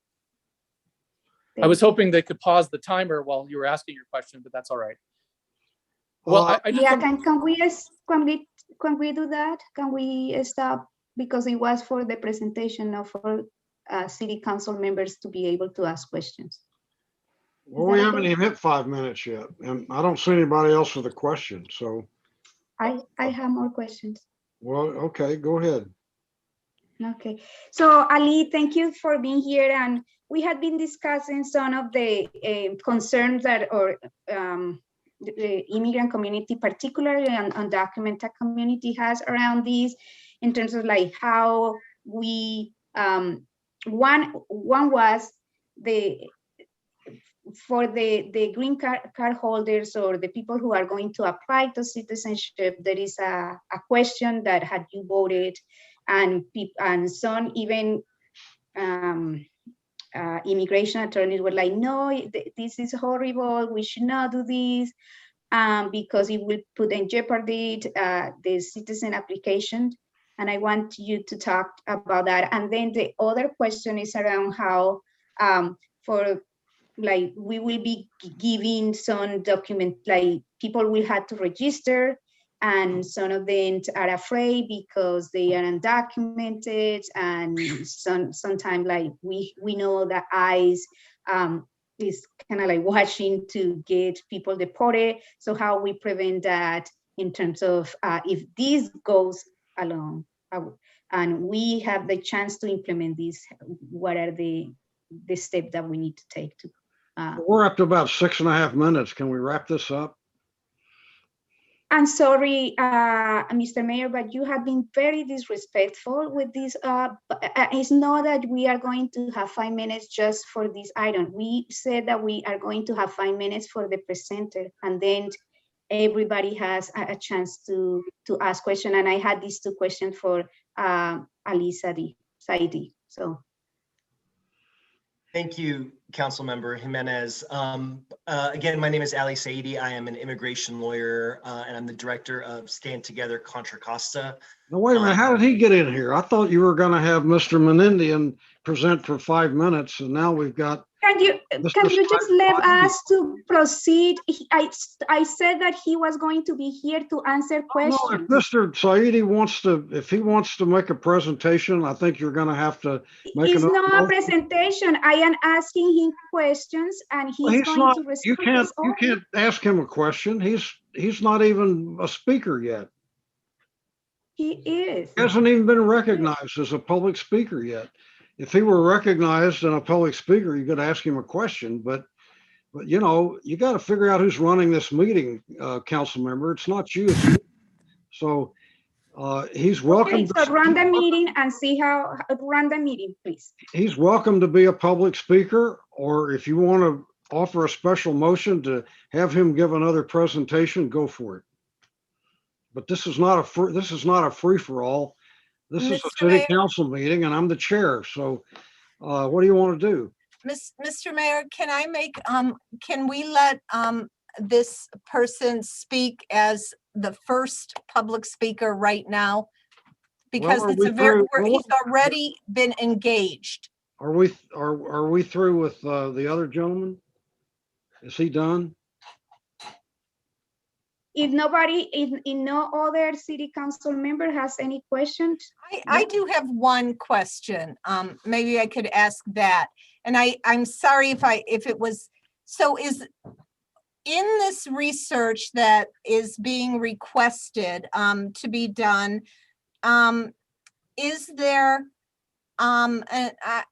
[SPEAKER 8] I was hoping they could pause the timer while you were asking your question, but that's all right. Well,
[SPEAKER 13] yeah, can we do that? Can we stop? Because it was for the presentation of our city council members to be able to ask questions.
[SPEAKER 2] Well, we haven't even hit 5 minutes yet, and I don't see anybody else with a question, so.
[SPEAKER 13] I have more questions.
[SPEAKER 2] Well, okay, go ahead.
[SPEAKER 13] Okay, so Ali, thank you for being here, and we had been discussing some of the concerns that the immigrant community, particularly undocumented community, has around this, in terms of like how we one was for the green card holders or the people who are going to apply to citizenship. There is a question that had you voted, and some even immigration attorneys were like, no, this is horrible, we should not do this, because it will put in jeopardy the citizen application. And I want you to talk about that. And then the other question is around how we will be giving some document, like people will have to register, and some of them are afraid because they are undocumented, and sometimes like we know that ICE is kind of like watching to get people deported. So how we prevent that in terms of if this goes along and we have the chance to implement this, what are the steps that we need to take to
[SPEAKER 2] we're up to about 6.5 minutes. Can we wrap this up?
[SPEAKER 13] I'm sorry, Mr. Mayor, but you have been very disrespectful with this. It's not that we are going to have 5 minutes just for this item. We said that we are going to have 5 minutes for the presenter, and then everybody has a chance to ask questions. And I had these 2 questions for Ali Saidi. So.
[SPEAKER 5] Thank you, Councilmember Jimenez. Again, my name is Ali Saidi. I am an immigration lawyer, and I'm the director of Stand Together Contra Costa.
[SPEAKER 2] Now, wait a minute, how did he get in here? I thought you were gonna have Mr. Menendian present for 5 minutes, and now we've got.
[SPEAKER 13] Can you just let us to proceed? I said that he was going to be here to answer questions.
[SPEAKER 2] No, if Mr. Saidi if he wants to make a presentation, I think you're gonna have to make
[SPEAKER 13] It's not a presentation. I am asking him questions, and he's going to respond.
[SPEAKER 2] You can't ask him a question. He's not even a speaker yet.
[SPEAKER 13] He is.
[SPEAKER 2] He hasn't even been recognized as a public speaker yet. If he were recognized and a public speaker, you could ask him a question, but you know, you got to figure out who's running this meeting, council member. It's not you. It's me. So he's welcome.
[SPEAKER 13] Okay, so run the meeting and see how run the meeting, please.
[SPEAKER 2] He's welcome to be a public speaker, or if you want to offer a special motion to have him give another presentation, go for it. But this is not a free for all. This is a city council meeting, and I'm the chair. So, what do you want to do?
[SPEAKER 17] Mr. Mayor, can I make, can we let this person speak as the first public speaker right now? Because he's already been engaged.
[SPEAKER 2] Are we through with the other gentleman? Is he done?
[SPEAKER 13] If no other city council member has any questions.
[SPEAKER 17] I do have one question. Maybe I could ask that. And I'm sorry if it was, so is in this research that is being requested to be done, is there, and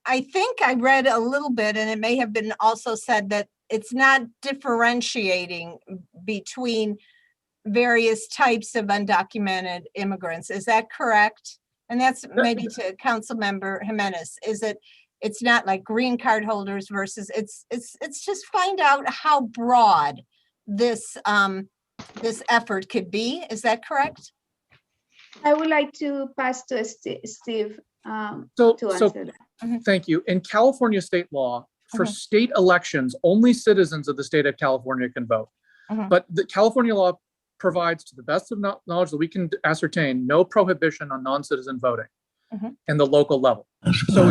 [SPEAKER 17] I think I read a little bit, and it may have been also said that it's not differentiating between various types of undocumented immigrants. Is that correct? And that's maybe to Councilmember Jimenez. Is it? It's not like green card holders versus it's just find out how broad this this effort could be. Is that correct?
[SPEAKER 13] I would like to pass to Steve
[SPEAKER 8] So,
[SPEAKER 13] to answer that.
[SPEAKER 8] thank you. In California state law, for state elections, only citizens of the state of California can vote. But the California law provides, to the best of knowledge that we can ascertain, no prohibition on non-citizen voting in the local level. So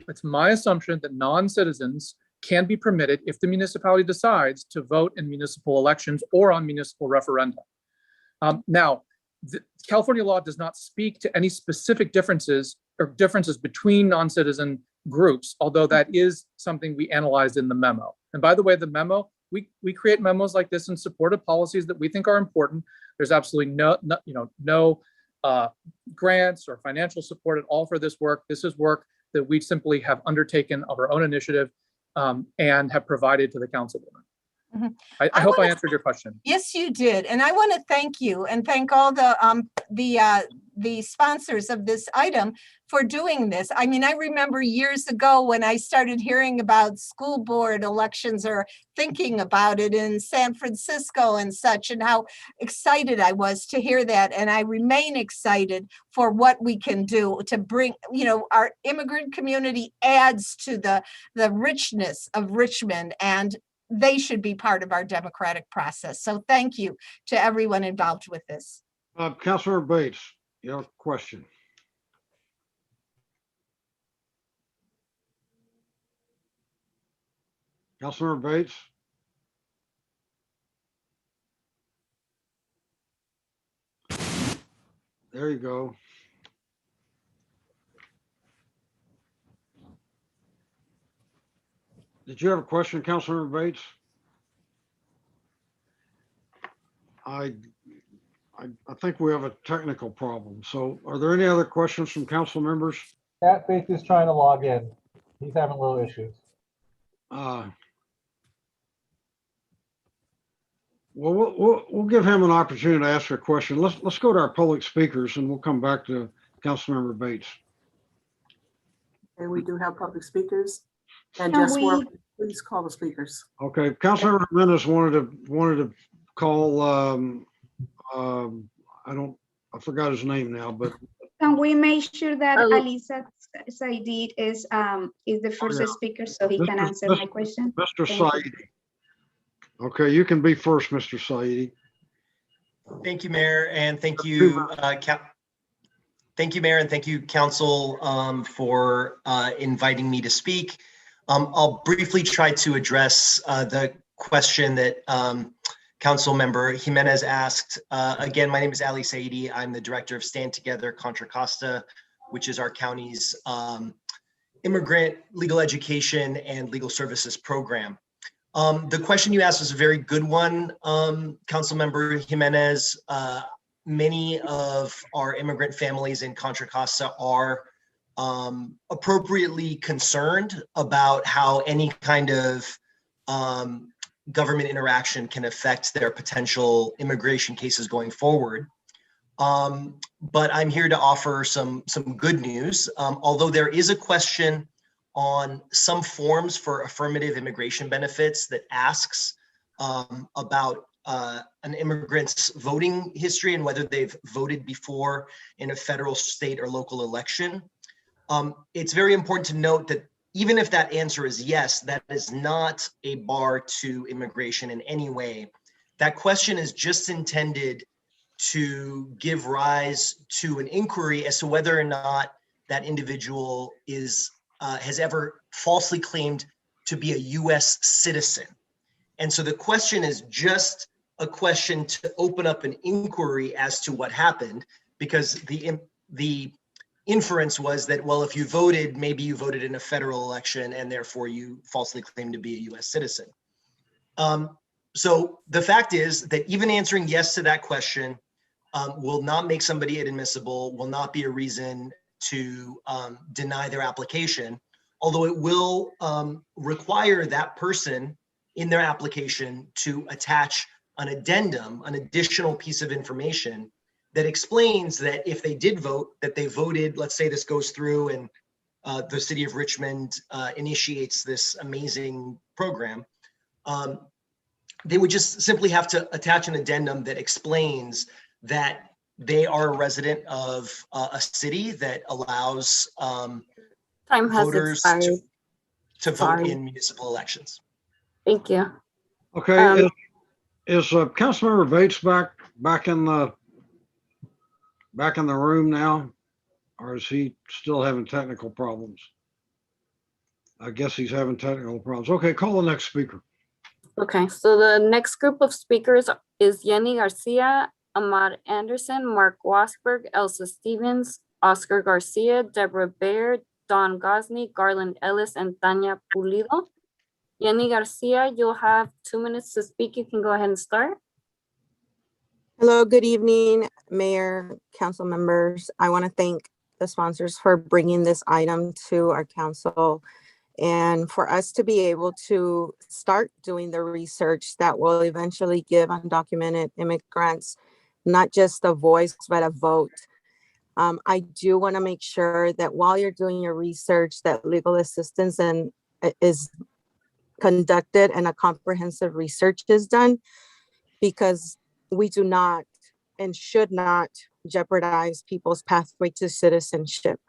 [SPEAKER 8] it's my assumption that non-citizens can be permitted if the municipality decides to vote in municipal elections or on municipal referenda. Now, the California law does not speak to any specific differences between non-citizen groups, although that is something we analyzed in the memo. And by the way, the memo, we create memos like this in support of policies that we think are important. There's absolutely no grants or financial support at all for this work. This is work that we simply have undertaken of our own initiative and have provided to the councilwoman. I hope I answered your question.
[SPEAKER 17] Yes, you did. And I want to thank you and thank all the sponsors of this item for doing this. I mean, I remember years ago when I started hearing about school board elections or thinking about it in San Francisco and such, and how excited I was to hear that. And I remain excited for what we can do to bring, our immigrant community adds to the richness of Richmond, and they should be part of our democratic process. So thank you to everyone involved with this.
[SPEAKER 2] Councilor Bates, you have a question. Councilor Bates? There you go. Did you have a question, Councilor Bates? I think we have a technical problem. So are there any other questions from council members?
[SPEAKER 18] Pat Bates is trying to log in. He's having little issues.
[SPEAKER 2] Well, we'll give him an opportunity to ask a question. Let's go to our public speakers and we'll come back to Councilmember Bates.
[SPEAKER 6] And we do have public speakers. And
[SPEAKER 13] Can
[SPEAKER 6] just
[SPEAKER 13] we-
[SPEAKER 6] please call the speakers.
[SPEAKER 2] Okay, Councilmember Jimenez wanted to call, I forgot his name now, but
[SPEAKER 13] Can we make sure that
[SPEAKER 16] Oh.
[SPEAKER 13] Alisa Saidid is the first
[SPEAKER 2] yeah.
[SPEAKER 13] speaker so he can answer my question?
[SPEAKER 2] Mr.
[SPEAKER 13] Thank you.
[SPEAKER 2] Saidi. Okay, you can be first, Mr. Saidi.
[SPEAKER 5] Thank you, Mayor, and thank you, thank you, Mayor, and thank you, Council, for inviting me to speak. I'll briefly try to address the question that Council Member Jimenez asked. Again, my name is Ali Saidi. I'm the Director of Stand Together Contra Costa, which is our county's immigrant legal education and legal services program. The question you asked was a very good one, Councilmember Jimenez. Many of our immigrant families in Contra Costa are appropriately concerned about how any kind of government interaction can affect their potential immigration cases going forward. But I'm here to offer some good news. Although there is a question on some forms for affirmative immigration benefits that asks about an immigrant's voting history and whether they've voted before in a federal, state, or local election. It's very important to note that even if that answer is yes, that is not a bar to immigration in any way. That question is just intended to give rise to an inquiry as to whether or not that individual has ever falsely claimed to be a US citizen. And so the question is just a question to open up an inquiry as to what happened, because the inference was that, well, if you voted, maybe you voted in a federal election and therefore you falsely claimed to be a US citizen. So the fact is that even answering yes to that question will not make somebody inadmissible, will not be a reason to deny their application, although it will require that person in their application to attach an addendum, an additional piece of information that explains that if they did vote, that they voted, let's say this goes through and the city of Richmond initiates this amazing program, they would just simply have to attach an addendum that explains that they are a resident of a city that allows
[SPEAKER 16] Time has
[SPEAKER 5] voters
[SPEAKER 16] expired.
[SPEAKER 5] to vote
[SPEAKER 16] Sorry.
[SPEAKER 5] in municipal elections.
[SPEAKER 16] Thank you.
[SPEAKER 2] Okay, is Councilmember Bates back in the room now? Or is he still having technical problems? I guess he's having technical problems. Okay, call the next speaker.
[SPEAKER 16] Okay, so the next group of speakers is Yenny Garcia, Ahmad Anderson, Mark Wasberg, Elsa Stevens, Oscar Garcia, Deborah Baird, Don Gosney, Garland Ellis, and Tanya Pulido. Yenny Garcia, you'll have 2 minutes to speak. You can go ahead and start.
[SPEAKER 9] Hello, good evening, Mayor, council members. I want to thank the sponsors for bringing this item to our council and for us to be able to start doing the research that will eventually give undocumented immigrants not just a voice, but a vote. I do want to make sure that while you're doing your research, that legal assistance is conducted and a comprehensive research is done, because we do not and should not jeopardize people's pathway to citizenship.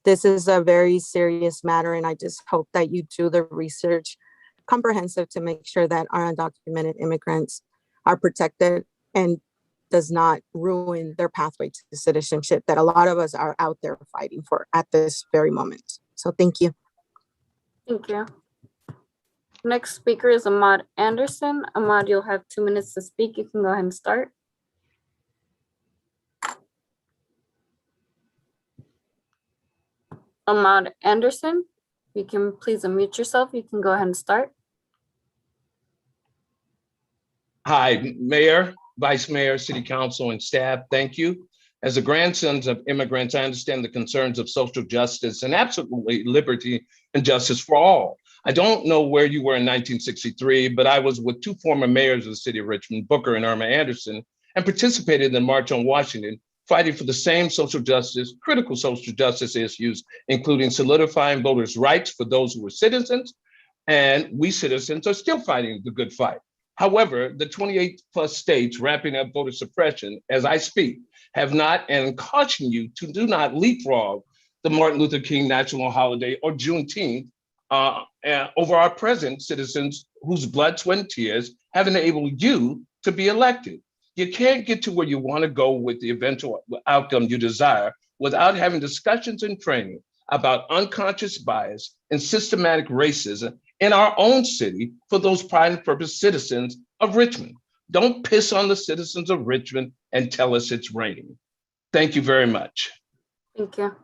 [SPEAKER 9] This is a very serious matter, and I just hope that you do the research comprehensive to make sure that our undocumented immigrants are protected and does not ruin their pathway to citizenship that a lot of us are out there fighting for at this very moment. So thank you.
[SPEAKER 16] Thank you. Next speaker is Ahmad Anderson. Ahmad, you'll have 2 minutes to speak. You can go ahead and start. Ahmad Anderson, you can please unmute yourself. You can go ahead and start.
[SPEAKER 19] Hi, Mayor, Vice Mayor, City Council, and staff. Thank you. As a grandsons of immigrants, I understand the concerns of social justice and absolutely liberty and justice for all. I don't know where you were in 1963, but I was with two former mayors of the city of Richmond, Booker and Irma Anderson, and participated in the March on Washington, fighting for the same social justice, critical social justice issues, including solidifying voters' rights for those who were citizens, and we citizens are still fighting the good fight. However, the 28 plus states ramping up voter suppression as I speak have not, and caution you to do not leapfrog the Martin Luther King national holiday or Juneteenth over our present citizens whose blood, sweat, and tears have enabled you to be elected. You can't get to where you want to go with the eventual outcome you desire without having discussions and training about unconscious bias and systematic racism in our own city for those pride and purpose citizens of Richmond. Don't piss on the citizens of Richmond and tell us it's raining. Thank you very much.
[SPEAKER 16] Thank you.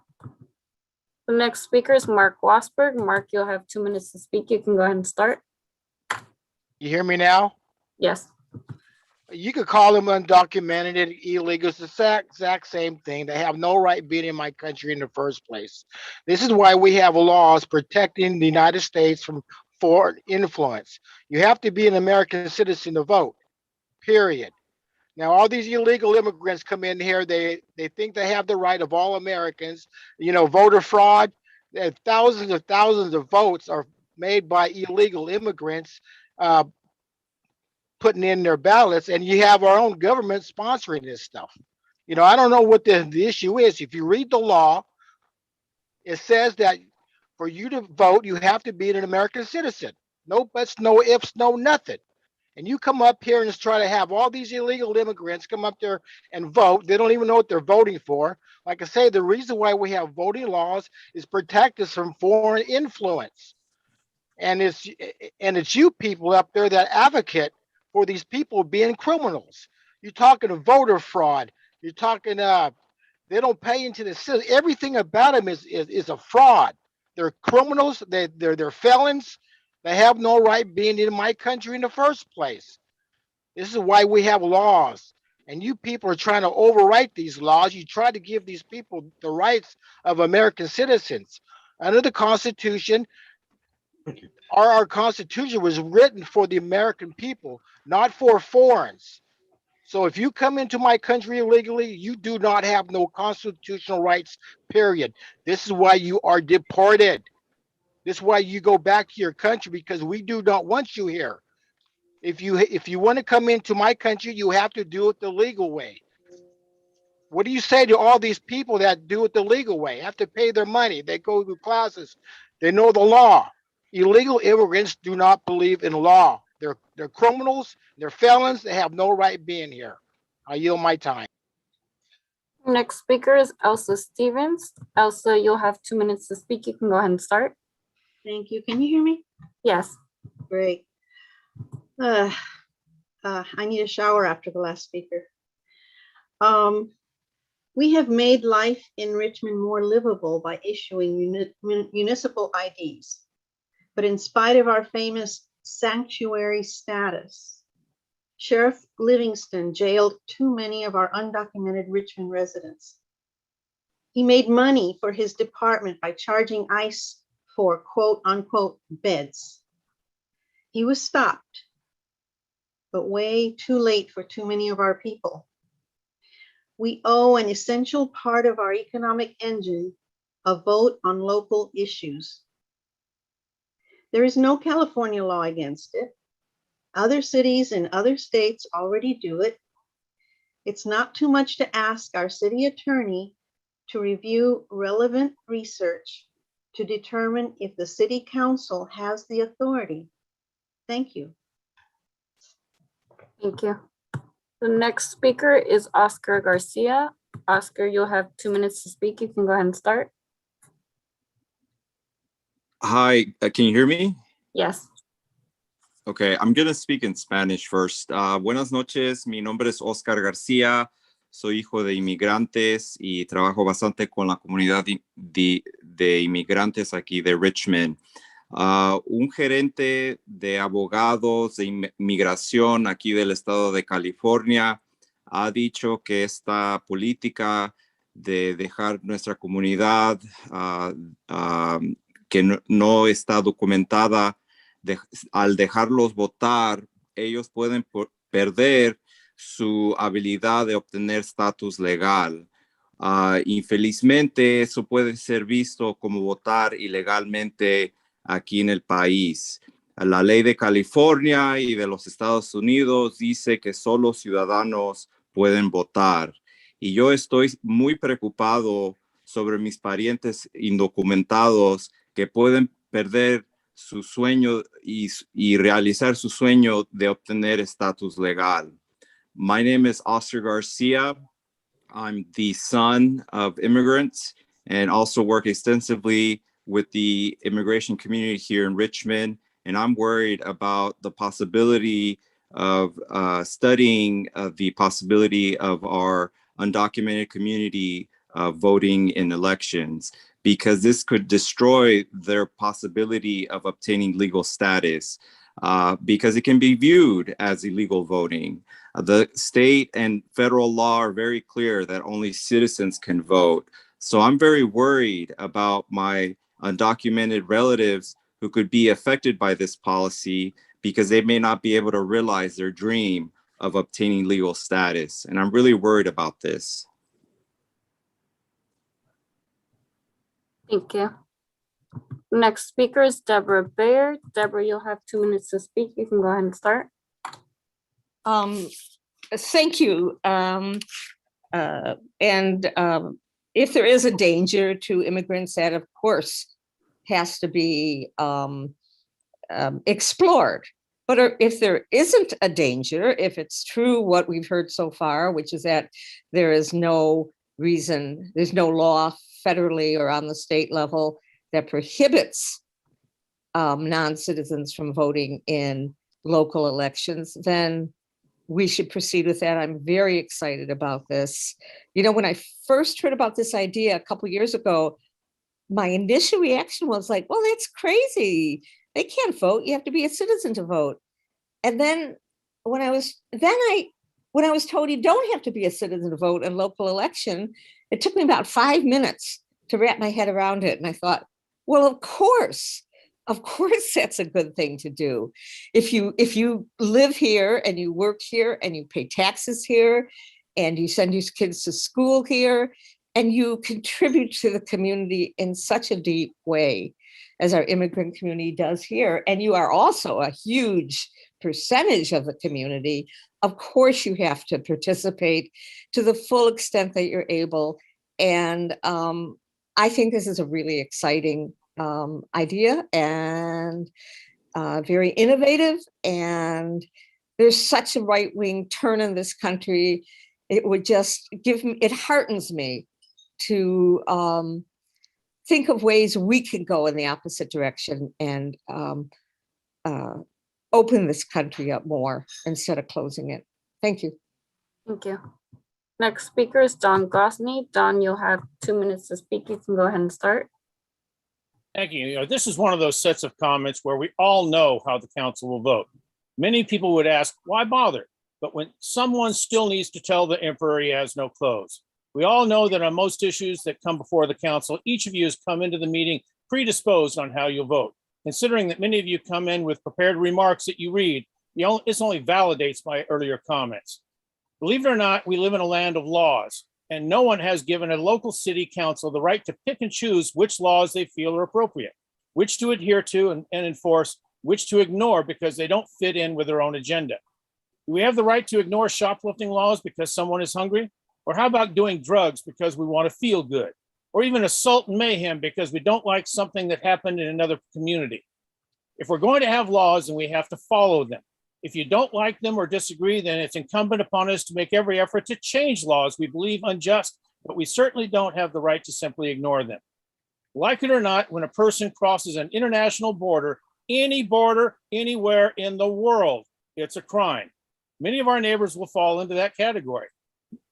[SPEAKER 16] The next speaker is Mark Wasberg. Mark, you'll have 2 minutes to speak. You can go ahead and start.
[SPEAKER 20] You hear me now?
[SPEAKER 16] Yes.
[SPEAKER 20] You could call them undocumented illegals, the exact same thing. They have no right being in my country in the first place. This is why we have laws protecting the United States from foreign influence. You have to be an American citizen to vote, period. Now, all these illegal immigrants come in here, they think they have the right of all Americans. You know, voter fraud, thousands of votes are made by illegal immigrants, putting in their ballots, and you have our own government sponsoring this stuff. You know, I don't know what the issue is. If you read the law, it says that for you to vote, you have to be an American citizen. No buts, no ifs, no nothing. And you come up here and just try to have all these illegal immigrants come up there and vote. They don't even know what they're voting for. Like I say, the reason why we have voting laws is protect us from foreign influence. And it's you people up there that advocate for these people being criminals. You're talking of voter fraud. You're talking they don't pay into the system. Everything about them is a fraud. They're criminals. They're felons. They have no right being in my country in the first place. This is why we have laws. And you people are trying to overwrite these laws. You try to give these people the rights of American citizens. Under the Constitution, Our Constitution was written for the American people, not for foreigners. So if you come into my country illegally, you do not have no constitutional rights, period. This is why you are deported. This is why you go back to your country, because we do not want you here. If you want to come into my country, you have to do it the legal way. What do you say to all these people that do it the legal way? Have to pay their money. They go to classes. They know the law. Illegal immigrants do not believe in law. They're criminals. They're felons. They have no right being here. I yield my time.
[SPEAKER 16] Next speaker is Elsa Stevens. Elsa, you'll have 2 minutes to speak. You can go ahead and start.
[SPEAKER 4] Thank you. Can you hear me?
[SPEAKER 16] Yes.
[SPEAKER 4] Great. I need a shower after the last speaker. We have made life in Richmond more livable by issuing municipal IDs. But in spite of our famous sanctuary status, Sheriff Livingston jailed too many of our undocumented Richmond residents. He made money for his department by charging ICE for quote unquote beds. He was stopped, but way too late for too many of our people. We owe an essential part of our economic engine a vote on local issues. There is no California law against it. Other cities and other states already do it. It's not too much to ask our city attorney to review relevant research to determine if the city council has the authority. Thank you.
[SPEAKER 16] Thank you. The next speaker is Oscar Garcia. Oscar, you'll have 2 minutes to speak. You can go ahead and start.
[SPEAKER 14] Hi, can you hear me?
[SPEAKER 16] Yes.
[SPEAKER 14] Okay, I'm gonna speak in Spanish first. Buenas noches, mi nombre es Oscar García, soy hijo de inmigrantes y trabajo bastante con la comunidad de inmigrantes aquí de Richmond. Un gerente de abogados de inmigración aquí del estado de California ha dicho que esta política de dejar nuestra comunidad que no está documentada, al dejarlos votar, ellos pueden perder su habilidad de obtener estatus legal. Infelizmente, eso puede ser visto como votar ilegalmente aquí en el país. La ley de California y de los Estados Unidos dice que solo ciudadanos pueden votar. Y yo estoy muy preocupado sobre mis parientes indocumentados que pueden perder su sueño y realizar su sueño de obtener estatus legal. My name is Oscar Garcia. I'm the son of immigrants and also work extensively with the immigration community here in Richmond. And I'm worried about the possibility of studying the possibility of our undocumented community voting in elections, because this could destroy their possibility of obtaining legal status, because it can be viewed as illegal voting. The state and federal law are very clear that only citizens can vote. So I'm very worried about my undocumented relatives who could be affected by this policy because they may not be able to realize their dream of obtaining legal status. And I'm really worried about this.
[SPEAKER 16] Thank you. Next speaker is Deborah Bayer. Deborah, you'll have 2 minutes to speak. You can go ahead and start.
[SPEAKER 17] Thank you. If there is a danger to immigrants, that of course has to be explored. But if there isn't a danger, if it's true what we've heard so far, which is that there is no reason, there's no law federally or on the state level that prohibits non-citizens from voting in local elections, then we should proceed with that. I'm very excited about this. You know, when I first heard about this idea a couple of years ago, my initial reaction was like, well, that's crazy. They can't vote. You have to be a citizen to vote. And then when I was told you don't have to be a citizen to vote in local election, it took me about 5 minutes to wrap my head around it. And I thought, well, of course,
[SPEAKER 1] Of course, that's a good thing to do. If you live here and you work here and you pay taxes here and you send your kids to school here and you contribute to the community in such a deep way as our immigrant community does here, and you are also a huge percentage of the community, of course you have to participate to the full extent that you're able. And I think this is a really exciting idea and very innovative. And there's such a right-wing turn in this country. It would just it heartens me to think of ways we can go in the opposite direction and open this country up more instead of closing it. Thank you.
[SPEAKER 16] Thank you. Next speaker is Don Gosney. Don, you'll have 2 minutes to speak. You can go ahead and start.
[SPEAKER 7] Thank you. You know, this is one of those sets of comments where we all know how the council will vote. Many people would ask, why bother? But when someone still needs to tell the emperor he has no clothes. We all know that on most issues that come before the council, each of you has come into the meeting predisposed on how you'll vote. Considering that many of you come in with prepared remarks that you read, this only validates my earlier comments. Believe it or not, we live in a land of laws, and no one has given a local city council the right to pick and choose which laws they feel are appropriate, which to adhere to and enforce, which to ignore because they don't fit in with their own agenda. Do we have the right to ignore shoplifting laws because someone is hungry? Or how about doing drugs because we want to feel good? Or even assault and mayhem because we don't like something that happened in another community? If we're going to have laws, then we have to follow them. If you don't like them or disagree, then it's incumbent upon us to make every effort to change laws we believe unjust, but we certainly don't have the right to simply ignore them. Like it or not, when a person crosses an international border, anywhere in the world, it's a crime. Many of our neighbors will fall into that category.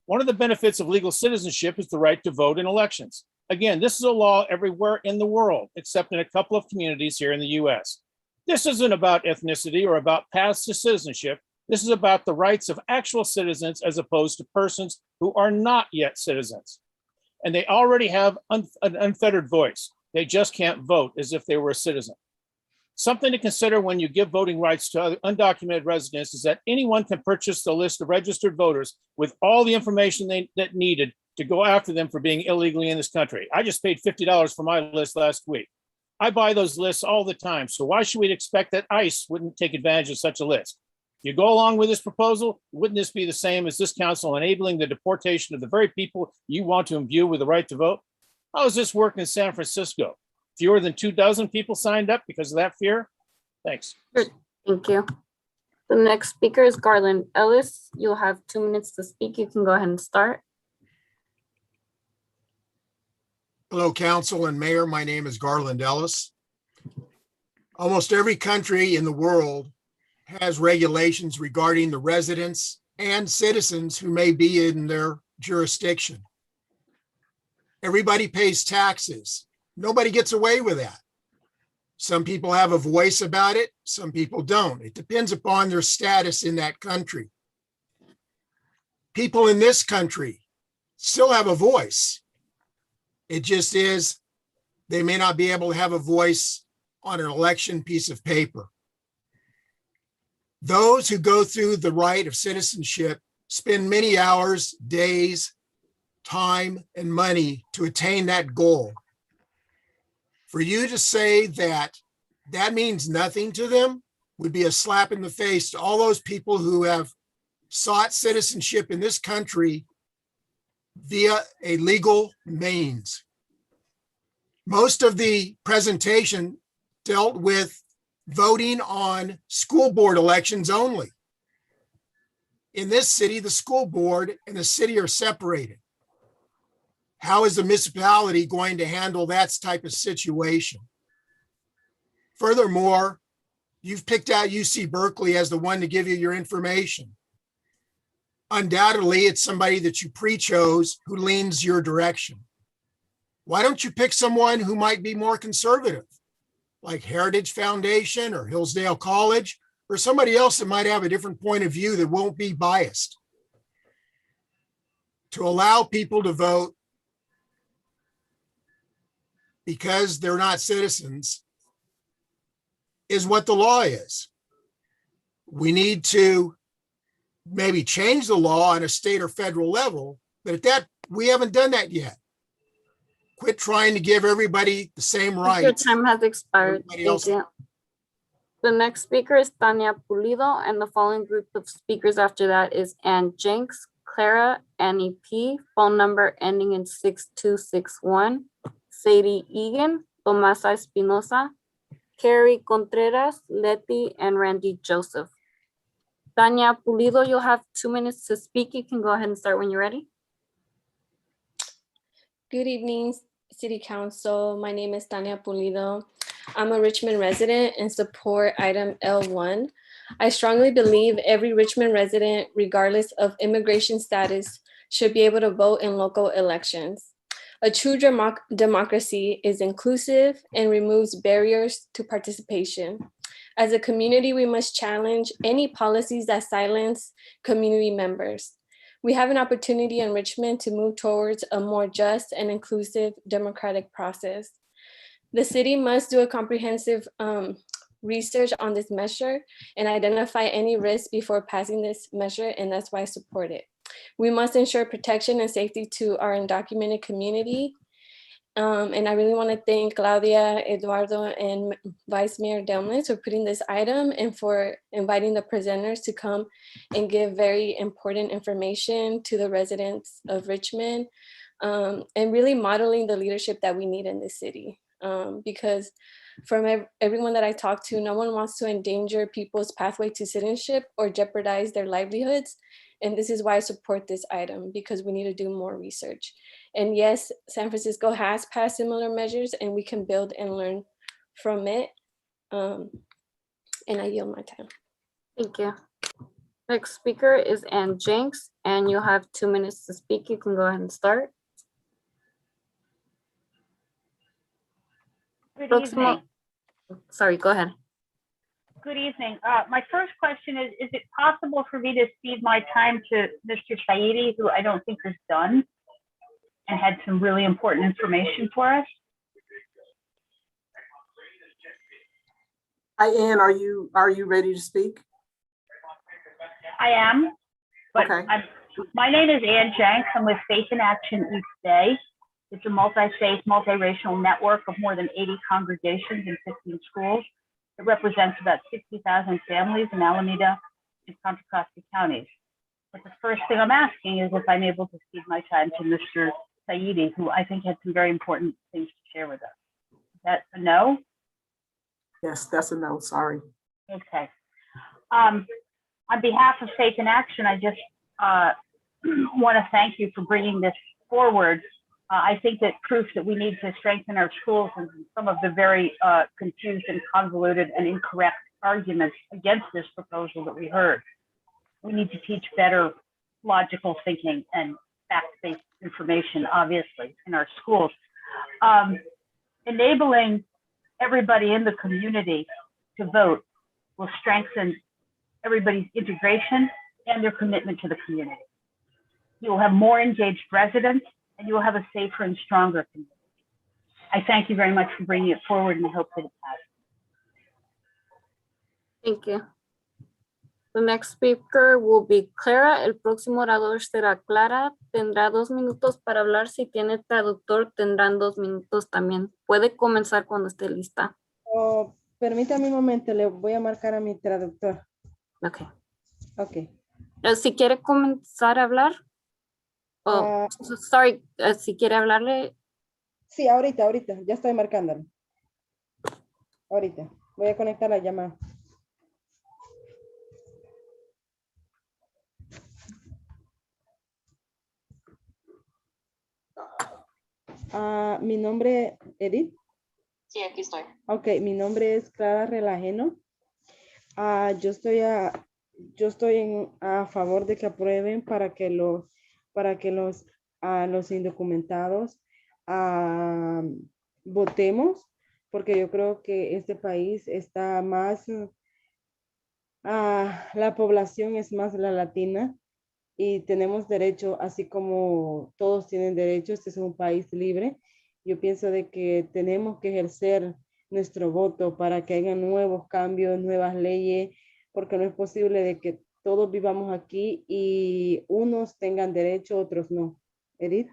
[SPEAKER 7] One of the benefits of legal citizenship is the right to vote in elections. Again, this is a law everywhere in the world, except in a couple of communities here in the US. This isn't about ethnicity or about paths to citizenship. This is about the rights of actual citizens as opposed to persons who are not yet citizens. And they already have an unfettered voice. They just can't vote as if they were a citizen. Something to consider when you give voting rights to undocumented residents is that anyone can purchase the list of registered voters with all the information that needed to go after them for being illegally in this country. I just paid $50 for my list last week. I buy those lists all the time, so why should we expect that ICE wouldn't take advantage of such a list? If you go along with this proposal, wouldn't this be the same as this council enabling the deportation of the very people you want to imbue with the right to vote? How does this work in San Francisco? Fewer than 24 people signed up because of that fear? Thanks.
[SPEAKER 16] Thank you. The next speaker is Garland Ellis. You'll have 2 minutes to speak. You can go ahead and start.
[SPEAKER 21] Hello, Council and Mayor. My name is Garland Ellis. Almost every country in the world has regulations regarding the residents and citizens who may be in their jurisdiction. Everybody pays taxes. Nobody gets away with that. Some people have a voice about it, some people don't. It depends upon their status in that country. People in this country still have a voice. It just is, they may not be able to have a voice on an election piece of paper. Those who go through the right of citizenship spend many hours, days, time, and money to attain that goal. For you to say that that means nothing to them would be a slap in the face to all those people who have sought citizenship in this country via a legal means. Most of the presentation dealt with voting on school board elections only. In this city, the school board and the city are separated. How is the municipality going to handle that type of situation? Furthermore, you've picked out UC Berkeley as the one to give you your information. Undoubtedly, it's somebody that you pre-chose who leans your direction. Why don't you pick someone who might be more conservative, like Heritage Foundation or Hillsdale College, or somebody else that might have a different point of view that won't be biased? To allow people to vote because they're not citizens is what the law is. We need to maybe change the law on a state or federal level, but at that, we haven't done that yet. Quit trying to give everybody the same
[SPEAKER 16] Your
[SPEAKER 21] rights.
[SPEAKER 16] time has expired.
[SPEAKER 21] Everybody
[SPEAKER 16] Thank
[SPEAKER 21] else-
[SPEAKER 16] you. The next speaker is Tania Pulido, and the following group of speakers after that is Ann Jenks, Clara, Annie P, phone number ending in 6261, Sadie Egan, Tomasa Espinosa, Carrie Contreras, Letty, and Randy Joseph. Tania Pulido, you'll have 2 minutes to speak. You can go ahead and start when you're ready.
[SPEAKER 3] Good evening, City Council. My name is Tania Pulido. I'm a Richmond resident and support item L1. I strongly believe every Richmond resident, regardless of immigration status, should be able to vote in local elections. A true democracy is inclusive and removes barriers to participation. As a community, we must challenge any policies that silence community members. We have an opportunity in Richmond to move towards a more just and inclusive democratic process. The city must do a comprehensive research on this measure and identify any risks before passing this measure, and that's why I support it. We must ensure protection and safety to our undocumented community. And I really want to thank Claudia, Eduardo, and Vice Mayor Delmas for putting this item and for inviting the presenters to come and give very important information to the residents of Richmond, and really modeling the leadership that we need in this city. Because from everyone that I talk to, no one wants to endanger people's pathway to citizenship or jeopardize their livelihoods. And this is why I support this item, because we need to do more research. And yes, San Francisco has passed similar measures and we can build and learn from it. And I yield my time.
[SPEAKER 16] Thank you. Next speaker is Ann Jenks, and you'll have 2 minutes to speak. You can go ahead and start.
[SPEAKER 15] Good
[SPEAKER 16] Proximo-
[SPEAKER 15] evening.
[SPEAKER 16] Sorry, go ahead.
[SPEAKER 15] Good evening. My first question is it possible for me to cede my time to Mr. Saidi, who I don't think is done and had some really important information for us?
[SPEAKER 6] Hi, Ann, are you ready to speak?
[SPEAKER 15] I am, but
[SPEAKER 6] Okay.
[SPEAKER 15] My name is Ann Jenks. I'm with Faith in Action East Bay. It's a multi-faith, multiracial network of more than 80 congregations in 15 schools. It represents about 60,000 families in Alameda and Contra Costa counties. But the first thing I'm asking is if I'm able to cede my time to Mr. Saidi, who I think had some very important things to share with us. Is that a no?
[SPEAKER 6] Yes, that's a no, sorry.
[SPEAKER 15] Okay. On behalf of Faith in Action, I just want to thank you for bringing this forward. I think that proves that we need to strengthen our schools and some of the very confused and convoluted and incorrect arguments against this proposal that we heard. We need to teach better logical thinking and fact-based information, obviously, in our schools. Enabling everybody in the community to vote will strengthen everybody's integration and their commitment to the community. You will have more engaged residents, and you will have a safer and stronger community. I thank you very much for bringing it forward, and I hope that it passes.
[SPEAKER 16] Thank you. The next speaker will be Clara. El próximo orador será Clara. Tendrá 2 minutos para hablar. Si tiene traductor, tendrán 2 minutos también. Puede comenzar cuando esté lista.
[SPEAKER 22] Oh, permítame un momento, le voy a marcar a mi traductor.
[SPEAKER 16] Ok.
[SPEAKER 22] Ok.
[SPEAKER 16] Si quiere comenzar a hablar. Oh, sorry. Si quiere hablarle.
[SPEAKER 22] Sí, ahorita, ya estoy marcándolo. Ahorita, voy a conectar la llamada. Mi nombre, Edith.
[SPEAKER 23] Sí, aquí estoy.
[SPEAKER 22] Ok, mi nombre es Clara Relajeno. Yo estoy a favor de que aprueben para que los indocumentados votemos, porque yo creo que este país está más, la población es más la latina y tenemos derecho, así como todos tienen derecho. Este es un país libre. Yo pienso de que tenemos que ejercer nuestro voto para que haya nuevos cambios, nuevas leyes, porque no es posible de que todos vivamos aquí y unos tengan derecho, otros no. Edith.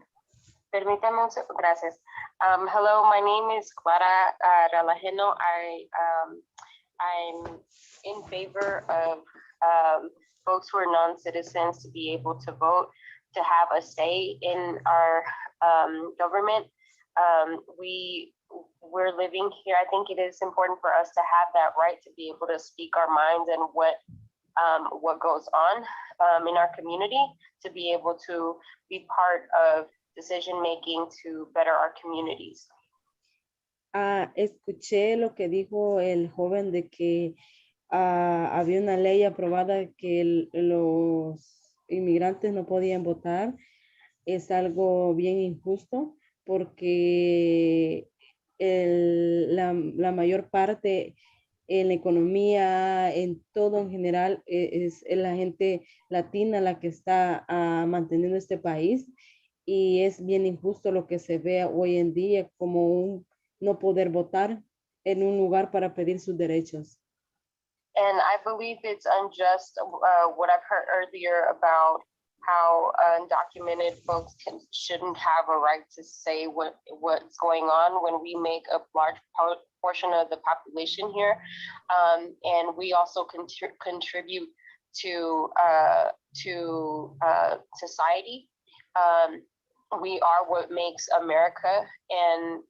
[SPEAKER 10] Permítame gracias. Hello, my name is Clara Relajeno. I'm in favor of folks who are non-citizens to be able to vote, to have a say in our government. We're living here. I think it is important for us to have that right to be able to speak our minds and what goes on in our community, to be able to be part of decision making to better our communities.
[SPEAKER 22] Escuché lo que dijo el joven de que había una ley aprobada que los inmigrantes no podían votar. Es algo bien injusto porque la mayor parte en la economía, en todo en general, es la gente latina la que está manteniendo este país, y es bien injusto lo que se ve hoy en día como un no poder votar en un lugar para pedir sus derechos.
[SPEAKER 10] And I believe it's unjust what I've heard earlier about how undocumented folks shouldn't have a right to say what's going on when we make a large portion of the population here. And we also contribute to society. We are what makes America, and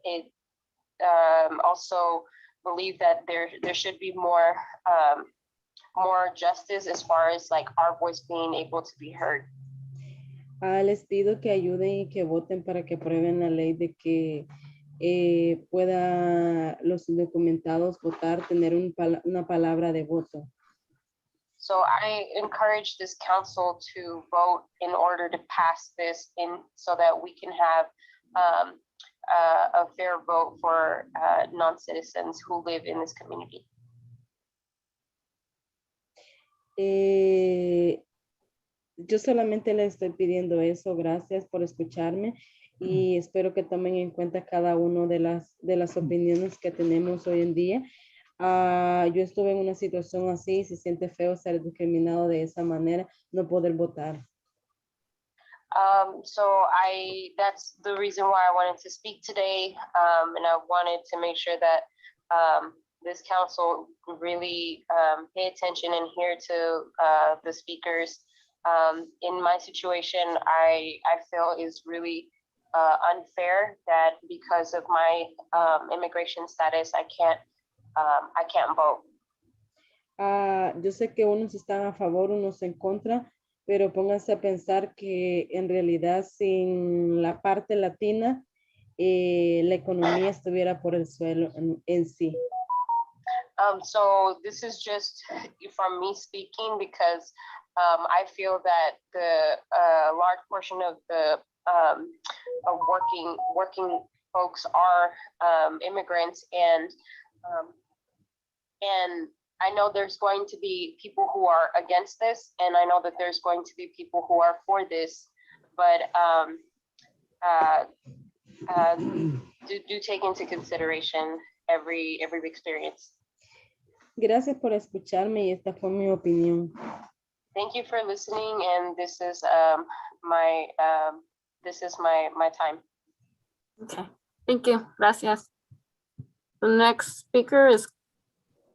[SPEAKER 10] it also believe that there should be more justice as far as like our voice being able to be heard.
[SPEAKER 22] Les pido que ayuden y que voten para que aprueben la ley de que pueda los indocumentados votar, tener una palabra de voto.
[SPEAKER 10] So I encourage this council to vote in order to pass this in so that we can have a fair vote for non-citizens who live in this community.
[SPEAKER 22] Yo solamente le estoy pidiendo eso. Gracias por escucharme y espero que tomen en cuenta cada uno de las opiniones que tenemos hoy en día. Yo estuve en una situación así, se siente feo ser discriminado de esa manera, no poder votar.
[SPEAKER 10] So that's the reason why I wanted to speak today. And I wanted to make sure that this council really pay attention and hear to the speakers. In my situation, I feel is really unfair that because of my immigration status, I can't vote.
[SPEAKER 22] Yo sé que unos están a favor, unos en contra, pero pónganse a pensar que en realidad sin la parte latina, la economía estuviera por el suelo en sí.
[SPEAKER 10] So this is just from me speaking because I feel that the large portion of the working folks are immigrants, and I know there's going to be people who are against this, and I know that there's going to be people who are for this, but do take into consideration every experience.
[SPEAKER 22] Gracias por escucharme y esta fue mi opinión.
[SPEAKER 10] Thank you for listening, and this is my time.
[SPEAKER 16] Okay, thank you. Gracias. The next speaker is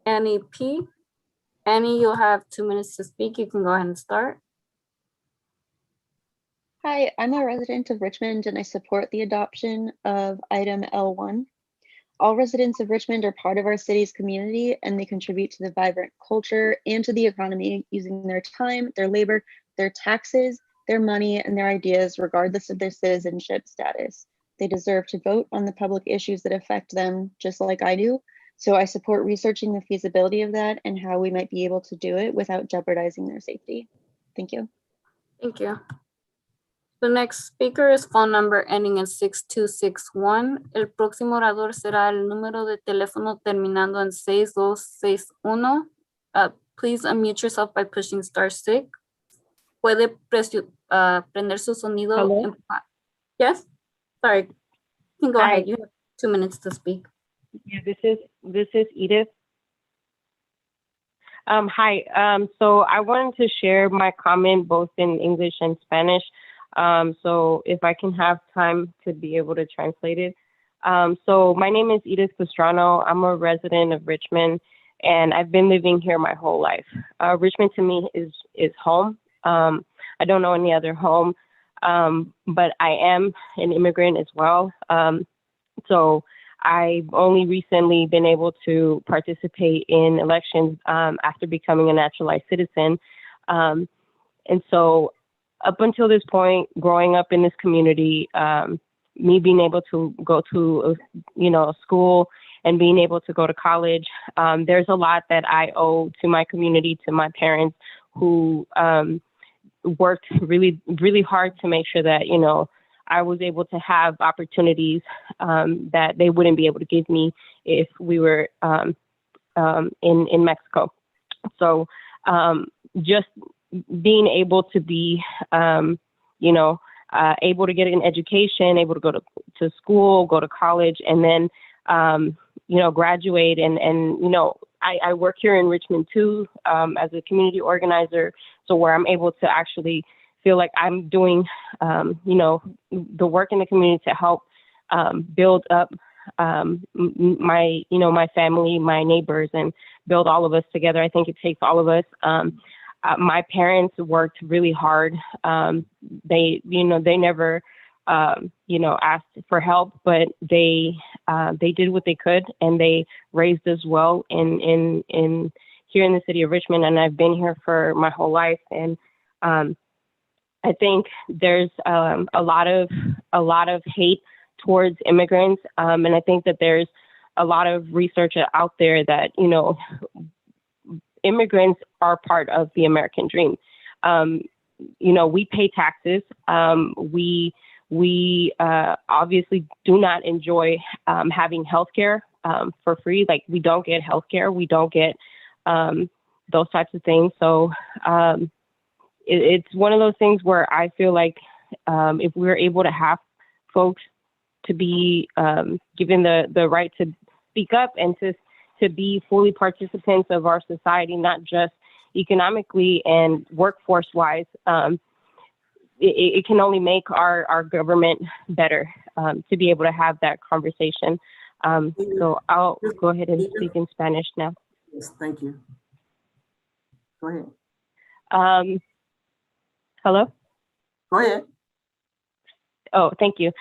[SPEAKER 16] Annie P. Annie, you'll have 2 minutes to speak. You can go ahead and start.
[SPEAKER 11] Hi, I'm a resident of Richmond and I support the adoption of item L1. All residents of Richmond are part of our city's community and they contribute to the vibrant culture and to the economy using their time, their labor, their taxes, their money, and their ideas regardless of their citizenship status. They deserve to vote on the public issues that affect them just like I do. So I support researching the feasibility of that and how we might be able to do it without jeopardizing their safety. Thank you.
[SPEAKER 16] Thank you. The next speaker is phone number ending in 6261. El próximo orador será el número de teléfono terminando en 6261. Please unmute yourself by pushing *6. Puede prender su sonido. Yes? Sorry. You can go ahead. You have 2 minutes to speak.
[SPEAKER 8] Yeah, this is Edith. Hi. So I wanted to share my comment both in English and Spanish. So if I can have time to be able to translate it. So my name is Edith Pastrano. I'm a resident of Richmond, and I've been living here my whole life. Richmond to me is home. I don't know any other home, but I am an immigrant as well. So I've only recently been able to participate in elections after becoming a naturalized citizen. And so up until this point, growing up in this community, me being able to go to, school and being able to go to college, there's a lot that I owe to my community, to my parents who worked really, really hard to make sure that, I was able to have opportunities that they wouldn't be able to give me if we were in Mexico. So just being able to be, able to get an education, able to go to school, go to college, and then, graduate. And I work here in Richmond too, as a community organizer. So where I'm able to actually feel like I'm doing, the work in the community to help build up my family, my neighbors, and build all of us together. I think it takes all of us. My parents worked really hard. They never, asked for help, but they did what they could, and they raised us well in here in the city of Richmond. And I've been here for my whole life. And I think there's a lot of hate towards immigrants, and I think that there's a lot of research out there that immigrants are part of the American dream. We pay taxes. We obviously do not enjoy having healthcare for free. Like, we don't get healthcare. We don't get those types of things. So it's one of those things where I feel like if we're able to have folks to be given the right to speak up and to be fully participants of our society, not just economically and workforce wise, it can only make our government better to be able to have that conversation. So I'll go ahead and speak in Spanish now.
[SPEAKER 6] Yes, thank you. Go ahead.
[SPEAKER 8] Hello?
[SPEAKER 6] Go ahead.
[SPEAKER 8] Oh, thank you.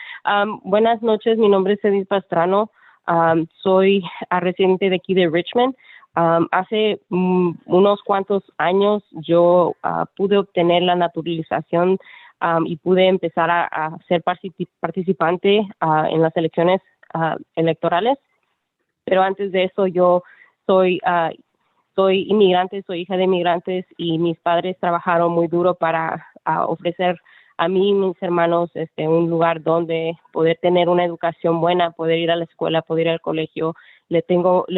[SPEAKER 8] Buenas noches, mi nombre es Edith Pastrano. Soy residente de aquí de Richmond. Hace unos cuantos años yo pude obtener la naturalización y pude empezar a ser participante en las elecciones electorales. Pero antes de eso yo soy inmigrante, soy hija de inmigrantes, y mis padres trabajaron muy duro para ofrecer a mí y mis hermanos un lugar donde poder tener una educación buena, poder ir a la escuela, poder ir al colegio. Le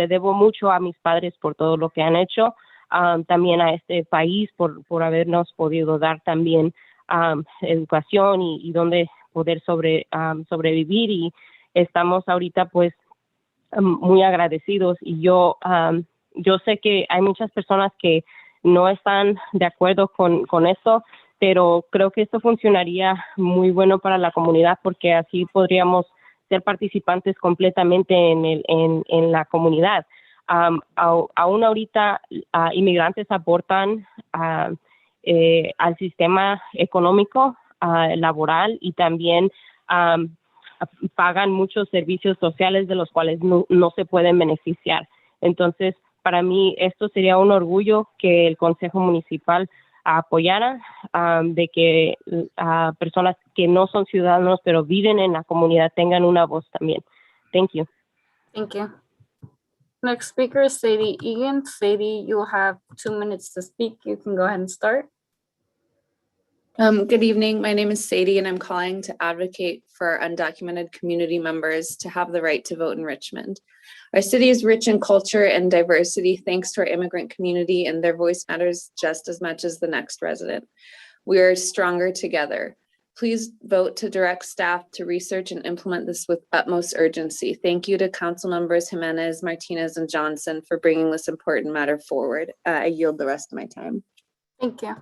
[SPEAKER 8] debo mucho a mis padres por todo lo que han hecho, también a este país por habernos podido dar también educación y donde poder sobrevivir, y estamos ahorita pues muy agradecidos. Y yo sé que hay muchas personas que no están de acuerdo con esto, pero creo que esto funcionaría muy bueno para la comunidad, porque así podríamos ser participantes completamente en la comunidad. Aún ahorita inmigrantes aportan al sistema económico, laboral, y también pagan muchos servicios sociales de los cuales no se pueden beneficiar. Entonces, para mí esto sería un orgullo que el Consejo Municipal apoyara, de que personas que no son ciudadanos pero viven en la comunidad tengan una voz también. Thank you.
[SPEAKER 16] Thank you. Next speaker is Sadie Egan. Sadie, you'll have 2 minutes to speak. You can go ahead and start.
[SPEAKER 12] Good evening. My name is Sadie, and I'm calling to advocate for undocumented community members to have the right to vote in Richmond. Our city is rich in culture and diversity thanks to our immigrant community, and their voice matters just as much as the next resident. We are stronger together. Please vote to direct staff to research and implement this with utmost urgency. Thank you to council members Jimenez, Martinez, and Johnson for bringing this important matter forward. I yield the rest of my time.
[SPEAKER 16] Thank you.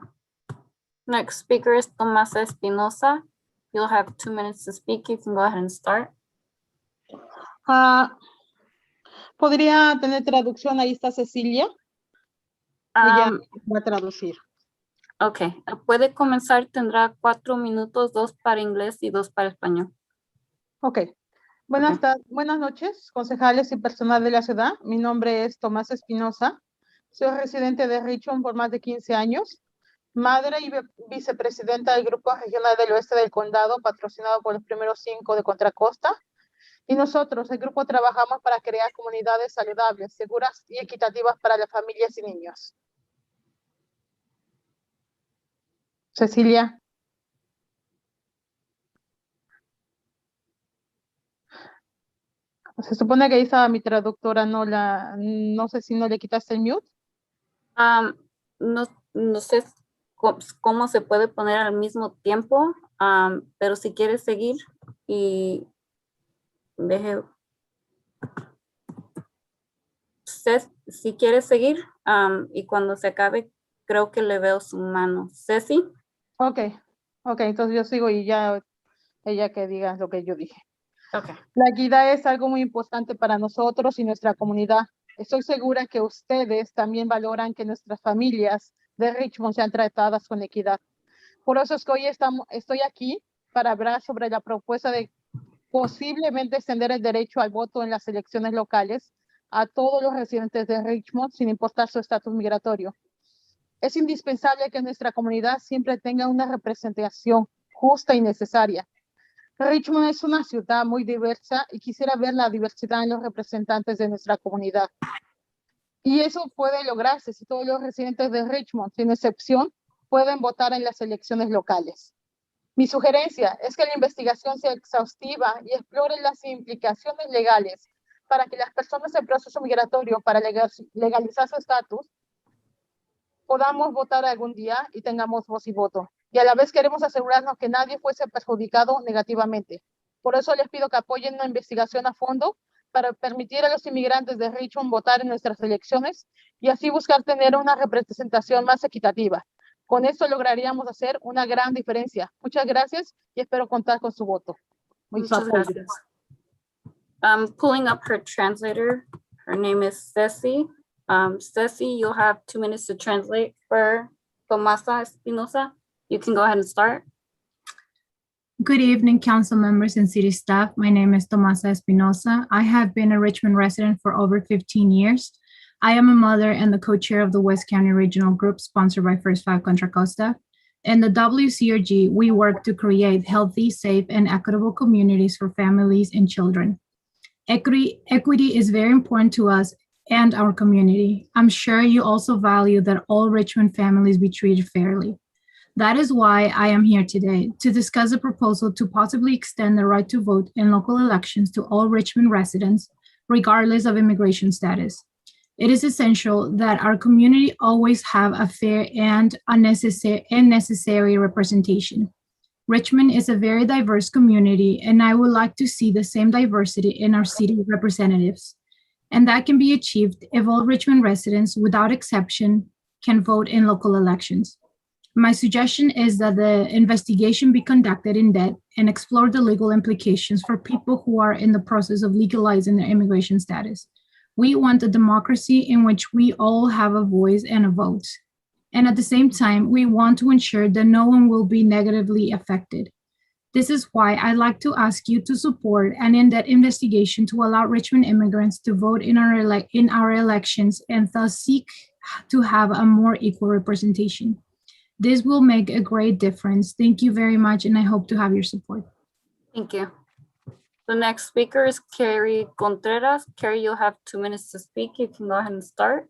[SPEAKER 16] Next speaker is Tomasa Espinosa. You'll have 2 minutes to speak. You can go ahead and start.
[SPEAKER 13] ¿Podría tener traducción? Ahí está Cecilia. Ella va a traducir.
[SPEAKER 16] Ok, puede comenzar, tendrá 4 minutos, 2 para inglés y 2 para español.
[SPEAKER 13] Ok. Buenas noches, concejales y personal de la ciudad. Mi nombre es Tomasa Espinosa. Soy residente de Richmond por más de 15 años. Madre y vicepresidenta del Grupo Regional del Oeste del Condado, patrocinado por los primeros 5 de Contra Costa. Y nosotros, el grupo, trabajamos para crear comunidades saludables, seguras y equitativas para las familias y niños. Cecilia. Se supone que ahí estaba mi traductora, no sé si no le quitaste el mute.
[SPEAKER 16] No sé cómo se puede poner al mismo tiempo, pero si quieres seguir y si quieres seguir y cuando se acabe, creo que le veo su mano. Ceci.
[SPEAKER 13] Ok, entonces yo sigo y ya ella que diga lo que yo dije.
[SPEAKER 16] Okay.
[SPEAKER 13] La equidad es algo muy importante para nosotros y nuestra comunidad. Estoy segura que ustedes también valoran que nuestras familias de Richmond sean tratadas con equidad. Por eso es que hoy estoy aquí para hablar sobre la propuesta de posiblemente extender el derecho al voto en las elecciones locales a todos los residentes de Richmond, sin importar su estatus migratorio. Es indispensable que nuestra comunidad siempre tenga una representación justa y necesaria. Richmond es una ciudad muy diversa y quisiera ver la diversidad en los representantes de nuestra comunidad. Y eso puede lograrse si todos los residentes de Richmond, sin excepción, pueden votar en las elecciones locales. Mi sugerencia es que la investigación sea exhaustiva y explore las implicaciones legales para que las personas en proceso migratorio para legalizar su estatus podamos votar algún día y tengamos voz y voto. Y a la vez queremos asegurarnos que nadie fuese perjudicado negativamente. Por eso les pido que apoyen una investigación a fondo para permitir a los inmigrantes de Richmond votar en nuestras elecciones y así buscar tener una representación más equitativa. Con esto lograríamos hacer una gran diferencia. Muchas gracias y espero contar con su voto.
[SPEAKER 16] Muchas gracias. I'm pulling up her translator. Her name is Ceci. Ceci, you'll have 2 minutes to translate for Tomasa Espinosa. You can go ahead and start.
[SPEAKER 18] Good evening, council members and city staff. My name is Tomasa Espinosa. I have been a Richmond resident for over 15 years. I am a mother and the co-chair of the West County Regional Group sponsored by First Five Contra Costa. In the WCRG, we work to create healthy, safe, and equitable communities for families and children. Equity is very important to us and our community. I'm sure you also value that all Richmond families be treated fairly. That is why I am here today to discuss a proposal to possibly extend the right to vote in local elections to all Richmond residents, regardless of immigration status. It is essential that our community always have a fair and necessary representation. Richmond is a very diverse community, and I would like to see the same diversity in our city representatives. And that can be achieved if all Richmond residents, without exception, can vote in local elections. My suggestion is that the investigation be conducted in depth and explore the legal implications for people who are in the process of legalizing their immigration status. We want a democracy in which we all have a voice and a vote. And at the same time, we want to ensure that no one will be negatively affected. This is why I'd like to ask you to support an in-depth investigation to allow Richmond immigrants to vote in our elections and thus seek to have a more equal representation. This will make a great difference. Thank you very much, and I hope to have your support.
[SPEAKER 16] Thank you. The next speaker is Carrie Contreras. Carrie, you'll have 2 minutes to speak. You can go ahead and start.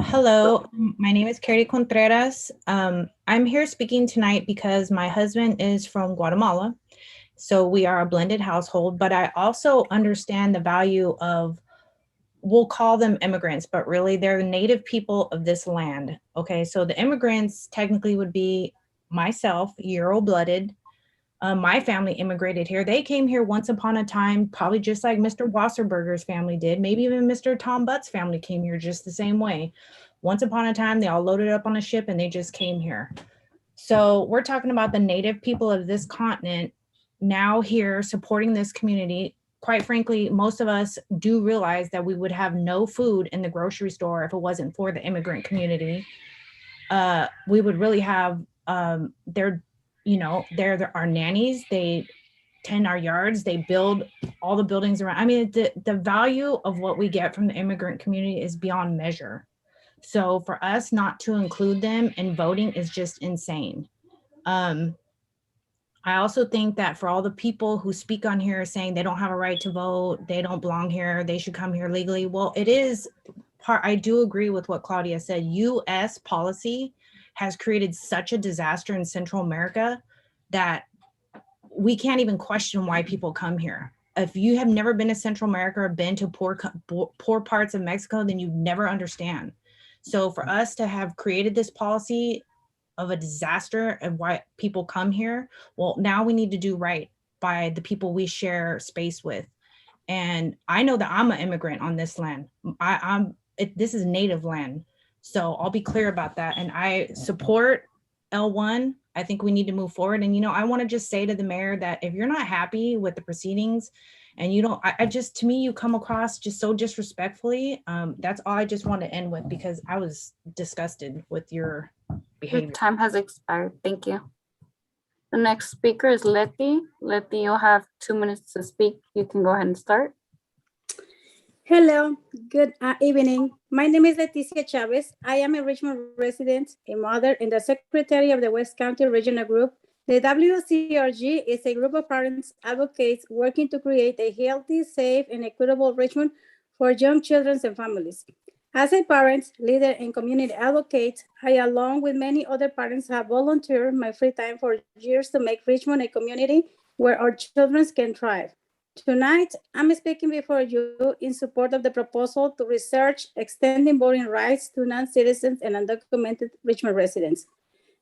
[SPEAKER 23] Hello, my name is Carrie Contreras. I'm here speaking tonight because my husband is from Guatemala. So we are a blended household, but I also understand the value of, we'll call them immigrants, but really they're native people of this land. Okay, so the immigrants technically would be myself, Euro-blooded, My family immigrated here. They came here once upon a time, probably just like Mr. Wasserberger's family did. Maybe even Mr. Tom Butt's family came here just the same way. Once upon a time, they all loaded up on a ship and they just came here. So we're talking about the native people of this continent now here supporting this community. Quite frankly, most of us do realize that we would have no food in the grocery store if it wasn't for the immigrant community. We would really have they're our nannies. They tend our yards. They build all the buildings around. I mean, the value of what we get from the immigrant community is beyond measure. So for us not to include them in voting is just insane. I also think that for all the people who speak on here saying they don't have a right to vote, they don't belong here, they should come here legally. Well, it is part, I do agree with what Claudia said. US policy has created such a disaster in Central America that we can't even question why people come here. If you have never been to Central America or been to poor parts of Mexico, then you never understand. So for us to have created this policy of a disaster and why people come here, well, now we need to do right by the people we share space with. And I know that I'm an immigrant on this land. This is native land. So I'll be clear about that. And I support L1. I think we need to move forward. And, I want to just say to the mayor that if you're not happy with the proceedings and you don't, to me, you come across just so disrespectfully. That's all I just want to end with, because I was disgusted with your behavior.
[SPEAKER 16] Your time has expired. Thank you. The next speaker is Letty. Letty, you'll have 2 minutes to speak. You can go ahead and start.
[SPEAKER 2] Hello, good evening. My name is Leticia Chavez. I am a Richmond resident, a mother, and the secretary of the West County Regional Group. The WCRG is a group of parents advocates working to create a healthy, safe, and equitable Richmond for young children and families. As a parent, leader, and community advocate, I, along with many other parents, have volunteered my free time for years to make Richmond a community where our children can thrive. Tonight, I'm speaking before you in support of the proposal to research extending voting rights to non-citizens and undocumented Richmond residents.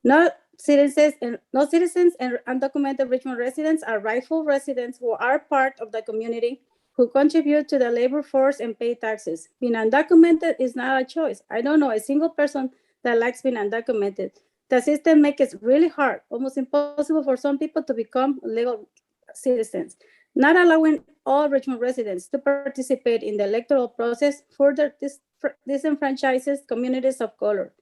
[SPEAKER 2] No citizens and undocumented Richmond residents are rightful residents who are part of the community, who contribute to the labor force and pay taxes. Being undocumented is not a choice. I don't know a single person that likes being undocumented. The system makes it really hard, almost impossible for some people to become legal citizens. Not allowing all Richmond residents to participate in the electoral process further disenfranchises communities of color.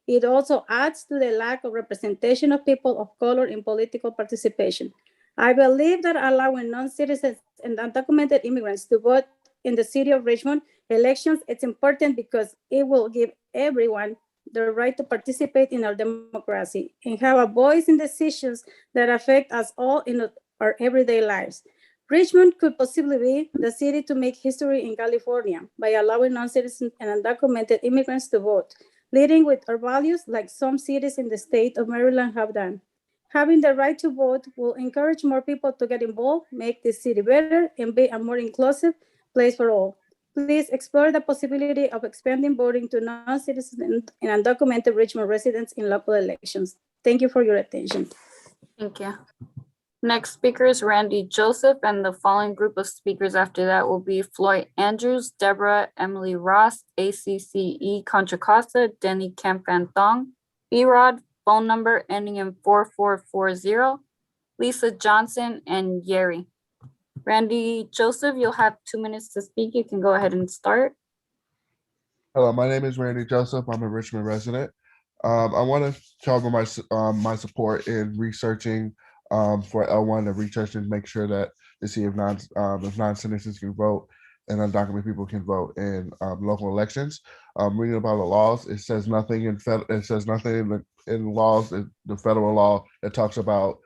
[SPEAKER 2] It also adds to the lack of representation of people of color in political participation. I believe that allowing non-citizens and undocumented immigrants to vote in the city of Richmond elections, it's important because it will give everyone the right to participate in our democracy and have a voice in decisions that affect us all in our everyday lives. Richmond could possibly be the city to make history in California by allowing non-citizens and undocumented immigrants to vote, leading with our values like some cities in the state of Maryland have done. Having the right to vote will encourage more people to get involved, make this city better, and be a more inclusive place for all. Please explore the possibility of expanding voting to non-citizens and undocumented Richmond residents in local elections. Thank you for your attention.
[SPEAKER 16] Thank you. Next speaker is Randy Joseph, and the following group of speakers after that will be Floyd Andrews, Deborah Emily Ross, ACCE Contra Costa, Denny Campantong, B-Rod, phone number ending in 4440, Lisa Johnson, and Yeri. Randy Joseph, you'll have 2 minutes to speak. You can go ahead and start.
[SPEAKER 5] Hello, my name is Randy Joseph. I'm a Richmond resident. I want to cover my support in researching for L1 and researching to make sure that to see if non-citizens can vote and undocumented people can vote in local elections. Reading about the laws, it says nothing in laws, the federal law that talks about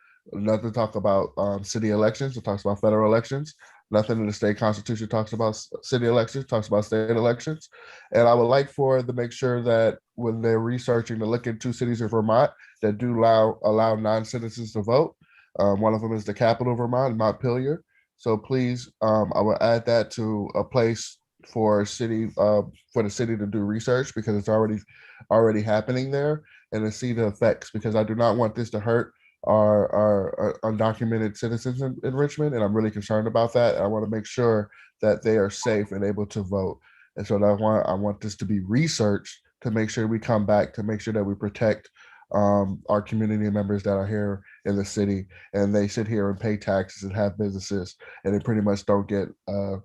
[SPEAKER 5] city elections. It talks about federal elections. Nothing in the state constitution talks about city elections, talks about state elections. And I would like for to make sure that when they're researching to look into cities in Vermont that do allow non-citizens to vote. One of them is the capital of Vermont, Montpelier. So please, I will add that to a place for the city to do research, because it's already happening there, and to see the effects, because I do not want this to hurt are undocumented citizens in Richmond, and I'm really concerned about that. I want to make sure that they are safe and able to vote. And so I want this to be researched to make sure we come back to make sure that we protect our community members that are here in the city, and they sit here and pay taxes and have businesses, and they pretty much don't get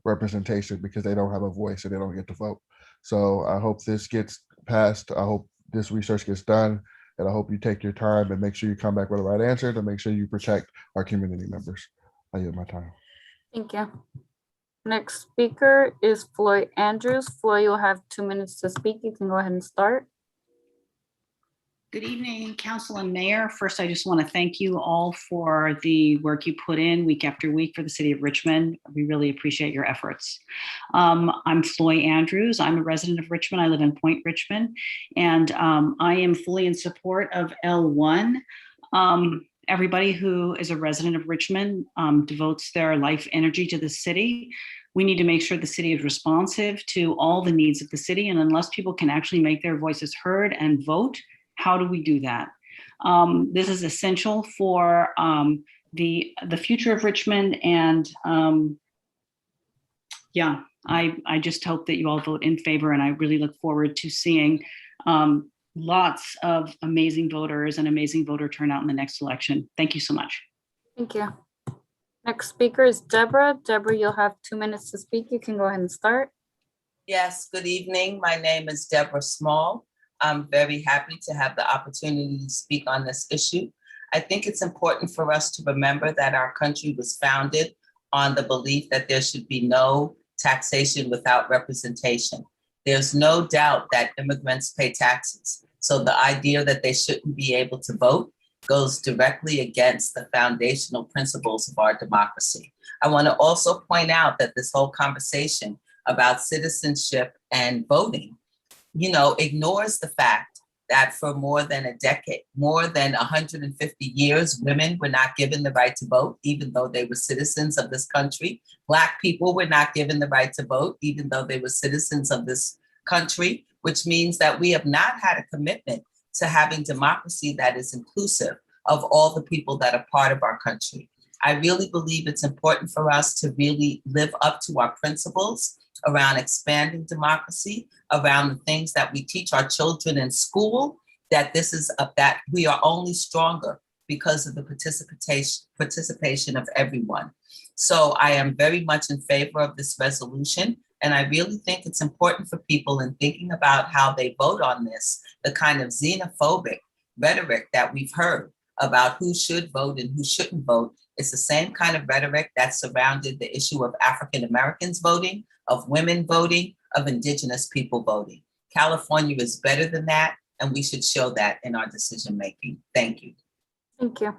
[SPEAKER 5] representation because they don't have a voice and they don't get to vote. So I hope this gets passed. I hope this research gets done, and I hope you take your time and make sure you come back with the right answer to make sure you protect our community members. I yield my time.
[SPEAKER 16] Thank you. Next speaker is Floyd Andrews. Floyd, you'll have 2 minutes to speak. You can go ahead and start.
[SPEAKER 9] Good evening, Council and Mayor. First, I just want to thank you all for the work you put in week after week for the city of Richmond. We really appreciate your efforts. I'm Floyd Andrews. I'm a resident of Richmond. I live in Point Richmond, and I am fully in support of L1. Everybody who is a resident of Richmond devotes their life energy to the city. We need to make sure the city is responsive to all the needs of the city, and unless people can actually make their voices heard and vote, how do we do that? This is essential for the future of Richmond, and yeah, I just hope that you all vote in favor, and I really look forward to seeing lots of amazing voters and amazing voter turnout in the next election. Thank you so much.
[SPEAKER 16] Thank you. Next speaker is Deborah. Deborah, you'll have 2 minutes to speak. You can go ahead and start.
[SPEAKER 19] Yes, good evening. My name is Deborah Small. I'm very happy to have the opportunity to speak on this issue. I think it's important for us to remember that our country was founded on the belief that there should be no taxation without representation. There's no doubt that immigrants pay taxes. So the idea that they shouldn't be able to vote goes directly against the foundational principles of our democracy. I want to also point out that this whole conversation about citizenship and voting, ignores the fact that for more than a decade, more than 150 years, women were not given the right to vote, even though they were citizens of this country. Black people were not given the right to vote, even though they were citizens of this country, which means that we have not had a commitment to having democracy that is inclusive of all the people that are part of our country. I really believe it's important for us to really live up to our principles around expanding democracy, around the things that we teach our children in school, that that we are only stronger because of the participation of everyone. So I am very much in favor of this resolution. And I really think it's important for people in thinking about how they vote on this, the kind of xenophobic rhetoric that we've heard about who should vote and who shouldn't vote. It's the same kind of rhetoric that surrounded the issue of African Americans voting, of women voting, of Indigenous people voting. California is better than that, and we should show that in our decision making. Thank you.
[SPEAKER 16] Thank you.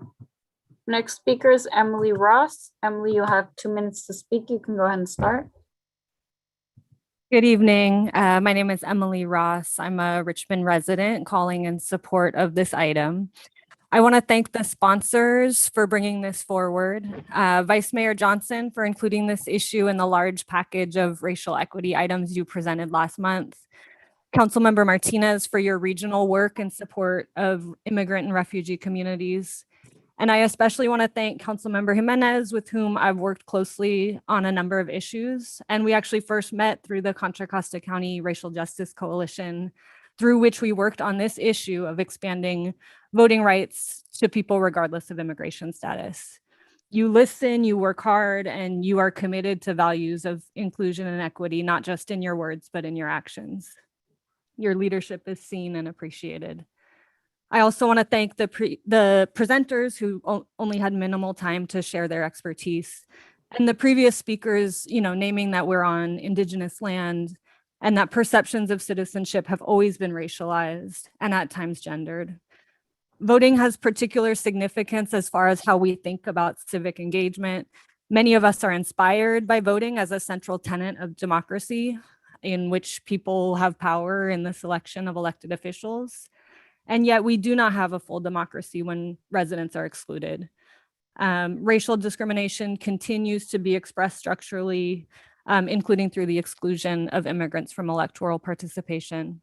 [SPEAKER 16] Next speaker is Emily Ross. Emily, you'll have 2 minutes to speak. You can go ahead and start.
[SPEAKER 20] Good evening. My name is Emily Ross. I'm a Richmond resident calling in support of this item. I want to thank the sponsors for bringing this forward, Vice Mayor Johnson for including this issue in the large package of racial equity items you presented last month, Councilmember Martinez for your regional work in support of immigrant and refugee communities. And I especially want to thank Councilmember Jimenez, with whom I've worked closely on a number of issues. And we actually first met through the Contra Costa County Racial Justice Coalition, through which we worked on this issue of expanding voting rights to people regardless of immigration status. You listen, you work hard, and you are committed to values of inclusion and equity, not just in your words, but in your actions. Your leadership is seen and appreciated. I also want to thank the presenters who only had minimal time to share their expertise, and the previous speakers, naming that we're on Indigenous land and that perceptions of citizenship have always been racialized and at times gendered. Voting has particular significance as far as how we think about civic engagement. Many of us are inspired by voting as a central tenet of democracy, in which people have power in the selection of elected officials. And yet we do not have a full democracy when residents are excluded. Racial discrimination continues to be expressed structurally, including through the exclusion of immigrants from electoral participation.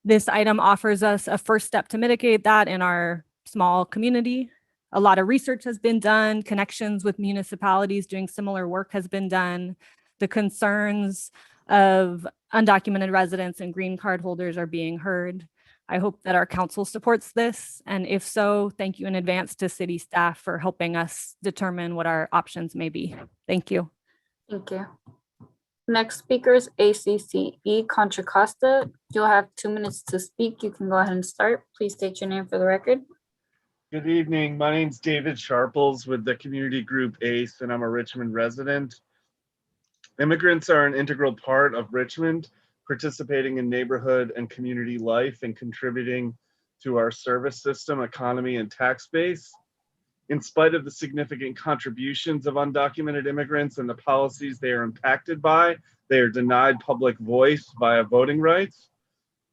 [SPEAKER 20] This item offers us a first step to mitigate that in our small community. A lot of research has been done, connections with municipalities doing similar work has been done. The concerns of undocumented residents and green card holders are being heard. I hope that our council supports this, and if so, thank you in advance to city staff for helping us determine what our options may be. Thank you.
[SPEAKER 16] Thank you. Next speaker is ACCE Contra Costa. You'll have 2 minutes to speak. You can go ahead and start. Please state your name for the record.
[SPEAKER 4] Good evening. My name's David Sharples with the community group ACE, and I'm a Richmond resident. Immigrants are an integral part of Richmond, participating in neighborhood and community life and contributing to our service system, economy, and tax base. In spite of the significant contributions of undocumented immigrants and the policies they are impacted by, they are denied public voice via voting rights.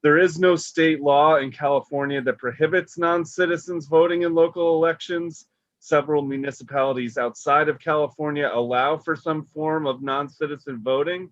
[SPEAKER 4] There is no state law in California that prohibits non-citizens voting in local elections. Several municipalities outside of California allow for some form of non-citizen voting.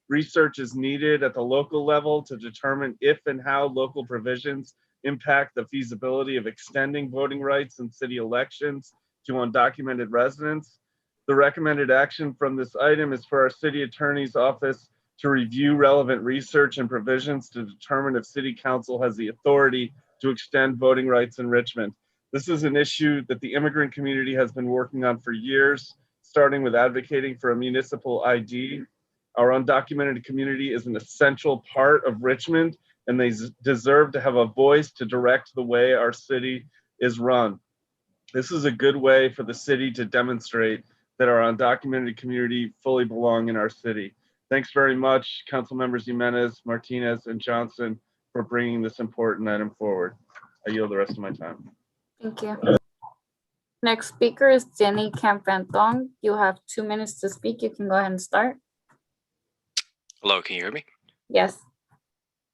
[SPEAKER 4] Research is needed at the local level to determine if and how local provisions impact the feasibility of extending voting rights in city elections to undocumented residents. The recommended action from this item is for our city attorney's office to review relevant research and provisions to determine if city council has the authority to extend voting rights in Richmond. This is an issue that the immigrant community has been working on for years, starting with advocating for a municipal ID. Our undocumented community is an essential part of Richmond, and they deserve to have a voice to direct the way our city is run. This is a good way for the city to demonstrate that our undocumented community fully belong in our city. Thanks very much, Council Members Jimenez, Martinez, and Johnson for bringing this important item forward. I yield the rest of my time.
[SPEAKER 16] Thank you. Next speaker is Jenny Campantong. You have 2 minutes to speak. You can go ahead and start.
[SPEAKER 14] Hello, can you hear me?
[SPEAKER 16] Yes.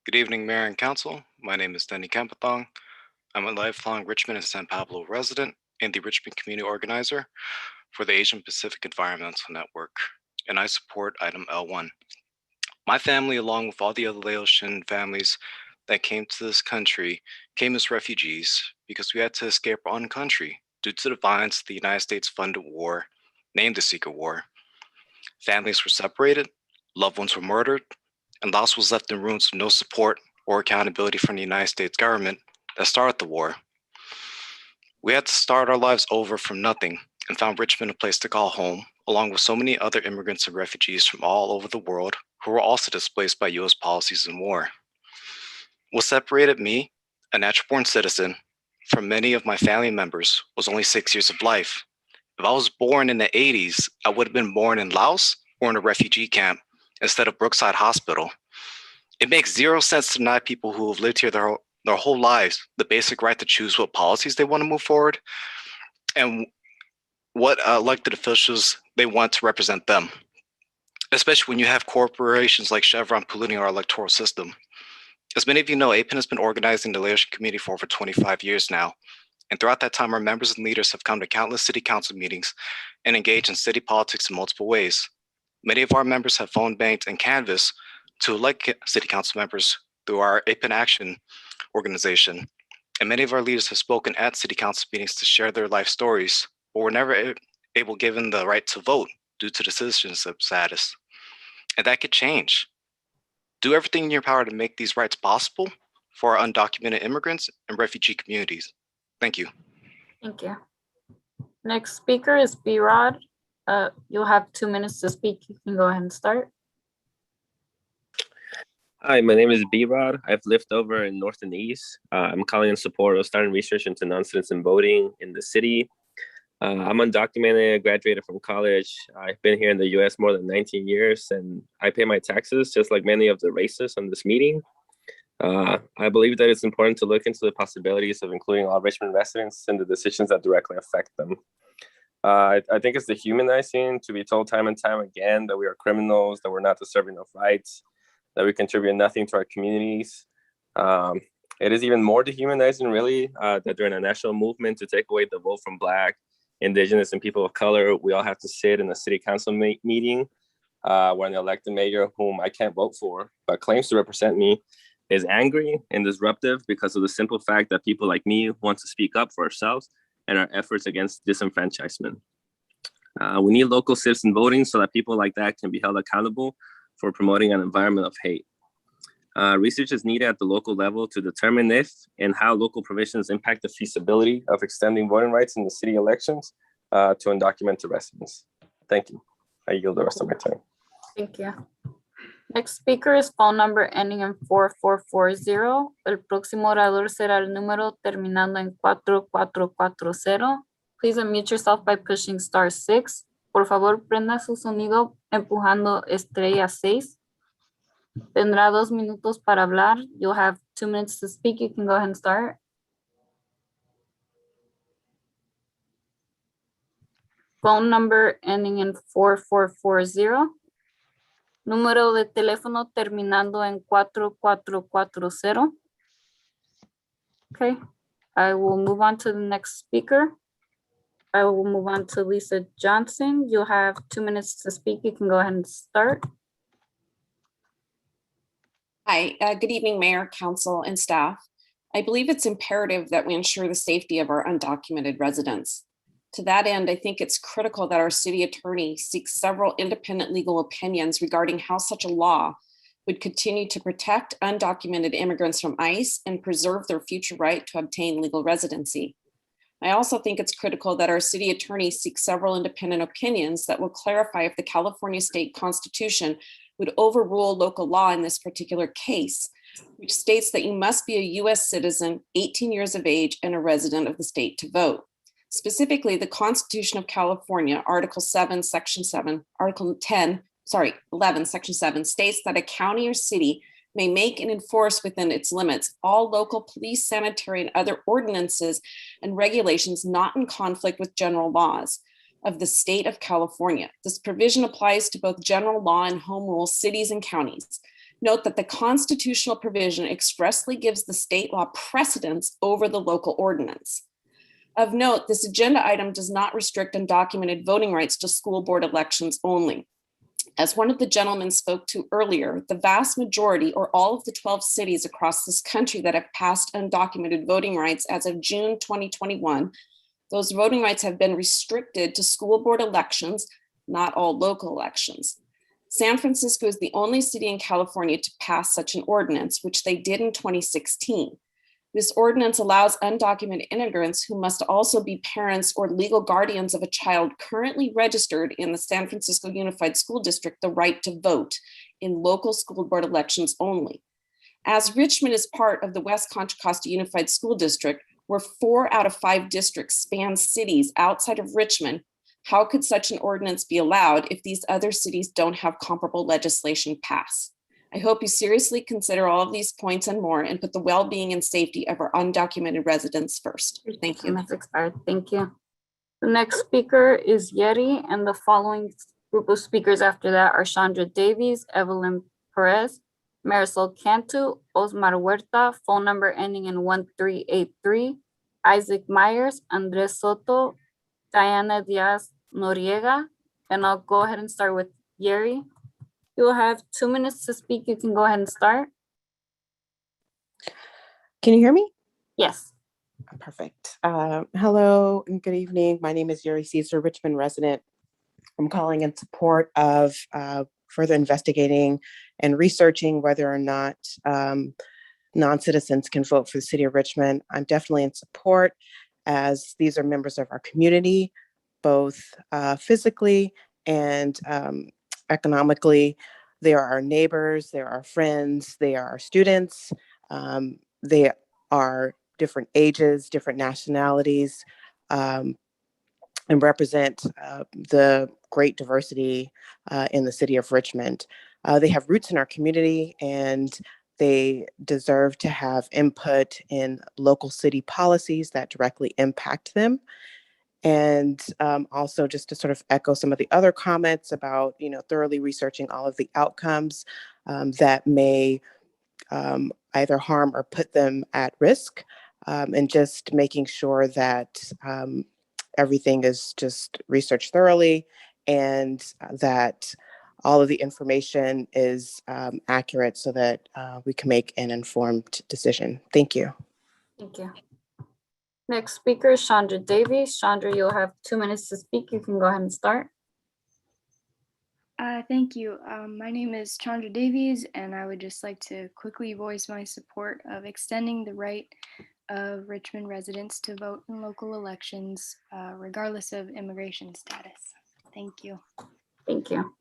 [SPEAKER 14] Good evening, Mayor and Council. My name is Denny Campatong. I'm a lifelong Richmond and San Pablo resident and the Richmond Community Organizer for the Asian Pacific Environmental Network, and I support item L1. My family, along with all the other Laotian families that came to this country, came as refugees because we had to escape our own country due to the violence the United States-funded war, named the Secret War. Families were separated, loved ones were murdered, and Laos was left in ruins with no support or accountability from the United States government that started the war. We had to start our lives over from nothing and found Richmond a place to call home, along with so many other immigrants and refugees from all over the world who were also displaced by US policies and war. What separated me, a natural-born citizen, from many of my family members was only 6 years of life. If I was born in the 80s, I would have been born in Laos or in a refugee camp instead of Brookside Hospital. It makes zero sense to deny people who have lived here their whole lives the basic right to choose what policies they want to move forward and what elected officials they want to represent them, especially when you have corporations like Chevron polluting our electoral system. As many of you know, APEN has been organizing the Laotian community for over 25 years now. And throughout that time, our members and leaders have come to countless city council meetings and engaged in city politics in multiple ways. Many of our members have phone banked and canvassed to elect city council members through our APEN Action organization. And many of our leaders have spoken at city council meetings to share their life stories, but were never able given the right to vote due to the citizenship status. And that could change. Do everything in your power to make these rights possible for our undocumented immigrants and refugee communities. Thank you.
[SPEAKER 16] Thank you. Next speaker is B-Rod. You'll have 2 minutes to speak. You can go ahead and start.
[SPEAKER 17] Hi, my name is B-Rod. I've lived over in North and East. I'm calling in support of starting research into non-citizen voting in the city. I'm undocumented, graduated from college. I've been here in the US more than 19 years, and I pay my taxes just like many of the racists on this meeting. I believe that it's important to look into the possibilities of including all Richmond residents in the decisions that directly affect them. I think it's dehumanizing to be told time and time again that we are criminals, that we're not deserving of rights, that we contribute nothing to our communities. It is even more dehumanizing, really, that during a national movement to take away the vote from Black, Indigenous, and people of color, we all have to sit in a city council meeting where an elected mayor, whom I can't vote for, but claims to represent me, is angry and disruptive because of the simple fact that people like me want to speak up for ourselves and our efforts against disenfranchisement. We need local citizen voting so that people like that can be held accountable for promoting an environment of hate. Research is needed at the local level to determine if and how local provisions impact the feasibility of extending voting rights in the city elections to undocumented residents. Thank you. I yield the rest of my time.
[SPEAKER 16] Thank you. Next speaker is phone number ending in 4440. El próximo orador será el número terminando en 4440. Please unmute yourself by pushing *6. Por favor, prenda su sonido empujando estrella 6. Tendrá 2 minutos para hablar. You'll have 2 minutes to speak. You can go ahead and start. Phone number ending in 4440. Número de teléfono terminando en 4440. Okay, I will move on to the next speaker. I will move on to Lisa Johnson. You'll have 2 minutes to speak. You can go ahead and start.
[SPEAKER 1] Hi, good evening, Mayor, Council, and staff. I believe it's imperative that we ensure the safety of our undocumented residents. To that end, I think it's critical that our city attorney seeks several independent legal opinions regarding how such a law would continue to protect undocumented immigrants from ICE and preserve their future right to obtain legal residency. I also think it's critical that our city attorney seeks several independent opinions that will clarify if the California state constitution would overrule local law in this particular case, which states that you must be a US citizen, 18 years of age, and a resident of the state to vote. Specifically, the Constitution of California, Article 11, Section 7, states that a county or city may make and enforce within its limits all local police, sanitary, and other ordinances and regulations not in conflict with general laws of the state of California. This provision applies to both general law and home rule cities and counties. Note that the constitutional provision expressly gives the state law precedence over the local ordinance. Of note, this agenda item does not restrict undocumented voting rights to school board elections only. As one of the gentlemen spoke to earlier, the vast majority or all of the 12 cities across this country that have passed undocumented voting rights as of June 2021, those voting rights have been restricted to school board elections, not all local elections. San Francisco is the only city in California to pass such an ordinance, which they did in 2016. This ordinance allows undocumented immigrants who must also be parents or legal guardians of a child currently registered in the San Francisco Unified School District the right to vote in local school board elections only. As Richmond is part of the West Contra Costa Unified School District, where 4 out of 5 districts span cities outside of Richmond, how could such an ordinance be allowed if these other cities don't have comparable legislation passed? I hope you seriously consider all of these points and more and put the well-being and safety of our undocumented residents first. Thank you.
[SPEAKER 16] That's expired. Thank you. The next speaker is Yeri, and the following group of speakers after that are Chandra Davies, Evelyn Perez, Marisol Cantu, Osmar Huerta, phone number ending in 1383, Isaac Myers, Andres Soto, Diana Diaz Noriega, and I'll go ahead and start with Yeri. You will have 2 minutes to speak. You can go ahead and start.
[SPEAKER 7] Can you hear me?
[SPEAKER 16] Yes.
[SPEAKER 7] Perfect. Hello and good evening. My name is Yuri Caesar, Richmond resident. I'm calling in support of further investigating and researching whether or not non-citizens can vote for the city of Richmond. I'm definitely in support as these are members of our community, both physically and economically. They are our neighbors, they are our friends, they are our students, they are different ages, different nationalities, and represent the great diversity in the city of Richmond. They have roots in our community and they deserve to have input in local city policies that directly impact them. And also just to sort of echo some of the other comments about, thoroughly researching all of the outcomes that may either harm or put them at risk, and just making sure that everything is just researched thoroughly and that all of the information is accurate so that we can make an informed decision. Thank you.
[SPEAKER 16] Thank you. Next speaker is Chandra Davies. Chandra, you'll have 2 minutes to speak. You can go ahead and start.
[SPEAKER 3] Thank you. My name is Chandra Davies, and I would just like to quickly voice my support of extending the right of Richmond residents to vote in local elections, regardless of immigration status. Thank you.
[SPEAKER 16] Thank you.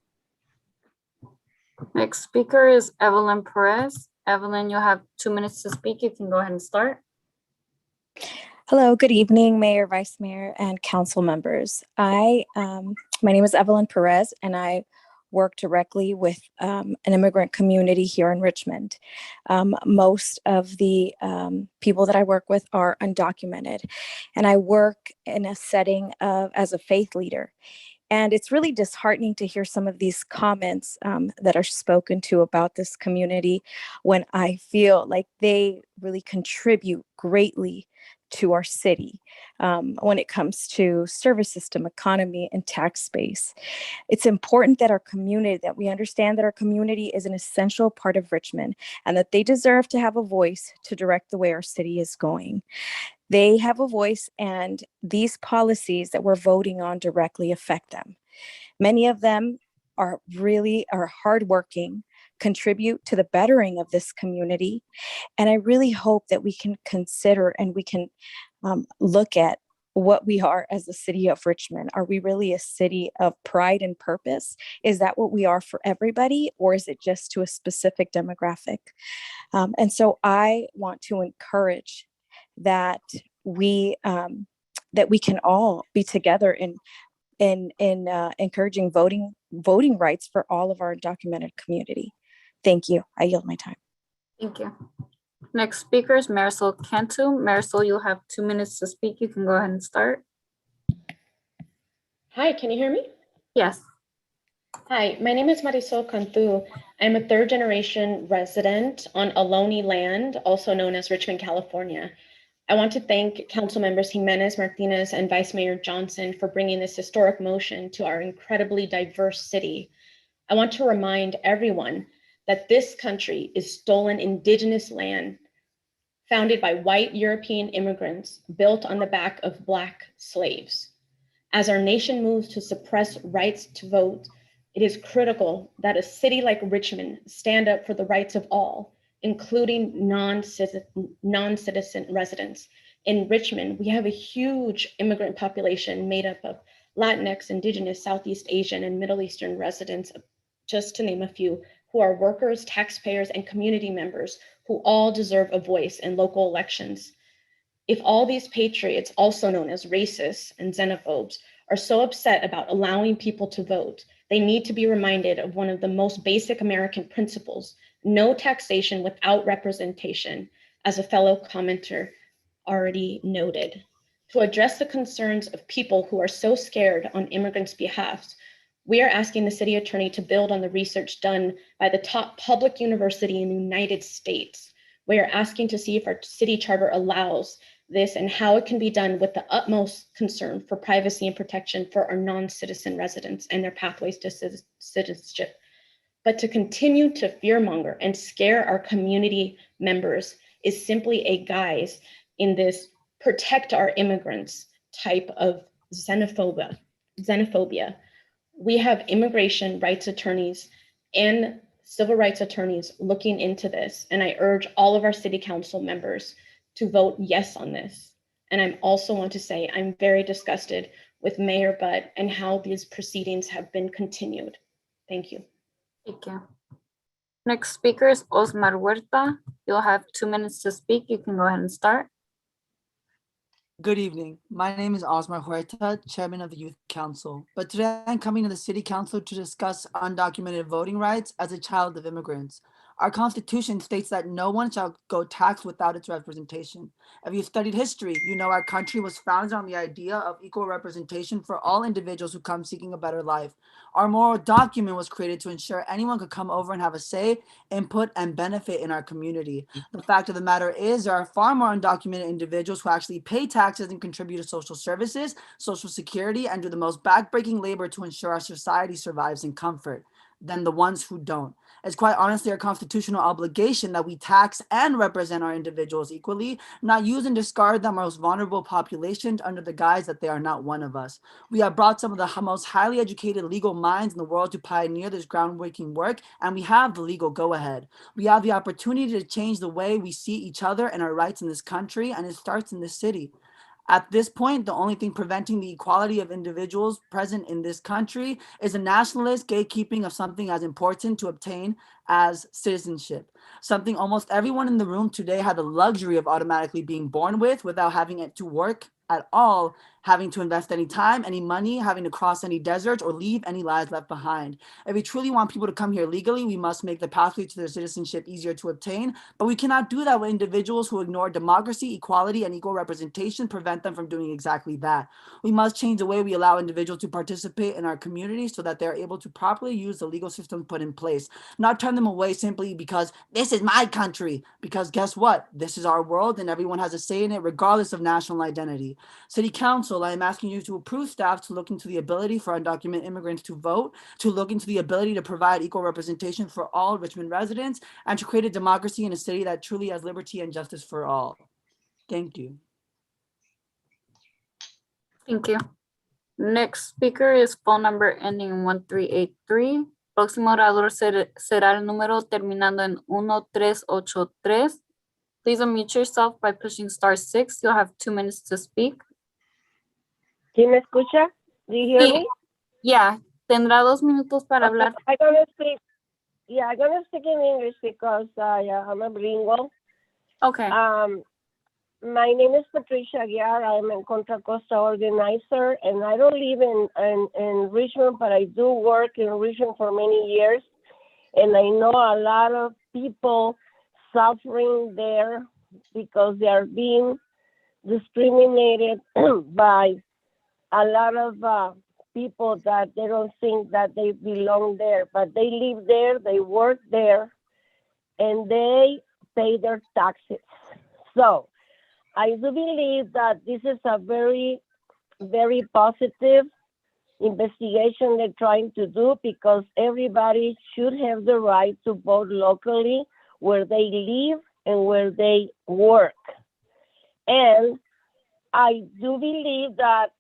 [SPEAKER 16] Next speaker is Evelyn Perez. Evelyn, you'll have 2 minutes to speak. You can go ahead and start.
[SPEAKER 15] Hello, good evening, Mayor, Vice Mayor, and council members. My name is Evelyn Perez, and I work directly with an immigrant community here in Richmond. Most of the people that I work with are undocumented, and I work in a setting as a faith leader. And it's really disheartening to hear some of these comments that are spoken to about this community when I feel like they really contribute greatly to our city when it comes to service system, economy, and tax base. It's important that that we understand that our community is an essential part of Richmond and that they deserve to have a voice to direct the way our city is going. They have a voice, and these policies that we're voting on directly affect them. Many of them are hardworking, contribute to the bettering of this community. And I really hope that we can consider and we can look at what we are as the city of Richmond. Are we really a city of pride and purpose? Is that what we are for everybody, or is it just to a specific demographic? And so I want to encourage that we can all be together in encouraging voting rights for all of our undocumented community. Thank you. I yield my time.
[SPEAKER 16] Thank you. Next speaker is Marisol Cantu. Marisol, you'll have 2 minutes to speak. You can go ahead and start.
[SPEAKER 21] Hi, can you hear me?
[SPEAKER 16] Yes.
[SPEAKER 21] Hi, my name is Marisol Cantu. I'm a third-generation resident on Ohlone land, also known as Richmond, California. I want to thank Council Members Jimenez Martinez and Vice Mayor Johnson for bringing this historic motion to our incredibly diverse city. I want to remind everyone that this country is stolen indigenous land founded by white European immigrants built on the back of Black slaves. As our nation moves to suppress rights to vote, it is critical that a city like Richmond stand up for the rights of all, including non-citizen residents. In Richmond, we have a huge immigrant population made up of Latinx, Indigenous, Southeast Asian, and Middle Eastern residents, just to name a few, who are workers, taxpayers, and community members who all deserve a voice in local elections. If all these patriots, also known as racists and xenophobes, are so upset about allowing people to vote, they need to be reminded of one of the most basic American principles: no taxation without representation, as a fellow commenter already noted. To address the concerns of people who are so scared on immigrants' behalf, we are asking the city attorney to build on the research done by the top public university in the United States. We are asking to see if our city charter allows this and how it can be done with the utmost concern for privacy and protection for our non-citizen residents and their pathways to citizenship. But to continue to fearmonger and scare our community members is simply a guise in this protect our immigrants type of xenophobia. We have immigration rights attorneys and civil rights attorneys looking into this, and I urge all of our city council members to vote yes on this. And I also want to say I'm very disgusted with Mayor Budd and how these proceedings have been continued. Thank you.
[SPEAKER 16] Thank you. Next speaker is Osmar Huerta. You'll have 2 minutes to speak. You can go ahead and start.
[SPEAKER 24] Good evening. My name is Osmar Huerta, Chairman of the Youth Council. But today I'm coming to the City Council to discuss undocumented voting rights as a child of immigrants. Our Constitution states that no one shall go taxed without its representation. If you studied history, you know our country was founded on the idea of equal representation for all individuals who come seeking a better life. Our moral document was created to ensure anyone could come over and have a say, input, and benefit in our community. The fact of the matter is there are far more undocumented individuals who actually pay taxes and contribute to social services, social security, and do the most backbreaking labor to ensure our society survives in comfort. than the ones who don't. It's quite honestly our constitutional obligation that we tax and represent our individuals equally, not use and discard the most vulnerable populations under the guise that they are not one of us. We have brought some of the most highly educated legal minds in the world to pioneer this groundbreaking work, and we have the legal go-ahead. We have the opportunity to change the way we see each other and our rights in this country, and it starts in this city. At this point, the only thing preventing the equality of individuals present in this country is a nationalist gatekeeping of something as important to obtain as citizenship. Something almost everyone in the room today had the luxury of automatically being born with without having it to work at all, having to invest any time, any money, having to cross any deserts or leave any lives left behind. If we truly want people to come here legally, we must make the pathway to their citizenship easier to obtain, but we cannot do that with individuals who ignore democracy, equality, and equal representation, prevent them from doing exactly that. We must change the way we allow individuals to participate in our community so that they're able to properly use the legal system put in place, not turn them away simply because this is my country, because guess what? This is our world and everyone has a say in it regardless of national identity. City Council, I am asking you to approve staff to look into the ability for undocumented immigrants to vote, to look into the ability to provide equal representation for all Richmond residents, and to create a democracy in a city that truly has liberty and justice for all. Thank you.
[SPEAKER 16] Thank you. Next speaker is phone number ending in 1383. Próximo orador será el número terminando en 1383. Please unmute yourself by pushing *6. You'll have 2 minutes to speak.
[SPEAKER 8] ¿Sí me escucha? Do you hear
[SPEAKER 16] Sí.
[SPEAKER 8] me?
[SPEAKER 16] Yeah, tendrá 2 minutos para hablar.
[SPEAKER 8] I'm gonna speak. Yeah, I'm gonna speak in English because I'm a bilingual.
[SPEAKER 16] Okay.
[SPEAKER 8] My name is Patricia Aguiar. I'm a Contra Costa organizer, and I don't live in Richmond, but I do work in Richmond for many years, and I know a lot of people suffering there because they are being discriminated by a lot of people that they don't think that they belong there, but they live there, they work there, and they pay their taxes. So I do believe that this is a very, very positive investigation they're trying to do, because everybody should have the right to vote locally where they live and where they work. And I do believe that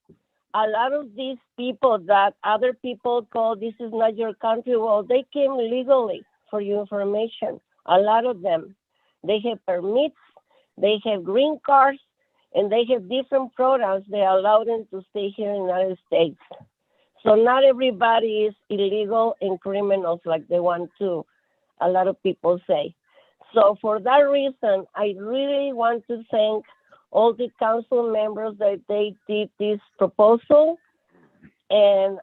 [SPEAKER 8] a lot of these people that other people call this is not your country, well, they came legally, for your information. A lot of them, they have permits, they have green cards, and they have different programs that allow them to stay here in the United States. So not everybody is illegal and criminals like they want to, a lot of people say. So for that reason, I really want to thank all the council members that they did this proposal, and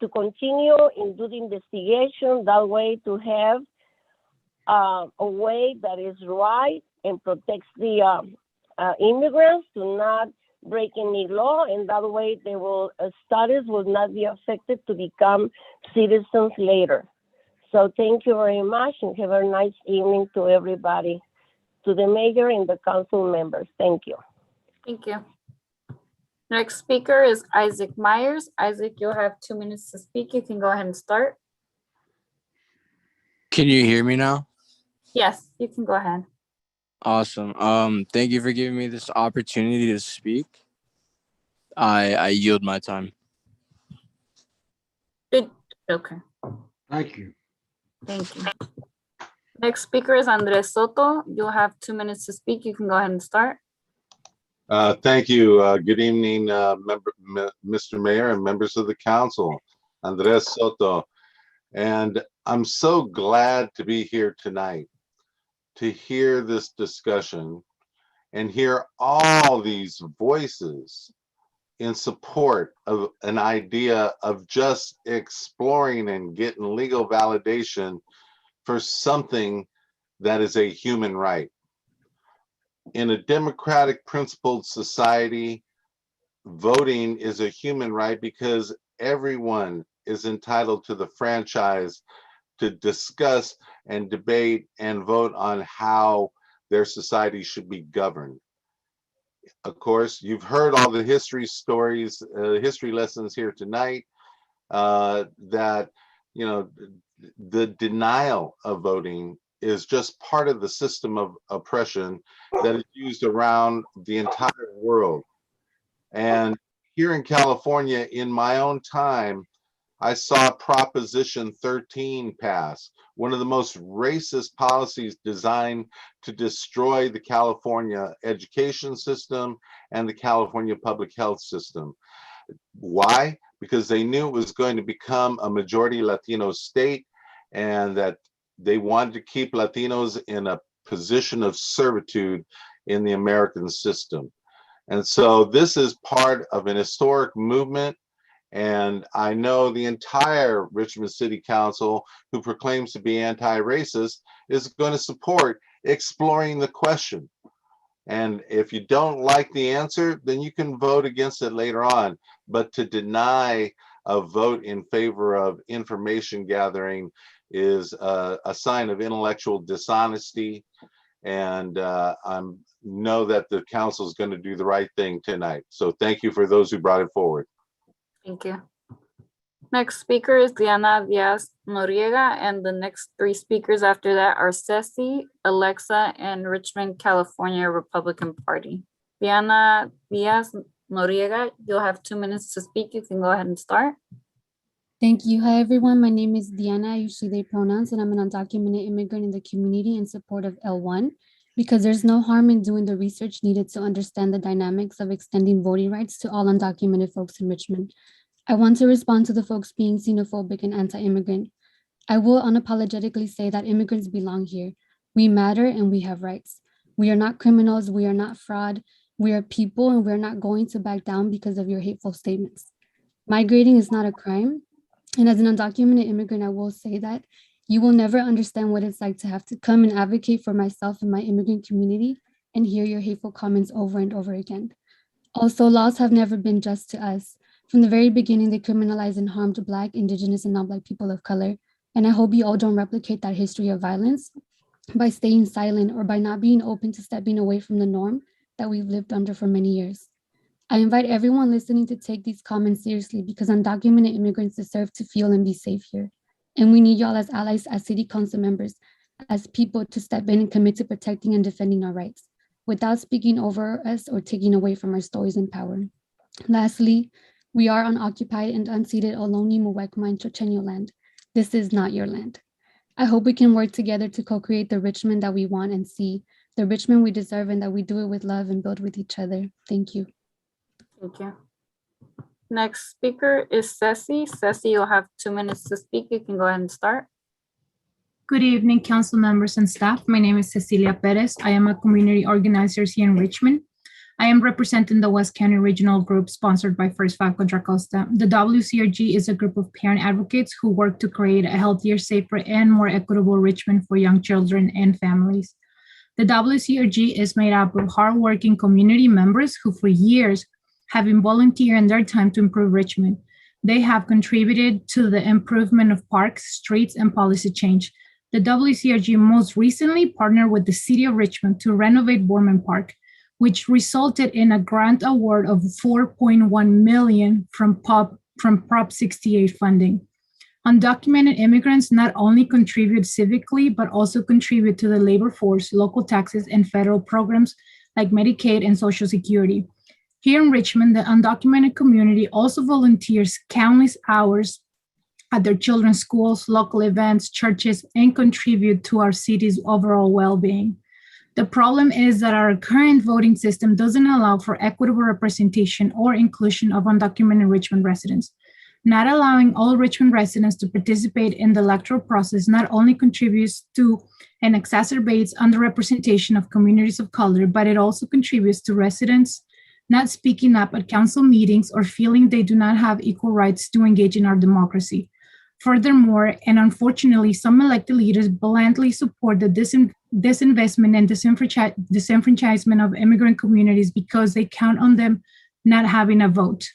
[SPEAKER 8] to continue in do the investigation, that way to have a way that is right and protects the immigrants to not break any law, and that way they will status will not be affected to become citizens later. So thank you very much, and have a nice evening to everybody, to the mayor and the council members. Thank you.
[SPEAKER 16] Thank you. Next speaker is Isaac Myers. Isaac, you'll have 2 minutes to speak. You can go ahead and start.
[SPEAKER 6] Can you hear me now?
[SPEAKER 16] Yes, you can go ahead.
[SPEAKER 6] Awesome. Thank you for giving me this opportunity to speak. I yield my time.
[SPEAKER 16] Good. Okay.
[SPEAKER 10] Thank you.
[SPEAKER 16] Thank you. Next speaker is Andres Soto. You'll have 2 minutes to speak. You can go ahead and start.
[SPEAKER 11] Thank you. Good evening, Mr. Mayor and members of the council. Andres Soto. And I'm so glad to be here tonight to hear this discussion and hear all these voices in support of an idea of just exploring and getting legal validation for something that is a human right. In a democratic principled society, voting is a human right because everyone is entitled to the franchise to discuss and debate and vote on how their society should be governed. Of course, you've heard all the history stories, history lessons here tonight, that the denial of voting is just part of the system of oppression that is used around the entire world. And here in California, in my own time, I saw Proposition 13 pass, one of the most racist policies designed to destroy the California education system and the California public health system. Why? Because they knew it was going to become a majority Latino state, and that they wanted to keep Latinos in a position of servitude in the American system. And so this is part of an historic movement. And I know the entire Richmond City Council, who proclaims to be anti-racist, is going to support exploring the question. And if you don't like the answer, then you can vote against it later on. But to deny a vote in favor of information gathering is a sign of intellectual dishonesty. And I know that the council is going to do the right thing tonight. So thank you for those who brought it forward.
[SPEAKER 16] Thank you. Next speaker is Diana Diaz Noriega, and the next three speakers after that are Ceci, Alexa, and Richmond, California Republican Party. Diana Diaz Noriega, you'll have 2 minutes to speak. You can go ahead and start.
[SPEAKER 10] Thank you. Hi, everyone. My name is Diana, I use she, they pronouns, and I'm an undocumented immigrant in the community in support of L1, because there's no harm in doing the research needed to understand the dynamics of extending voting rights to all undocumented folks in Richmond. I want to respond to the folks being xenophobic and anti-immigrant. I will unapologetically say that immigrants belong here. We matter and we have rights. We are not criminals, we are not fraud, we are people, and we're not going to back down because of your hateful statements. Migrating is not a crime. And as an undocumented immigrant, I will say that you will never understand what it's like to have to come and advocate for myself and my immigrant community and hear your hateful comments over and over again. Also, laws have never been just to us. From the very beginning, they criminalized and harmed Black, Indigenous, and non-Black people of color. And I hope you all don't replicate that history of violence by staying silent or by not being open to stepping away from the norm that we've lived under for many years. I invite everyone listening to take these comments seriously, because undocumented immigrants deserve to feel and be safe here. And we need y'all as allies, as city council members, as people to step in and commit to protecting and defending our rights without speaking over us or taking away from our stories and power. Lastly, we are unoccupied and unceded Ohlone, Muwekma, and Chochenyo land. This is not your land. I hope we can work together to co-create the Richmond that we want and see, the Richmond we deserve, and that we do it with love and build with each other. Thank you.
[SPEAKER 16] Thank you. Next speaker is Ceci. Ceci, you'll have 2 minutes to speak. You can go ahead and start.
[SPEAKER 18] Good evening, council members and staff. My name is Cecilia Perez. I am a community organizer here in Richmond. I am representing the West County Regional Group sponsored by First Five Contra Costa. The WCRG is a group of parent advocates who work to create a healthier, safer, and more equitable Richmond for young children and families. The WCRG is made up of hardworking community members who for years have been volunteering their time to improve Richmond. They have contributed to the improvement of parks, streets, and policy change. The WCRG most recently partnered with the City of Richmond to renovate Borman Park, which resulted in a grant award of $4.1 million from Prop 68 funding. Undocumented immigrants not only contribute civically, but also contribute to the labor force, local taxes, and federal programs like Medicaid and Social Security. Here in Richmond, the undocumented community also volunteers countless hours at their children's schools, local events, churches, and contribute to our city's overall well-being. The problem is that our current voting system doesn't allow for equitable representation or inclusion of undocumented Richmond residents. Not allowing all Richmond residents to participate in the electoral process not only contributes to and exacerbates underrepresentation of communities of color, but it also contributes to residents not speaking up at council meetings or feeling they do not have equal rights to engage in our democracy. Furthermore, and unfortunately, some elected leaders blandly support the disinvestment and disenfranchisement of immigrant communities because they count on them not having a vote.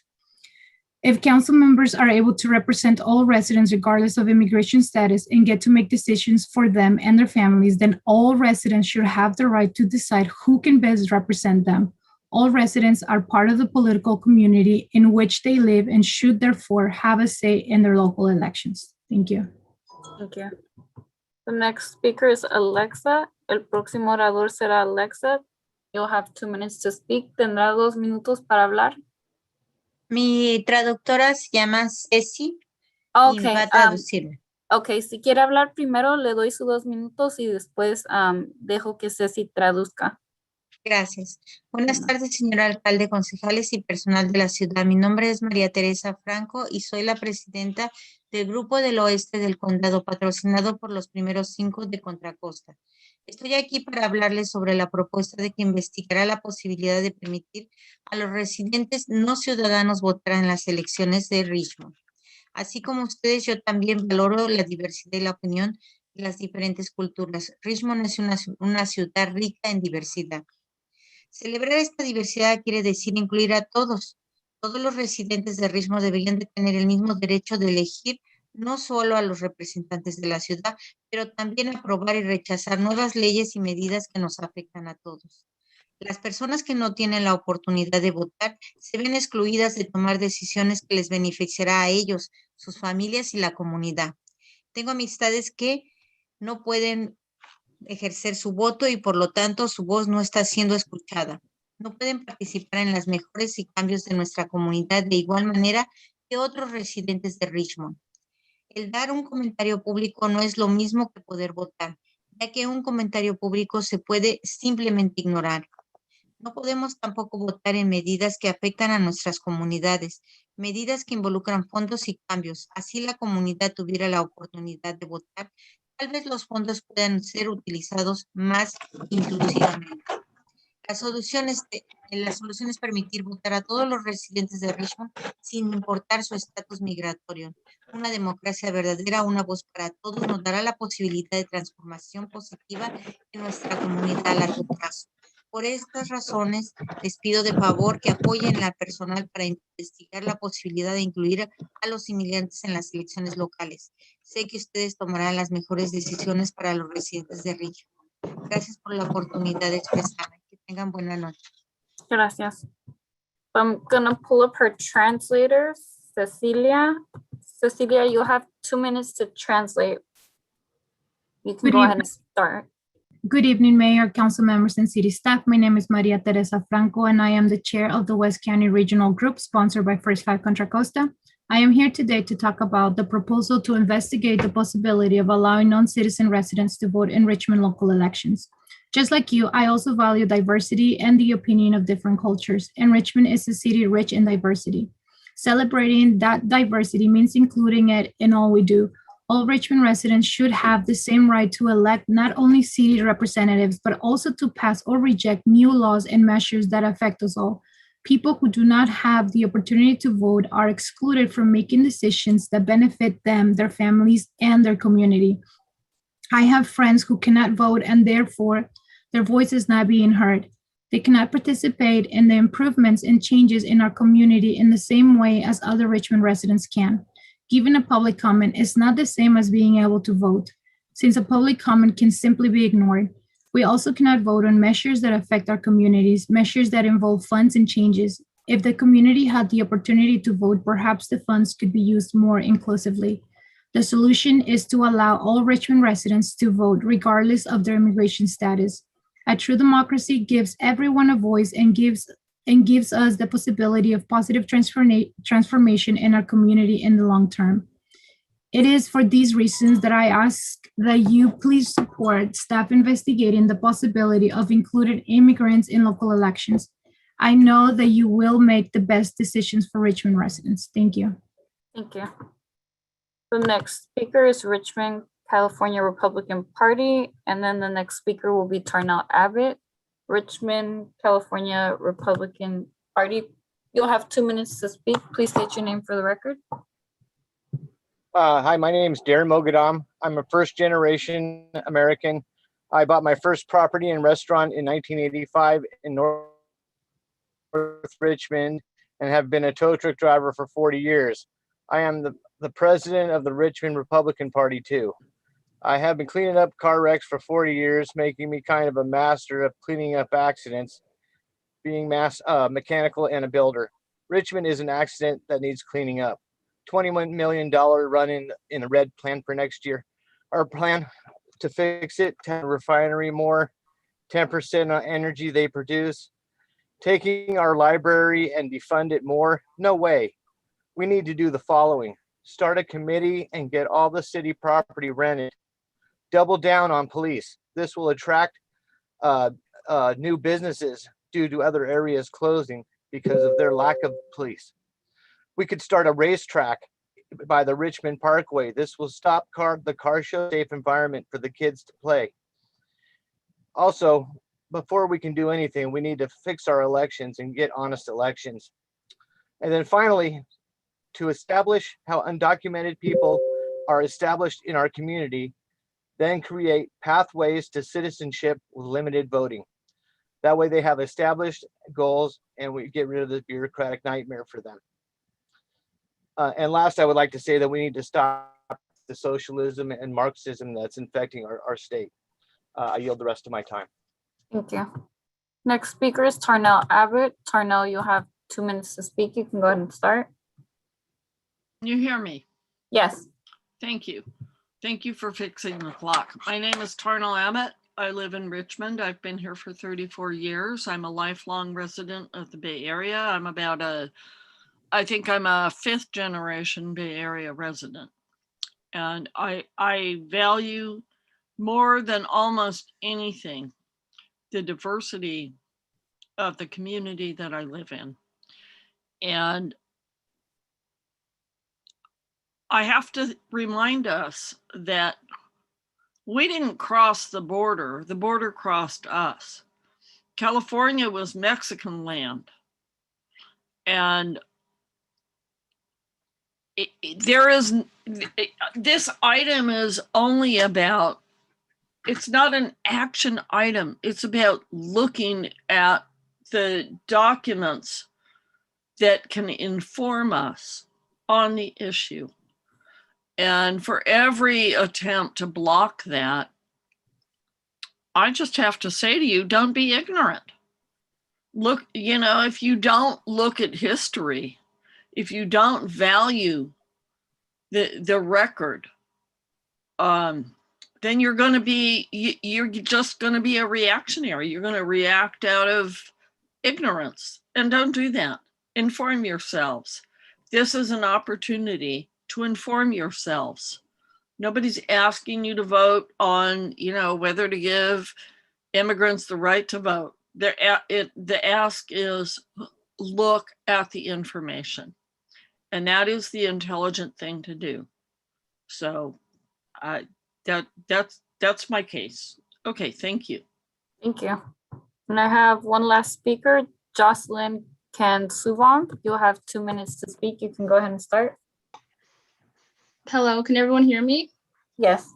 [SPEAKER 18] If council members are able to represent all residents regardless of immigration status and get to make decisions for them and their families, then all residents should have the right to decide who can best represent them. All residents are part of the political community in which they live and should therefore have a say in their local elections. Thank you.
[SPEAKER 16] Thank you. The next speaker is Alexa. El próximo orador será Alexa. You'll have 2 minutes to speak. Tendrá 2 minutos para hablar.
[SPEAKER 12] Mi traductora se llama Ceci y
[SPEAKER 16] Okay.
[SPEAKER 12] va a traducirme.
[SPEAKER 16] Ok, si quiere hablar primero, le doy sus 2 minutos y después dejo que Ceci traduzca.
[SPEAKER 12] Gracias. Buenas tardes, señor alcalde, concejales y personal de la ciudad. Mi nombre es María Teresa Franco y soy la presidenta del Grupo del Oeste del Condado, patrocinado por los primeros 5 de Contracosta. Estoy aquí para hablarles sobre la propuesta de que investigará la posibilidad de permitir a los residentes no ciudadanos votar en las elecciones de Richmond. Así como ustedes, yo también valoro la diversidad y la opinión de las diferentes culturas. Richmond es una ciudad rica en diversidad. Celebrar esta diversidad quiere decir incluir a todos. Todos los residentes de Richmond deberían de tener el mismo derecho de elegir no solo a los representantes de la ciudad, pero también aprobar y rechazar nuevas leyes y medidas que nos afectan a todos. Las personas que no tienen la oportunidad de votar se ven excluidas de tomar decisiones que les beneficiará a ellos, sus familias y la comunidad. Tengo amistades que no pueden ejercer su voto y por lo tanto su voz no está siendo escuchada. No pueden participar en las mejoras y cambios de nuestra comunidad de igual manera que otros residentes de Richmond. El dar un comentario público no es lo mismo que poder votar, ya que un comentario público se puede simplemente ignorar. No podemos tampoco votar en medidas que afectan a nuestras comunidades, medidas que involucran fondos y cambios. Así la comunidad tuviera la oportunidad de votar, tal vez los fondos puedan ser utilizados más inclusivamente. La solución es permitir votar a todos los residentes de Richmond sin importar su estatus migratorio. Una democracia verdadera, una voz para todos, nos dará la posibilidad de transformación positiva en nuestra comunidad a largo plazo. Por estas razones, les pido de favor que apoyen al personal para investigar la posibilidad de incluir a los inmigrantes en las elecciones locales. Sé que ustedes tomarán las mejores decisiones para los residentes de Richmond. Gracias por la oportunidad de expresarme. Que tengan buena noche.
[SPEAKER 16] Gracias. I'm gonna pull up her translator, Cecilia. Cecilia, you have 2 minutes to translate. You can
[SPEAKER 18] Good
[SPEAKER 16] go ahead
[SPEAKER 18] evening.
[SPEAKER 16] and start.
[SPEAKER 18] Good evening, Mayor, Council members, and City staff. My name is Maria Teresa Franco, and I am the chair of the West County Regional Group sponsored by First Five Contra Costa. I am here today to talk about the proposal to investigate the possibility of allowing non-citizen residents to vote in Richmond local elections. Just like you, I also value diversity and the opinion of different cultures, and Richmond is a city rich in diversity. Celebrating that diversity means including it in all we do. All Richmond residents should have the same right to elect not only city representatives, but also to pass or reject new laws and measures that affect us all. People who do not have the opportunity to vote are excluded from making decisions that benefit them, their families, and their community. I have friends who cannot vote and therefore their voice is not being heard. They cannot participate in the improvements and changes in our community in the same way as other Richmond residents can. Giving a public comment is not the same as being able to vote, since a public comment can simply be ignored. We also cannot vote on measures that affect our communities, measures that involve funds and changes. If the community had the opportunity to vote, perhaps the funds could be used more inclusively. The solution is to allow all Richmond residents to vote regardless of their immigration status. A true democracy gives everyone a voice and gives us the possibility of positive transformation in our community in the long term. It is for these reasons that I ask that you please support staff investigating the possibility of including immigrants in local elections. I know that you will make the best decisions for Richmond residents. Thank you.
[SPEAKER 16] Thank you. The next speaker is Richmond, California Republican Party, and then the next speaker will be Tarnell Abbott, Richmond, California Republican Party. You'll have 2 minutes to speak. Please state your name for the record.
[SPEAKER 13] Hi, my name is Darren Mogadam. I'm a first generation American. I bought my first property and restaurant in 1985 in North Richmond and have been a tow truck driver for 40 years. I am the president of the Richmond Republican Party too. I have been cleaning up car wrecks for 40 years, making me kind of a master of cleaning up accidents, being mechanical and a builder. Richmond is an accident that needs cleaning up. $21 million run in the red plan for next year. Our plan to fix it, 10 refinery more, 10% on energy they produce, taking our library and defund it more. No way. We need to do the following. Start a committee and get all the city property rented. Double down on police. This will attract new businesses due to other areas closing because of their lack of police. We could start a racetrack by the Richmond Parkway. This will stop the car show safe environment for the kids to play. Also, before we can do anything, we need to fix our elections and get honest elections. And then finally, to establish how undocumented people are established in our community, then create pathways to citizenship with limited voting. That way they have established goals and we get rid of this bureaucratic nightmare for them. And last, I would like to say that we need to stop the socialism and Marxism that's infecting our state. I yield the rest of my time.
[SPEAKER 16] Thank you. Next speaker is Tarnell Abbott. Tarnell, you'll have 2 minutes to speak. You can go ahead and start.
[SPEAKER 2] Can you hear me?
[SPEAKER 16] Yes.
[SPEAKER 2] Thank you. Thank you for fixing the clock. My name is Tarnell Abbott. I live in Richmond. I've been here for 34 years. I'm a lifelong resident of the Bay Area. I think I'm a 5th generation Bay Area resident. And I value more than almost anything the diversity of the community that I live in. And I have to remind us that we didn't cross the border crossed us. California was Mexican land. And this item is only about, it's not an action item. It's about looking at the documents that can inform us on the issue. And for every attempt to block that, I just have to say to you, don't be ignorant. Look, if you don't look at history, if you don't value the record, then you're just going to be a reactionary. You're going to react out of ignorance, and don't do that. Inform yourselves. This is an opportunity to inform yourselves. Nobody's asking you to vote on, whether to give immigrants the right to vote. The ask is look at the information, and that is the intelligent thing to do. So that's my case. Okay, thank you.
[SPEAKER 16] Thank you. And I have one last speaker, Jocelyn Kansuvong. You'll have 2 minutes to speak. You can go ahead and start.
[SPEAKER 5] Hello, can everyone hear me?
[SPEAKER 16] Yes.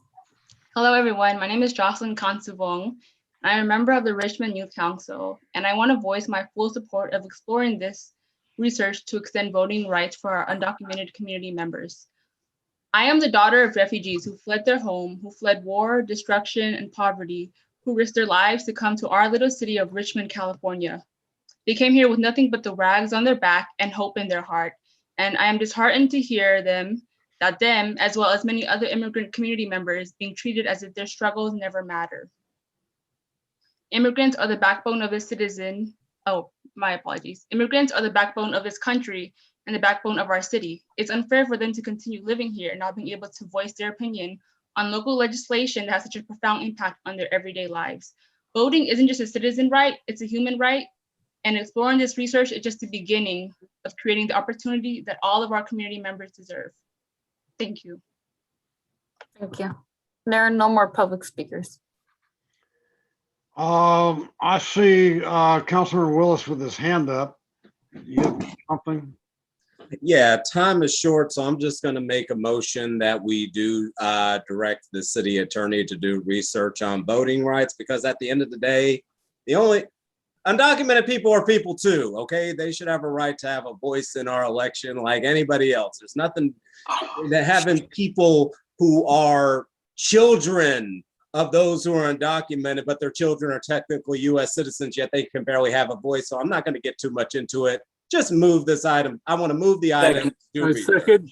[SPEAKER 5] Hello, everyone. My name is Jocelyn Kansuvong. I'm a member of the Richmond Youth Council, and I want to voice my full support of exploring this research to extend voting rights for our undocumented community members. I am the daughter of refugees who fled their home, who fled war, destruction, and poverty, who risked their lives to come to our little city of Richmond, California. They came here with nothing but the rags on their back and hope in their heart. And I am disheartened to hear that them, as well as many other immigrant community members, being treated as if their struggles never matter. Immigrants are the backbone of this citizen. Oh, my apologies. Immigrants are the backbone of this country and the backbone of our city. It's unfair for them to continue living here and not being able to voice their opinion on local legislation that has such a profound impact on their everyday lives. Voting isn't just a citizen right, it's a human right. And exploring this research is just the beginning of creating the opportunity that all of our community members deserve. Thank you.
[SPEAKER 16] Thank you. There are no more public speakers.
[SPEAKER 22] I see Councilor Willis with his hand up. You have something?
[SPEAKER 23] Yeah, time is short, so I'm just going to make a motion that we do direct the city attorney to do research on voting rights, because at the end of the day, the only undocumented people are people too, okay? They should have a right to have a voice in our election like anybody else. There's nothing that having people who are children of those who are undocumented, but their children are technically US citizens, yet they can barely have a voice. So I'm not going to get too much into it. Just move this item. I want to move the item.
[SPEAKER 25] I second.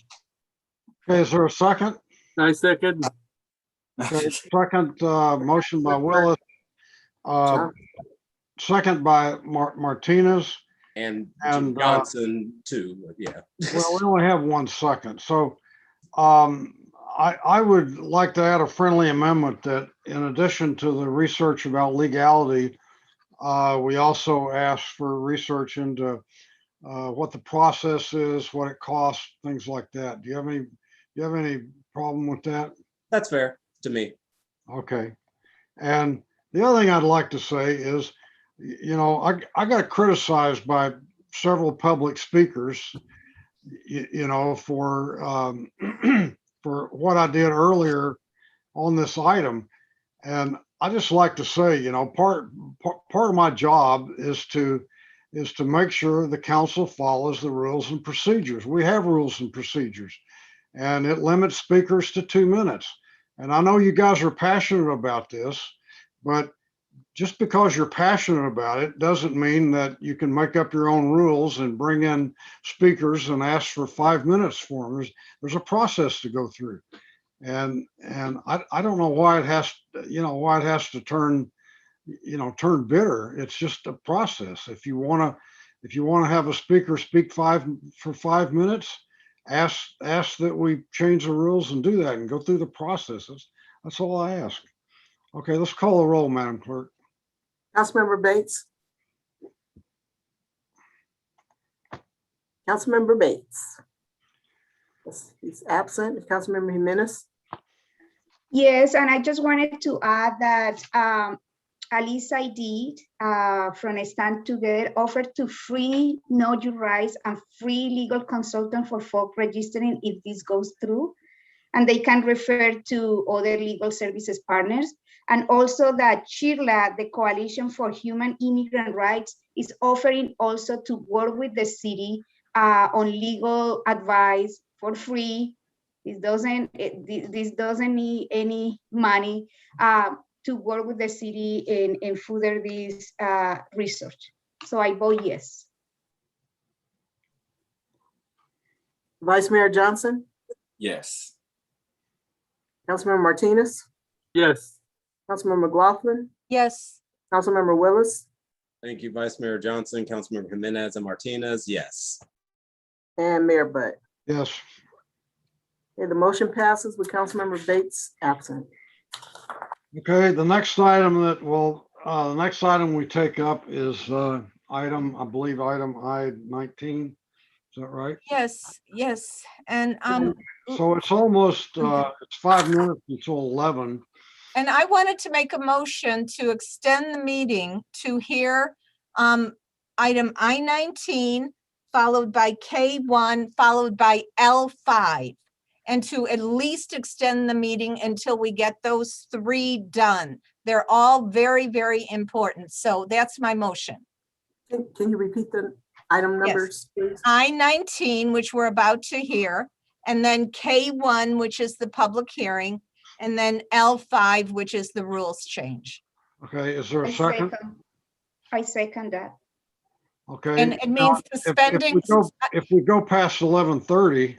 [SPEAKER 22] Okay, is there a second?
[SPEAKER 4] I second.
[SPEAKER 22] Okay, second, motion by Willis. Second by Martinez.
[SPEAKER 23] And
[SPEAKER 22] And,
[SPEAKER 23] Johnson too, yeah.
[SPEAKER 22] Well, we only have 1 second. So I would like to add a friendly amendment that in addition to the research about legality, we also ask for research into what the process is, what it costs, things like that. Do you have any problem with that?
[SPEAKER 23] That's fair to me.
[SPEAKER 22] Okay. And the other thing I'd like to say is, you know, I got criticized by several public speakers, you know, for for what I did earlier on this item. And I just like to say, you know, part of my job is to make sure the council follows the rules and procedures. We have rules and procedures, and it limits speakers to 2 minutes. And I know you guys are passionate about this, but just because you're passionate about it doesn't mean that you can make up your own rules and bring in speakers and ask for 5 minutes for them. There's a process to go through. And I don't know why it has, you know, why it has to turn bitter. It's just a process. If you want to have a speaker speak for 5 minutes, ask that we change the rules and do that and go through the processes. That's all I ask. Okay, let's call the roll, Madam Clerk.
[SPEAKER 9] Councilmember Bates. Councilmember Bates. He's absent. Councilmember Jimenez.
[SPEAKER 19] Yes, and I just wanted to add that Alice Saidid from Stand Together offered to free Know Your Rights and free legal consultant for folk registering if this goes through. And they can refer to other legal services partners. And also that CHIRLA, the Coalition for Human Immigrant Rights, is offering also to work with the city on legal advice for free. This doesn't need any money to work with the city and further this research. So I vote yes.
[SPEAKER 9] Vice Mayor Johnson.
[SPEAKER 23] Yes.
[SPEAKER 9] Councilmember Martinez.
[SPEAKER 4] Yes.
[SPEAKER 9] Councilmember McLaughlin.
[SPEAKER 16] Yes.
[SPEAKER 9] Councilmember Willis.
[SPEAKER 23] Thank you, Vice Mayor Johnson, Councilmember Jimenez and Martinez. Yes.
[SPEAKER 9] And Mayor Butt.
[SPEAKER 22] Yes.
[SPEAKER 9] Okay, the motion passes with Councilmember Bates absent.
[SPEAKER 22] Okay, the next item we take up is item I-19. Is that right?
[SPEAKER 20] Yes, yes. And
[SPEAKER 22] so it's almost it's 5 minutes until 11.
[SPEAKER 20] And I wanted to make a motion to extend the meeting to hear item I-19, followed by K1, followed by L5, and to at least extend the meeting until we get those 3 done. They're all very, very important. So that's my motion.
[SPEAKER 9] Can you repeat the item numbers, please?
[SPEAKER 20] I-19, which we're about to hear, and then K1, which is the public hearing, and then L5, which is the rules change.
[SPEAKER 22] Okay, is there a second?
[SPEAKER 19] I second that.
[SPEAKER 22] Okay.
[SPEAKER 20] And it means suspending.
[SPEAKER 22] If we go past 11:30.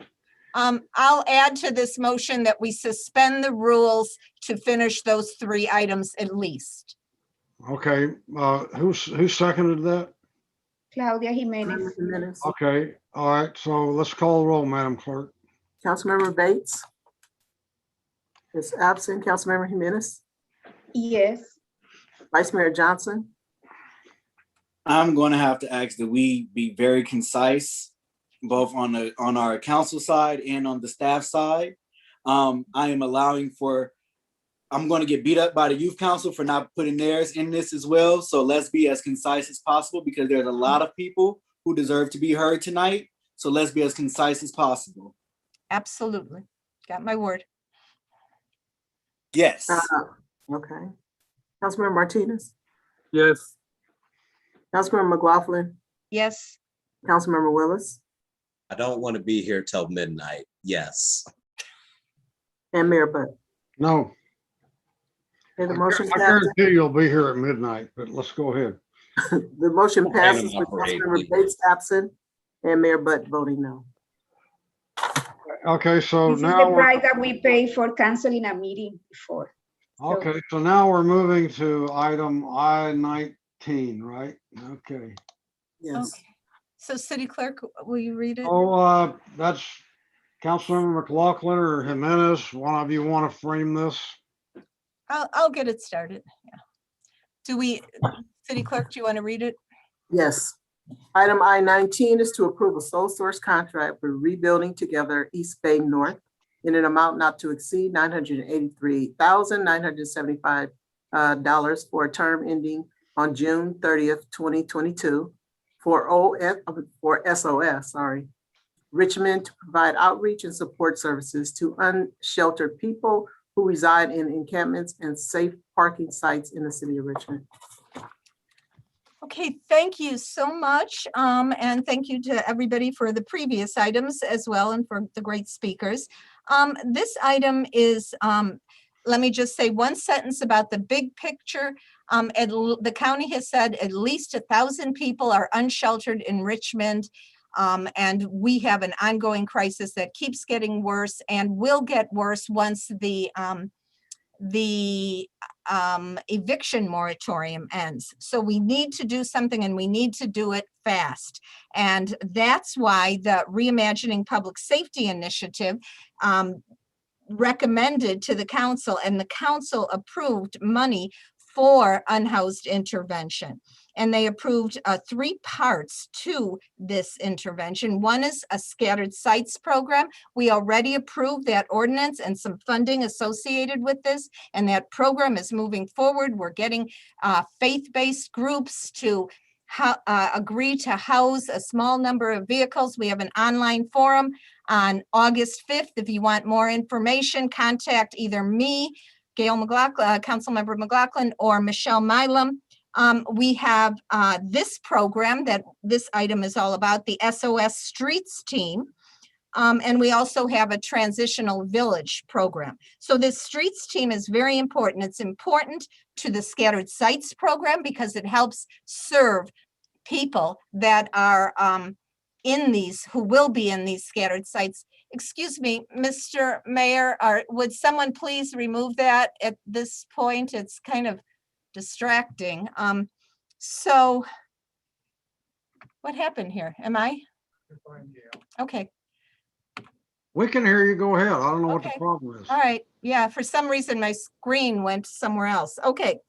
[SPEAKER 20] I'll add to this motion that we suspend the rules to finish those 3 items at least.
[SPEAKER 22] Okay, who seconded that?
[SPEAKER 19] Claudia Jimenez.
[SPEAKER 22] Okay, all right, so let's call the roll, Madam Clerk.
[SPEAKER 9] Councilmember Bates is absent. Councilmember Jimenez.
[SPEAKER 19] Yes.
[SPEAKER 9] Vice Mayor Johnson.
[SPEAKER 25] I'm going to have to ask that we be very concise, both on our council side and on the staff side. I am allowing for, I'm going to get beat up by the youth council for not putting theirs in this as well. So let's be as concise as possible because there's a lot of people who deserve to be heard tonight. So let's be as concise as possible.
[SPEAKER 20] Absolutely. Got my word.
[SPEAKER 25] Yes.
[SPEAKER 9] Okay. Councilmember Martinez.
[SPEAKER 4] Yes.
[SPEAKER 9] Councilmember McLaughlin.
[SPEAKER 16] Yes.
[SPEAKER 9] Councilmember Willis.
[SPEAKER 23] I don't want to be here till midnight. Yes.
[SPEAKER 9] And Mayor Butt.
[SPEAKER 22] No.
[SPEAKER 9] Okay, the motion
[SPEAKER 22] I guarantee you'll be here at midnight, but let's go ahead.
[SPEAKER 9] The motion passes with Councilmember Bates absent and Mayor Butt voting no.
[SPEAKER 22] Okay, so
[SPEAKER 19] This is
[SPEAKER 22] now
[SPEAKER 19] the
[SPEAKER 22] we're,
[SPEAKER 19] price that we pay for canceling a meeting before. So-
[SPEAKER 22] okay, so now we're moving to item I-19, right? Okay.
[SPEAKER 9] Yes.
[SPEAKER 20] Okay. So City Clerk, will you read it?
[SPEAKER 22] Oh, that's Councilmember McLaughlin or Jimenez. One of you want to frame this?
[SPEAKER 20] I'll get it started. Yeah. Do we, City Clerk, do you want to read it?
[SPEAKER 9] Yes. Item I-19 is to approve a sole source contract for rebuilding together East Bay North in an amount not to exceed $983,975 for a term ending on June 30th, 2022 for SOS, Richmond, to provide outreach and support services to unsheltered people who reside in encampments and safe parking sites in the city of Richmond.
[SPEAKER 20] Okay, thank you so much. And thank you to everybody for the previous items as well and for the great speakers. This item is, let me just say one sentence about the big picture. The county has said at least 1,000 people are unsheltered in Richmond. And we have an ongoing crisis that keeps getting worse and will get worse once the eviction moratorium ends. So we need to do something and we need to do it fast. And that's why the Reimagining Public Safety Initiative recommended to the council, and the council approved money for unhoused intervention. And they approved 3 parts to this intervention. One is a scattered sites program. We already approved that ordinance and some funding associated with this, and that program is moving forward. We're getting faith-based groups to agree to house a small number of vehicles. We have an online forum on August 5th. If you want more information, contact either me, Gail McLaughlin, Councilmember McLaughlin, or Michelle Milam. We have this program that this item is all about, the SOS Streets team. And we also have a transitional village program. So this streets team is very important. It's important to the scattered sites program because it helps serve people that are in these, who will be in these scattered sites. Excuse me, Mr. Mayor, would someone please remove that at this point? It's kind of distracting. So what happened here? Am I? Okay.
[SPEAKER 22] We can hear you. Go ahead. I don't know what the
[SPEAKER 20] Okay.
[SPEAKER 22] problem is.
[SPEAKER 20] All right. Yeah, for some reason my screen went somewhere else. Okay.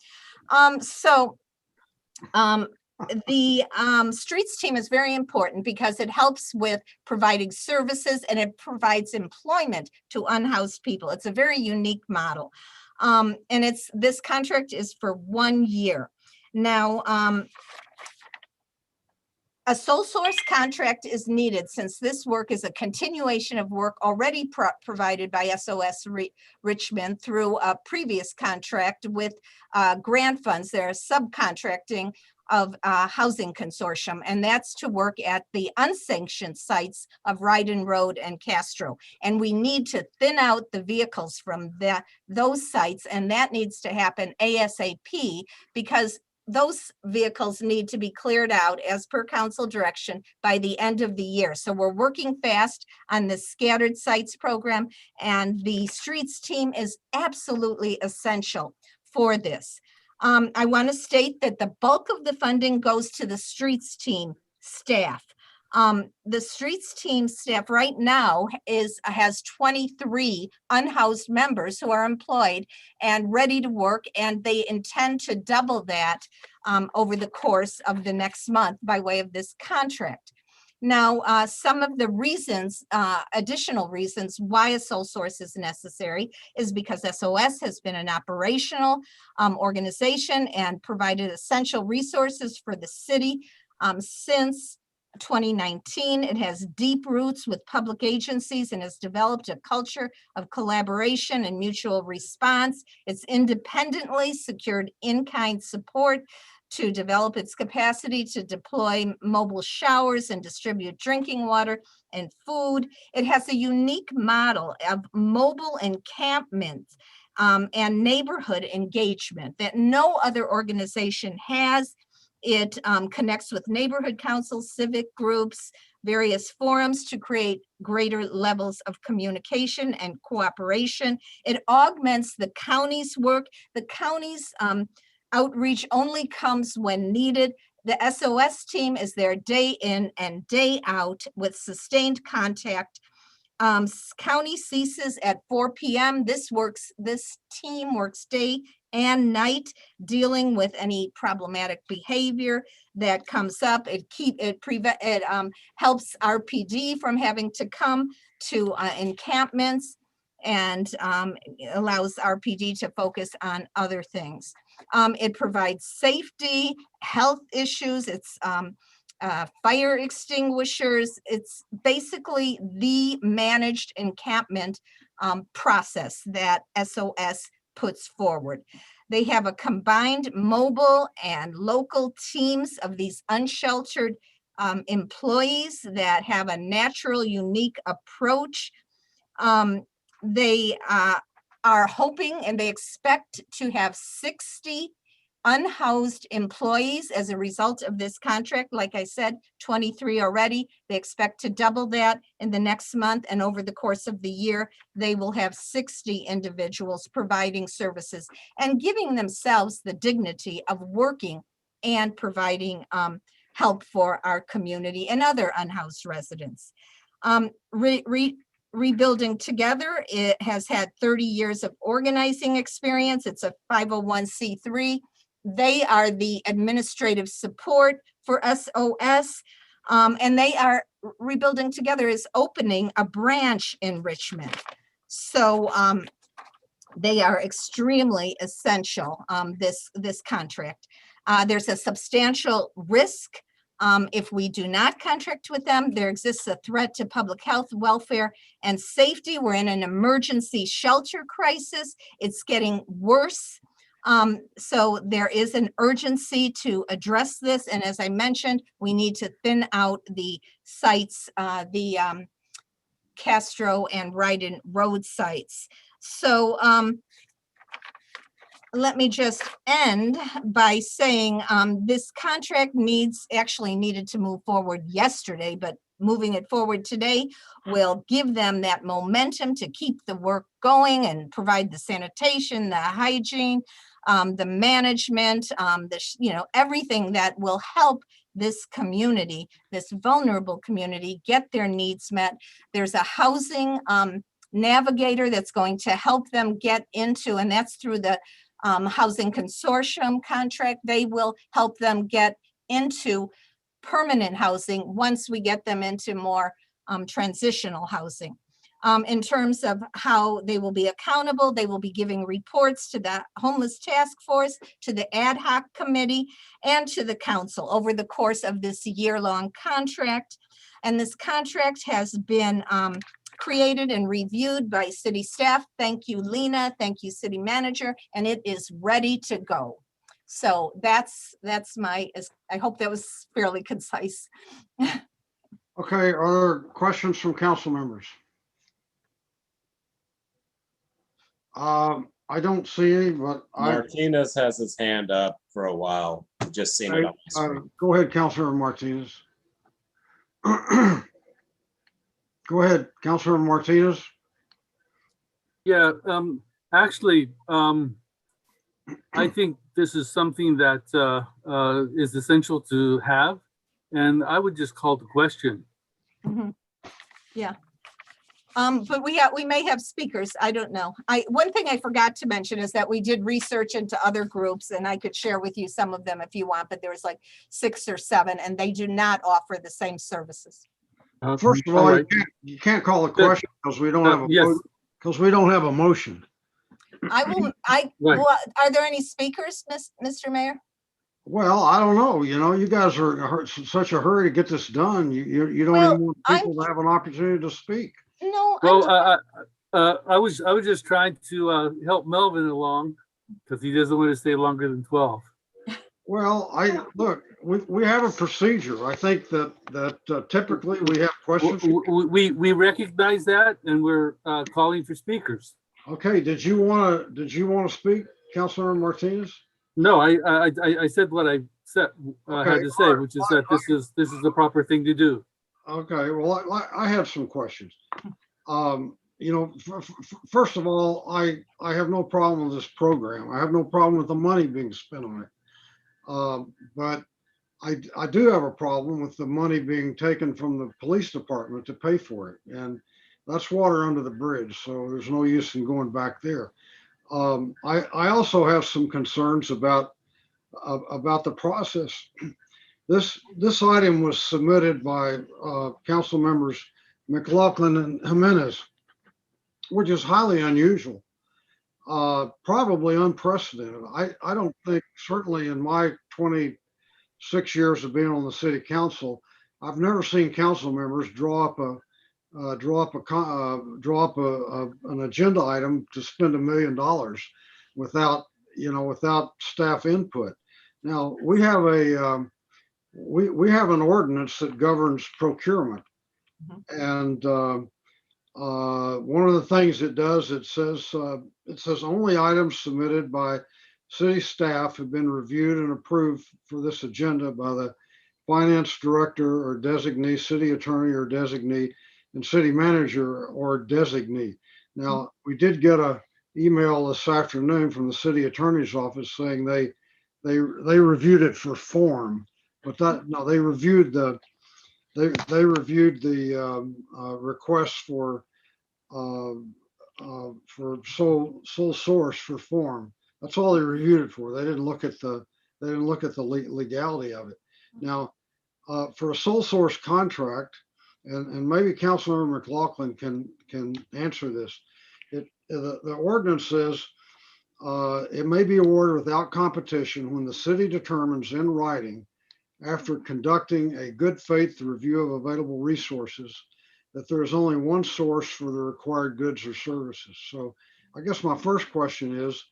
[SPEAKER 20] The streets team is very important because it helps with providing services and it provides employment to unhoused people. It's a very unique model. And this contract is for 1 year. Now, a sole source contract is needed since this work is a continuation of work already provided by SOS Richmond through a previous contract with grant funds. They're subcontracting of housing consortium, and that's to work at the unsanctioned sites of Ryden Road and Castro. And we need to thin out the vehicles from those sites, and that needs to happen ASAP because those vehicles need to be cleared out as per council direction by the end of the year. So we're working fast on the scattered sites program, and the streets team is absolutely essential for this. I want to state that the bulk of the funding goes to the streets team staff. The streets team staff right now has 23 unhoused members who are employed and ready to work, and they intend to double that over the course of the next month by way of this contract. Now, some of the reasons, additional reasons why a sole source is necessary is because SOS has been an operational organization and provided essential resources for the city since 2019. It has deep roots with public agencies and has developed a culture of collaboration and mutual response. It's independently secured in-kind support to develop its capacity to deploy mobile showers and distribute drinking water and food. It has a unique model of mobile encampment and neighborhood engagement that no other organization has. It connects with neighborhood councils, civic groups, various forums to create greater levels of communication and cooperation. It augments the county's work. The county's outreach only comes when needed. The SOS team is there day in and day out with sustained contact. County ceases at 4 p.m. This team works day and night dealing with any problematic behavior that comes up. It helps RPD from having to come to encampments and allows RPD to focus on other things. It provides safety, health issues. It's fire extinguishers. It's basically the managed encampment process that SOS puts forward. They have a combined mobile and local teams of these unsheltered employees that have a natural, unique approach. They are hoping and they expect to have 60 unhoused employees as a result of this contract. Like I said, 23 already. They expect to double that in the next month, and over the course of the year, they will have 60 individuals providing services and giving themselves the dignity of working and providing help for our community and other unhoused residents. Rebuilding Together, it has had 30 years of organizing experience. It's a 501c3. They are the administrative support for SOS, and they are Rebuilding Together is opening a branch in Richmond. So they are extremely essential, this contract. There's a substantial risk if we do not contract with them. There exists a threat to public health, welfare, and safety. We're in an emergency shelter crisis. It's getting worse. So there is an urgency to address this. And as I mentioned, we need to thin out the sites, the Castro and Ryden Road sites. So let me just end by saying this contract needed to move forward yesterday, but moving it forward today will give them that momentum to keep the work going and provide the sanitation, the hygiene, the management, everything that will help this community, this vulnerable community, get their needs met. There's a housing navigator that's going to help them get into, and that's through the Housing Consortium contract. They will help them get into permanent housing once we get them into more transitional housing. In terms of how they will be accountable, they will be giving reports to the Homeless Task Force, to the Ad Hoc Committee, and to the council over the course of this year-long contract. And this contract has been created and reviewed by city staff. Thank you, Lena. Thank you, city manager. And it is ready to go. So that's my, I hope that was fairly concise.
[SPEAKER 22] Okay, are there questions from council members? I don't see any, but
[SPEAKER 23] Martinez has his hand up for a while. Just seen it on my screen.
[SPEAKER 22] Go ahead, Councilor Martinez. Go ahead, Councilor Martinez.
[SPEAKER 4] Yeah, actually, I think this is something that is essential to have, and I would just call the question.
[SPEAKER 20] Mm-hmm. Yeah. But we may have speakers. I don't know. One thing I forgot to mention is that we did research into other groups, and I could share with you some of them if you want, but there was like 6 or 7, and they do not offer the same services.
[SPEAKER 22] First of all, you can't call a question because we don't have a because we don't have a motion.
[SPEAKER 20] Well, are there any speakers, Mr. Mayor?
[SPEAKER 22] Well, I don't know. You know, you guys are in such a hurry to get this done. You don't even want people to have an opportunity to speak.
[SPEAKER 20] No.
[SPEAKER 4] Well, I was just trying to help Melvin along because he doesn't want to stay longer than 12.
[SPEAKER 22] Well, look, we have a procedure. I think that typically we have questions.
[SPEAKER 4] We recognize that, and we're calling for speakers.
[SPEAKER 22] Okay. Did you want to speak, Councilor Martinez?
[SPEAKER 4] No, I said what I had to say, which is that this is the proper thing to do.
[SPEAKER 22] Okay, well, I have some questions. You know, first of all, I have no problem with this program. I have no problem with the money being spent on it. But I do have a problem with the money being taken from the police department to pay for it. And that's water under the bridge. So there's no use in going back there. I also have some concerns about the process. This item was submitted by council members McLaughlin and Jimenez, which is highly unusual, probably unprecedented. I don't think, certainly in my 26 years of being on the city council, I've never seen council members draw up an agenda item to spend $1 million without staff input. Now we have we have an ordinance that governs procurement, and one of the things it does, it says only items submitted by city staff have been reviewed and approved for this agenda by the finance director or designee, city attorney or designee, and city manager or designee. Now, we did get an email this afternoon from the city attorney's office saying they reviewed it for form, but they reviewed the request for sole source for form. That's all they reviewed it for. They didn't look at the legality of it. Now, for a sole source contract, and maybe Councilmember McLaughlin can answer this. The ordinance says it may be awarded without competition when the city determines in writing, after conducting a good faith review of available resources, that there is only one source for the required goods or services. So I guess my first question is,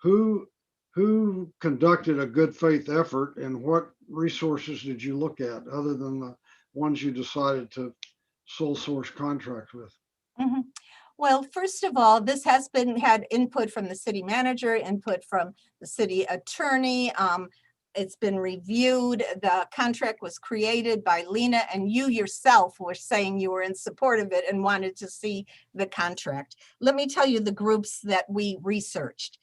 [SPEAKER 22] who conducted a good faith effort, and what resources did you look at other than the ones you decided to sole source contract with?
[SPEAKER 20] Mhm. Well, first of all, this has had input from the city manager, input from the city attorney. It's been reviewed. The contract was created by Lena, and you yourself were saying you were in support of it and wanted to see the contract. Let me tell you the groups that we researched.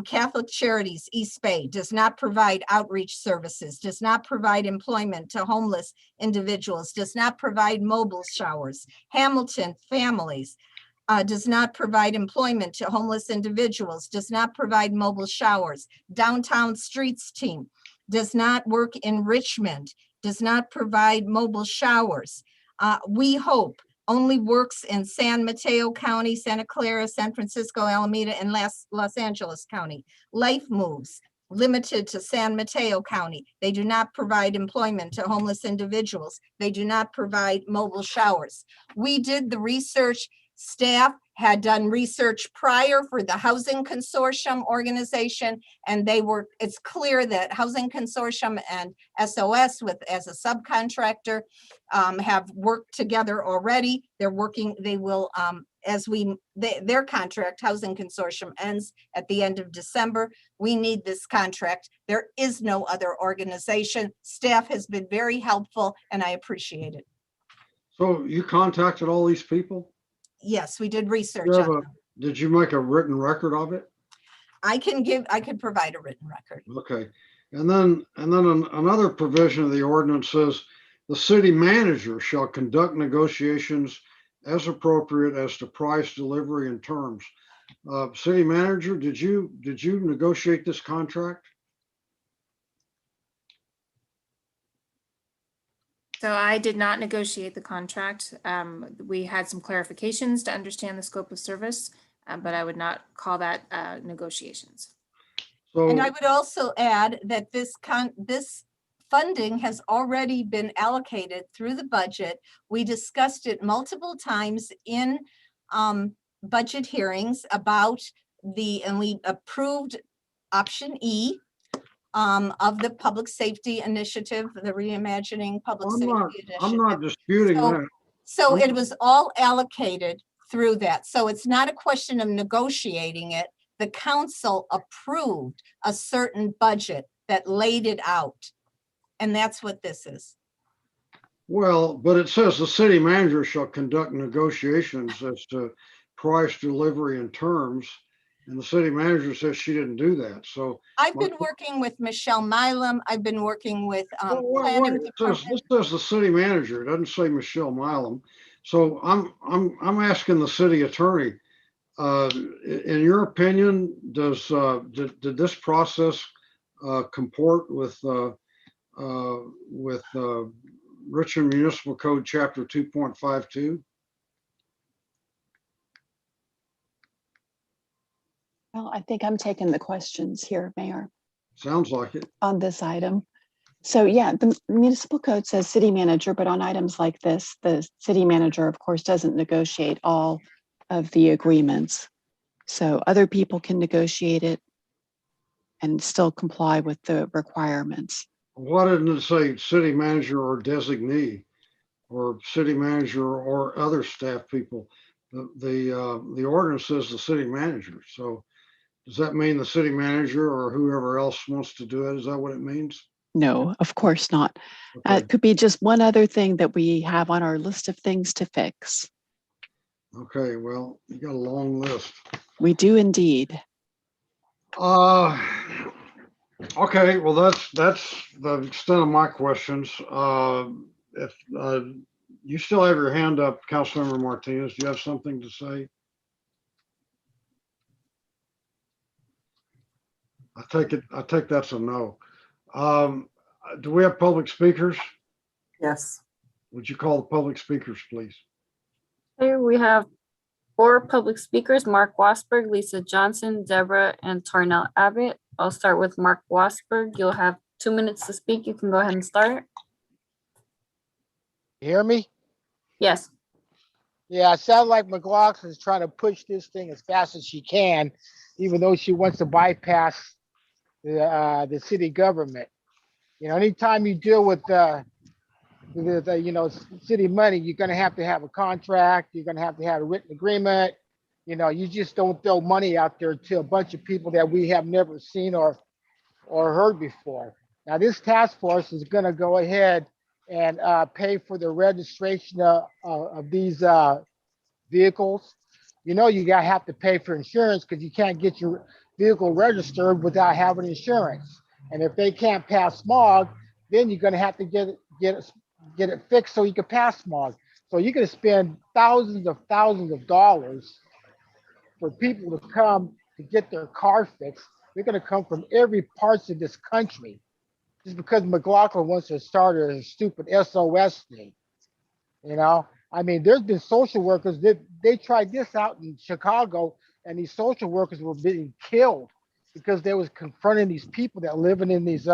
[SPEAKER 20] Catholic Charities East Bay does not provide outreach services, does not provide employment to homeless individuals, does not provide mobile showers. Hamilton Families does not provide employment to homeless individuals, does not provide mobile showers. Downtown Streets Team does not work in Richmond, does not provide mobile showers. We Hope only works in San Mateo County, Santa Clara, San Francisco, Alameda, and Los Angeles County. Life Moves, limited to San Mateo County. They do not provide employment to homeless individuals. They do not provide mobile showers. We did the research. Staff had done research prior for the Housing Consortium organization, and it's clear that Housing Consortium and SOS as a subcontractor have worked together already. They're working, they will, their contract, Housing Consortium, ends at the end of December. We need this contract. There is no other organization. Staff has been very helpful, and I appreciate it.
[SPEAKER 22] So you contacted all these people?
[SPEAKER 20] Yes, we did research on them.
[SPEAKER 22] Did you make a written record of it?
[SPEAKER 20] I could provide a written record.
[SPEAKER 22] Okay. And then another provision of the ordinance says the city manager shall conduct negotiations as appropriate as to price, delivery, and terms. City manager, did you negotiate this contract?
[SPEAKER 1] So I did not negotiate the contract. We had some clarifications to understand the scope of service, but I would not call that negotiations.
[SPEAKER 20] And I would also add that this funding has already been allocated through the budget. We discussed it multiple times in budget hearings and we approved option E of the public safety initiative, the reimagining public safety initiative.
[SPEAKER 22] I'm not disputing that.
[SPEAKER 20] So it was all allocated through that. So it's not a question of negotiating it. The council approved a certain budget that laid it out And that's what this is.
[SPEAKER 22] Well, but it says the city manager shall conduct negotiations as to price, delivery, and terms. And the city manager says she didn't do that. So
[SPEAKER 20] I've been working with Michelle Milam. I've been working with
[SPEAKER 22] Wait,
[SPEAKER 20] planning
[SPEAKER 22] this
[SPEAKER 20] department.
[SPEAKER 22] says the city manager. It doesn't say Michelle Milam. So I'm asking the city attorney. In your opinion, did this process comport with Richmond Municipal Code Chapter 2.52?
[SPEAKER 3] Well, I think I'm taking the questions here, Mayor,
[SPEAKER 22] Sounds like it.
[SPEAKER 3] on this item. So yeah, the municipal code says city manager, but on items like this, the city manager, of course, doesn't negotiate all of the agreements. So other people can negotiate it and still comply with the requirements.
[SPEAKER 22] Why didn't it say city manager or designee, or city manager or other staff people? The ordinance says the city manager. So does that mean the city manager or whoever else wants to do it? Is that what it means?
[SPEAKER 3] No, of course not.
[SPEAKER 22] Okay.
[SPEAKER 3] It could be just one other thing that we have on our list of things to fix.
[SPEAKER 22] Okay, well, you got a long list.
[SPEAKER 3] We do indeed.
[SPEAKER 22] Okay, well, that's the extent of my questions. If you still have your hand up, Councilmember Martinez, do you have something to say? I take that's a no. Do we have public speakers?
[SPEAKER 9] Yes.
[SPEAKER 22] Would you call the public speakers, please?
[SPEAKER 16] Here we have 4 public speakers: Mark Wasberg, Lisa Johnson, Deborah, and Tarnell Abbott. I'll start with Mark Wasberg. You'll have 2 minutes to speak. You can go ahead and start.
[SPEAKER 7] You hear me?
[SPEAKER 16] Yes.
[SPEAKER 7] Yeah, it sounds like McLaughlin's trying to push this thing as fast as she can, even though she wants to bypass the city government. You know, anytime you deal with city money, you're going to have a contract. You're going to have a written agreement. You know, you just don't throw money out there to a bunch of people that we have never seen or heard before. Now, this task force is going to go ahead and pay for the registration of these vehicles. You know, you have to pay for insurance because you can't get your vehicle registered without having insurance. And if they can't pass smog, then you're going to have to get it fixed so you can pass smog. So you're going to spend thousands of dollars for people to come to get their car fixed. They're going to come from every parts of this country just because McLaughlin wants to start a stupid SOS thing. You know, I mean, there's been social workers that they tried this out in Chicago, and these social workers were being killed because they was confronting these people that living in these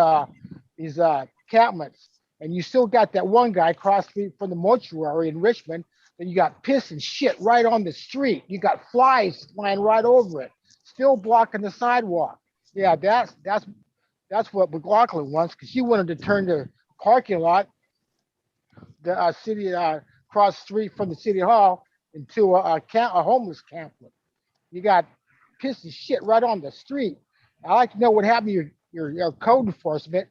[SPEAKER 7] encampments. And you still got that one guy across the street from the mortuary in Richmond, and you got piss and shit right on the street. You got flies flying right over it, still blocking the sidewalk. Yeah, that's what McLaughlin wants, because she wanted to turn the parking lot, the city across the street from the city hall, into a homeless camp. You got piss and shit right on the street. I like to know what happened to your code enforcement.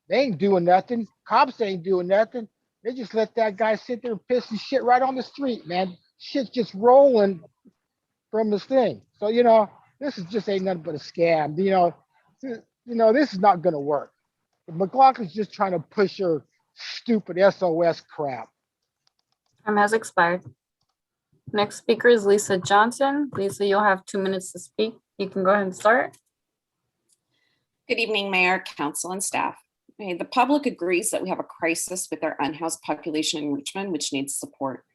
[SPEAKER 7] They ain't doing nothing. Cops ain't doing nothing. They just let that guy sit there and piss and shit right on the street, man. Shit's just rolling from this thing. So, you know, this is just ain't nothing but a scam. You know, this is not gonna work. McLaughlin's just trying to push her stupid SOS crap.
[SPEAKER 16] Time has expired. Next speaker is Lisa Johnson. Lisa, you'll have 2 minutes to speak. You can go ahead and start.
[SPEAKER 14] Good evening, Mayor, Council, and staff. Okay, the public agrees that we have a crisis with our unhoused population in Richmond, which needs support.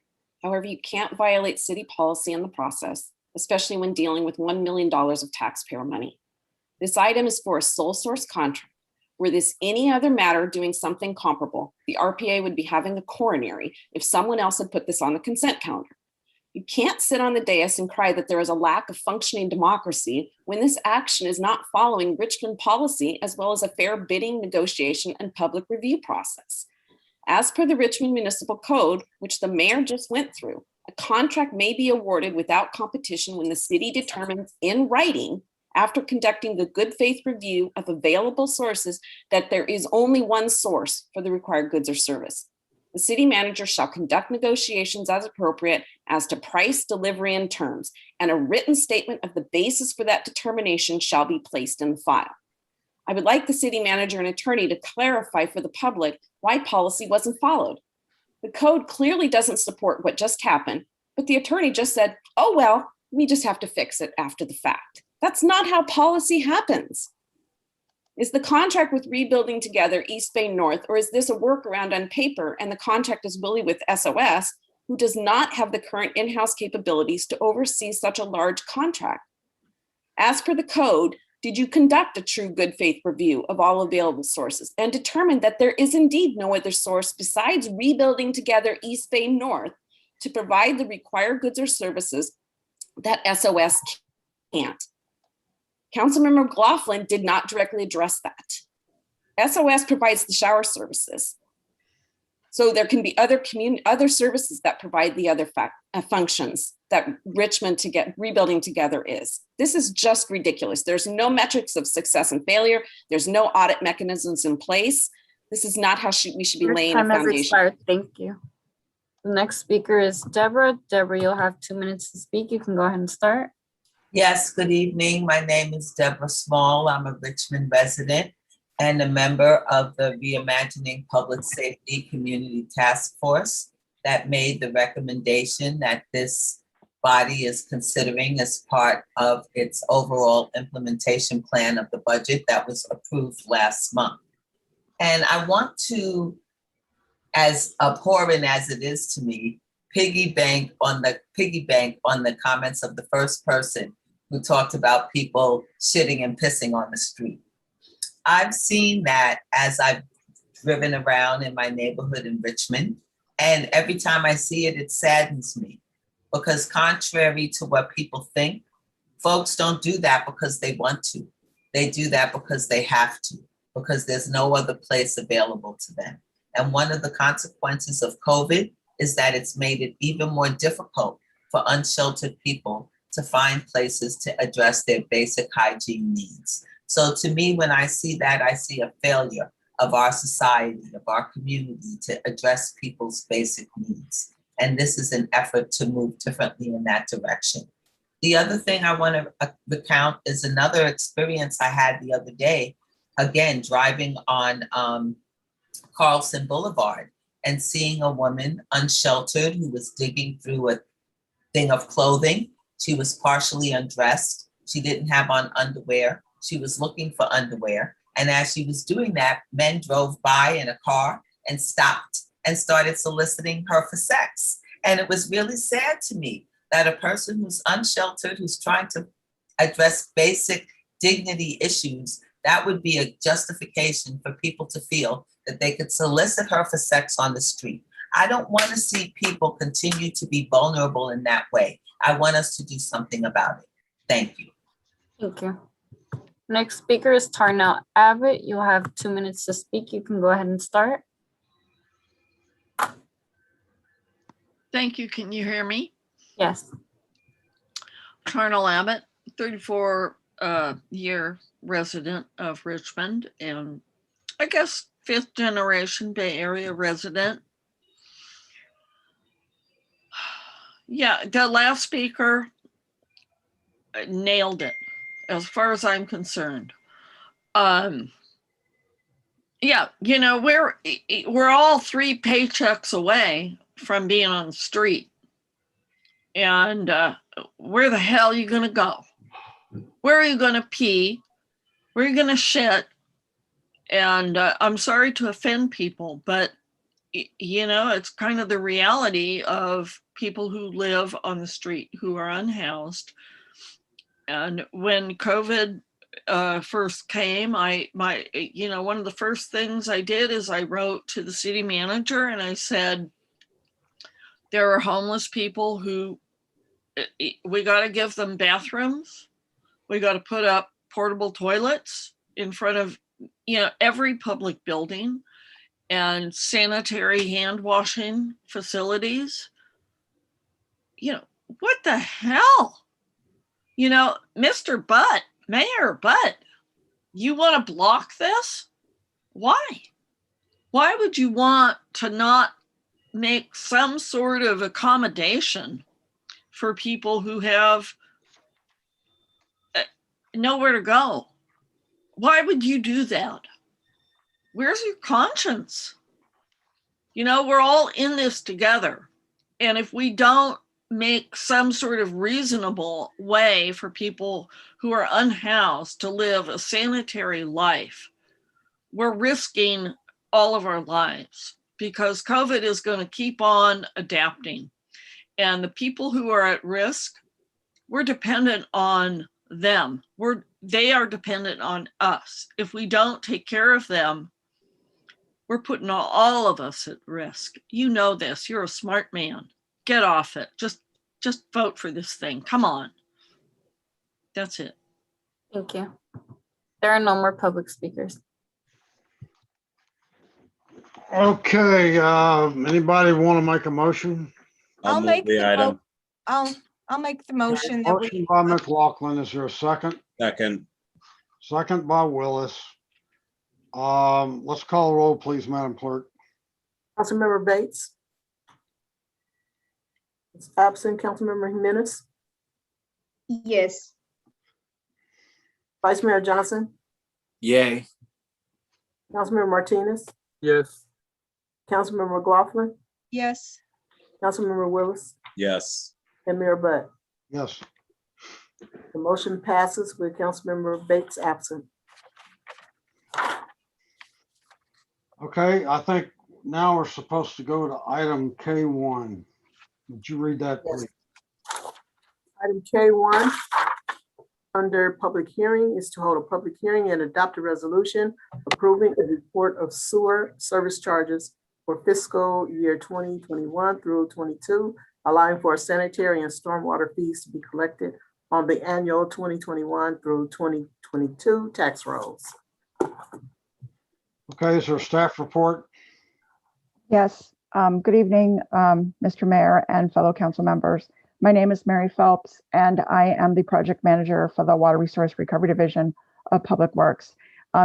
[SPEAKER 14] However, you can't violate city policy in the process, especially when dealing with $1 million of taxpayer money. This item is for a sole source contract. Were this any other matter doing something comparable, the RPA would be having a coronary if someone else had put this on the consent calendar. You can't sit on the dais and cry that there is a lack of functioning democracy when this action is not following Richmond policy, as well as a fair bidding, negotiation, and public review process. As per the Richmond Municipal Code, which the mayor just went through, a contract may be awarded without competition when the city determines in writing, after conducting a good faith review of available sources, that there is only one source for the required goods or service. The city manager shall conduct negotiations as appropriate as to price, delivery, and terms, and a written statement of the basis for that determination shall be placed in the file. I would like the city manager and attorney to clarify for the public why policy wasn't followed. The code clearly doesn't support what just happened, but the attorney just said, oh, well, we just have to fix it after the fact. That's not how policy happens. Is the contract with Rebuilding Together East Bay North, or is this a workaround on paper and the contract is really with SOS, who does not have the current in-house capabilities to oversee such a large contract? As per the code, did you conduct a true good faith review of all available sources and determine that there is indeed no other source besides Rebuilding Together East Bay North to provide the required goods or services that SOS can't? Councilmember McLaughlin did not directly address that. SOS provides the shower services. So there can be other services that provide the other functions that Rebuilding Together is. This is just ridiculous. There's no metrics of success and failure. There's no audit mechanisms in place. This is not how we should be laying a
[SPEAKER 16] Time has
[SPEAKER 14] foundation.
[SPEAKER 16] expired. Thank you. The next speaker is Deborah. Deborah, you'll have 2 minutes to speak. You can go ahead and start.
[SPEAKER 8] Yes, good evening. My name is Deborah Small. I'm a Richmond resident and a member of the Reimagining Public Safety Community Task Force that made the recommendation that this body is considering as part of its overall implementation plan of the budget that was approved last month. And I want to, as abhorrent as it is to me, piggyback on the comments of the first person who talked about people shitting and pissing on the street. I've seen that as I've driven around in my neighborhood in Richmond, and every time I see it, it saddens me, because contrary to what people think, folks don't do that because they want to. They do that because they have to, because there's no other place available to them. And one of the consequences of COVID is that it's made it even more difficult for unsheltered people to find places to address their basic hygiene needs. So to me, when I see that, I see a failure of our society, of our community to address people's basic needs. And this is an effort to move differently in that direction. The other thing I want to recount is another experience I had the other day, again, driving on Carlson Boulevard and seeing a woman unsheltered who was digging through a thing of clothing. She was partially undressed. She didn't have on underwear. She was looking for underwear. And as she was doing that, men drove by in a car and stopped and started soliciting her for sex. And it was really sad to me that a person who's unsheltered, who's trying to address basic dignity issues, that would be a justification for people to feel that they could solicit her for sex on the street. I don't want to see people continue to be vulnerable in that way. I want us to do something about it. Thank you.
[SPEAKER 16] Thank you. Next speaker is Tarnell Abbott. You'll have 2 minutes to speak. You can go ahead and start.
[SPEAKER 2] Thank you. Can you hear me?
[SPEAKER 16] Yes.
[SPEAKER 2] Tarnell Abbott, 34-year resident of Richmond, and I guess 5th generation Bay Area resident. Yeah, the last speaker nailed it as far as I'm concerned. Yeah, you know, we're all 3 paychecks away from being on the street. And where the hell are you gonna go? Where are you gonna pee? Where are you gonna shit? And I'm sorry to offend people, but you know, it's kind of the reality of people who live on the street, who are unhoused. And when COVID first came, you know, one of the first things I did is I wrote to the city manager and I said, there are homeless people who we got to give them bathrooms. We got to put up portable toilets in front of, you know, every public building, and sanitary hand washing facilities. You know, what the hell? You know, Mr. Butt Mayor, but you want to block this? Why? Why would you want to not make some sort of accommodation for people who have nowhere to go? Why would you do that? Where's your conscience? You know, we're all in this together. And if we don't make some sort of reasonable way for people who are unhoused to live a sanitary life, we're risking all of our lives because COVID is going to keep on adapting. And the people who are at risk, we're dependent on them. They are dependent on us. If we don't take care of them, we're putting all of us at risk. You know this. You're a smart man. Get off it. Just vote for this thing. Come on. That's it.
[SPEAKER 16] Thank you. There are no more public speakers.
[SPEAKER 22] Okay, anybody want to make a motion?
[SPEAKER 20] I'll
[SPEAKER 23] move
[SPEAKER 20] make
[SPEAKER 23] the
[SPEAKER 20] the
[SPEAKER 23] item.
[SPEAKER 20] I'll make the motion that we,
[SPEAKER 22] Motion by McLaughlin. Is there a second?
[SPEAKER 23] Second.
[SPEAKER 22] Second by Willis. Let's call the roll, please, Madam Clerk.
[SPEAKER 9] Councilmember Bates. Is absent. Councilmember Jimenez.
[SPEAKER 19] Yes.
[SPEAKER 9] Vice Mayor Johnson.
[SPEAKER 25] Yay.
[SPEAKER 9] Councilmember Martinez.
[SPEAKER 4] Yes.
[SPEAKER 9] Councilmember McLaughlin.
[SPEAKER 20] yes.
[SPEAKER 9] Councilmember Willis.
[SPEAKER 23] Yes.
[SPEAKER 9] And Mayor Butt.
[SPEAKER 22] Yes.
[SPEAKER 9] The motion passes with Councilmember Bates absent.
[SPEAKER 22] Okay, I think now we're supposed to go to item K1. Would you read that, please?
[SPEAKER 9] Item K1, under public hearing, is to hold a public hearing and adopt a resolution approving a report of sewer service charges for fiscal year 2021 through 22, allowing for sanitary and stormwater fees to be collected on the annual 2021 through 2022 tax rolls.
[SPEAKER 22] Okay, is there a staff report?
[SPEAKER 6] Yes, good evening, Mr. Mayor and fellow council members. My name is Mary Phelps, and I am the project manager for the Water Resource Recovery Division of Public Works.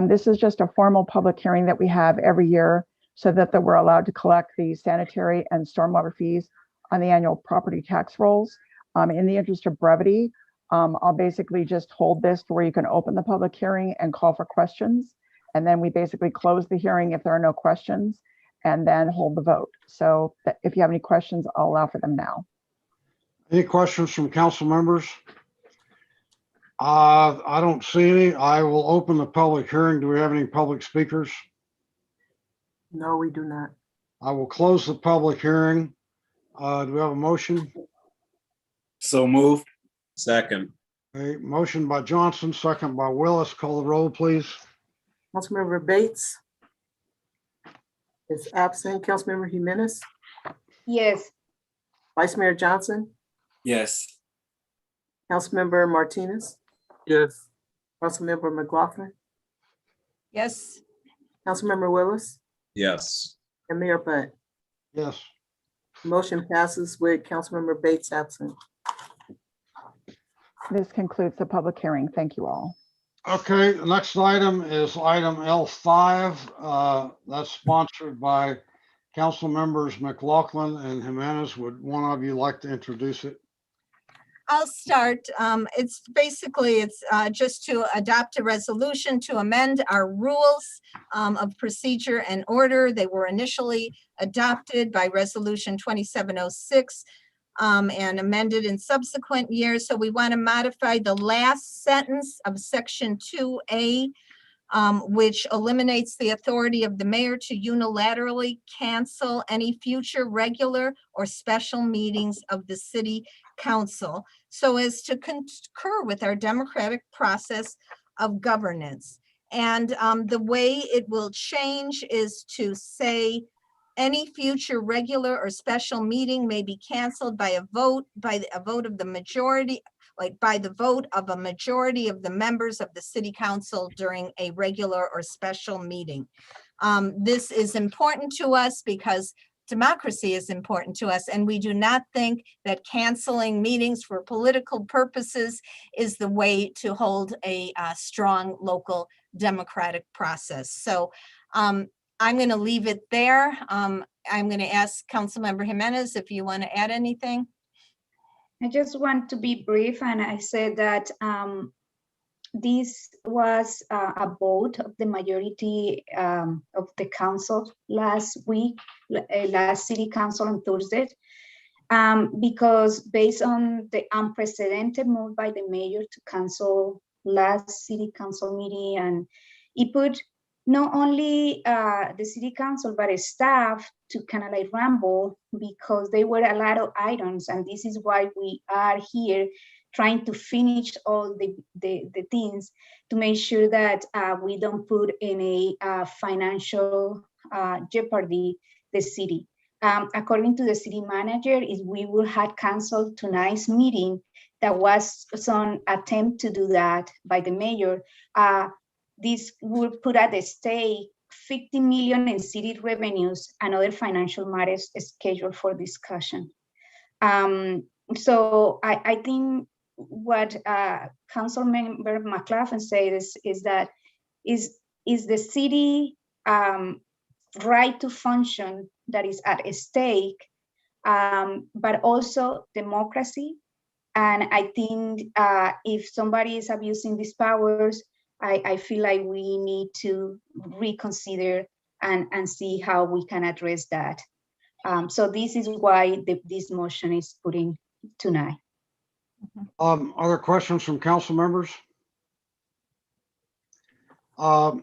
[SPEAKER 6] This is just a formal public hearing that we have every year so that we're allowed to collect the sanitary and stormwater fees on the annual property tax rolls. In the interest of brevity, I'll basically just hold this to where you can open the public hearing and call for questions. And then we basically close the hearing if there are no questions and then hold the vote. So if you have any questions, I'll allow for them now.
[SPEAKER 22] Any questions from council members? I don't see any. I will open the public hearing. Do we have any public speakers?
[SPEAKER 9] No, we do not.
[SPEAKER 22] I will close the public hearing. Do we have a motion?
[SPEAKER 25] So moved.
[SPEAKER 23] Second.
[SPEAKER 22] A motion by Johnson, second by Willis. Call the roll, please.
[SPEAKER 9] Councilmember Bates is absent. Councilmember Jimenez.
[SPEAKER 19] Yes.
[SPEAKER 9] Vice Mayor Johnson.
[SPEAKER 25] Yes.
[SPEAKER 9] Councilmember Martinez.
[SPEAKER 4] Yes.
[SPEAKER 9] Councilmember McLaughlin.
[SPEAKER 20] Yes.
[SPEAKER 9] Councilmember Willis.
[SPEAKER 23] Yes.
[SPEAKER 9] And Mayor Butt.
[SPEAKER 22] Yes.
[SPEAKER 9] Motion passes with Councilmember Bates absent.
[SPEAKER 6] This concludes the public hearing. Thank you all.
[SPEAKER 22] Okay, the next item is item L5. That's sponsored by council members McLaughlin and Jimenez. Would one of you like to introduce it?
[SPEAKER 20] I'll start. It's just to adopt a resolution to amend our rules of procedure and order. They were initially adopted by resolution 2706 and amended in subsequent years. So we want to modify the last sentence of section 2A, which eliminates the authority of the mayor to unilaterally cancel any future regular or special meetings of the city council, so as to concur with our democratic process of governance. And the way it will change is to say any future regular or special meeting may be canceled by a vote of the majority, by the vote of a majority of the members of the city council during a regular or special meeting. This is important to us because democracy is important to us, and we do not think that canceling meetings for political purposes is the way to hold a strong local democratic process. So I'm going to leave it there. I'm going to ask Councilmember Jimenez if you want to add anything.
[SPEAKER 19] I just want to be brief, and I said that this was a vote of the majority of the council last week, last city council on Thursday, because based on the unprecedented move by the mayor to cancel last city council meeting, and it put not only the city council but staff to kind of like ramble, because there were a lot of items, and this is why we are here trying to finish all the things to make sure that we don't put in a financial jeopardy the city. According to the city manager, is we will have canceled tonight's meeting. That was some attempt to do that by the mayor. This will put at the stake 50 million in city revenues and other financial matters scheduled for discussion. So I think what Council Member McLaughlin said is that is the city right to function that is at stake, but also democracy. And I think if somebody is abusing these powers, I feel like we need to reconsider and see how we can address that. So this is why this motion is putting tonight.
[SPEAKER 22] Are there questions from council members? I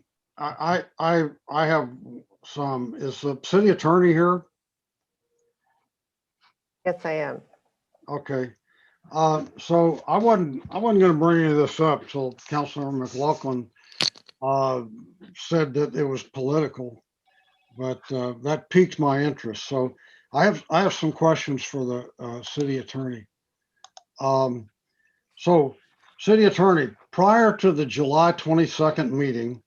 [SPEAKER 22] have some. Is the city attorney here?
[SPEAKER 11] Yes, I am.
[SPEAKER 22] Okay. So I wasn't going to bring any of this up till Councilmember McLaughlin said that it was political, but that piqued my interest. So I have some questions for the city attorney. So city attorney, prior to the July 22nd meeting,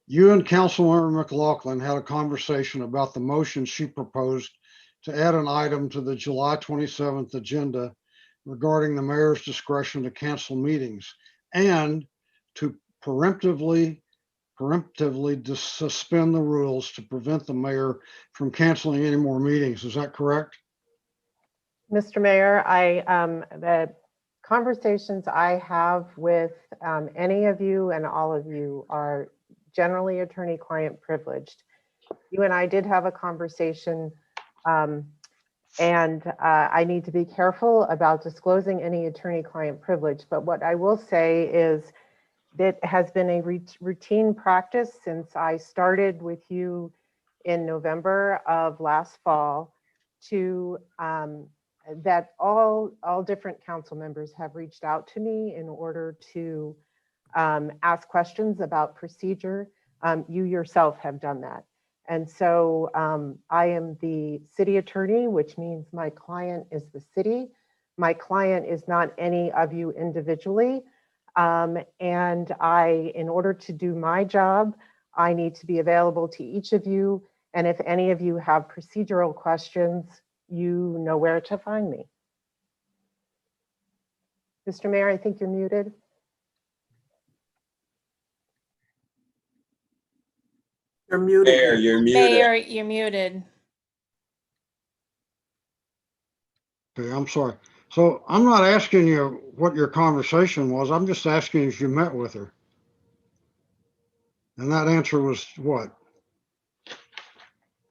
[SPEAKER 22] you and Councilmember McLaughlin had a conversation about the motion she proposed to add an item to the July 27th agenda regarding the mayor's discretion to cancel meetings and to preemptively suspend the rules to prevent the mayor from canceling any more meetings. Is that correct?
[SPEAKER 11] Mr. Mayor, the conversations I have with any of you and all of you are generally attorney-client privileged. You and I did have a conversation, and I need to be careful about disclosing any attorney-client privilege. But what I will say is that has been a routine practice since I started with you in November of last fall to that all different council members have reached out to me in order to ask questions about procedure. You yourself have done that. And so I am the city attorney, which means my client is the city. My client is not any of you individually. And in order to do my job, I need to be available to each of you. And if any of you have procedural questions, you know where to find me. Mr. Mayor, I think you're muted.
[SPEAKER 9] You're muted.
[SPEAKER 23] Mayor, you're muted.
[SPEAKER 1] Mayor, you're muted.
[SPEAKER 22] Okay, I'm sorry. So I'm not asking you what your conversation was. I'm just asking if you met with her. And that answer was what?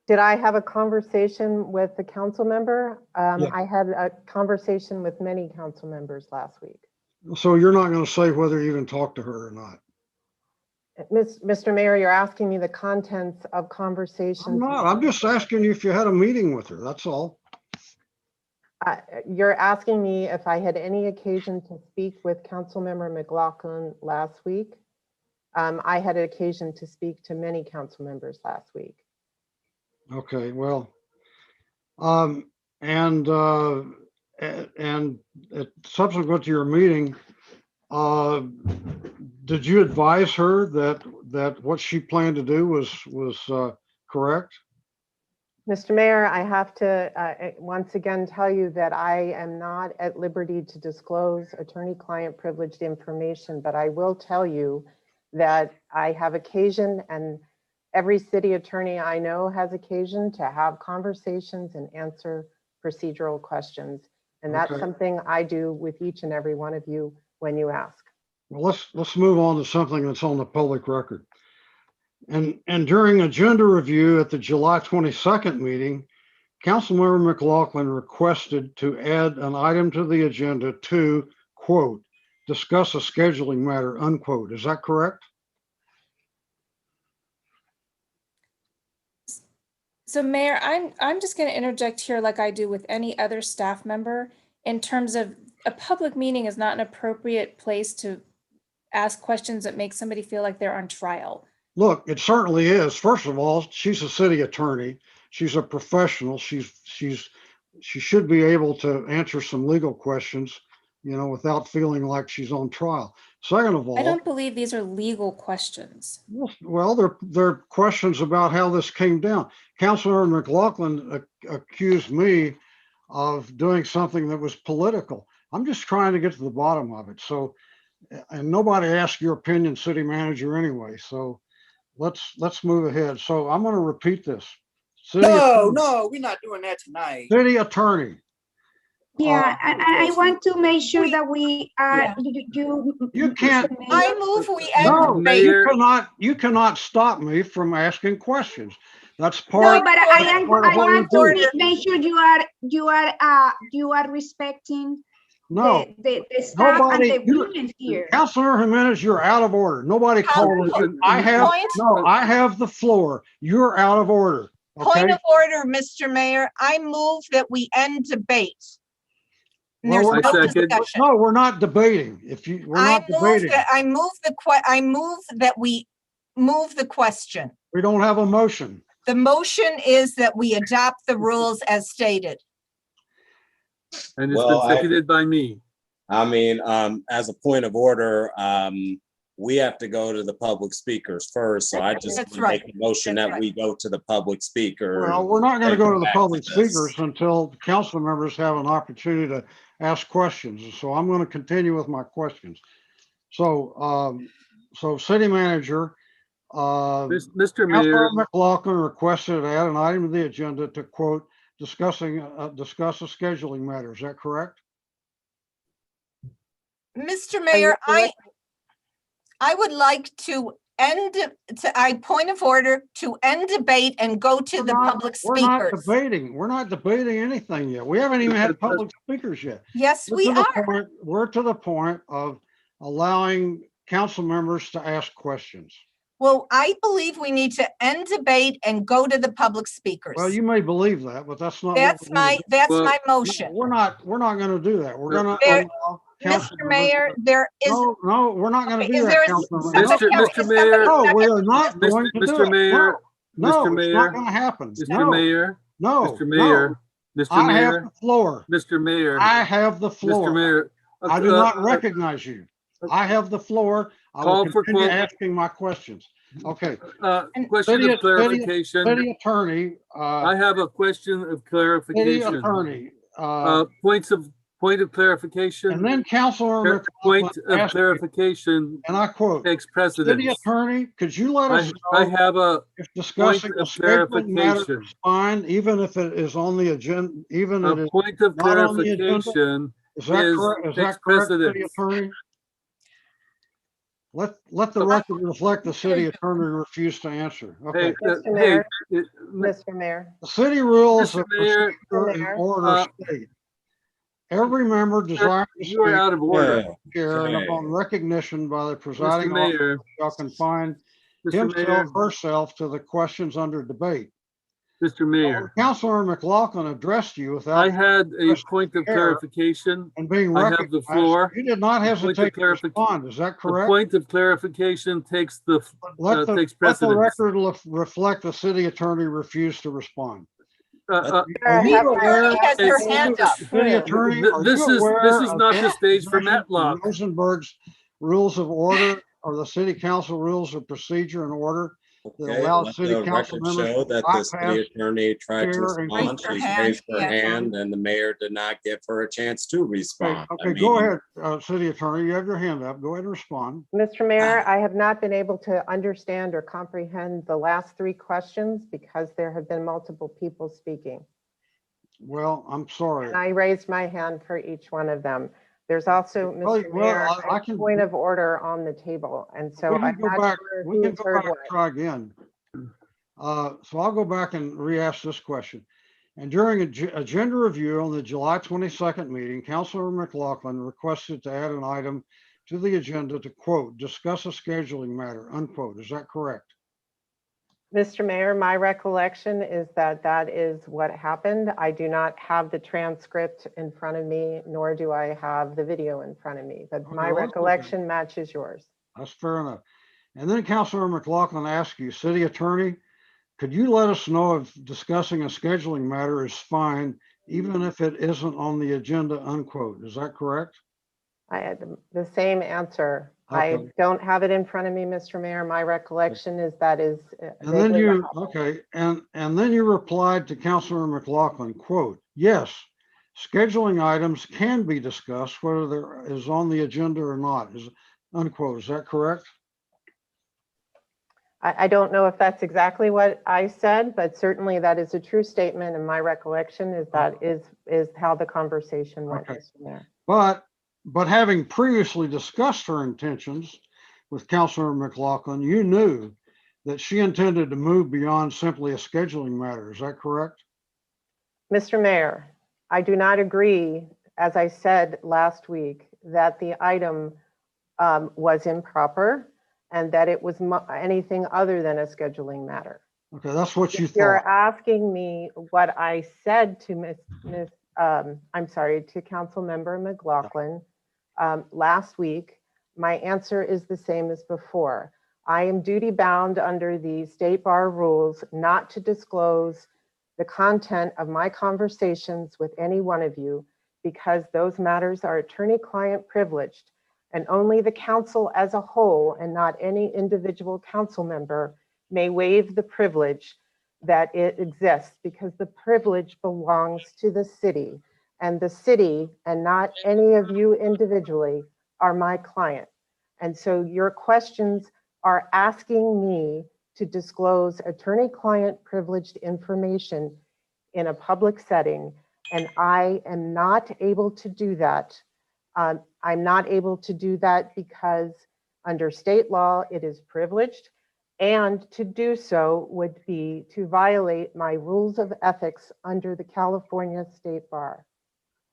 [SPEAKER 11] Did I have a conversation with the council member?
[SPEAKER 22] Yeah.
[SPEAKER 11] I had a conversation with many council members last week.
[SPEAKER 22] So you're not going to say whether you even talked to her or not?
[SPEAKER 11] Mr. Mayor, you're asking me the contents of conversations.
[SPEAKER 22] I'm not. I'm just asking you if you had a meeting with her. That's all.
[SPEAKER 11] You're asking me if I had any occasion to speak with Councilmember McLaughlin last week. I had an occasion to speak to many council members last week.
[SPEAKER 22] Okay, well, and subsequent to your meeting, did you advise her that what she planned to do was correct?
[SPEAKER 11] Mr. Mayor, I have to once again tell you that I am not at liberty to disclose attorney-client privileged information, but I will tell you that I have occasion, and every city attorney I know has occasion to have conversations and answer procedural questions. And that's
[SPEAKER 22] Okay.
[SPEAKER 11] something I do with each and every one of you when you ask.
[SPEAKER 22] Well, let's move on to something that's on the public record. And during agenda review at the July 22nd meeting, Councilmember McLaughlin requested to add an item to the agenda to, quote, discuss a scheduling matter, unquote. Is that correct?
[SPEAKER 1] So Mayor, I'm just going to interject here like I do with any other staff member in terms of a public meeting is not an appropriate place to ask questions that make somebody feel like they're on trial.
[SPEAKER 22] Look, it certainly is. First of all, she's a city attorney. She's a professional. She should be able to answer some legal questions, you know, without feeling like she's on trial. Second of all,
[SPEAKER 1] I don't believe these are legal questions.
[SPEAKER 22] well, they're questions about how this came down. Councilor McLaughlin accused me of doing something that was political. I'm just trying to get to the bottom of it. So, and nobody asked your opinion, city manager, anyway. So let's move ahead. So I'm going to repeat this.
[SPEAKER 25] No, we're not doing that tonight.
[SPEAKER 22] City attorney.
[SPEAKER 19] Yeah, and I want to make sure that we are,
[SPEAKER 22] You can't.
[SPEAKER 20] I move we end
[SPEAKER 22] No,
[SPEAKER 20] debate.
[SPEAKER 22] you cannot stop me from asking questions. That's
[SPEAKER 19] No,
[SPEAKER 22] part.
[SPEAKER 19] but I want
[SPEAKER 22] do.
[SPEAKER 19] to make sure you are respecting
[SPEAKER 22] No,
[SPEAKER 19] the staff and the
[SPEAKER 22] you-
[SPEAKER 19] women here.
[SPEAKER 22] Councilor Jimenez, you're out of order. Nobody called you. I have the floor. You're out of order.
[SPEAKER 20] Point
[SPEAKER 22] Okay.
[SPEAKER 20] of order, Mr. Mayor. I move that we end debate. And
[SPEAKER 22] Well,
[SPEAKER 20] there's no discussion.
[SPEAKER 22] No, we're not debating. We're not debating.
[SPEAKER 20] I move that we move the question.
[SPEAKER 22] We don't have a motion.
[SPEAKER 20] The motion is that we adopt the rules as stated.
[SPEAKER 4] And it's been seconded by me.
[SPEAKER 23] I mean, as a point of order, we have to go to the public speakers first. So I just
[SPEAKER 20] That's
[SPEAKER 23] make a motion that we go to the public speaker.
[SPEAKER 22] Well, we're not going to go to the public speakers until the council members have an opportunity to ask questions. So I'm going to continue with my questions. So, city manager,
[SPEAKER 4] Mr. Mayor,
[SPEAKER 22] Councilor McLaughlin requested to add an item to the agenda to quote, discuss a scheduling matter. Is that correct?
[SPEAKER 20] Mr. Mayor, I would like to point of order to end debate and go to the public speakers.
[SPEAKER 22] We're not debating anything yet. We haven't even had public speakers yet.
[SPEAKER 20] Yes, we are.
[SPEAKER 22] We're to the point of allowing council members to ask questions.
[SPEAKER 20] Well, I believe we need to end debate and go to the public speakers.
[SPEAKER 22] Well, you may believe that, but that's not.
[SPEAKER 20] That's my motion.
[SPEAKER 22] We're not going to do that. We're going to allow
[SPEAKER 20] Mr. Mayor, there is.
[SPEAKER 22] No, we're not going to do that.
[SPEAKER 4] Mr. Mayor.
[SPEAKER 22] No, we are not going to do
[SPEAKER 4] Mr.
[SPEAKER 22] it.
[SPEAKER 4] Mayor.
[SPEAKER 22] No,
[SPEAKER 4] Mr.
[SPEAKER 22] it's
[SPEAKER 4] Mayor.
[SPEAKER 22] not going to happen.
[SPEAKER 4] Mr. Mayor.
[SPEAKER 22] No.
[SPEAKER 4] Mr. Mayor. Mr.
[SPEAKER 22] I
[SPEAKER 4] Mayor.
[SPEAKER 22] have the floor.
[SPEAKER 4] Mr. Mayor.
[SPEAKER 22] I have the floor.
[SPEAKER 4] Mr. Mayor.
[SPEAKER 22] I do not recognize you. I have the floor. I will continue asking my questions. Okay.
[SPEAKER 4] Question of clarification.
[SPEAKER 22] City attorney.
[SPEAKER 4] I have a question of clarification.
[SPEAKER 22] City attorney.
[SPEAKER 4] Point of clarification.
[SPEAKER 22] And then Councilor
[SPEAKER 4] point of clarification.
[SPEAKER 22] And I quote.
[SPEAKER 4] Takes precedence.
[SPEAKER 22] City attorney, could you let us know?
[SPEAKER 4] I have a
[SPEAKER 22] if discussing
[SPEAKER 4] point
[SPEAKER 22] a
[SPEAKER 4] of
[SPEAKER 22] scheduling matter
[SPEAKER 4] clarification.
[SPEAKER 22] is fine, even if it is on the agenda, even if
[SPEAKER 4] A
[SPEAKER 22] it is
[SPEAKER 4] point of
[SPEAKER 22] not on the agenda?
[SPEAKER 4] clarification
[SPEAKER 22] Is that correct? Is
[SPEAKER 4] takes
[SPEAKER 22] that correct, city
[SPEAKER 4] precedence.
[SPEAKER 22] attorney? Let the record reflect the city attorney refused to answer. Okay.
[SPEAKER 11] Mr. Mayor, Mr. Mayor.
[SPEAKER 22] The city rules
[SPEAKER 4] Mr.
[SPEAKER 22] of
[SPEAKER 4] Mayor,
[SPEAKER 22] procedure and order state. Every member desiring to
[SPEAKER 4] you are
[SPEAKER 22] speak
[SPEAKER 4] out of order.
[SPEAKER 22] chair and upon recognition by the presiding
[SPEAKER 4] Mr. Mayor.
[SPEAKER 22] officer shall confine
[SPEAKER 4] Mr.
[SPEAKER 22] himself
[SPEAKER 4] Mayor.
[SPEAKER 22] herself to the questions under debate.
[SPEAKER 4] Mr. Mayor.
[SPEAKER 22] Councilor McLaughlin addressed you without.
[SPEAKER 4] I had a
[SPEAKER 22] question
[SPEAKER 4] point of
[SPEAKER 22] chair
[SPEAKER 4] clarification.
[SPEAKER 22] And being
[SPEAKER 4] I have
[SPEAKER 22] recognized.
[SPEAKER 4] the floor.
[SPEAKER 22] You did not
[SPEAKER 4] Point of
[SPEAKER 22] hesitate to respond. Is that
[SPEAKER 4] The
[SPEAKER 22] correct?
[SPEAKER 4] point of clarification takes takes
[SPEAKER 22] Let the
[SPEAKER 4] precedence.
[SPEAKER 22] record reflect the city attorney refused to respond.
[SPEAKER 4] Are
[SPEAKER 22] Are you aware?
[SPEAKER 20] has her hand up.
[SPEAKER 22] City attorney, are
[SPEAKER 4] This
[SPEAKER 22] you
[SPEAKER 4] is
[SPEAKER 22] aware of
[SPEAKER 4] not the stage for Matlock.
[SPEAKER 22] Rosenberg's rules of order or the city council rules of procedure and order that
[SPEAKER 23] Okay,
[SPEAKER 22] allows
[SPEAKER 23] let
[SPEAKER 22] city
[SPEAKER 23] the
[SPEAKER 22] council
[SPEAKER 23] record
[SPEAKER 22] members
[SPEAKER 23] show
[SPEAKER 22] to
[SPEAKER 23] that the
[SPEAKER 22] bypass
[SPEAKER 23] city attorney tried to
[SPEAKER 22] chair and
[SPEAKER 23] respond.
[SPEAKER 20] Raise her
[SPEAKER 23] She's
[SPEAKER 20] hand,
[SPEAKER 23] raised her
[SPEAKER 20] yeah.
[SPEAKER 23] hand and the mayor did not give her a chance to
[SPEAKER 22] Okay,
[SPEAKER 23] respond. I
[SPEAKER 22] okay, go
[SPEAKER 23] mean,
[SPEAKER 22] ahead, city attorney, you have your hand up. Go ahead and respond.
[SPEAKER 11] Mr. Mayor, I have not been able to understand or comprehend the last three questions because there have been multiple people speaking.
[SPEAKER 22] Well, I'm sorry.
[SPEAKER 11] And I raised my hand for each one of them. There's also, Mr.
[SPEAKER 22] Well,
[SPEAKER 11] Mayor,
[SPEAKER 22] I
[SPEAKER 11] a
[SPEAKER 22] can,
[SPEAKER 11] point of order on the table. And so
[SPEAKER 22] we can
[SPEAKER 11] I'm
[SPEAKER 22] go
[SPEAKER 11] not
[SPEAKER 22] back,
[SPEAKER 11] sure
[SPEAKER 22] we can
[SPEAKER 11] who's
[SPEAKER 22] go
[SPEAKER 11] heard
[SPEAKER 22] back and
[SPEAKER 11] what.
[SPEAKER 22] try again. So I'll go back and re-ask this question. And during agenda review on the July 22nd meeting, Councilor McLaughlin requested to add an item to the agenda to quote, discuss a scheduling matter, unquote. Is that correct?
[SPEAKER 11] Mr. Mayor, my recollection is that that is what happened. I do not have the transcript in front of me, nor do I have the video in front of me, but
[SPEAKER 22] Okay,
[SPEAKER 11] my
[SPEAKER 22] well, that's okay.
[SPEAKER 11] recollection matches yours.
[SPEAKER 22] That's fair enough. And then Councilor McLaughlin asked you, city attorney, could you let us know if discussing a scheduling matter is fine, even if it isn't on the agenda, unquote. Is that correct?
[SPEAKER 11] I had the same answer. I
[SPEAKER 22] Okay.
[SPEAKER 11] don't have it in front of me, Mr. Mayor. My recollection is that is
[SPEAKER 22] And then
[SPEAKER 11] vaguely
[SPEAKER 22] you,
[SPEAKER 11] what happened.
[SPEAKER 22] okay, and then you replied to Councilor McLaughlin, quote, yes, scheduling items can be discussed whether there is on the agenda or not, is unquote. Is that correct?
[SPEAKER 11] I don't know if that's exactly what I said, but certainly that is a true statement. And my recollection is that is how the conversation went,
[SPEAKER 22] Okay.
[SPEAKER 11] Mr. Mayor.
[SPEAKER 22] But having previously discussed her intentions with Councilor McLaughlin, you knew that she intended to move beyond simply a scheduling matter. Is that correct?
[SPEAKER 11] Mr. Mayor, I do not agree, as I said last week, that the item was improper and that it was anything other than a scheduling matter.
[SPEAKER 22] Okay, that's what you
[SPEAKER 11] If you're
[SPEAKER 22] thought.
[SPEAKER 11] asking me what I said to to Council Member McLaughlin last week, my answer is the same as before. I am duty bound under the State Bar rules not to disclose the content of my conversations with any one of you because those matters are attorney-client privileged and only the council as a whole and not any individual council member may waive the privilege that it exists because the privilege belongs to the city and the city and not any of you individually are my client. And so your questions are asking me to disclose attorney-client privileged information in a public setting, and I am not able to do that. I'm not able to do that because under state law, it is privileged, and to do so would be to violate my rules of ethics under the California State Bar.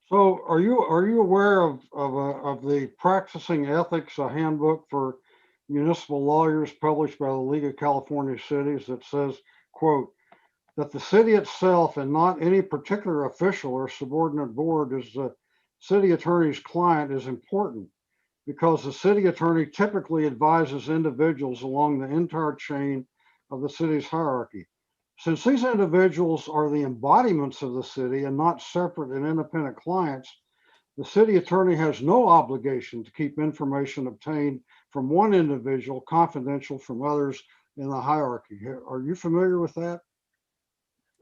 [SPEAKER 22] So are you aware of the Practicing Ethics, a handbook for municipal lawyers published by the League of California Cities that says, quote, that the city itself and not any particular official or subordinate board as the city attorney's client is important because the city attorney typically advises individuals along the entire chain of the city's hierarchy. Since these individuals are the embodiments of the city and not separate and independent clients, the city attorney has no obligation to keep information obtained from one individual confidential from others in the hierarchy. Are you familiar with that?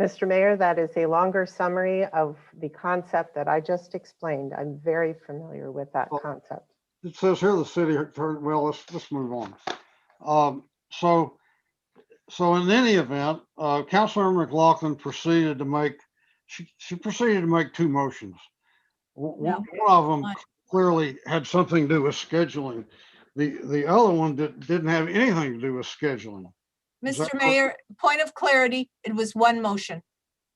[SPEAKER 11] Mr. Mayor, that is a longer summary of the concept that I just explained. I'm very familiar with that concept.
[SPEAKER 22] It says here the city attorney, well, let's move on. So in any event, Councilor McLaughlin proceeded to make, she proceeded to make two motions. One of them clearly had something to do with scheduling. The other one didn't have anything to do with scheduling. Is that
[SPEAKER 20] Mr. Mayor, point of clarity, it was one motion,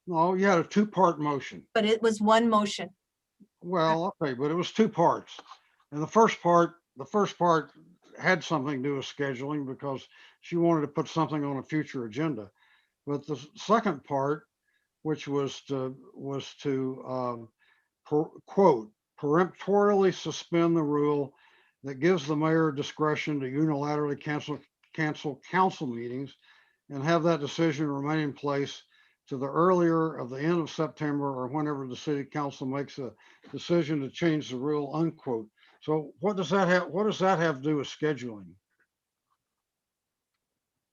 [SPEAKER 22] No, you had a two-part motion.
[SPEAKER 20] but it was one motion.
[SPEAKER 22] Well, okay, but it was two parts. And the first part had something to do with scheduling because she wanted to put something on a future agenda. But the second part, which was to quote, peremptorily suspend the rule that gives the mayor discretion to unilaterally cancel council meetings and have that decision remain in place to the earlier of the end of September or whenever the city council makes a decision to change the rule, unquote. So what does that have to do with scheduling?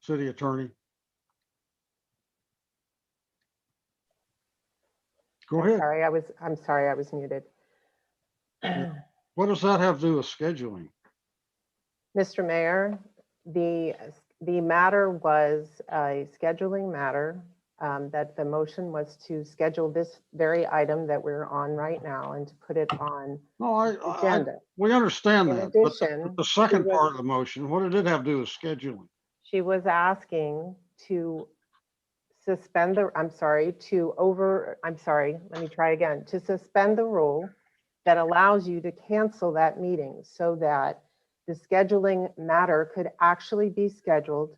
[SPEAKER 22] city attorney. Go ahead.
[SPEAKER 11] I'm sorry, I was muted.
[SPEAKER 22] What does that have to do with scheduling?
[SPEAKER 11] Mr. Mayor, the matter was a scheduling matter, that the motion was to schedule this very item that we're on right now and to put it on the agenda.
[SPEAKER 22] We understand
[SPEAKER 11] In
[SPEAKER 22] that,
[SPEAKER 11] addition,
[SPEAKER 22] but the second part of the motion, what did it have to do with scheduling?
[SPEAKER 11] she was asking to suspend the, let me try again, to suspend the rule that allows you to cancel that meeting so that the scheduling matter could actually be scheduled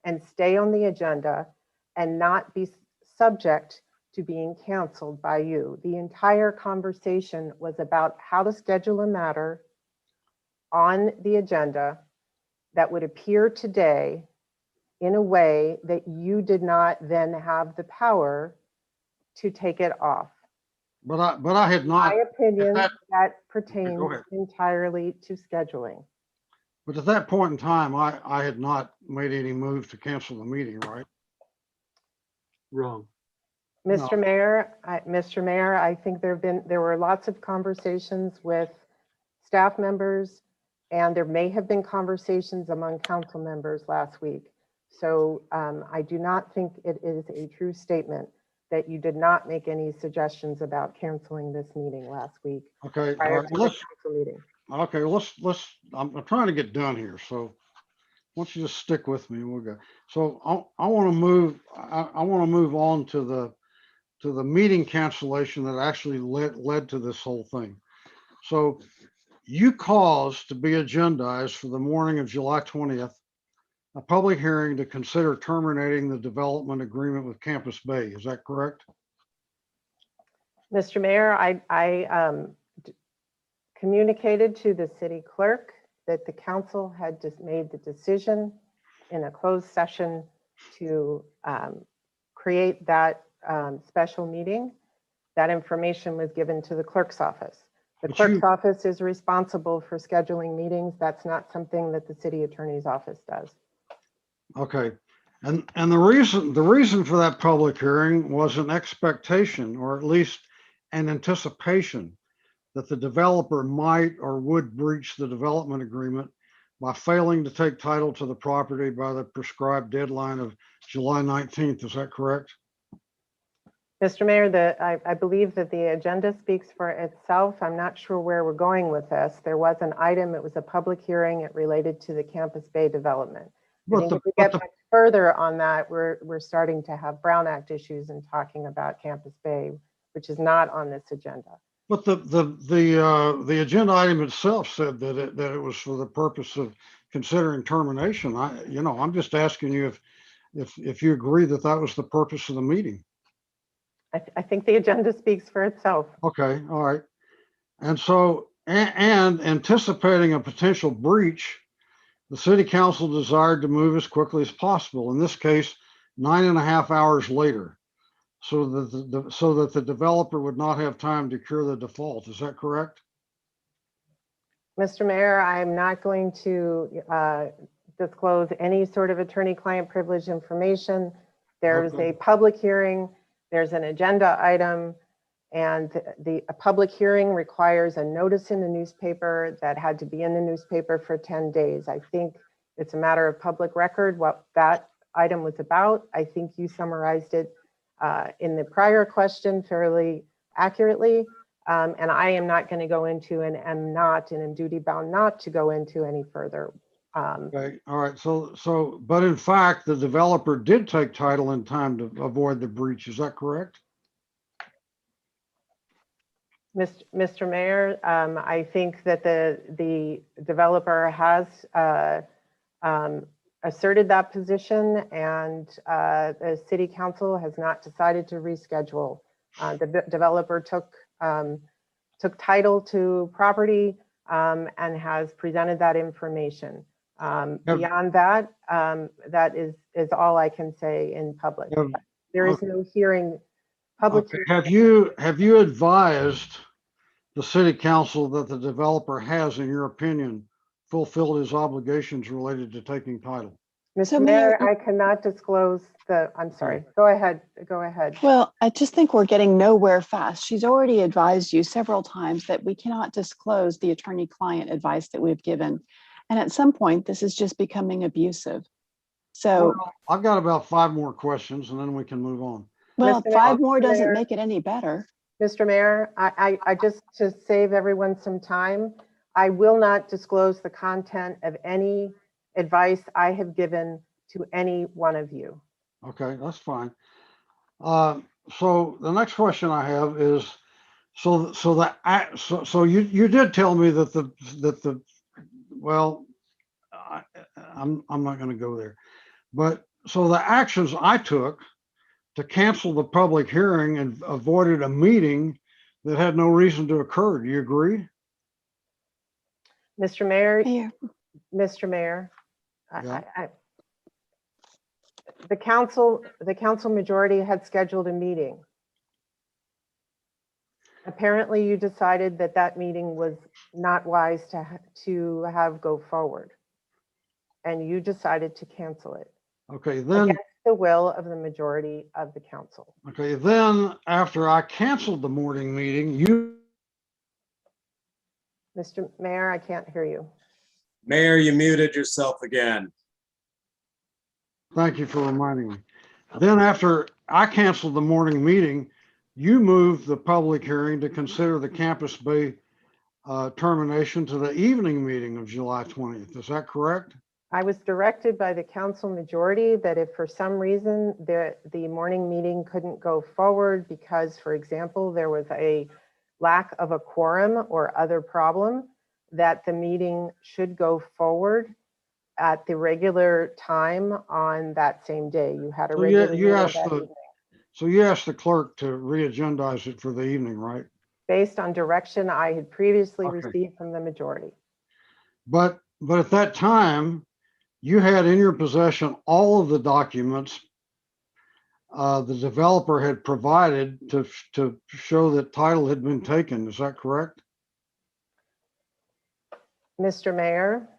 [SPEAKER 11] and stay on the agenda and not be subject to being canceled by you. The entire conversation was about how to schedule a matter on the agenda that would appear today in a way that you did not then have the power to take it off.
[SPEAKER 22] But I had not.
[SPEAKER 11] My opinion, that pertains
[SPEAKER 22] go ahead.
[SPEAKER 11] entirely to scheduling.
[SPEAKER 22] But at that point in time, I had not made any move to cancel the meeting, right?
[SPEAKER 4] Wrong.
[SPEAKER 11] Mr. Mayor, I think there were lots of conversations with staff members, and there may have been conversations among council members last week. So I do not think it is a true statement that you did not make any suggestions about canceling this meeting last week.
[SPEAKER 22] Okay.
[SPEAKER 11] Prior to the council meeting.
[SPEAKER 22] Okay, I'm trying to get done here. So why don't you just stick with me and we'll go. So I want to move, I want to move on to the meeting cancellation that actually led to this whole thing. So you caused to be agendized for the morning of July 20th, a public hearing to consider terminating the development agreement with Campus Bay. Is that correct?
[SPEAKER 11] Mr. Mayor, I communicated to the city clerk that the council had just made the decision in a closed session to create that special meeting. That information was given to the clerk's office. The clerk's office is responsible for scheduling meetings. That's not something that the city attorney's office does.
[SPEAKER 22] Okay. And the reason for that public hearing was an expectation, or at least an anticipation, that the developer might or would breach the development agreement by failing to take title to the property by the prescribed deadline of July 19th. Is that correct?
[SPEAKER 11] Mr. Mayor, I believe that the agenda speaks for itself. I'm not sure where we're going with this. There was an item, it was a public hearing, it related to the Campus Bay development. I think if we get much further on that, we're starting to have Brown Act issues and talking about Campus Bay, which is not on this agenda.
[SPEAKER 22] But the agenda item itself said that it was for the purpose of considering termination. I'm just asking you if you agree that that was the purpose of the meeting.
[SPEAKER 11] I think the agenda speaks for itself.
[SPEAKER 22] Okay, all right. And so, and anticipating a potential breach, the city council desired to move as quickly as possible. In this case, 9.5 hours later, so that the developer would not have time to cure the default. Is that correct?
[SPEAKER 11] Mr. Mayor, I'm not going to disclose any sort of attorney-client privilege information. There's a public hearing, there's an agenda item, and a public hearing requires a notice in the newspaper that had to be in the newspaper for 10 days. I think it's a matter of public record what that item was about. I think you summarized it in the prior question fairly accurately. And I am not going to go into and am not and am duty bound not to go into any further.
[SPEAKER 22] Okay, all right. But in fact, the developer did take title in time to avoid the breach. Is that correct?
[SPEAKER 11] Mr. Mayor, I think that the developer has asserted that position, and the city council has not decided to reschedule. The developer took title to property and has presented that information. Beyond that, that is all I can say in public. There is no hearing. Public.
[SPEAKER 22] Okay. Have you advised the city council that the developer has, in your opinion, fulfilled his obligations related to taking title?
[SPEAKER 3] So,
[SPEAKER 11] Mr. Mayor,
[SPEAKER 3] Mayor,
[SPEAKER 11] I cannot disclose I'm sorry, go ahead, go ahead.
[SPEAKER 3] well, I just think we're getting nowhere fast. She's already advised you several times that we cannot disclose the attorney-client advice that we've given. And at some point, this is just becoming abusive. So,
[SPEAKER 22] Well, I've got about 5 more questions and then we can move on.
[SPEAKER 3] well,
[SPEAKER 11] Mr.
[SPEAKER 3] 5 more
[SPEAKER 11] Mr.
[SPEAKER 3] doesn't
[SPEAKER 11] Mayor,
[SPEAKER 3] make it any better.
[SPEAKER 11] Mr. Mayor, I just, to save everyone some time, I will not disclose the content of any advice I have given to any one of you.
[SPEAKER 22] Okay, that's fine. So the next question I have is, so you did tell me that well, I'm not going to go there, but so the actions I took to cancel the public hearing and avoided a meeting that had no reason to occur. Do you agree?
[SPEAKER 11] Mr. Mayor,
[SPEAKER 3] Mayor.
[SPEAKER 11] Mr. Mayor,
[SPEAKER 22] Yeah.
[SPEAKER 11] the council majority had scheduled a meeting. Apparently you decided that that meeting was not wise to have go forward. And you decided to cancel it
[SPEAKER 22] Okay, then.
[SPEAKER 11] against the will of the majority of the council.
[SPEAKER 22] Okay, then after I canceled the morning meeting,
[SPEAKER 11] Mr. Mayor, I can't hear you.
[SPEAKER 23] Mayor, you muted yourself again.
[SPEAKER 22] Thank you for reminding me. Then after I canceled the morning meeting, you moved the public hearing to consider the Campus Bay termination to the evening meeting of July 20th. Is that correct?
[SPEAKER 11] I was directed by the council majority that if for some reason the morning meeting couldn't go forward because, for example, there was a lack of a quorum or other problem, that the meeting should go forward at the regular time on that same day. You had a regular meeting that evening.
[SPEAKER 22] So you asked the clerk to re-agendize it for the evening, right?
[SPEAKER 11] Based on direction I had previously received from the majority.
[SPEAKER 22] But at that time, you had in your possession all of the documents the developer had provided to show that title had been taken. Is that correct?
[SPEAKER 11] Mr. Mayor,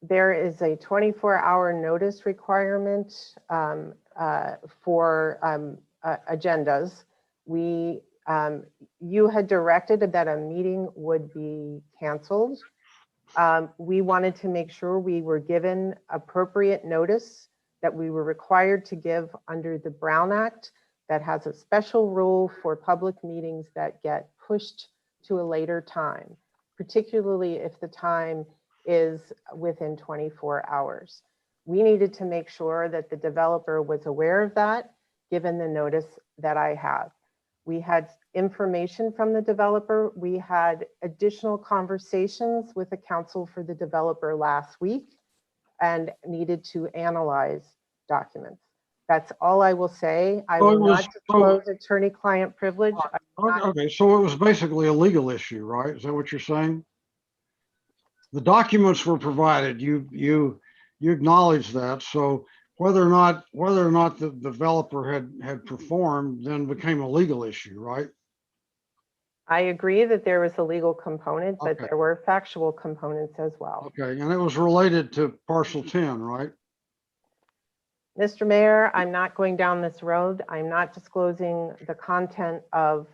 [SPEAKER 11] there is a 24-hour notice requirement for agendas. You had directed that a meeting would be canceled. We wanted to make sure we were given appropriate notice that we were required to give under the Brown Act that has a special rule for public meetings that get pushed to a later time, particularly if the time is within 24 hours. We needed to make sure that the developer was aware of that, given the notice that I have. We had information from the developer. We had additional conversations with the counsel for the developer last week and needed to analyze documents. That's all I will say. I will not disclose attorney-client privilege.
[SPEAKER 22] Okay, so it was basically a legal issue, right? Is that what you're saying? The documents were provided. You acknowledge that. So whether or not the developer had performed then became a legal issue, right?
[SPEAKER 11] I agree that there was a legal component, but there were factual components as well.
[SPEAKER 22] Okay, and it was related to parcel 10, right?
[SPEAKER 11] Mr. Mayor, I'm not going down this road. I'm not disclosing the content of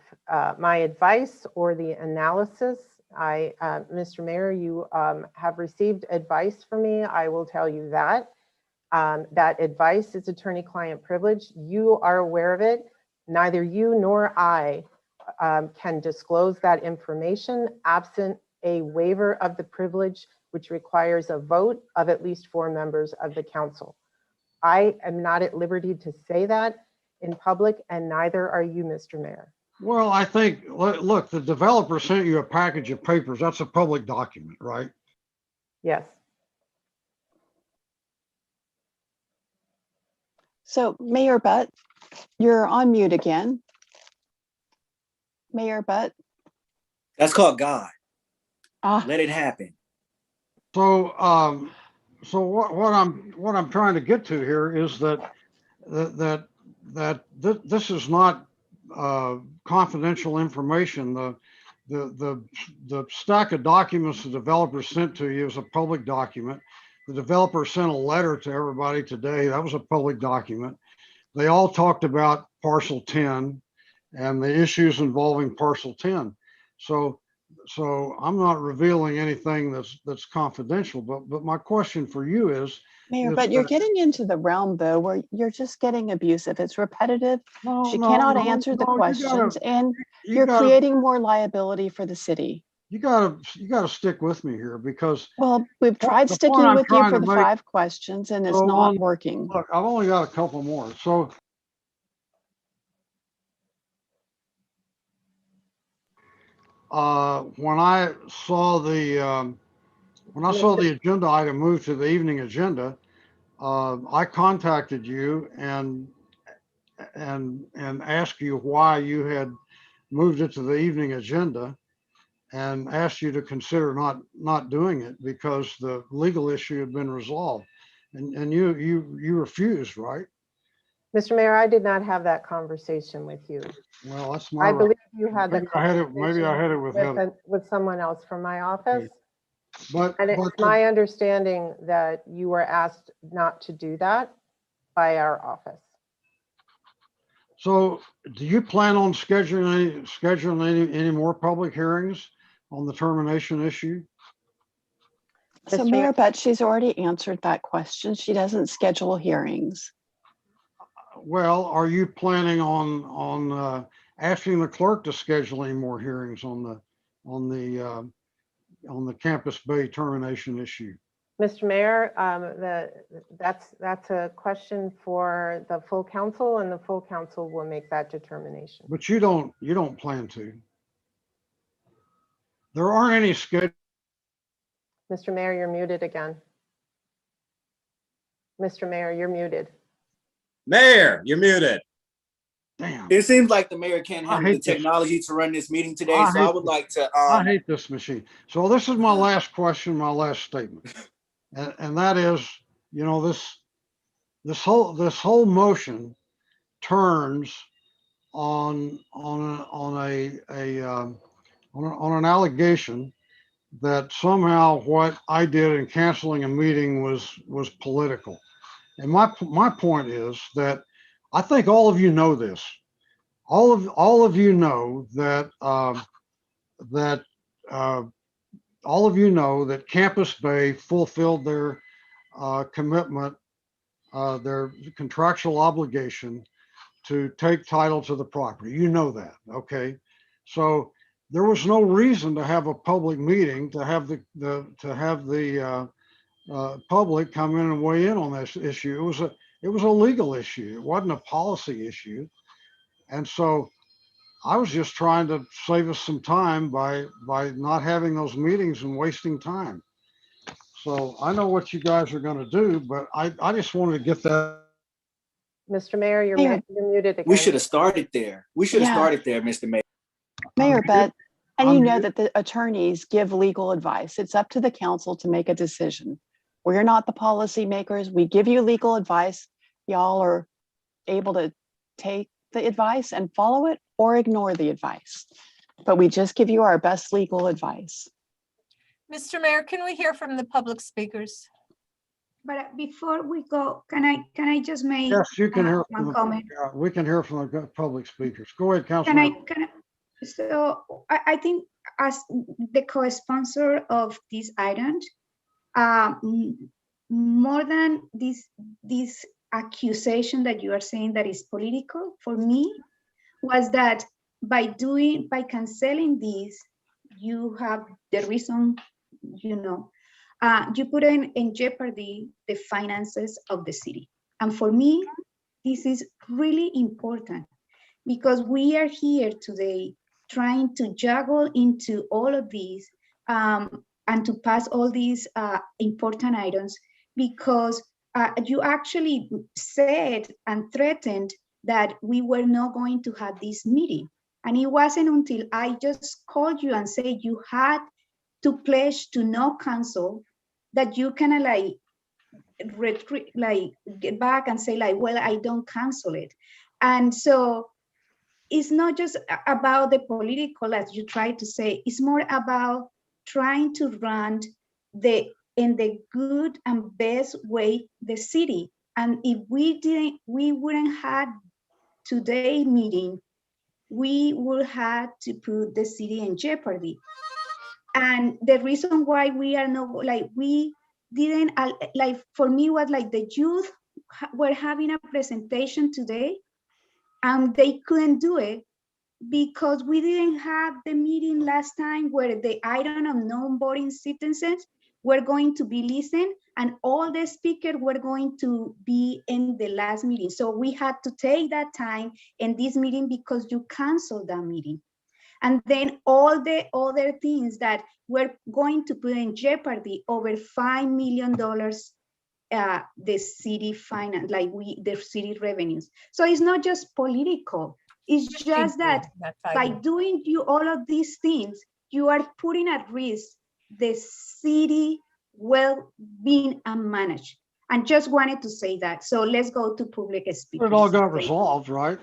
[SPEAKER 11] my advice or the analysis. Mr. Mayor, you have received advice from me. I will tell you that. That advice is attorney-client privilege. You are aware of it. Neither you nor I can disclose that information absent a waiver of the privilege, which requires a vote of at least 4 members of the council. I am not at liberty to say that in public, and neither are you, Mr. Mayor.
[SPEAKER 22] Well, I think, look, the developer sent you a package of papers. That's a public document, right?
[SPEAKER 11] Yes.
[SPEAKER 3] So Mayor Butt, you're on mute again. Mayor Butt.
[SPEAKER 25] That's called God. Let it happen.
[SPEAKER 22] So, so what I'm trying to get to here is that this is not confidential information. The stack of documents the developer sent to you is a public document. The developer sent a letter to everybody today. That was a public document. They all talked about parcel 10 and the issues involving parcel 10. So I'm not revealing anything that's confidential, but my question for you is,
[SPEAKER 3] Mayor,
[SPEAKER 22] is
[SPEAKER 3] but you're
[SPEAKER 22] that-
[SPEAKER 3] getting into the realm though, where you're just getting abusive. It's repetitive.
[SPEAKER 22] No,
[SPEAKER 3] She
[SPEAKER 22] no,
[SPEAKER 3] cannot
[SPEAKER 22] no,
[SPEAKER 3] answer the
[SPEAKER 22] no, you
[SPEAKER 3] questions
[SPEAKER 22] gotta-
[SPEAKER 3] and
[SPEAKER 22] you
[SPEAKER 3] you're
[SPEAKER 22] gotta-
[SPEAKER 3] creating more liability for the city.
[SPEAKER 22] you gotta stick with me here because
[SPEAKER 3] Well, we've tried
[SPEAKER 22] the point
[SPEAKER 3] sticking
[SPEAKER 22] I'm
[SPEAKER 3] with you
[SPEAKER 22] trying
[SPEAKER 3] for
[SPEAKER 22] to
[SPEAKER 3] the
[SPEAKER 22] make-
[SPEAKER 3] 5 questions and it's
[SPEAKER 22] So
[SPEAKER 3] not working.
[SPEAKER 22] Look, I've only got a couple more. So when I saw the agenda item move to the evening agenda, I contacted you and asked you why you had moved it to the evening agenda and asked you to consider not doing it because the legal issue had been resolved. And you refused, right?
[SPEAKER 11] Mr. Mayor, I did not have that conversation with you.
[SPEAKER 22] Well, that's my
[SPEAKER 11] I
[SPEAKER 22] right.
[SPEAKER 11] believe you had the
[SPEAKER 22] Maybe I had it with Heather.
[SPEAKER 11] with someone else from my office.
[SPEAKER 22] But
[SPEAKER 11] And it's my understanding that you were asked not to do that by our office.
[SPEAKER 22] so do you plan on scheduling any more public hearings on the termination issue?
[SPEAKER 3] So
[SPEAKER 11] Mr.
[SPEAKER 3] Mayor, but she's already answered that question. She doesn't schedule hearings.
[SPEAKER 22] Well, are you planning on asking the clerk to schedule any more hearings on the Campus Bay termination issue?
[SPEAKER 11] Mr. Mayor, that's a question for the full council, and the full council will make that determination.
[SPEAKER 22] But you don't plan to. There aren't any scheduled.
[SPEAKER 11] Mr. Mayor, you're muted again. Mr. Mayor, you're muted.
[SPEAKER 23] Mayor, you're muted.
[SPEAKER 22] Damn.
[SPEAKER 25] It seems like the mayor can't
[SPEAKER 22] I
[SPEAKER 25] handle the
[SPEAKER 22] hate this.
[SPEAKER 25] technology to run this meeting today,
[SPEAKER 22] I
[SPEAKER 25] so I
[SPEAKER 22] hate
[SPEAKER 25] would
[SPEAKER 22] this.
[SPEAKER 25] like to.
[SPEAKER 22] I hate this machine. So this is my last question, my last statement, and that is, you know, this whole motion turns on an allegation that somehow what I did in canceling a meeting was political. And my point is that I think all of you know this. All of you know that all of you know that Campus Bay fulfilled their commitment, their contractual obligation to take title to the property. You know that, okay? So there was no reason to have a public meeting to have the public come in and weigh in on this issue. It was a legal issue. It wasn't a policy issue, and so I was just trying to save us some time by not having those meetings and wasting time. So I know what you guys are going to do, but I just wanted to get that.
[SPEAKER 11] Mr. Mayor, you're muted again.
[SPEAKER 25] We should have started there. We should have
[SPEAKER 3] Yeah.
[SPEAKER 25] started there, Mr. Mayor.
[SPEAKER 3] Mayor, but, and
[SPEAKER 22] I'm
[SPEAKER 3] you know
[SPEAKER 22] here.
[SPEAKER 3] that the attorneys give legal advice. It's up to the council to make a decision. We're not the policy makers. We give you legal advice. Y'all are able to take the advice and follow it or ignore the advice. But we just give you our best legal advice.
[SPEAKER 20] Mr. Mayor, can we hear from the public speakers?
[SPEAKER 19] But before we go, can I just make
[SPEAKER 22] Yes, you can hear from
[SPEAKER 19] one comment?
[SPEAKER 22] we can hear from the public speakers. Go ahead, Councilman.
[SPEAKER 19] So I think as the co-sponsor of this item, more than this accusation that you are saying that is political, for me, was that by canceling this, you have the reason, you know, you put in jeopardy the finances of the city. And for me, this is really important because we are here today trying to juggle into all of these and to pass all these important items because you actually said and threatened that we were not going to have this meeting. And it wasn't until I just called you and said you had to pledge to not cancel that you kind of like get back and say like, well, I don't cancel it. And so it's not just about the political, as you try to say, it's more about trying to run the in the good and best way the city. And if we wouldn't have today's meeting, we would have to put the city in jeopardy. And the reason why we are not, like, we didn't, like, for me was like the youth were having a presentation today and they couldn't do it because we didn't have the meeting last time where the item of non-voting citizens were going to be listened and all the speakers were going to be in the last meeting. So we had to take that time in this meeting because you canceled that meeting. And then all the other things that were going to put in jeopardy over $5 million the city finance, like the city revenues. So it's not just political. It's just that by doing all of these things, you are putting at risk the city well-being and managed. And just wanted to say that. So let's go to public speakers.
[SPEAKER 22] It all got resolved, right?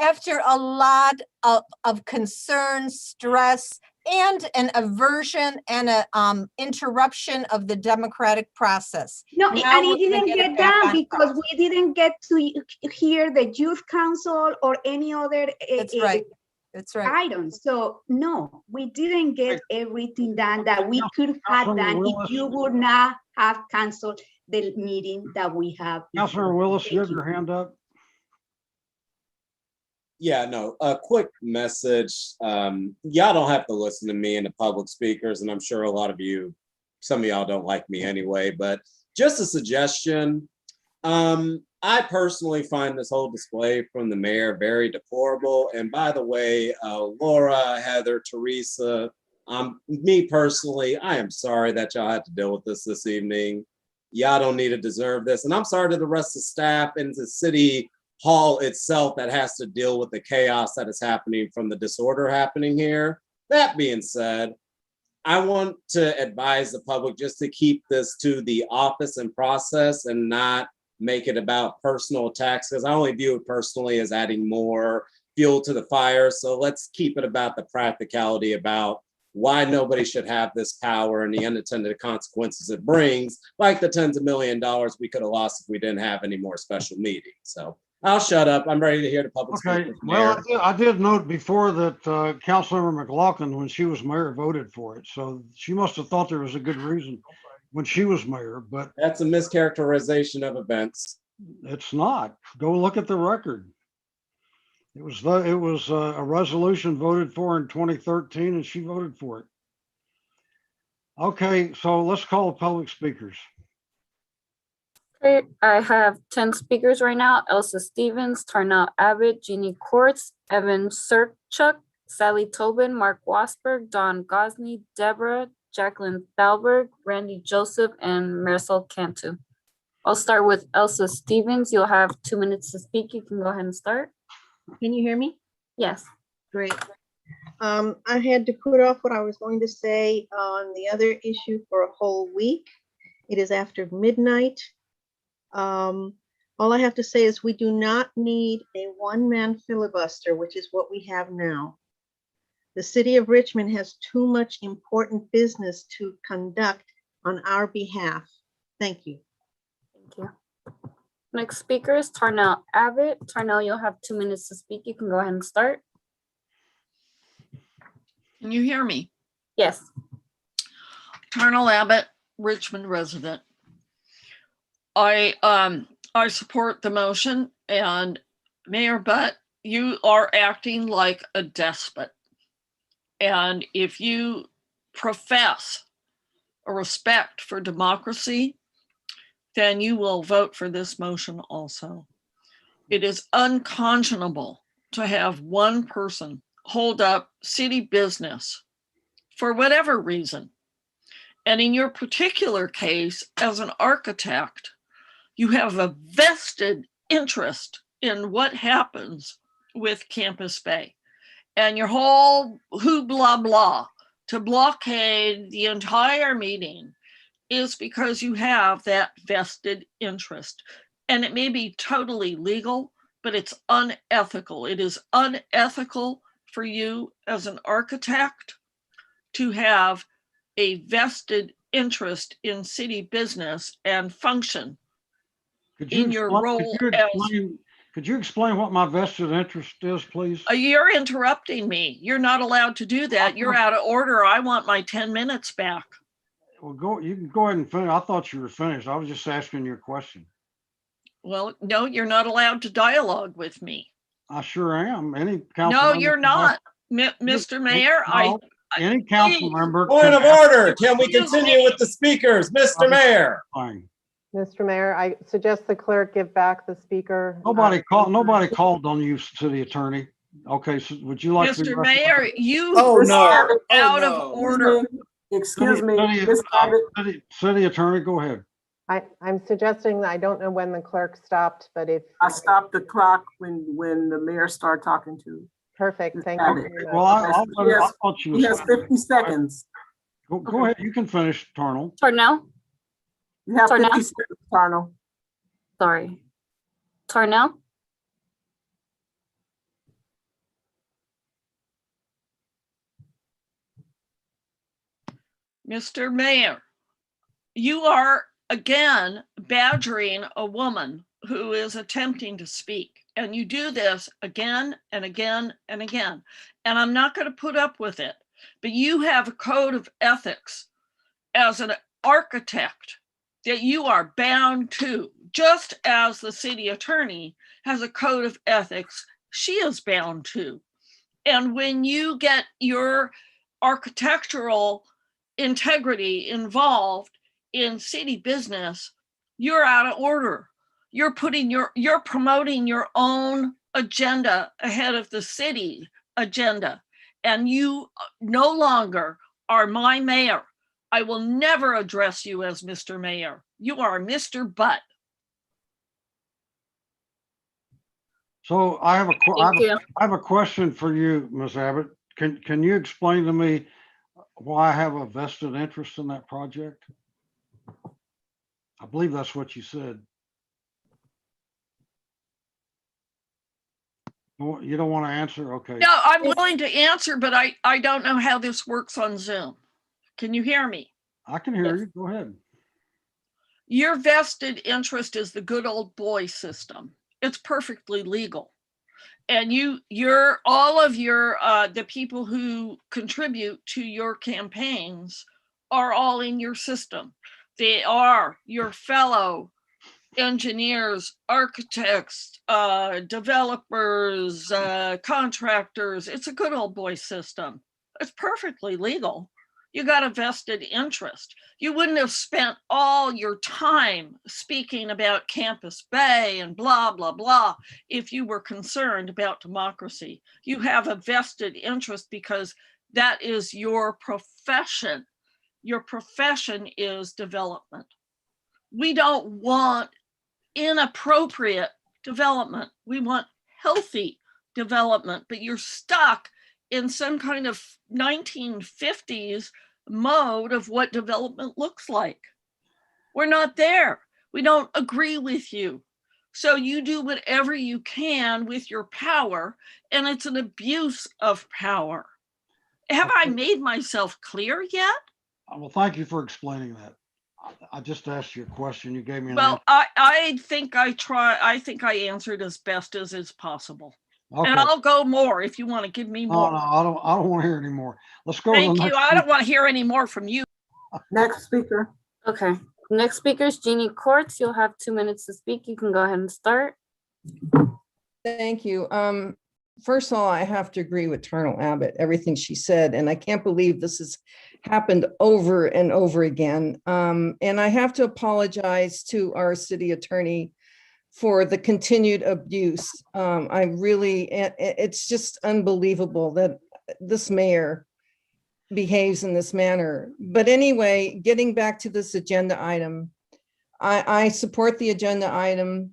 [SPEAKER 20] After a lot of concern, stress, and an aversion and a interruption of the democratic process.
[SPEAKER 19] No,
[SPEAKER 20] Now
[SPEAKER 19] and it didn't get done because we didn't get to hear the youth council or any other
[SPEAKER 20] That's right. That's right.
[SPEAKER 19] items. So no, we didn't get everything done that we could have done if you would not have canceled the meeting that we have.
[SPEAKER 22] Councilor Willis, you have your hand up.
[SPEAKER 23] Yeah, no, a quick message. Y'all don't have to listen to me and the public speakers, and I'm sure a lot of you, some of y'all don't like me anyway, but just a suggestion. I personally find this whole display from the mayor very deplorable. And by the way, Laura, Heather, Teresa, me personally, I am sorry that y'all had to deal with this evening. Y'all don't need to deserve this. And I'm sorry to the rest of the staff and the city hall itself that has to deal with the chaos that is happening from the disorder happening here. That being said, I want to advise the public just to keep this to the office and process and not make it about personal attacks, because I only view it personally as adding more fuel to the fire. So let's keep it about the practicality about why nobody should have this power and the unintended consequences it brings, like the tens of $millions we could have lost if we didn't have any more special meetings. So I'll shut up. I'm ready to hear the public.
[SPEAKER 22] Okay, well, I did note before that Councilmember McLaughlin, when she was mayor, voted for it. So she must have thought there was a good reason when she was mayor, but
[SPEAKER 23] that's a mischaracterization of events.
[SPEAKER 22] It's not. Go look at the record. It was a resolution voted for in 2013 and she voted for it. Okay, so let's call the public speakers.
[SPEAKER 16] Okay, I have 10 speakers right now. Elsa Stevens, Tarnell Abbott, Jeannie Quartz, Evan Serchuk, Sally Tobin, Mark Wasberg, Don Gosney, Deborah, Jacqueline Thalberg, Randy Joseph, and Marisol Cantu. I'll start with Elsa Stevens. You'll have 2 minutes to speak. You can go ahead and start.
[SPEAKER 10] Can you hear me?
[SPEAKER 16] Yes.
[SPEAKER 10] Great. I had to put off what I was going to say on the other issue for a whole week. It is after midnight. All I have to say is we do not need a one-man filibuster, which is what we have now. The city of Richmond has too much important business to conduct on our behalf. Thank you.
[SPEAKER 16] Thank you. Next speaker is Tarnell Abbott. Tarnell, you'll have 2 minutes to speak. You can go ahead and start.
[SPEAKER 2] Can you hear me?
[SPEAKER 16] Yes.
[SPEAKER 2] Tarnell Abbott, Richmond resident. I support the motion, and Mayor Butt, you are acting like a despot. And if you profess a respect for democracy, then you will vote for this motion also. It is unconscionable to have one person hold up city business for whatever reason. And in your particular case, as an architect, you have a vested interest in what happens with Campus Bay. And your whole blah blah to blockade the entire meeting is because you have that vested interest. And it may be totally legal, but it's unethical. It is unethical for you as an architect to have a vested interest in city business and function
[SPEAKER 22] Could you
[SPEAKER 2] in your
[SPEAKER 22] explain,
[SPEAKER 2] role as,
[SPEAKER 22] could you explain what my vested interest is, please?
[SPEAKER 2] you're interrupting me. You're not allowed to do that. You're out of order. I want my 10 minutes back.
[SPEAKER 22] Well, you can go ahead and finish. I thought you were finished. I was just asking you a question.
[SPEAKER 2] Well, no, you're not allowed to dialogue with me.
[SPEAKER 22] I sure am. Any council
[SPEAKER 2] No,
[SPEAKER 22] member
[SPEAKER 2] you're
[SPEAKER 22] can
[SPEAKER 2] not, Mr. Mayor.
[SPEAKER 22] No, any council
[SPEAKER 2] please.
[SPEAKER 22] member.
[SPEAKER 23] Point of
[SPEAKER 22] can ask
[SPEAKER 23] order. Can we continue with the speakers, Mr. Mayor?
[SPEAKER 22] Fine.
[SPEAKER 11] Mr. Mayor, I suggest the clerk give back the speaker.
[SPEAKER 22] Nobody called on you, city attorney. Okay, so would you like to?
[SPEAKER 2] Mr. Mayor, you
[SPEAKER 22] Oh,
[SPEAKER 9] Miss
[SPEAKER 22] no.
[SPEAKER 9] Abbott,
[SPEAKER 2] out of order.
[SPEAKER 9] Excuse me, Miss Abbott.
[SPEAKER 22] City attorney, go ahead.
[SPEAKER 11] I'm suggesting that I don't know when the clerk stopped, but if.
[SPEAKER 9] I stopped the clock when the mayor started talking to.
[SPEAKER 11] Perfect, thank you. very much.
[SPEAKER 22] Well, I thought you
[SPEAKER 9] He has 50 seconds.
[SPEAKER 22] Go ahead, you can finish, Tarnell.
[SPEAKER 16] Tarnell?
[SPEAKER 9] You have 50
[SPEAKER 16] Tarnell?
[SPEAKER 9] seconds, Tarnell.
[SPEAKER 16] Sorry. Tarnell?
[SPEAKER 2] Mr. Mayor, you are again badgering a woman who is attempting to speak. And you do this again and again and again. And I'm not going to put up with it. But you have a code of ethics as an architect that you are bound to, just as the city attorney has a code of ethics she is bound to. And when you get your architectural integrity involved in city business, you're out of order. You're promoting your own agenda ahead of the city agenda. And you no longer are my mayor. I will never address you as Mr. Mayor. You are Mr. Butt.
[SPEAKER 22] So I have a question for you, Ms. Abbott. Can you explain to me why I have a vested interest in that project? I believe that's what you said. You don't want to answer? Okay.
[SPEAKER 2] No, I'm willing to answer, but I don't know how this works on Zoom. Can you hear me?
[SPEAKER 22] I can hear you. Go ahead.
[SPEAKER 2] Your vested interest is the good old boy system. It's perfectly legal. And all of the people who contribute to your campaigns are all in your system. They are your fellow engineers, architects, developers, contractors. It's a good old boy system. It's perfectly legal. You got a vested interest. You wouldn't have spent all your time speaking about Campus Bay and blah, blah, blah, if you were concerned about democracy. You have a vested interest because that is your profession. Your profession is development. We don't want inappropriate development. We want healthy development, but you're stuck in some kind of 1950s mode of what development looks like. We're not there. We don't agree with you. So you do whatever you can with your power, and it's an abuse of power. Have I made myself clear yet?
[SPEAKER 22] Well, thank you for explaining that. I just asked you a question. You gave me an
[SPEAKER 2] answer. I think I answered as best as is possible. Okay. And I'll go more if you want to give me more.
[SPEAKER 22] No, I don't want to hear any more. Let's go.
[SPEAKER 2] Thank you. I don't want to hear any more from you.
[SPEAKER 9] Next speaker.
[SPEAKER 16] Okay. Next speaker is Jeannie Courts. You'll have 2 minutes to speak. You can go ahead and start.
[SPEAKER 12] Thank you. First of all, I have to agree with Tarnell Abbott, everything she said, and I can't believe this has happened over and over again. And I have to apologize to our city attorney for the continued abuse. It's just unbelievable that this mayor behaves in this manner. But anyway, getting back to this agenda item, I support the agenda item.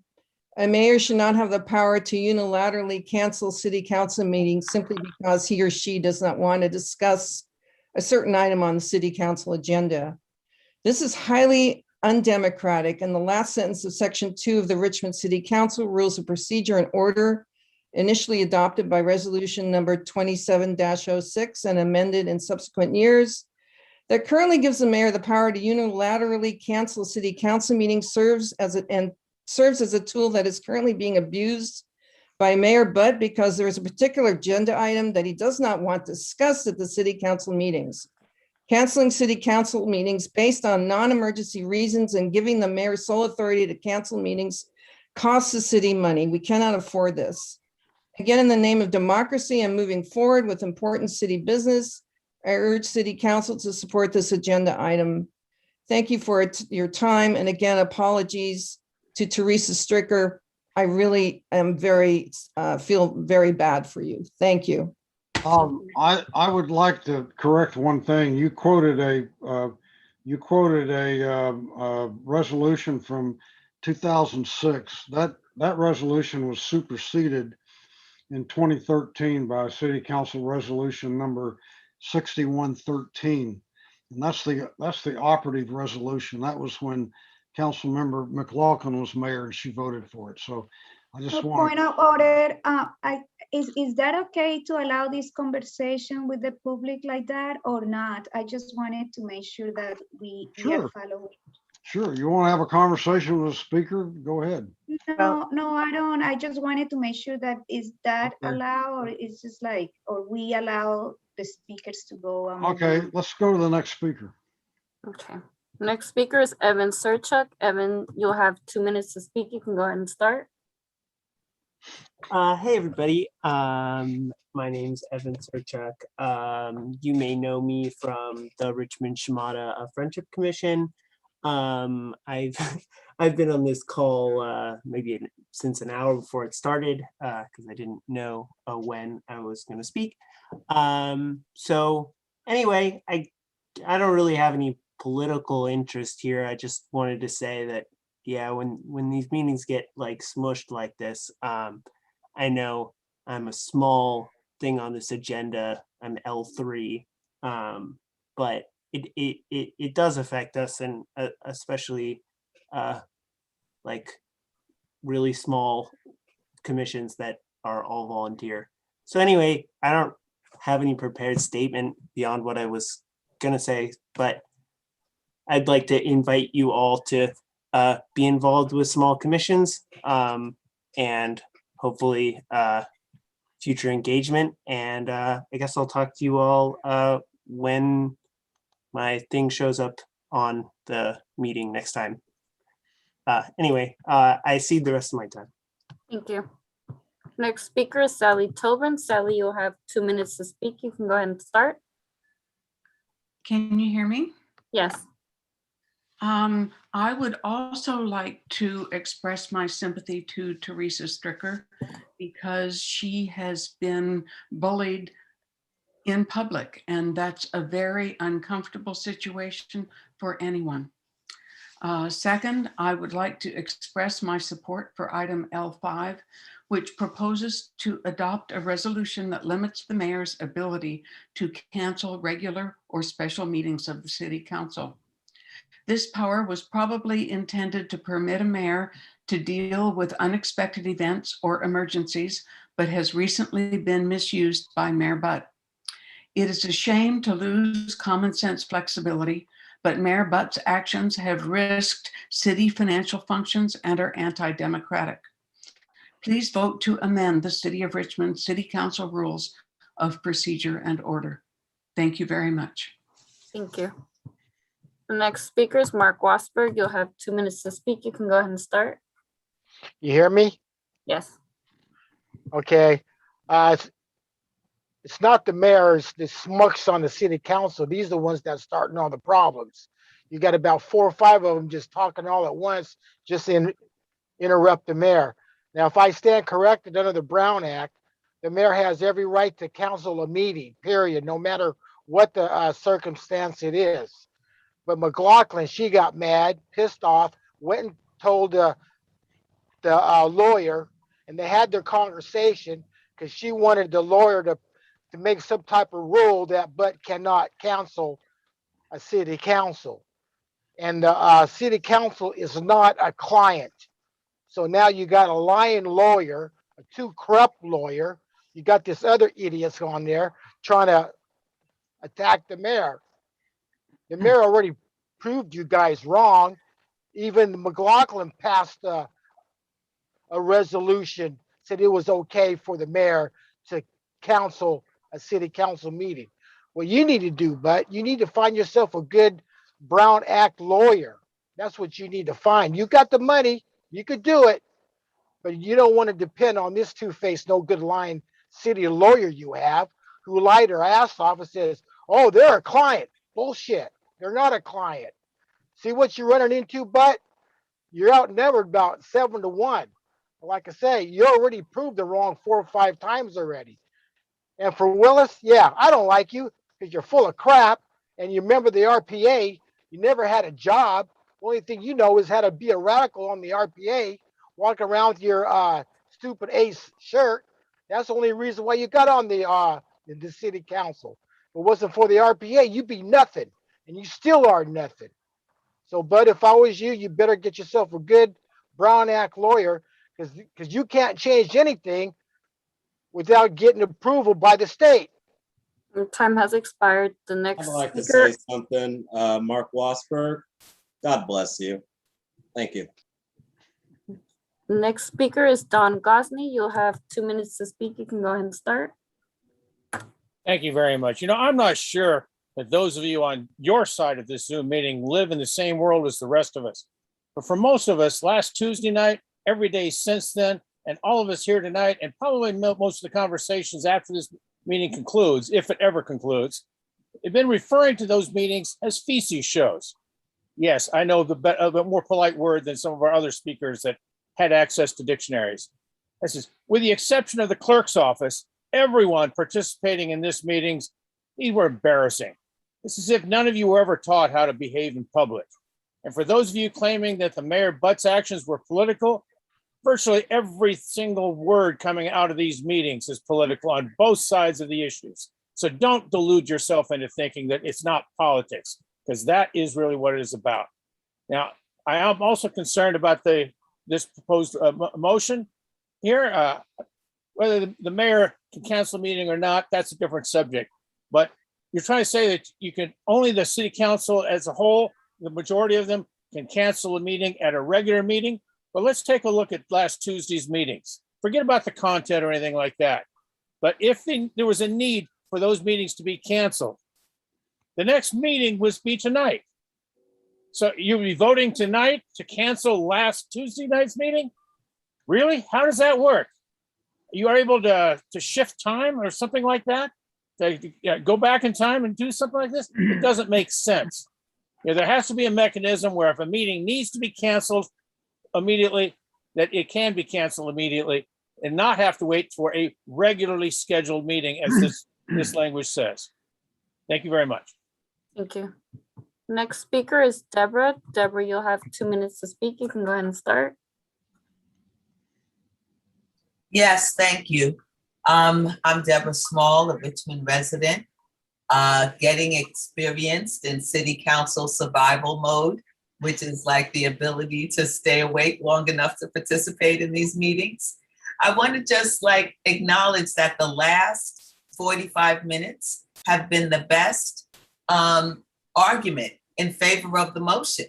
[SPEAKER 12] A mayor should not have the power to unilaterally cancel city council meetings simply because he or she does not want to discuss a certain item on the city council agenda. This is highly undemocratic, and the last sentence of Section 2 of the Richmond City Council Rules of Procedure and Order, initially adopted by resolution number 27-06 and amended in subsequent years, that currently gives the mayor the power to unilaterally cancel city council meetings serves as a tool that is currently being abused by Mayor Butt because there is a particular agenda item that he does not want discussed at the city council meetings. Canceling city council meetings based on non-emergency reasons and giving the mayor sole authority to cancel meetings costs the city money. We cannot afford this. Again, in the name of democracy and moving forward with important city business, I urge City Council to support this agenda item. Thank you for your time. And again, apologies to Teresa Stricker. I really am feel very bad for you. Thank you.
[SPEAKER 22] I would like to correct one thing. You quoted a resolution from 2006. That resolution was superseded in 2013 by City Council Resolution number 6113. And that's the operative resolution. That was when Councilmember McLaughlin was mayor and she voted for it. So I just want
[SPEAKER 19] Point of order, is that okay to allow this conversation with the public like that or not? I just wanted to make sure that we are following.
[SPEAKER 22] Sure. You want to have a conversation with a speaker? Go ahead.
[SPEAKER 19] No, I don't. I just wanted to make sure that is that allowed, or it's just like, or we allow the speakers to go.
[SPEAKER 22] Okay, let's go to the next speaker.
[SPEAKER 16] Okay. Next speaker is Evan Serchuk. Evan, you'll have 2 minutes to speak. You can go ahead and start.
[SPEAKER 15] Hey everybody, my name's Evan Serchuk. You may know me from the Richmond Shimada Friendship Commission. I've I've been on this call maybe since an hour before it started because I didn't know when I was going to speak. So anyway, I don't really have any political interest here. I just wanted to say that yeah, when these meetings get like smushed like this, I know I'm a small thing on this agenda. I'm L3, but it does affect us, and especially like really small commissions that are all volunteer. So anyway, I don't have any prepared statement beyond what I was gonna say, but I'd like to invite you all to be involved with small commissions and hopefully future engagement. And I guess I'll talk to you all when my thing shows up on the meeting next time. Anyway, I cede the rest of my time.
[SPEAKER 16] Thank you. Next speaker is Sally Tobin. Sally, you'll have 2 minutes to speak. You can go ahead and start.
[SPEAKER 17] Can you hear me?
[SPEAKER 16] Yes.
[SPEAKER 17] I would also like to express my sympathy to Teresa Stricker because she has been bullied in public, and that's a very uncomfortable situation for anyone. Second, I would like to express my support for item L5, which proposes to adopt a resolution that limits the mayor's ability to cancel regular or special meetings of the city council. This power was probably intended to permit a mayor to deal with unexpected events or emergencies, but has recently been misused by Mayor Butt. It is a shame to lose common sense flexibility, but Mayor Butt's actions have risked city financial functions and are anti-democratic. Please vote to amend the City of Richmond City Council Rules of Procedure and Order. Thank you very much.
[SPEAKER 16] Thank you. The next speaker is Mark Wasberg. You'll have 2 minutes to speak. You can go ahead and start.
[SPEAKER 7] You hear me?
[SPEAKER 16] Yes.
[SPEAKER 7] Okay. It's not the mayors, the smucks on the city council. These are the ones that starting all the problems. You got about 4 or 5 of them just talking all at once, just interrupt the mayor. Now, if I stand corrected under the Brown Act, the mayor has every right to counsel a meeting, period, no matter what the circumstance it is. But McLaughlin, she got mad, pissed off, went and told the lawyer, and they had their conversation because she wanted the lawyer to make some type of rule that Butt cannot cancel a city council. And the city council is not a client. So now you got a lying lawyer, a too corrupt lawyer. You got this other idiots on there trying to attack the mayor. The mayor already proved you guys wrong. Even McLaughlin passed a resolution, said it was okay for the mayor to counsel a city council meeting. What you need to do, but you need to find yourself a good Brown Act lawyer. That's what you need to find. You got the money, you could do it, but you don't want to depend on this two-faced, no good lying city lawyer you have who lied her ass off and says, oh, they're a client. Bullshit. They're not a client. See what you're running into, but you're outnumbered about 7-1. Like I say, you already proved it wrong 4 or 5 times already. And for Willis, yeah, I don't like you because you're full of crap. And you remember the RPA, you never had a job. The only thing you know is how to be a radical on the RPA, walk around with your stupid ace shirt. That's the only reason why you got on the city council. If it wasn't for the RPA, you'd be nothing. And you still are nothing. So, bud, if I was you, you better get yourself a good Brown Act lawyer because you can't change anything without getting approval by the state.
[SPEAKER 16] Your time has expired. The
[SPEAKER 23] I'd
[SPEAKER 16] next
[SPEAKER 23] like to
[SPEAKER 16] speaker,
[SPEAKER 23] say something, Mark Wasberg. God bless you. Thank you.
[SPEAKER 16] next speaker is Don Gosney. You'll have 2 minutes to speak. You can go ahead and start.
[SPEAKER 5] Thank you very much. You know, I'm not sure that those of you on your side of this Zoom meeting live in the same world as the rest of us. But for most of us, last Tuesday night, every day since then, and all of us here tonight, and probably most of the conversations after this meeting concludes, if it ever concludes, have been referring to those meetings as feces shows. Yes, I know the more polite word than some of our other speakers that had access to dictionaries. This is, with the exception of the clerk's office, everyone participating in this meetings, these were embarrassing. It's as if none of you were ever taught how to behave in public. And for those of you claiming that the Mayor Butt's actions were political, virtually every single word coming out of these meetings is political on both sides of the issues. So don't delude yourself into thinking that it's not politics, because that is really what it is about. Now, I am also concerned about this proposed motion here. Whether the mayor can cancel a meeting or not, that's a different subject. But you're trying to say that you can only the city council as a whole, the majority of them can cancel a meeting at a regular meeting. But let's take a look at last Tuesday's meetings. Forget about the content or anything like that. But if there was a need for those meetings to be canceled, the next meeting would be tonight. So you'll be voting tonight to cancel last Tuesday night's meeting? Really? How does that work? You are able to shift time or something like that? To go back in time and do something like this? It doesn't make sense. You know, there has to be a mechanism where if a meeting needs to be canceled immediately, that it can be canceled immediately and not have to wait for a regularly scheduled meeting, as this language says. Thank you very much.
[SPEAKER 16] Thank you. Next speaker is Deborah. Deborah, you'll have 2 minutes to speak. You can go ahead and start.
[SPEAKER 8] Yes, thank you. I'm Deborah Small, a Richmond resident, getting experienced in city council survival mode, which is like the ability to stay awake long enough to participate in these meetings. I want to just like acknowledge that the last 45 minutes have been the best argument in favor of the motion,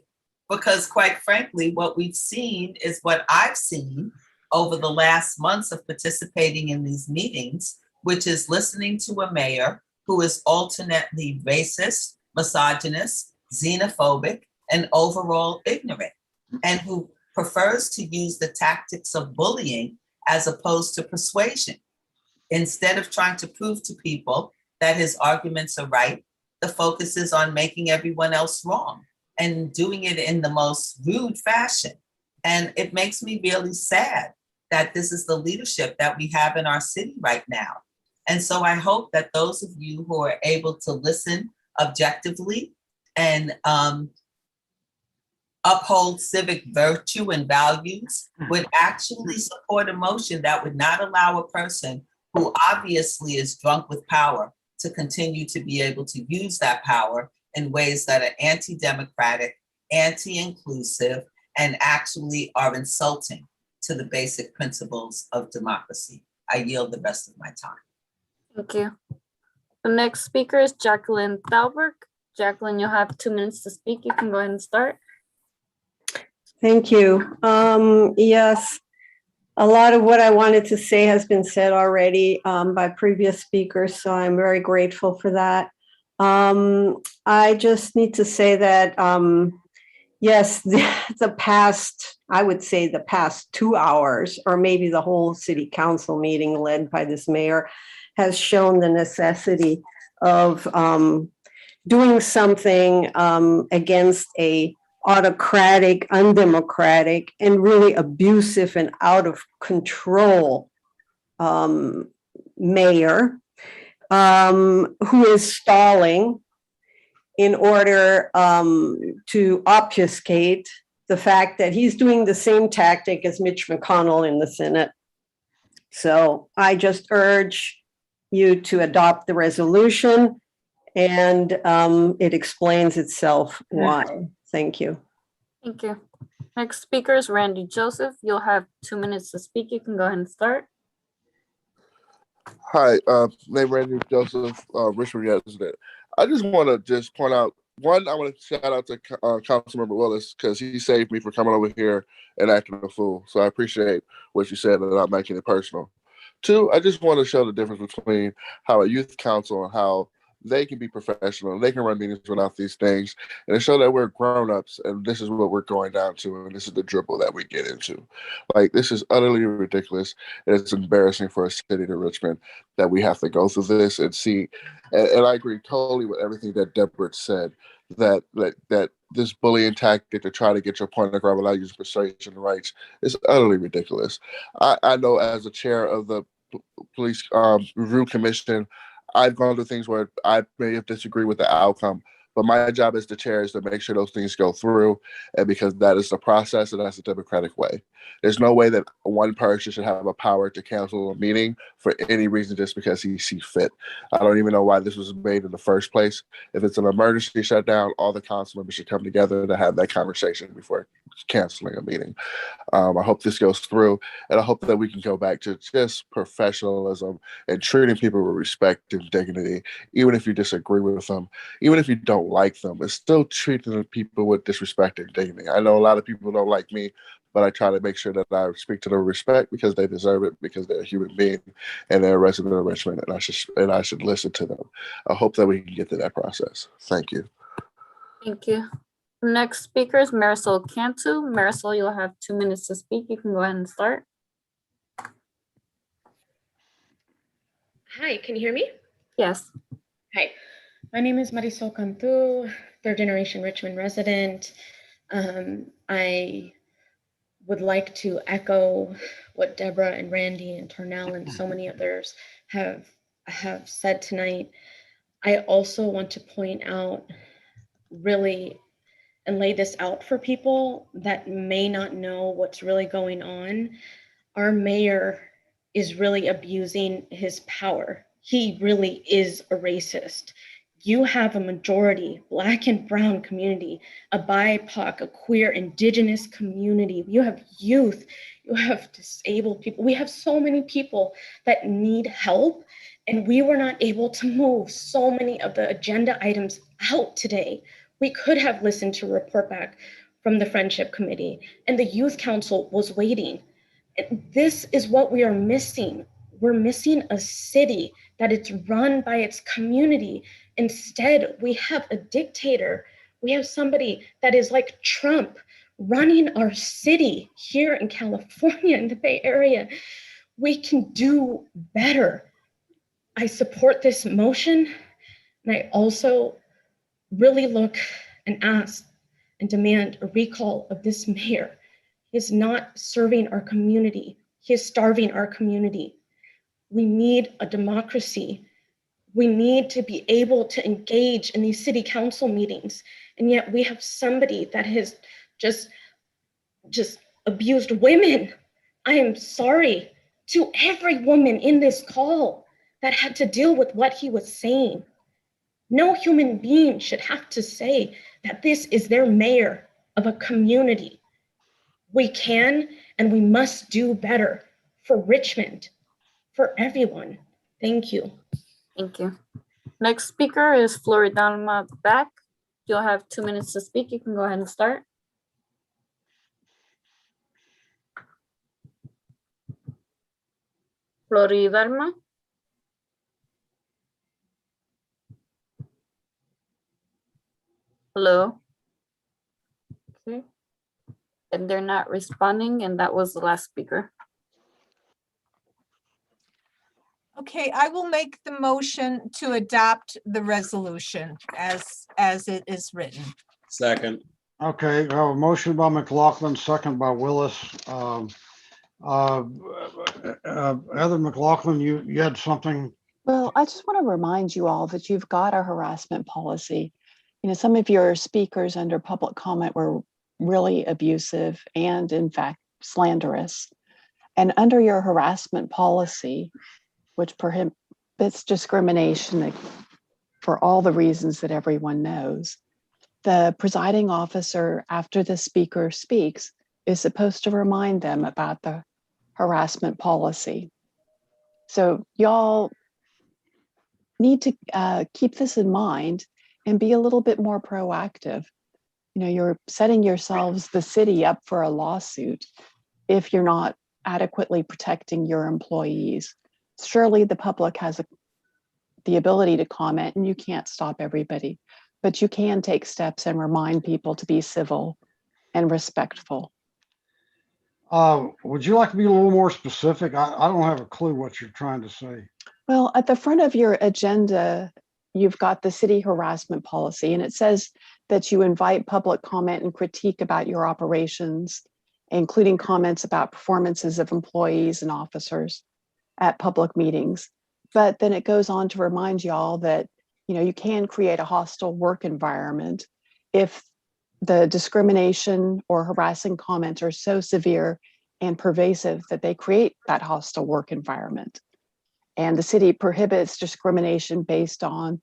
[SPEAKER 8] because quite frankly, what we've seen is what I've seen over the last months of participating in these meetings, which is listening to a mayor who is alternately racist, misogynist, xenophobic, and overall ignorant, and who prefers to use the tactics of bullying as opposed to persuasion. Instead of trying to prove to people that his arguments are right, the focus is on making everyone else wrong and doing it in the most rude fashion. And it makes me really sad that this is the leadership that we have in our city right now. And so I hope that those of you who are able to listen objectively and uphold civic virtue and values would actually support a motion that would not allow a person who obviously is drunk with power to continue to be able to use that power in ways that are anti-democratic, anti-inclusive, and actually are insulting to the basic principles of democracy. I yield the rest of my time.
[SPEAKER 16] Thank you. The next speaker is Jacqueline Thalberg. Jacqueline, you'll have 2 minutes to speak. You can go ahead and start.
[SPEAKER 13] Thank you. Yes, a lot of what I wanted to say has been said already by previous speakers, so I'm very grateful for that. I just need to say that, yes, I would say the past 2 hours, or maybe the whole city council meeting led by this mayor, has shown the necessity of doing something against a autocratic, undemocratic, and really abusive and out of control mayor who is stalling in order to obfuscate the fact that he's doing the same tactic as Mitch McConnell in the Senate. So I just urge you to adopt the resolution, and it explains itself why. Thank you.
[SPEAKER 16] Thank you. Next speaker is Randy Joseph. You'll have 2 minutes to speak. You can go ahead and start.
[SPEAKER 14] Hi, name Randy Joseph, Richmond resident. I just want to point out, one, I want to shout out to Councilmember Willis because he saved me from coming over here and acting a fool. So I appreciate what you said and not making it personal. Two, I just want to show the difference between how a youth council and how they can be professional and they can run meetings without these things, and to show that we're grown-ups and this is what we're going down to, and this is the dribble that we get into. Like, this is utterly ridiculous, and it's embarrassing for a city to Richmond that we have to go through this and see. And I agree totally with everything that Deborah said, that this bullying tactic to try to get your point across without using persuasion rights is utterly ridiculous. I know as a chair of the police review commission, I've gone through things where I may have disagreed with the outcome, but my job as the chair is to make sure those things go through, and because that is the process and that's the democratic way. There's no way that one person should have a power to cancel a meeting for any reason just because he sees fit. I don't even know why this was made in the first place. If it's an emergency shutdown, all the council members should come together to have that conversation before canceling a meeting. I hope this goes through, and I hope that we can go back to just professionalism and treating people with respect and dignity, even if you disagree with them, even if you don't like them, and still treating people with disrespect and dignity. I know a lot of people don't like me, but I try to make sure that I speak to them with respect because they deserve it, because they're a human being and they're a resident of Richmond, and I should listen to them. I hope that we can get to that process. Thank you.
[SPEAKER 16] Thank you. Next speaker is Marisol Cantu. Marisol, you'll have 2 minutes to speak. You can go ahead and start.
[SPEAKER 18] Hi, can you hear me?
[SPEAKER 16] Yes.
[SPEAKER 18] Hi, my name is Marisol Cantu, third generation Richmond resident. I would like to echo what Deborah and Randy and Tornell and so many others have said tonight. I also want to point out really and lay this out for people that may not know what's really going on. Our mayor is really abusing his power. He really is a racist. You have a majority Black and brown community, a BIPOC, a queer, indigenous community. You have youth, you have disabled people. We have so many people that need help, and we were not able to move so many of the agenda items out today. We could have listened to a report back from the Friendship Committee, and the Youth Council was waiting. This is what we are missing. We're missing a city that it's run by its community. Instead, we have a dictator. We have somebody that is like Trump running our city here in California, in the Bay Area. We can do better. I support this motion, and I also really look and ask and demand a recall of this mayor. He is not serving our community. He is starving our community. We need a democracy. We need to be able to engage in these city council meetings. And yet we have somebody that has just abused women. I am sorry to every woman in this call that had to deal with what he was saying. No human being should have to say that this is their mayor of a community. We can and we must do better for Richmond, for everyone. Thank you.
[SPEAKER 16] Thank you. Next speaker is Floridalma Beck. You'll have 2 minutes to speak. You can go ahead and start. Floridarma. Hello. Okay. And they're not responding, and that was the last speaker.
[SPEAKER 20] Okay, I will make the motion to adopt the resolution as it is written.
[SPEAKER 23] Second.
[SPEAKER 22] Okay, I have a motion by McLaughlin, second by Willis. Heather McLaughlin, you had something?
[SPEAKER 3] Well, I just want to remind you all that you've got a harassment policy. You know, some of your speakers under public comment were really abusive and in fact slanderous. And under your harassment policy, which prohibits discrimination for all the reasons that everyone knows, the presiding officer, after the speaker speaks, is supposed to remind them about the harassment policy. So y'all need to keep this in mind and be a little bit more proactive. You know, you're setting yourselves, the city, up for a lawsuit if you're not adequately protecting your employees. Surely the public has the ability to comment, and you can't stop everybody, but you can take steps and remind people to be civil and respectful.
[SPEAKER 22] Would you like to be a little more specific? I don't have a clue what you're trying to say.
[SPEAKER 3] Well, at the front of your agenda, you've got the city harassment policy, and it says that you invite public comment and critique about your operations, including comments about performances of employees and officers at public meetings. But then it goes on to remind y'all that, you know, you can create a hostile work environment if the discrimination or harassing comments are so severe and pervasive that they create that hostile work environment. And the city prohibits discrimination based on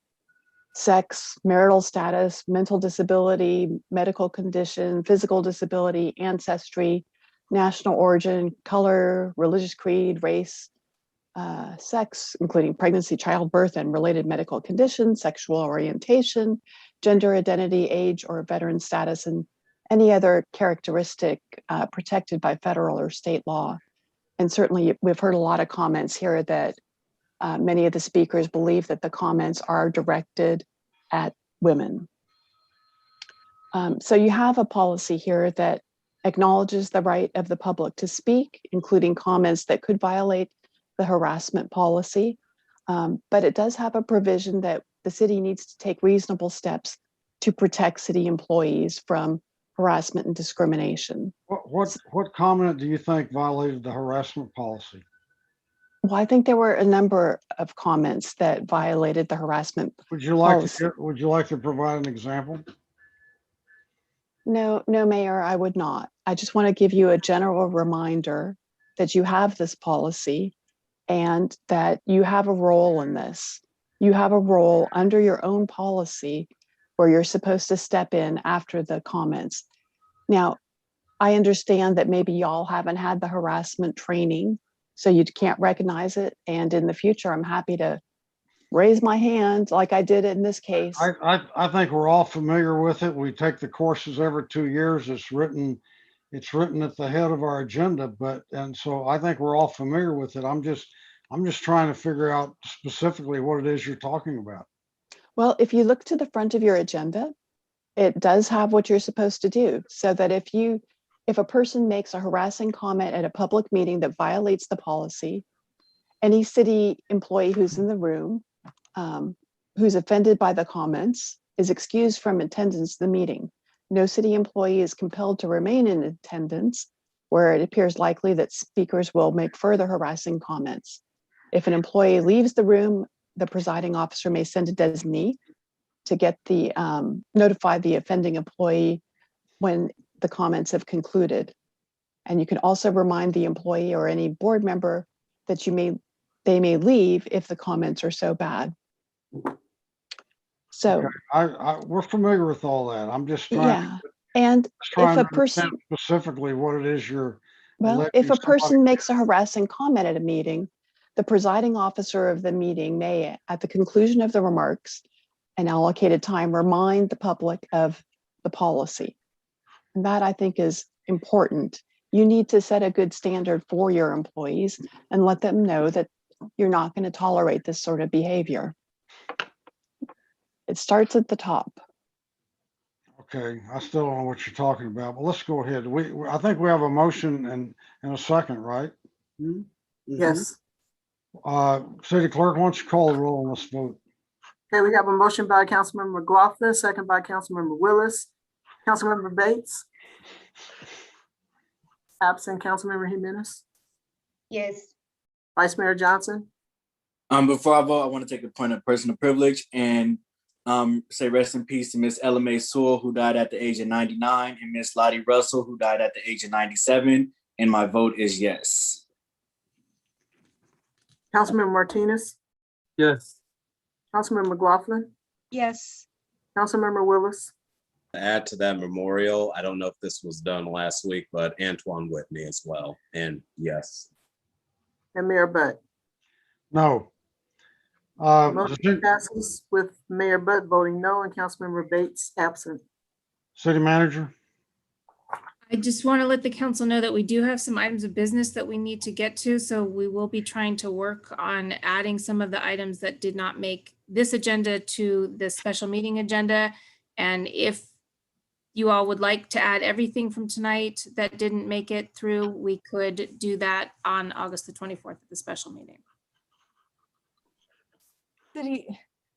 [SPEAKER 3] sex, marital status, mental disability, medical condition, physical disability, ancestry, national origin, color, religious creed, race, sex, including pregnancy, childbirth, and related medical conditions, sexual orientation, gender identity, age, or veteran status, and any other characteristic protected by federal or state law. And certainly we've heard a lot of comments here that many of the speakers believe that the comments are directed at women. So you have a policy here that acknowledges the right of the public to speak, including comments that could violate the harassment policy. But it does have a provision that the city needs to take reasonable steps to protect city employees from harassment and discrimination.
[SPEAKER 22] What comment do you think violated the harassment policy?
[SPEAKER 3] Well, I think there were a number of comments that violated the harassment policy.
[SPEAKER 22] Would you like to provide an example?
[SPEAKER 3] No, Mayor, I would not. I just want to give you a general reminder that you have this policy and that you have a role in this. You have a role under your own policy where you're supposed to step in after the comments. Now, I understand that maybe y'all haven't had the harassment training, so you can't recognize it. And in the future, I'm happy to raise my hand like I did in this case.
[SPEAKER 22] I think we're all familiar with it. We take the courses every 2 years. It's written at the head of our agenda, and so I think we're all familiar with it. I'm just trying to figure out specifically what it is you're talking about.
[SPEAKER 3] Well, if you look to the front of your agenda, it does have what you're supposed to do, so that if a person makes a harassing comment at a public meeting that violates the policy, any city employee who's in the room, who's offended by the comments, is excused from attendance to the meeting. No city employee is compelled to remain in attendance where it appears likely that speakers will make further harassing comments. If an employee leaves the room, the presiding officer may send a designee to get notify the offending employee when the comments have concluded. And you can also remind the employee or any board member that they may leave if the comments are so bad. So
[SPEAKER 22] okay. We're familiar with all that. I'm just trying.
[SPEAKER 3] And if a
[SPEAKER 22] person specifically what it is
[SPEAKER 3] if a person makes a harassing comment at a meeting, the presiding officer of the meeting may, at the conclusion of the remarks, an allocated time, remind the public of the policy. And that I think is important. You need to set a good standard for your employees and let them know that you're not going to tolerate this sort of behavior. It starts at the top.
[SPEAKER 22] Okay, I still don't know what you're talking about, but let's go ahead. I think we have a motion and a second, right?
[SPEAKER 9] Yes.
[SPEAKER 22] City Clerk, why don't you call the roll on this vote?
[SPEAKER 9] Okay, we have a motion by Councilmember McLaughlin, second by Councilmember Willis. Councilmember Bates. Absent. Councilmember Jimenez.
[SPEAKER 19] Yes.
[SPEAKER 9] Vice Mayor Johnson.
[SPEAKER 25] Before I vote, I want to take a point of personal privilege and say rest in peace to Miss Ella Mae Sewell, who died at the age of 99, and Miss Lottie Russell, who died at the age of 97. And my vote is yes.
[SPEAKER 9] Councilmember Martinez.
[SPEAKER 25] Yes.
[SPEAKER 9] Councilmember McLaughlin.
[SPEAKER 19] Yes.
[SPEAKER 9] Councilmember Willis.
[SPEAKER 23] To add to that memorial, I don't know if this was done last week, but Antoine Whitney as well. And yes.
[SPEAKER 9] And Mayor Butt.
[SPEAKER 22] No.
[SPEAKER 9] Motion passes with Mayor Butt voting no and Councilmember Bates absent.
[SPEAKER 22] City Manager.
[SPEAKER 1] I just want to let the council know that we do have some items of business that we need to get to. So we will be trying to work on adding some of the items that did not make this agenda to the special meeting agenda. And if you all would like to add everything from tonight that didn't make it through, we could do that on August the 24th at the special meeting.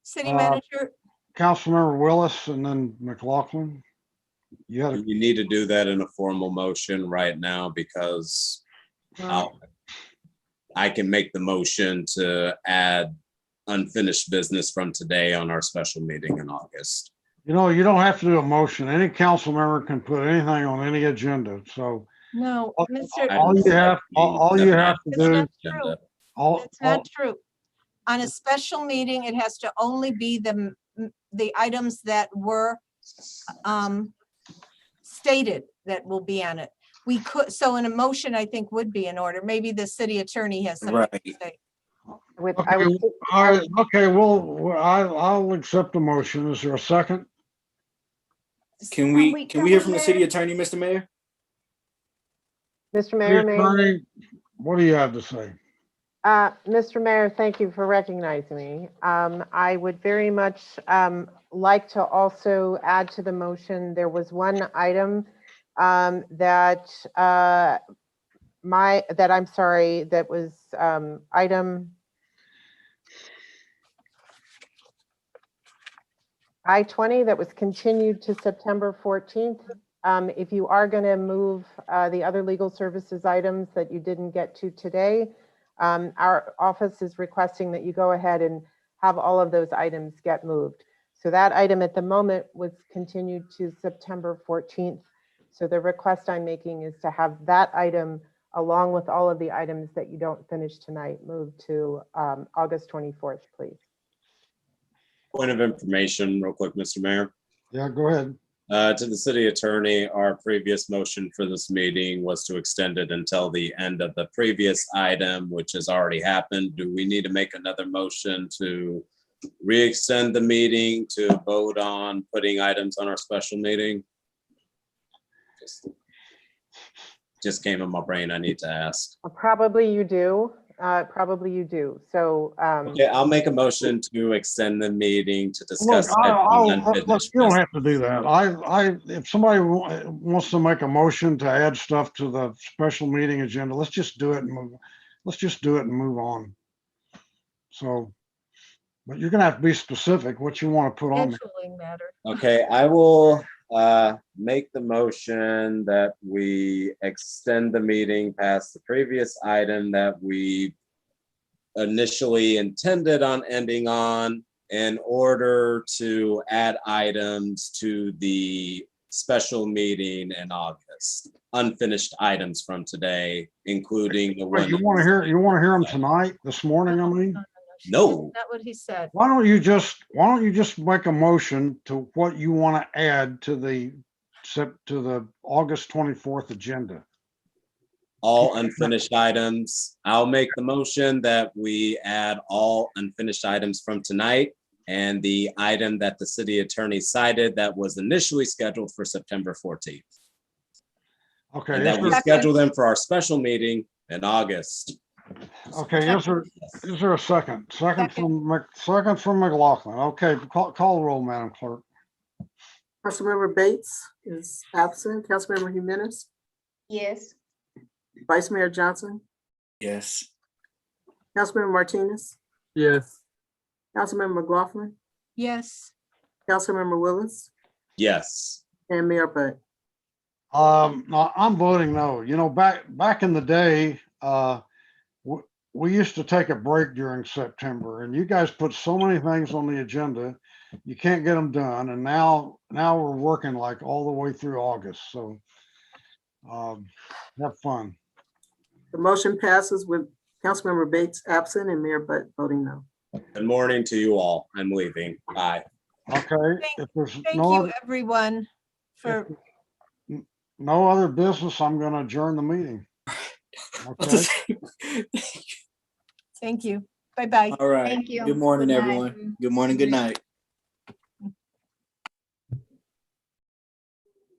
[SPEAKER 20] City Manager.
[SPEAKER 22] Councilmember Willis and then McLaughlin.
[SPEAKER 23] You need to do that in a formal motion right now because I can make the motion to add unfinished business from today on our special meeting in August.
[SPEAKER 22] You know, you don't have to do a motion. Any council member can put anything on any agenda. So
[SPEAKER 20] No, Mr.
[SPEAKER 22] all you have to do.
[SPEAKER 20] That's not true. That's not true. On a special meeting, it has to only be the items that were stated that will be on it. We could, so an emotion, I think, would be in order. Maybe the city attorney has something to say.
[SPEAKER 22] Okay, well, I'll accept the motion. Is there a second?
[SPEAKER 25] Can we hear from the city attorney, Mr. Mayor?
[SPEAKER 11] Mr. Mayor,
[SPEAKER 22] Attorney, what do you have to say?
[SPEAKER 11] Mr. Mayor, thank you for recognizing me. I would very much like to also add to the motion. There was one item that was item I-20 that was continued to September 14th. If you are going to move the other legal services items that you didn't get to today, our office is requesting that you go ahead and have all of those items get moved. So that item at the moment was continued to September 14th. So the request I'm making is to have that item along with all of the items that you don't finish tonight moved to August 24th, please.
[SPEAKER 23] Point of information real quick, Mr. Mayor.
[SPEAKER 22] Yeah, go ahead.
[SPEAKER 23] To the city attorney, our previous motion for this meeting was to extend it until the end of the previous item, which has already happened. Do we need to make another motion to re-extend the meeting to vote on putting items on our special meeting? Just came in my brain. I need to ask.
[SPEAKER 11] Probably you do. Probably you do. So
[SPEAKER 22] Okay,
[SPEAKER 23] I'll make a motion to extend the meeting to
[SPEAKER 22] look,
[SPEAKER 23] discuss.
[SPEAKER 22] look, you don't have to do that. If somebody wants to make a motion to add stuff to the special meeting agenda, let's just do it and move. Let's just do it and move on. So, but you're gonna have to be specific what you want to put on there.
[SPEAKER 20] Scheduling matter.
[SPEAKER 23] Okay, I will make the motion that we extend the meeting past the previous item that we initially intended on ending on in order to add items to the special meeting in August. Unfinished items from today, including the one.
[SPEAKER 22] You want to hear them tonight, this morning, I mean?
[SPEAKER 23] No.
[SPEAKER 20] That's not what he said.
[SPEAKER 22] Why don't you just make a motion to what you want to add to the August 24th agenda?
[SPEAKER 23] All unfinished items. I'll make the motion that we add all unfinished items from tonight and the item that the city attorney cited that was initially scheduled for September 14th.
[SPEAKER 22] Okay.
[SPEAKER 23] And that we schedule them for our special meeting in August.
[SPEAKER 22] Okay, is there a second? Second from McLaughlin. Okay, call roll, Madam Clerk.
[SPEAKER 9] Councilmember Bates is absent. Councilmember Jimenez,
[SPEAKER 19] Yes.
[SPEAKER 9] Vice Mayor Johnson,
[SPEAKER 25] Yes.
[SPEAKER 9] Councilmember Martinez,
[SPEAKER 15] Yes.
[SPEAKER 9] Councilmember McLaughlin,
[SPEAKER 20] Yes.
[SPEAKER 9] Councilmember Willis,
[SPEAKER 23] Yes.
[SPEAKER 9] and Mayor Butt.
[SPEAKER 22] No, I'm voting no. You know, back in the day, we used to take a break during September, and you guys put so many things on the agenda, you can't get them done. And now we're working like all the way through August. So have fun.
[SPEAKER 9] The motion passes with Councilmember Bates absent and Mayor Butt voting no.
[SPEAKER 23] Good morning to you all. I'm leaving. Bye.
[SPEAKER 22] Okay. If there's
[SPEAKER 20] Thank
[SPEAKER 22] no
[SPEAKER 20] you,
[SPEAKER 22] other,
[SPEAKER 20] everyone, for
[SPEAKER 22] no other business, I'm going to adjourn the meeting. Okay.
[SPEAKER 20] thank you. Bye-bye.
[SPEAKER 25] All right.
[SPEAKER 19] Thank you.
[SPEAKER 25] Good morning,
[SPEAKER 19] Good night.
[SPEAKER 25] everyone. Good morning. Good night.